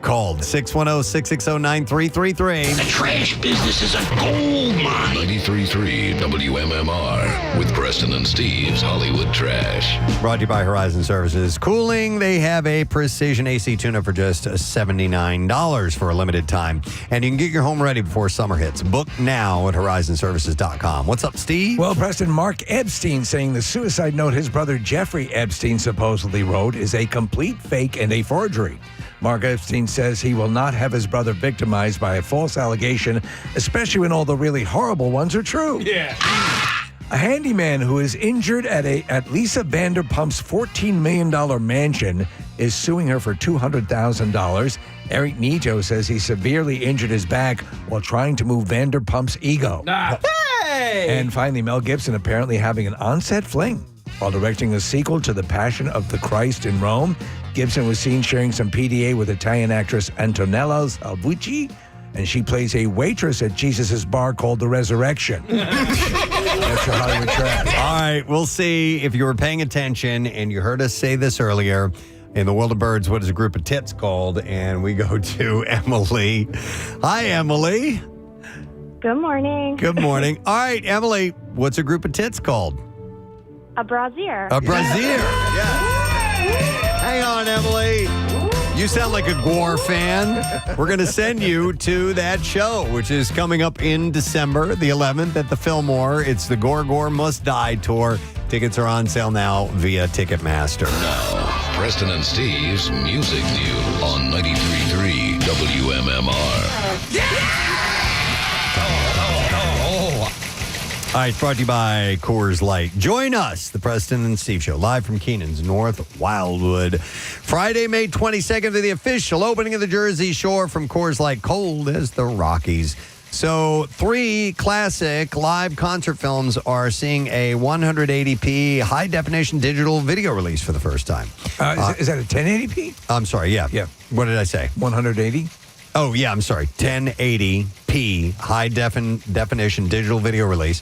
called? 610-660-9333. The trash business is a gold mine. 93.3 WMMR with Preston and Steve's Hollywood Trash. Brought to you by Horizon Services Cooling. They have a precision AC tune-up for just $79 for a limited time. And you can get your home ready before summer hits. Book now at horizonservices.com. What's up, Steve? Well, Preston, Mark Epstein saying the suicide note his brother Jeffrey Epstein supposedly wrote is a complete fake and a forgery. Mark Epstein says he will not have his brother victimized by a false allegation, especially when all the really horrible ones are true. Yeah. A handyman who is injured at Lisa Vanderpump's $14 million mansion is suing her for $200,000. Eric Nito says he severely injured his back while trying to move Vanderpump's ego. Hey! And finally, Mel Gibson apparently having an on-set fling while directing a sequel to The Passion of the Christ in Rome. Gibson was seen sharing some PDA with Italian actress Antonella Salvucci, and she plays a waitress at Jesus' bar called The Resurrection. That's your Hollywood Trash. All right, we'll see if you were paying attention and you heard us say this earlier. In the world of birds, what is a group of tits called? And we go to Emily. Hi, Emily. Good morning. Good morning. All right, Emily, what's a group of tits called? A brassiere. A brassiere. Yeah. Hang on, Emily. You sound like a Gore fan. We're going to send you to that show, which is coming up in December the 11th at the Fillmore. It's the Gore Must Die Tour. Tickets are on sale now via Ticketmaster. Now, Preston and Steve's Music News on 93.3 WMMR. All right, brought to you by Coors Light. Join us, the Preston and Steve Show, live from Keenan's North Wildwood. Friday, May 22nd, to the official opening of the Jersey Shore from Coors Light, cold as the Rockies. So 3 classic live concert films are seeing a 180p high-definition digital video release for the first time. Is that a 1080p? I'm sorry, yeah. Yeah. What did I say? 180? Oh, yeah, I'm sorry. 1080p high-definition digital video release.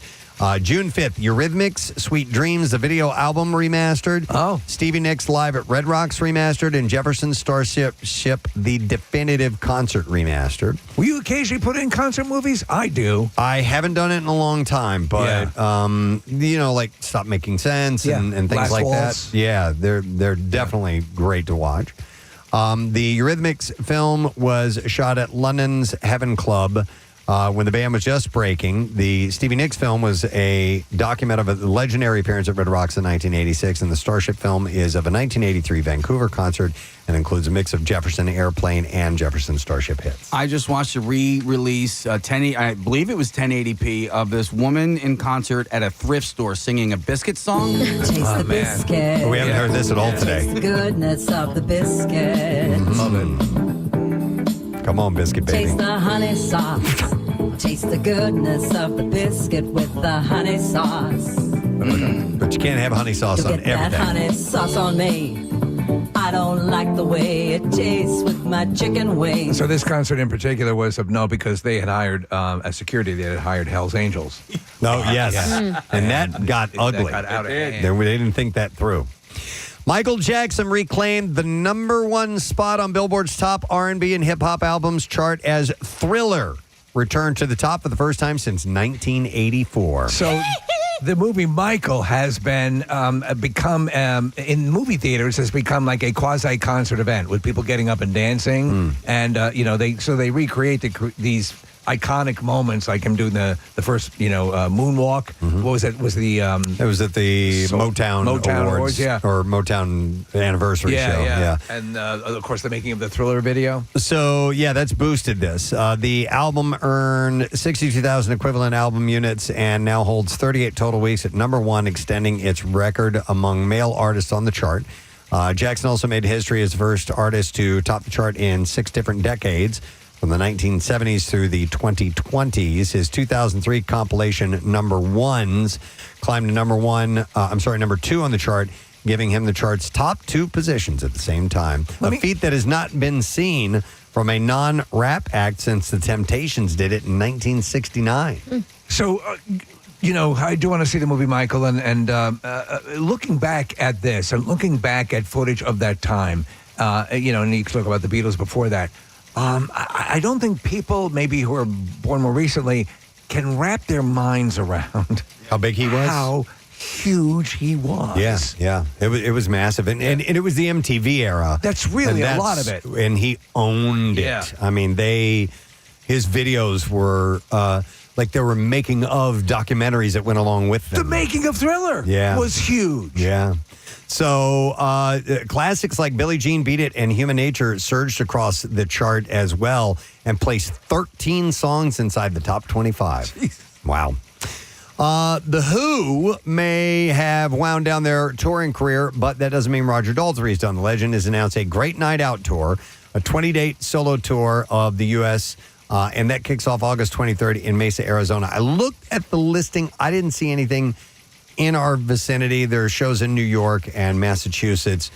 June 5th, Eurythmics, Sweet Dreams, the video album remastered. Oh. Stevie Nicks Live at Red Rocks remastered. And Jefferson Starship, the definitive concert remastered. Will you occasionally put in concert movies? I do. I haven't done it in a long time, but, like Stop Making Sense and things Last like Waltz. that. Yeah, they're definitely great to watch. The Eurythmics film was shot at London's Heaven Club when the band was just breaking. The Stevie Nicks film was a document of a legendary appearance at Red Rocks in 1986, and the Starship film is of a 1983 Vancouver concert and includes a mix of Jefferson Airplane and Jefferson Starship hits. I just watched a re-release, I believe it was 1080p, of this woman in concert at a thrift store singing a biscuit song. Taste the biscuit. We haven't heard this at all today. Taste the goodness of the biscuit. Love it. Come on, biscuit baby. Taste the honey sauce. Taste the goodness of the biscuit with the honey sauce. But you can't have honey sauce You'll on get that everything. honey sauce on me. I don't like the way it tastes with my chicken wings. So this concert in particular was of note because they had hired, as security, they had hired Hell's Angels. Oh, yes. And that got ugly. That got out of hand. They didn't think that through. Michael Jackson reclaimed the #1 spot on Billboard's top R&B and hip-hop albums chart as Thriller returned to the top for the first time since 1984. So the movie Michael has been become in movie theaters has become like a quasi concert event with people getting up and dancing, and they recreate these iconic moments like him doing the first moonwalk. What was it? Was the it was at the Motown Awards, yeah, or Motown anniversary show, yeah. And of course the making of the Thriller video. So yeah, that's boosted this. The album earned 62,000 equivalent album units and now holds 38 total weeks at #1, extending its record among male artists on the chart. Jackson also made history as the first artist to top the chart in 6 different decades, from the 1970s through the 2020s. His 2003 compilation #1s climbed to number 2 on the chart, giving him the chart's top 2 positions at the same time. A feat that has not been seen from a non-rap act since the Temptations did it in 1969. So, I do want to see the movie Michael, and looking back at this and looking back at footage of that time, and you can talk about the Beatles before that. I don't think people maybe who are born more recently can wrap their minds around how big he was, how huge he was. Yeah. It was massive. And it was the MTV era. That's really a lot of it. And he owned it. Yeah. I mean, his videos were like they were making of documentaries that went along with them. The making of Thriller was huge. Yeah. So classics like Billie Jean Beat It and Human Nature surged across the chart as well and placed 13 songs inside the top 25. Jeez. Wow. The Who may have wound down their touring career, but that doesn't mean Roger Daltrey's done. The legend has announced a Great Night Out tour, a 20-date solo tour of the U.S., and that kicks off August 23rd in Mesa, Arizona. I looked at the listing. I didn't see anything in our vicinity. There are shows in New York and Massachusetts.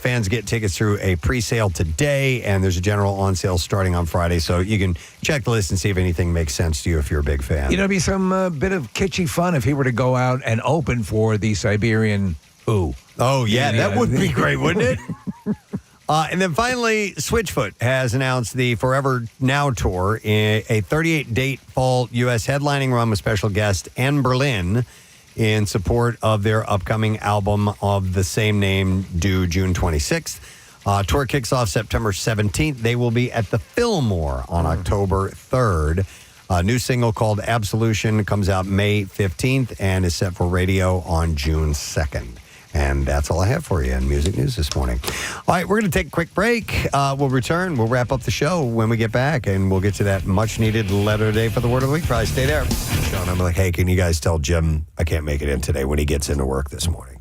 Fans get tickets through a pre-sale today, and there's a general on sale starting on Friday. So you can check the list and see if anything makes sense to you if you're a big fan. You know, it'd be some bit of kitschy fun if he were to go out and open for the Siberian Who. Oh, yeah, that would be great, wouldn't it? And then finally, Switchfoot has announced the Forever Now Tour, a 38-date fall U.S. headlining run with special guest Anne Berlin in support of their upcoming album of the same name due June 26th. Tour kicks off September 17th. They will be at the Fillmore on October 3rd. A new single called Absolution comes out May 15th and is set for radio on June 2nd. And that's all I have for you in music news this morning. All right, we're going to take a quick break. We'll return. We'll wrap up the show when we get back, and we'll get to that much-needed letter of the day for the Word of the Week prize. Stay there. Sean, I'm like, hey, can you guys tell Jim I can't make it in today when he gets into work this morning?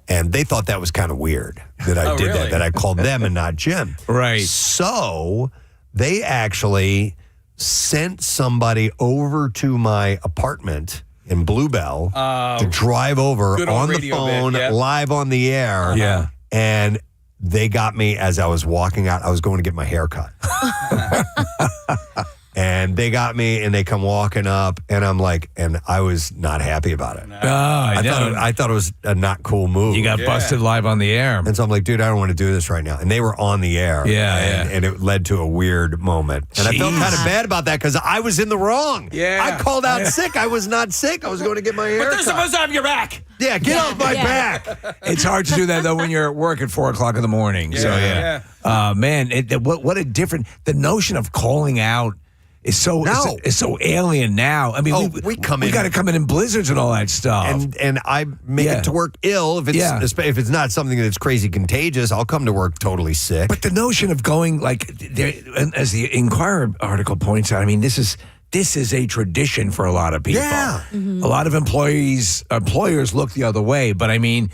And they thought that was kind of weird that I did really? that I called them and not Jim. Right. So they actually sent somebody over to my apartment in Bluebell to drive over good old on the radio phone, bit, yeah. live on the air. Yeah. And they got me as I was walking out. I was going to get my hair cut. And they got me, and they come walking up, and I'm like, and I was not happy about it. I thought it was a not cool move. You got busted live on the air. And so I'm like, dude, I don't want to do this right now. And they were on the air. And it led to a weird moment. And I felt kind of bad about that because I was in the wrong. Yeah. I called out sick. I was not sick. I was going to get my hair But they're cut. supposed to have your back. Yeah, get off my back. It's hard to do that, though, when you're at work at 4 o'clock in the morning. So, man, what a different... The notion of calling out is so alien now. I mean, we got to come in blizzards and all that stuff. And I make it to work ill. If it's not something that's crazy contagious, I'll come to work totally sick. But the notion of going, like, as the Inquirer article points out, I mean, this is a tradition for a lot of people. Yeah. A lot of employers look the other way. But I mean,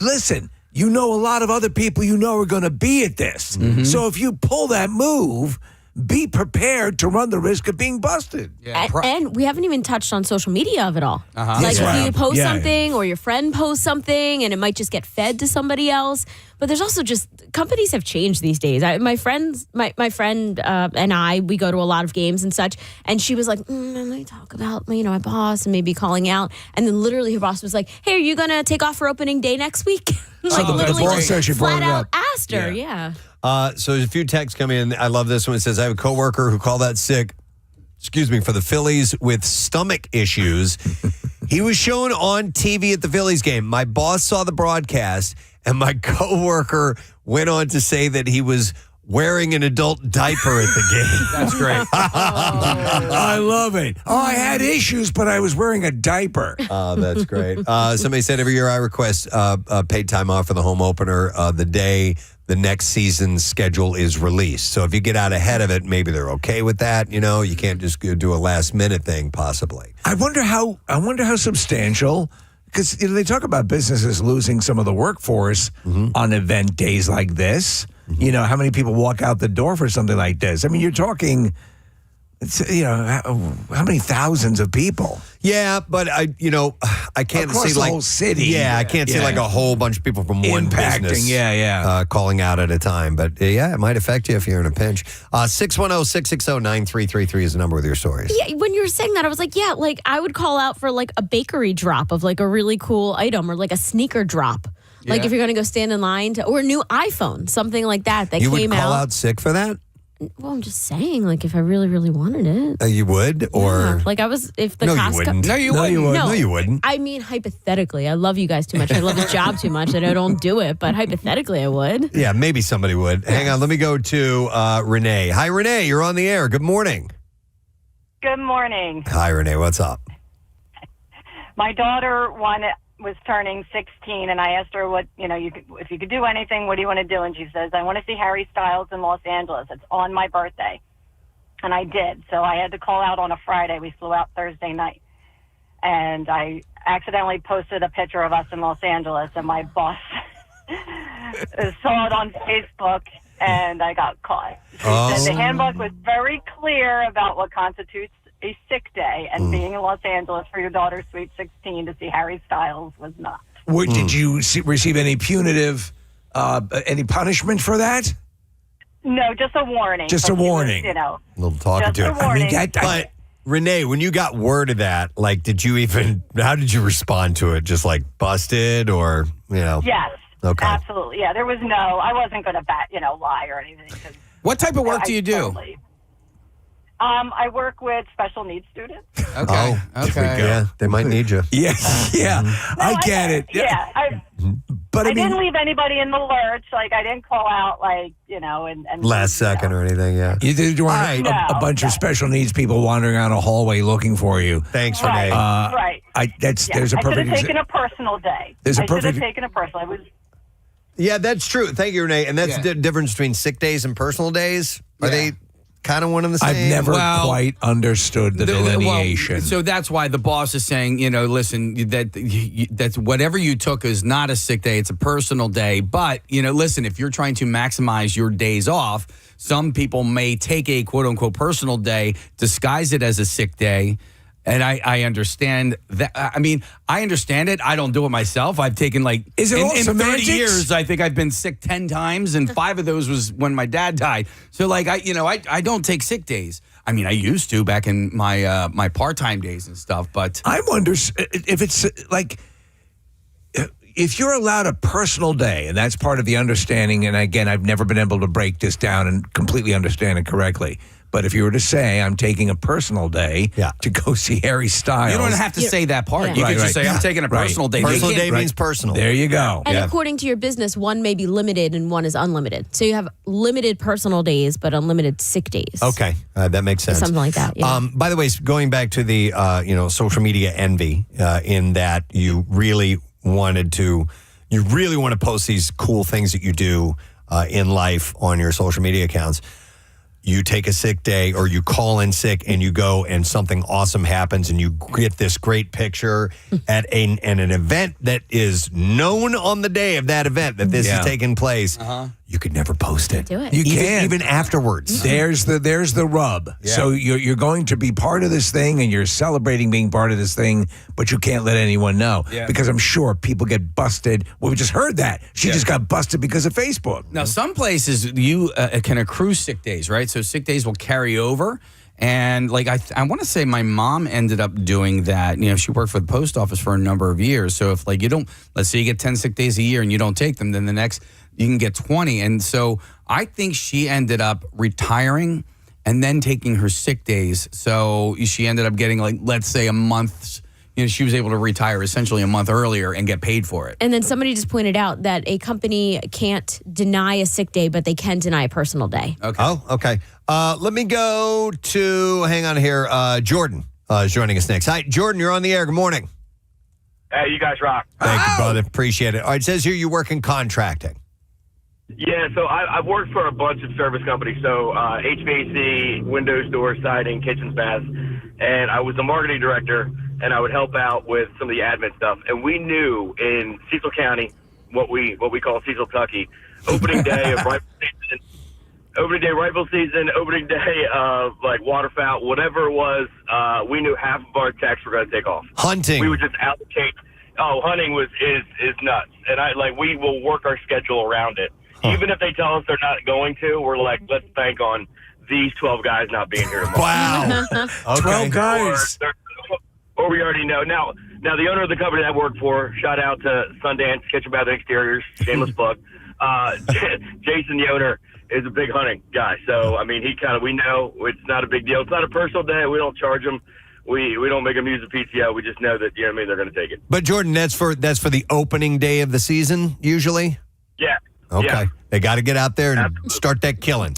listen, you know a lot of other people you know are going to be at this. Mm-hmm. So if you pull that move, be prepared to run the risk of being busted. And we haven't even touched on social media of it all. Uh-huh. Like Yes, if you post yeah. something or your friend posts something and it might just get fed to somebody else. But there's also just companies have changed these days. My friend and I, we go to a lot of games and such. And she was like, let me talk about my boss and maybe calling out. And then literally her boss was like, hey, are you going to take off for opening day next week? Like literally just flat out asked her. Yeah. So there's a few texts come in. I love this one. It says, I have a coworker who called out sick, for the Phillies with stomach issues. He was shown on TV at the Phillies game. My boss saw the broadcast, and my coworker went on to say that he was wearing an adult diaper at the game. That's great. I love it. Oh, I had issues, but I was wearing a diaper. Oh, that's great. Somebody said every year I request paid time off for the home opener the day the next season's schedule is released. So if you get out ahead of it, maybe they're okay with that. You can't just do a last minute thing, possibly. I wonder how substantial, because they talk about businesses losing some of the workforce on event days like this. How many people walk out the door for something like this? I mean, you're talking, how many thousands of people? Yeah, but I can't Across see the like whole city. Yeah, I can't see like a whole bunch of people from one Impacting, business. Calling out at a time. But it might affect you if you're in a pinch. 610-660-9333 is the number with your stories. Yeah, when you were saying that, I was like, I would call out for like a bakery drop of like a really cool item or like a sneaker drop. Like if you're going to go stand in line or a new iPhone, something like that you came would call out. out sick for that? Well, I'm just saying, like if I really, really wanted it. You would? Or like I was, if the No, you Costco. wouldn't. No, you wouldn't. No, you wouldn't. I mean, hypothetically, I love you guys too much. I love this job too much that I don't do it. But hypothetically, I would. Yeah, maybe somebody would. Hang on, let me go to Renee. Hi, Renee. You're on the air. Good morning. Good morning. Hi, Renee. What's up? My daughter was turning 16, and I asked her what, if you could do anything, what do you want to do? And she says, I want to see Harry Styles in Los Angeles. It's on my birthday. And I did. So I had to call out on a Friday. We flew out Thursday night. And I accidentally posted a picture of us in Los Angeles, and my boss saw it on Facebook, and I got caught. She said the handbook was very clear about what constitutes a sick day, and being in Los Angeles for your daughter's sweet 16 to see Harry Styles was not. Did you receive any punitive, any punishment for that? No, just a warning. Just a warning. A little talking to a warning. But Renee, when you got word of that, like, how did you respond to it? Just like busted or, Yes. Okay. Absolutely. Yeah, I wasn't going to lie or anything. What type of work do you do? Totally, I work with special needs students. Okay. Okay. Yeah, they might need you. Yeah. I get it. Yeah. But I didn't leave anybody in the lurch. Like, I didn't call out, and last second or anything, yeah. You did want a bunch of special needs people wandering around a hallway looking for you. Thanks, Renee. Right. There's a I should perfect have taken a personal day. I should have taken a personal. Yeah, that's true. Thank you, Renee. And that's the difference between sick days and personal days. Are they kind of one and the same? I've never quite understood the delineation. So that's why the boss is saying, listen, that's whatever you took is not a sick day. It's a personal day. But, listen, if you're trying to maximize your days off, some people may take a quote unquote personal day, disguise it as a sick day. And I understand that. I understand it. I don't do it myself. I've taken Is it all in 30 semantics? years, I think I've been sick 10 times, and 5 of those was when my dad died. So I don't take sick days. I used to back in my my part-time days and stuff, but I wonder if it's if you're allowed a personal day, and that's part of the understanding, and again, I've never been able to break this down and completely understand it correctly. But if you were to say, I'm taking a personal day to go see Harry Styles. You don't have to say that part. You can just say, I'm taking a personal day. Personal day means personal. There you go. And according to your business, one may be limited and one is unlimited. So you have limited personal days, but unlimited sick days. Okay, that makes sense. Something like that. Yeah. By the way, going back to the social media envy, in that you really want to post these cool things that you do in life on your social media accounts. You take a sick day or you call in sick and you go and something awesome happens and you get this great picture at an event that is known on the day of that event that this is taking place. You could never post it. Do it. You can't. Even afterwards. There's the rub. Yeah. So you're going to be part of this thing and you're celebrating being part of this thing, but you can't let anyone know. Yeah. Because I'm sure people get busted. Well, we just heard that. She just got busted because of Facebook. Now, some places you can accrue sick days, right? So sick days will carry over. And I want to say my mom ended up doing that. She worked for the post office for a number of years. So if you don't, let's say you get 10 sick days a year and you don't take them, then the next you can get 20. And so I think she ended up retiring and then taking her sick days. So she ended up getting let's say a month's, she was able to retire essentially a month earlier and get paid for it. And then somebody just pointed out that a company can't deny a sick day, but they can deny a personal day. Okay. Oh, okay. Let me go to, hang on here, Jordan is joining us next. Hi, Jordan, you're on the air. Good morning. Hey, you guys rock. Thank you, brother. Appreciate it. All right, it says here you work in contracting. Yeah, so I've worked for a bunch of service companies, so HVAC, windows, doors, siding, kitchens, baths, and I was the marketing director, and I would help out with some of the admin stuff. And we knew in Cecil County, what we call Cecil, Kentucky, opening day of rifle season, opening day of waterfowl, whatever it was, we knew half of our techs were going to take off. Hunting. We would just allocate. Oh, hunting is nuts, and we will work our schedule around it. Even if they tell us they're not going to, we're like, let's bank on these 12 guys not being here tomorrow. Wow. Okay. 12 guys. Or we already know. Now, the owner of the company I work for, shout out to Sundance Kitchen Bath and Exteriors, shameless plug. Jason, the owner, is a big hunting guy. So, we know it's not a big deal. It's not a personal day. We don't charge them. We don't make them use the PTO. We just know that, they're going to take it. But Jordan, that's for the opening day of the season, usually? Yeah. Okay. Yeah. They got to get out there and start that killing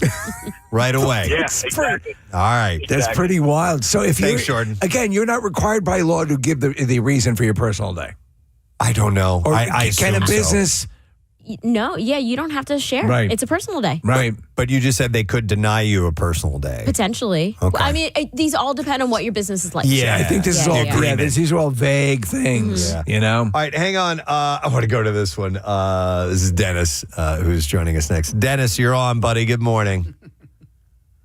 right away. Yeah, exactly. All right. That's pretty wild. So if Thanks, Jordan. Again, you're not required by law to give the reason for your personal day. I don't know. Or I can a assume so. business? No, yeah, you don't have to share. Right. It's a personal day. Right. But you just said they could deny you a personal day. Potentially. Okay. I mean, these all depend on what your business is like. Yeah, I think this is all. Yeah, these are all vague things. Yeah. You know. All right, hang on. I want to go to this one. This is Dennis, who's joining us next. Dennis, you're on, buddy. Good morning.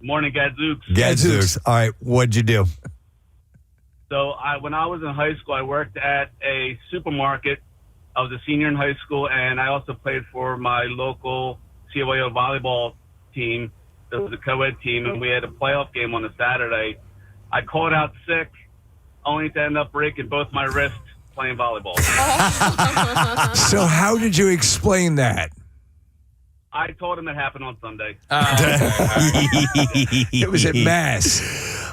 Morning, Gadzooks. Gadzooks. All right, what'd you do? So when I was in high school, I worked at a supermarket. I was a senior in high school, and I also played for my local CYO volleyball team. It was a co-ed team, and we had a playoff game on a Saturday. I called out sick, only to end up breaking both my wrists playing volleyball. So how did you explain that? I told him it happened on Sunday. It was at Mass.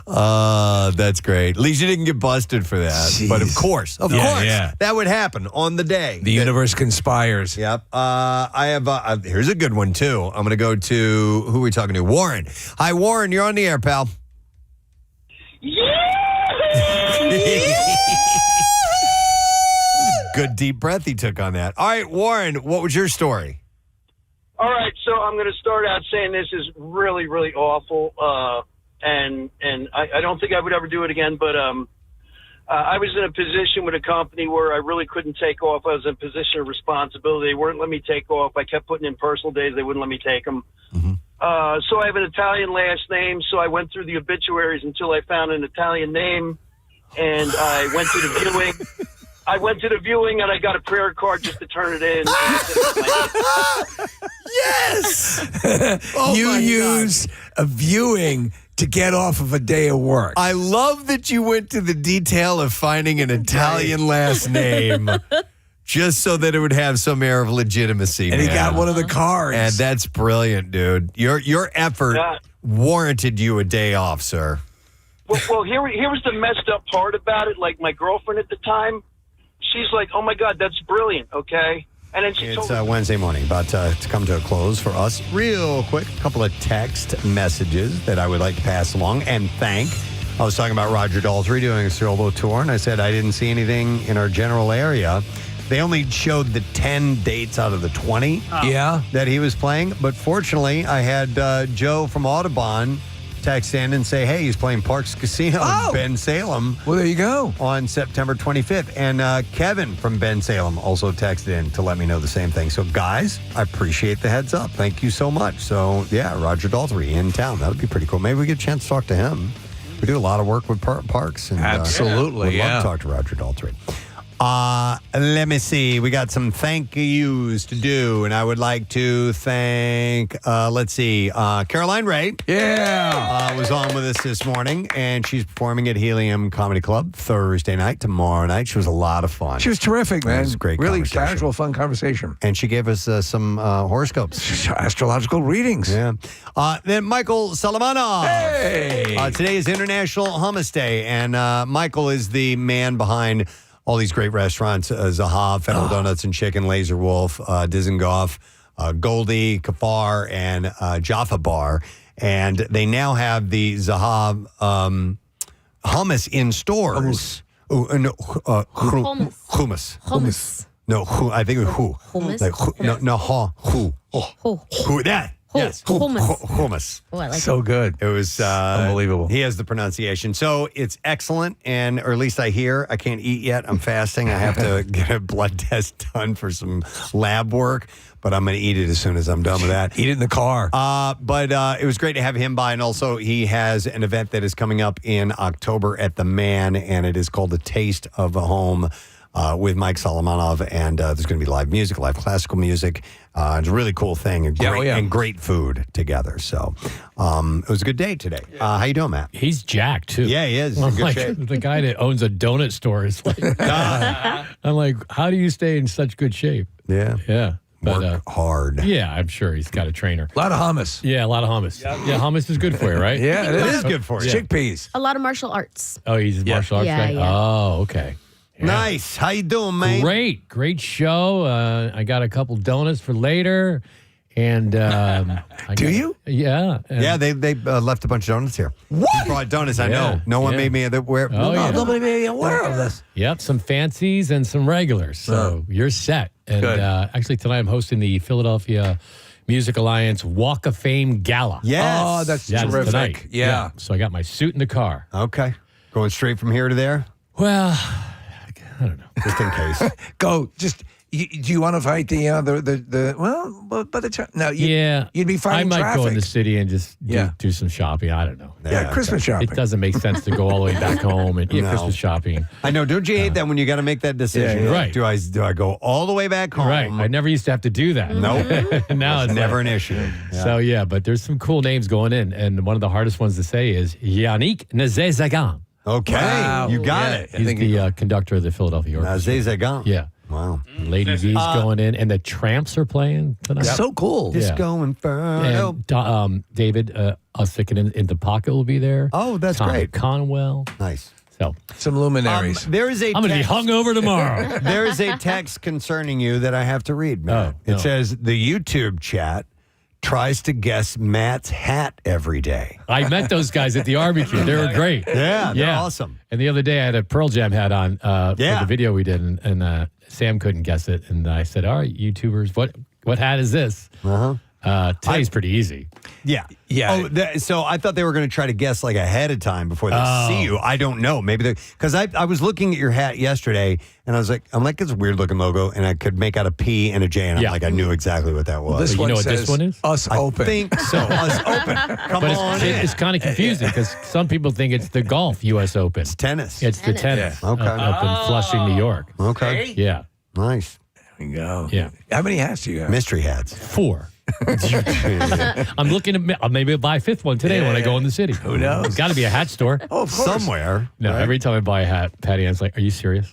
That's great. At least you didn't get busted for that. Jeez. But of course, that would happen on the day. The universe conspires. Yep. I have. Here's a good one too. I'm going to go to who are we talking to? Warren. Hi, Warren. You're on the air, pal. Good deep breath he took on that. All right, Warren. What was your story? All right, so I'm going to start out saying this is really, really awful, and I don't think I would ever do it again. But I was in a position with a company where I really couldn't take off. I was in a position of responsibility. They wouldn't let me take off. I kept putting in personal days. They wouldn't let me take them. So I have an Italian last name. So I went through the obituaries until I found an Italian name, and I went to the viewing. And I got a prayer card just to turn it in. Yes! You use a viewing to get off of a day of work. I love that you went to the detail of finding an Italian last name just so that it would have some air of legitimacy. And he got one of the cards. And that's brilliant, dude. Your effort warranted you a day off, sir. Well, here was the messed up part about it. Like, my girlfriend at the time, she's like, "Oh my God, that's brilliant." Okay. And then she It's told me, Wednesday morning, about to come to a close for us. Real quick, a couple of text messages that I would like to pass along and thank. I was talking about Roger Daltrey doing a solo tour, and I said I didn't see anything in our general area. They only showed the 10 dates out of the 20 that he was playing. But fortunately, I had Joe from Audubon text in and say, hey, he's playing Parks Casino in Ben Salem. Well, there you go. On September 25th. And Kevin from Ben Salem also texted in to let me know the same thing. So, guys, I appreciate the heads up. Thank you so much. So, yeah, Roger Daltrey in town. That would be pretty cool. Maybe we get a chance to talk to him. We do a lot of work with parks. And, absolutely, would love to talk to Roger Daltrey. Let me see. We got some thank yous to do, and I would like to thank, Caroline Ray. Yeah. Was on with us this morning, and she's performing at Helium Comedy Club Thursday night, tomorrow night. She was a lot of fun. She was terrific, man. It was a great really conversation. casual, fun conversation. And she gave us some horoscopes. Astrological readings. Yeah. Then Michael Solomonov. Hey! Today is International Hummus Day, and Michael is the man behind all these great restaurants, Zahav, Federal Donuts and Chicken, Laser Wolf, Dizengoff, Goldie, Kafar, and Jaffa Bar. And they now have the Zahav hummus in stores. Hummus. No, I think it was who. Hummus? Who. That. Yes. Hummus. Oh, I like so good. It was unbelievable. He has the pronunciation. So it's excellent, or at least I hear. I can't eat yet. I'm fasting. I have to get a blood test done for some lab work, but I'm going to eat it as soon as I'm done with that. Eat it in the car. But it was great to have him by, and also he has an event that is coming up in October at the Man, and it is called The Taste of a Home. With Mike Solomonov, and there's going to be live music, live classical music. It's a really cool thing, and great food together. So it was a good day today. How you doing, Matt? He's jacked too. Yeah, he is. He's in good shape. The guy that owns a donut store is like, I'm like, how do you stay in such good shape? Yeah. Yeah. Work hard. Yeah, I'm sure he's got a trainer. A lot of hummus. Yeah, a lot of hummus. Yeah, hummus is good for you, right? Yeah, it is good for you. Yeah. Chickpeas. A lot of martial arts. Oh, he's a martial arts guy? Yeah. Oh, okay. Yeah. Nice. How you doing, man? Great show. I got a couple donuts for later, And do you? Yeah. Yeah, they left a bunch of donuts here. What? You brought donuts, I know. No one made me aware. Nobody made me aware of this. Yep, some fancies and some regulars. So you're set. And Good. Actually, tonight I'm hosting the Philadelphia Music Alliance Walk of Fame Gala. Yes. Oh, that's That's terrific. tonight. Yeah. So I got my suit in the car. Okay. Going straight from here to there? Well, I don't know. Just in case. Go. Just. Do you want to fight the well? By the time you'd be I fighting might traffic. go in the city and just do some shopping. I don't know. Yeah, Christmas shopping. It doesn't make sense to go all the way back home and No. Christmas shopping. I know. Don't you hate that when you got to make that decision? Yeah, right. Do I go all the way back home? Right. I never used to have to do that. Nope. Now it's never like- an issue. So but there's some cool names going in, and one of the hardest ones to say is Yannick Nazé-Zagan. Okay, Wow. you got Yeah. it. He's the conductor of the Philadelphia Orchestra. Nazé-Zagan. Yeah. Wow. Lady V's going in, and the Tramps are playing tonight. So cool. Disco Inferno. And David Usick in the Pocket will be there. Oh, that's Tom great. Conwell. Nice. So Some luminaries. There is a I'm going to be text- hungover tomorrow. There is a text concerning you that I have to read, Matt. Oh, no. It says the YouTube chat tries to guess Matt's hat every day. I met those guys at the barbecue. They were great. Yeah, they're awesome. And the other day I had a Pearl Jam hat on for the video we did, and Sam couldn't guess it. And I said, all right, YouTubers, what hat is this? Today's pretty easy. Yeah. Yeah. Oh, so I thought they were going to try to guess like ahead of time before they see you. I don't know. Maybe because I was looking at your hat yesterday and I'm like, it's a weird looking logo, and I could make out a P and a J, and I'm like, I knew exactly what that was. This You one know what says this one is? Us open. I think so. Us open. Come But on in. it's kind of confusing because some people think it's the golf U.S. Open. It's tennis. It's the tennis. Yeah. Okay. Up in Flushing, New York. Okay. Yeah. Nice. There you go. Yeah. How many hats do you have? Mystery hats. 4. I'm looking at maybe I'll buy a 5th one today when I go in the city. Who knows? There's got to be a hat store. Oh, of course. Somewhere. No, right? every time I buy a hat, Patty Ann's like, "Are you serious?"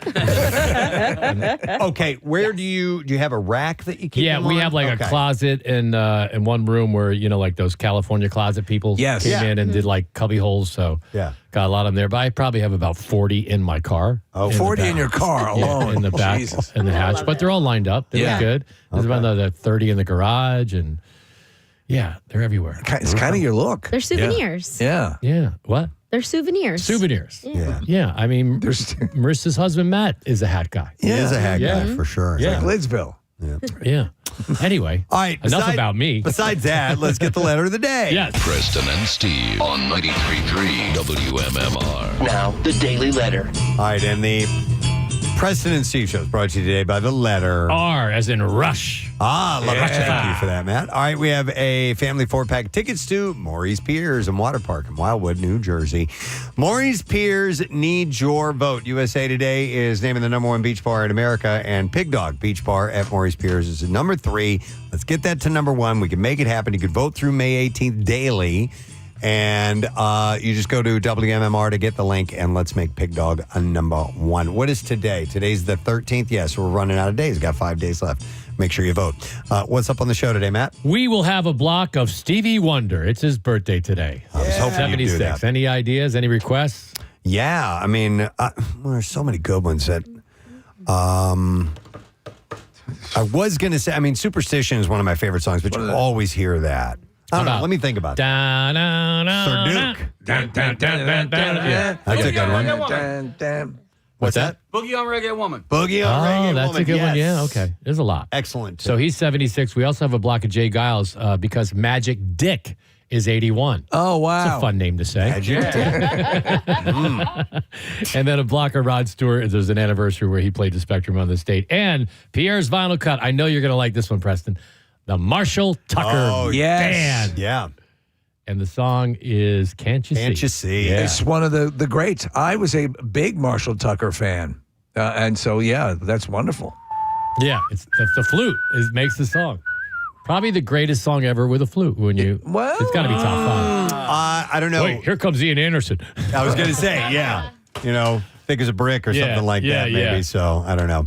Okay, where do you have a rack that you keep Yeah, them we on? have like Okay. a closet in one room where like those California closet people Yes. came Yeah. in and did like cubby holes. So Yeah. got a lot of them there. But I probably have about 40 in my car. Oh, the 40 in back. your car Yeah, alone. in the back Jesus. in the hatch, but they're all lined up. They Yeah. look good. There's about another 30 in the garage, and they're everywhere. It's kind of your look. They're souvenirs. Yeah. Yeah, what? They're souvenirs. Souvenirs. Yeah. Yeah, I mean, Marissa's husband Matt is a hat guy. He is a hat Yeah. guy for sure. Yeah. Like Lidsville. Yeah. Anyway, All right. enough about me. Besides that, let's get the letter of the day. Yes. Preston and Steve on 93.3 WMMR. Now, the Daily Letter. All right, and the Preston and Steve show is brought to you today by the letter R as in Rush. Love it. Thank you for that, Matt. All right, we have a family 4-pack tickets to Maury's Piers and Water Park in Wildwood, New Jersey. Maury's Piers needs your vote. USA Today is naming the number 1 beach bar in America, and Pig Dog Beach Bar at Maury's Piers is number 3. Let's get that to number 1. We can make it happen. You can vote through May 18th daily. And you just go to WMMR to get the link, and let's make Pig Dog a number 1. What is today? Today's the 13th. Yes, we're running out of days. Got 5 days left. Make sure you vote. What's up on the show today, Matt? We will have a block of Stevie Wonder. It's his birthday today. I was hoping you'd do 76. that. Any ideas? Any requests? Yeah, I mean, there's so many good ones that I was going to say. I mean, Superstition is one of my favorite songs, but you always hear that. I don't know. Let me think about that. Sir Duke. Yeah. That's a good one. What's that? Boogie on Reggae Woman. Boogie on Reggae Oh, that's Woman. a good one. Yes. Yeah, okay. There's a lot. Excellent. So he's 76. We also have a block of Jay Giles because Magic Dick is 81. Oh, wow. It's a fun name to say. Magic And then a block of Rod Stewart. There's an anniversary where he played the Spectrum on the state. And Pierre's vinyl cut. I know you're going to like this one, Preston. The Marshall Tucker Band. Yeah. And the song is Can't You See? Can't You See? Yeah. It's one of the greats. I was a big Marshall Tucker fan. And so, yeah, that's wonderful. Yeah, it's the flute makes the song. Probably the greatest song ever with a flute. It's got to be top 5. I don't know. Wait, here comes Ian Anderson. I was going to say, yeah. Thick as a brick or something like that, maybe. Yeah. So, I don't know.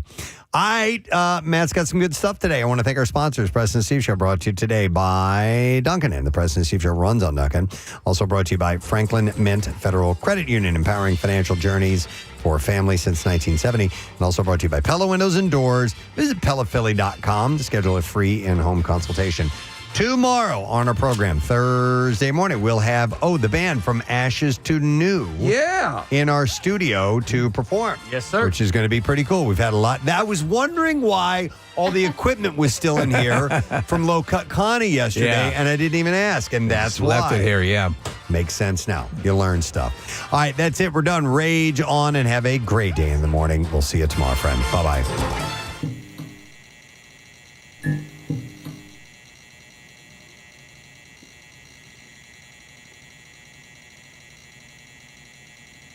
All right, Matt's got some good stuff today. I want to thank our sponsors. Preston and Steve Show brought to you today by Dunkin'. And the Preston and Steve Show runs on Dunkin'. Also brought to you by Franklin Mint Federal Credit Union, empowering financial journeys for families since 1970. And also brought to you by Pella Windows and Doors. Visit PellaPhilly.com to schedule a free in-home consultation. Tomorrow on our program, Thursday morning, we'll have, the band from Ashes to New. Yeah. In our studio to perform. Yes, sir. Which is going to be pretty cool. We've had a lot. I was wondering why all the equipment was still in here from Low Cut Connie yesterday, and I didn't even ask, and that's why. Left it here, yeah. Makes sense now. You learn stuff. All right, that's it. We're done. Rage on and have a great day in the morning. We'll see you tomorrow, friend. Bye-bye.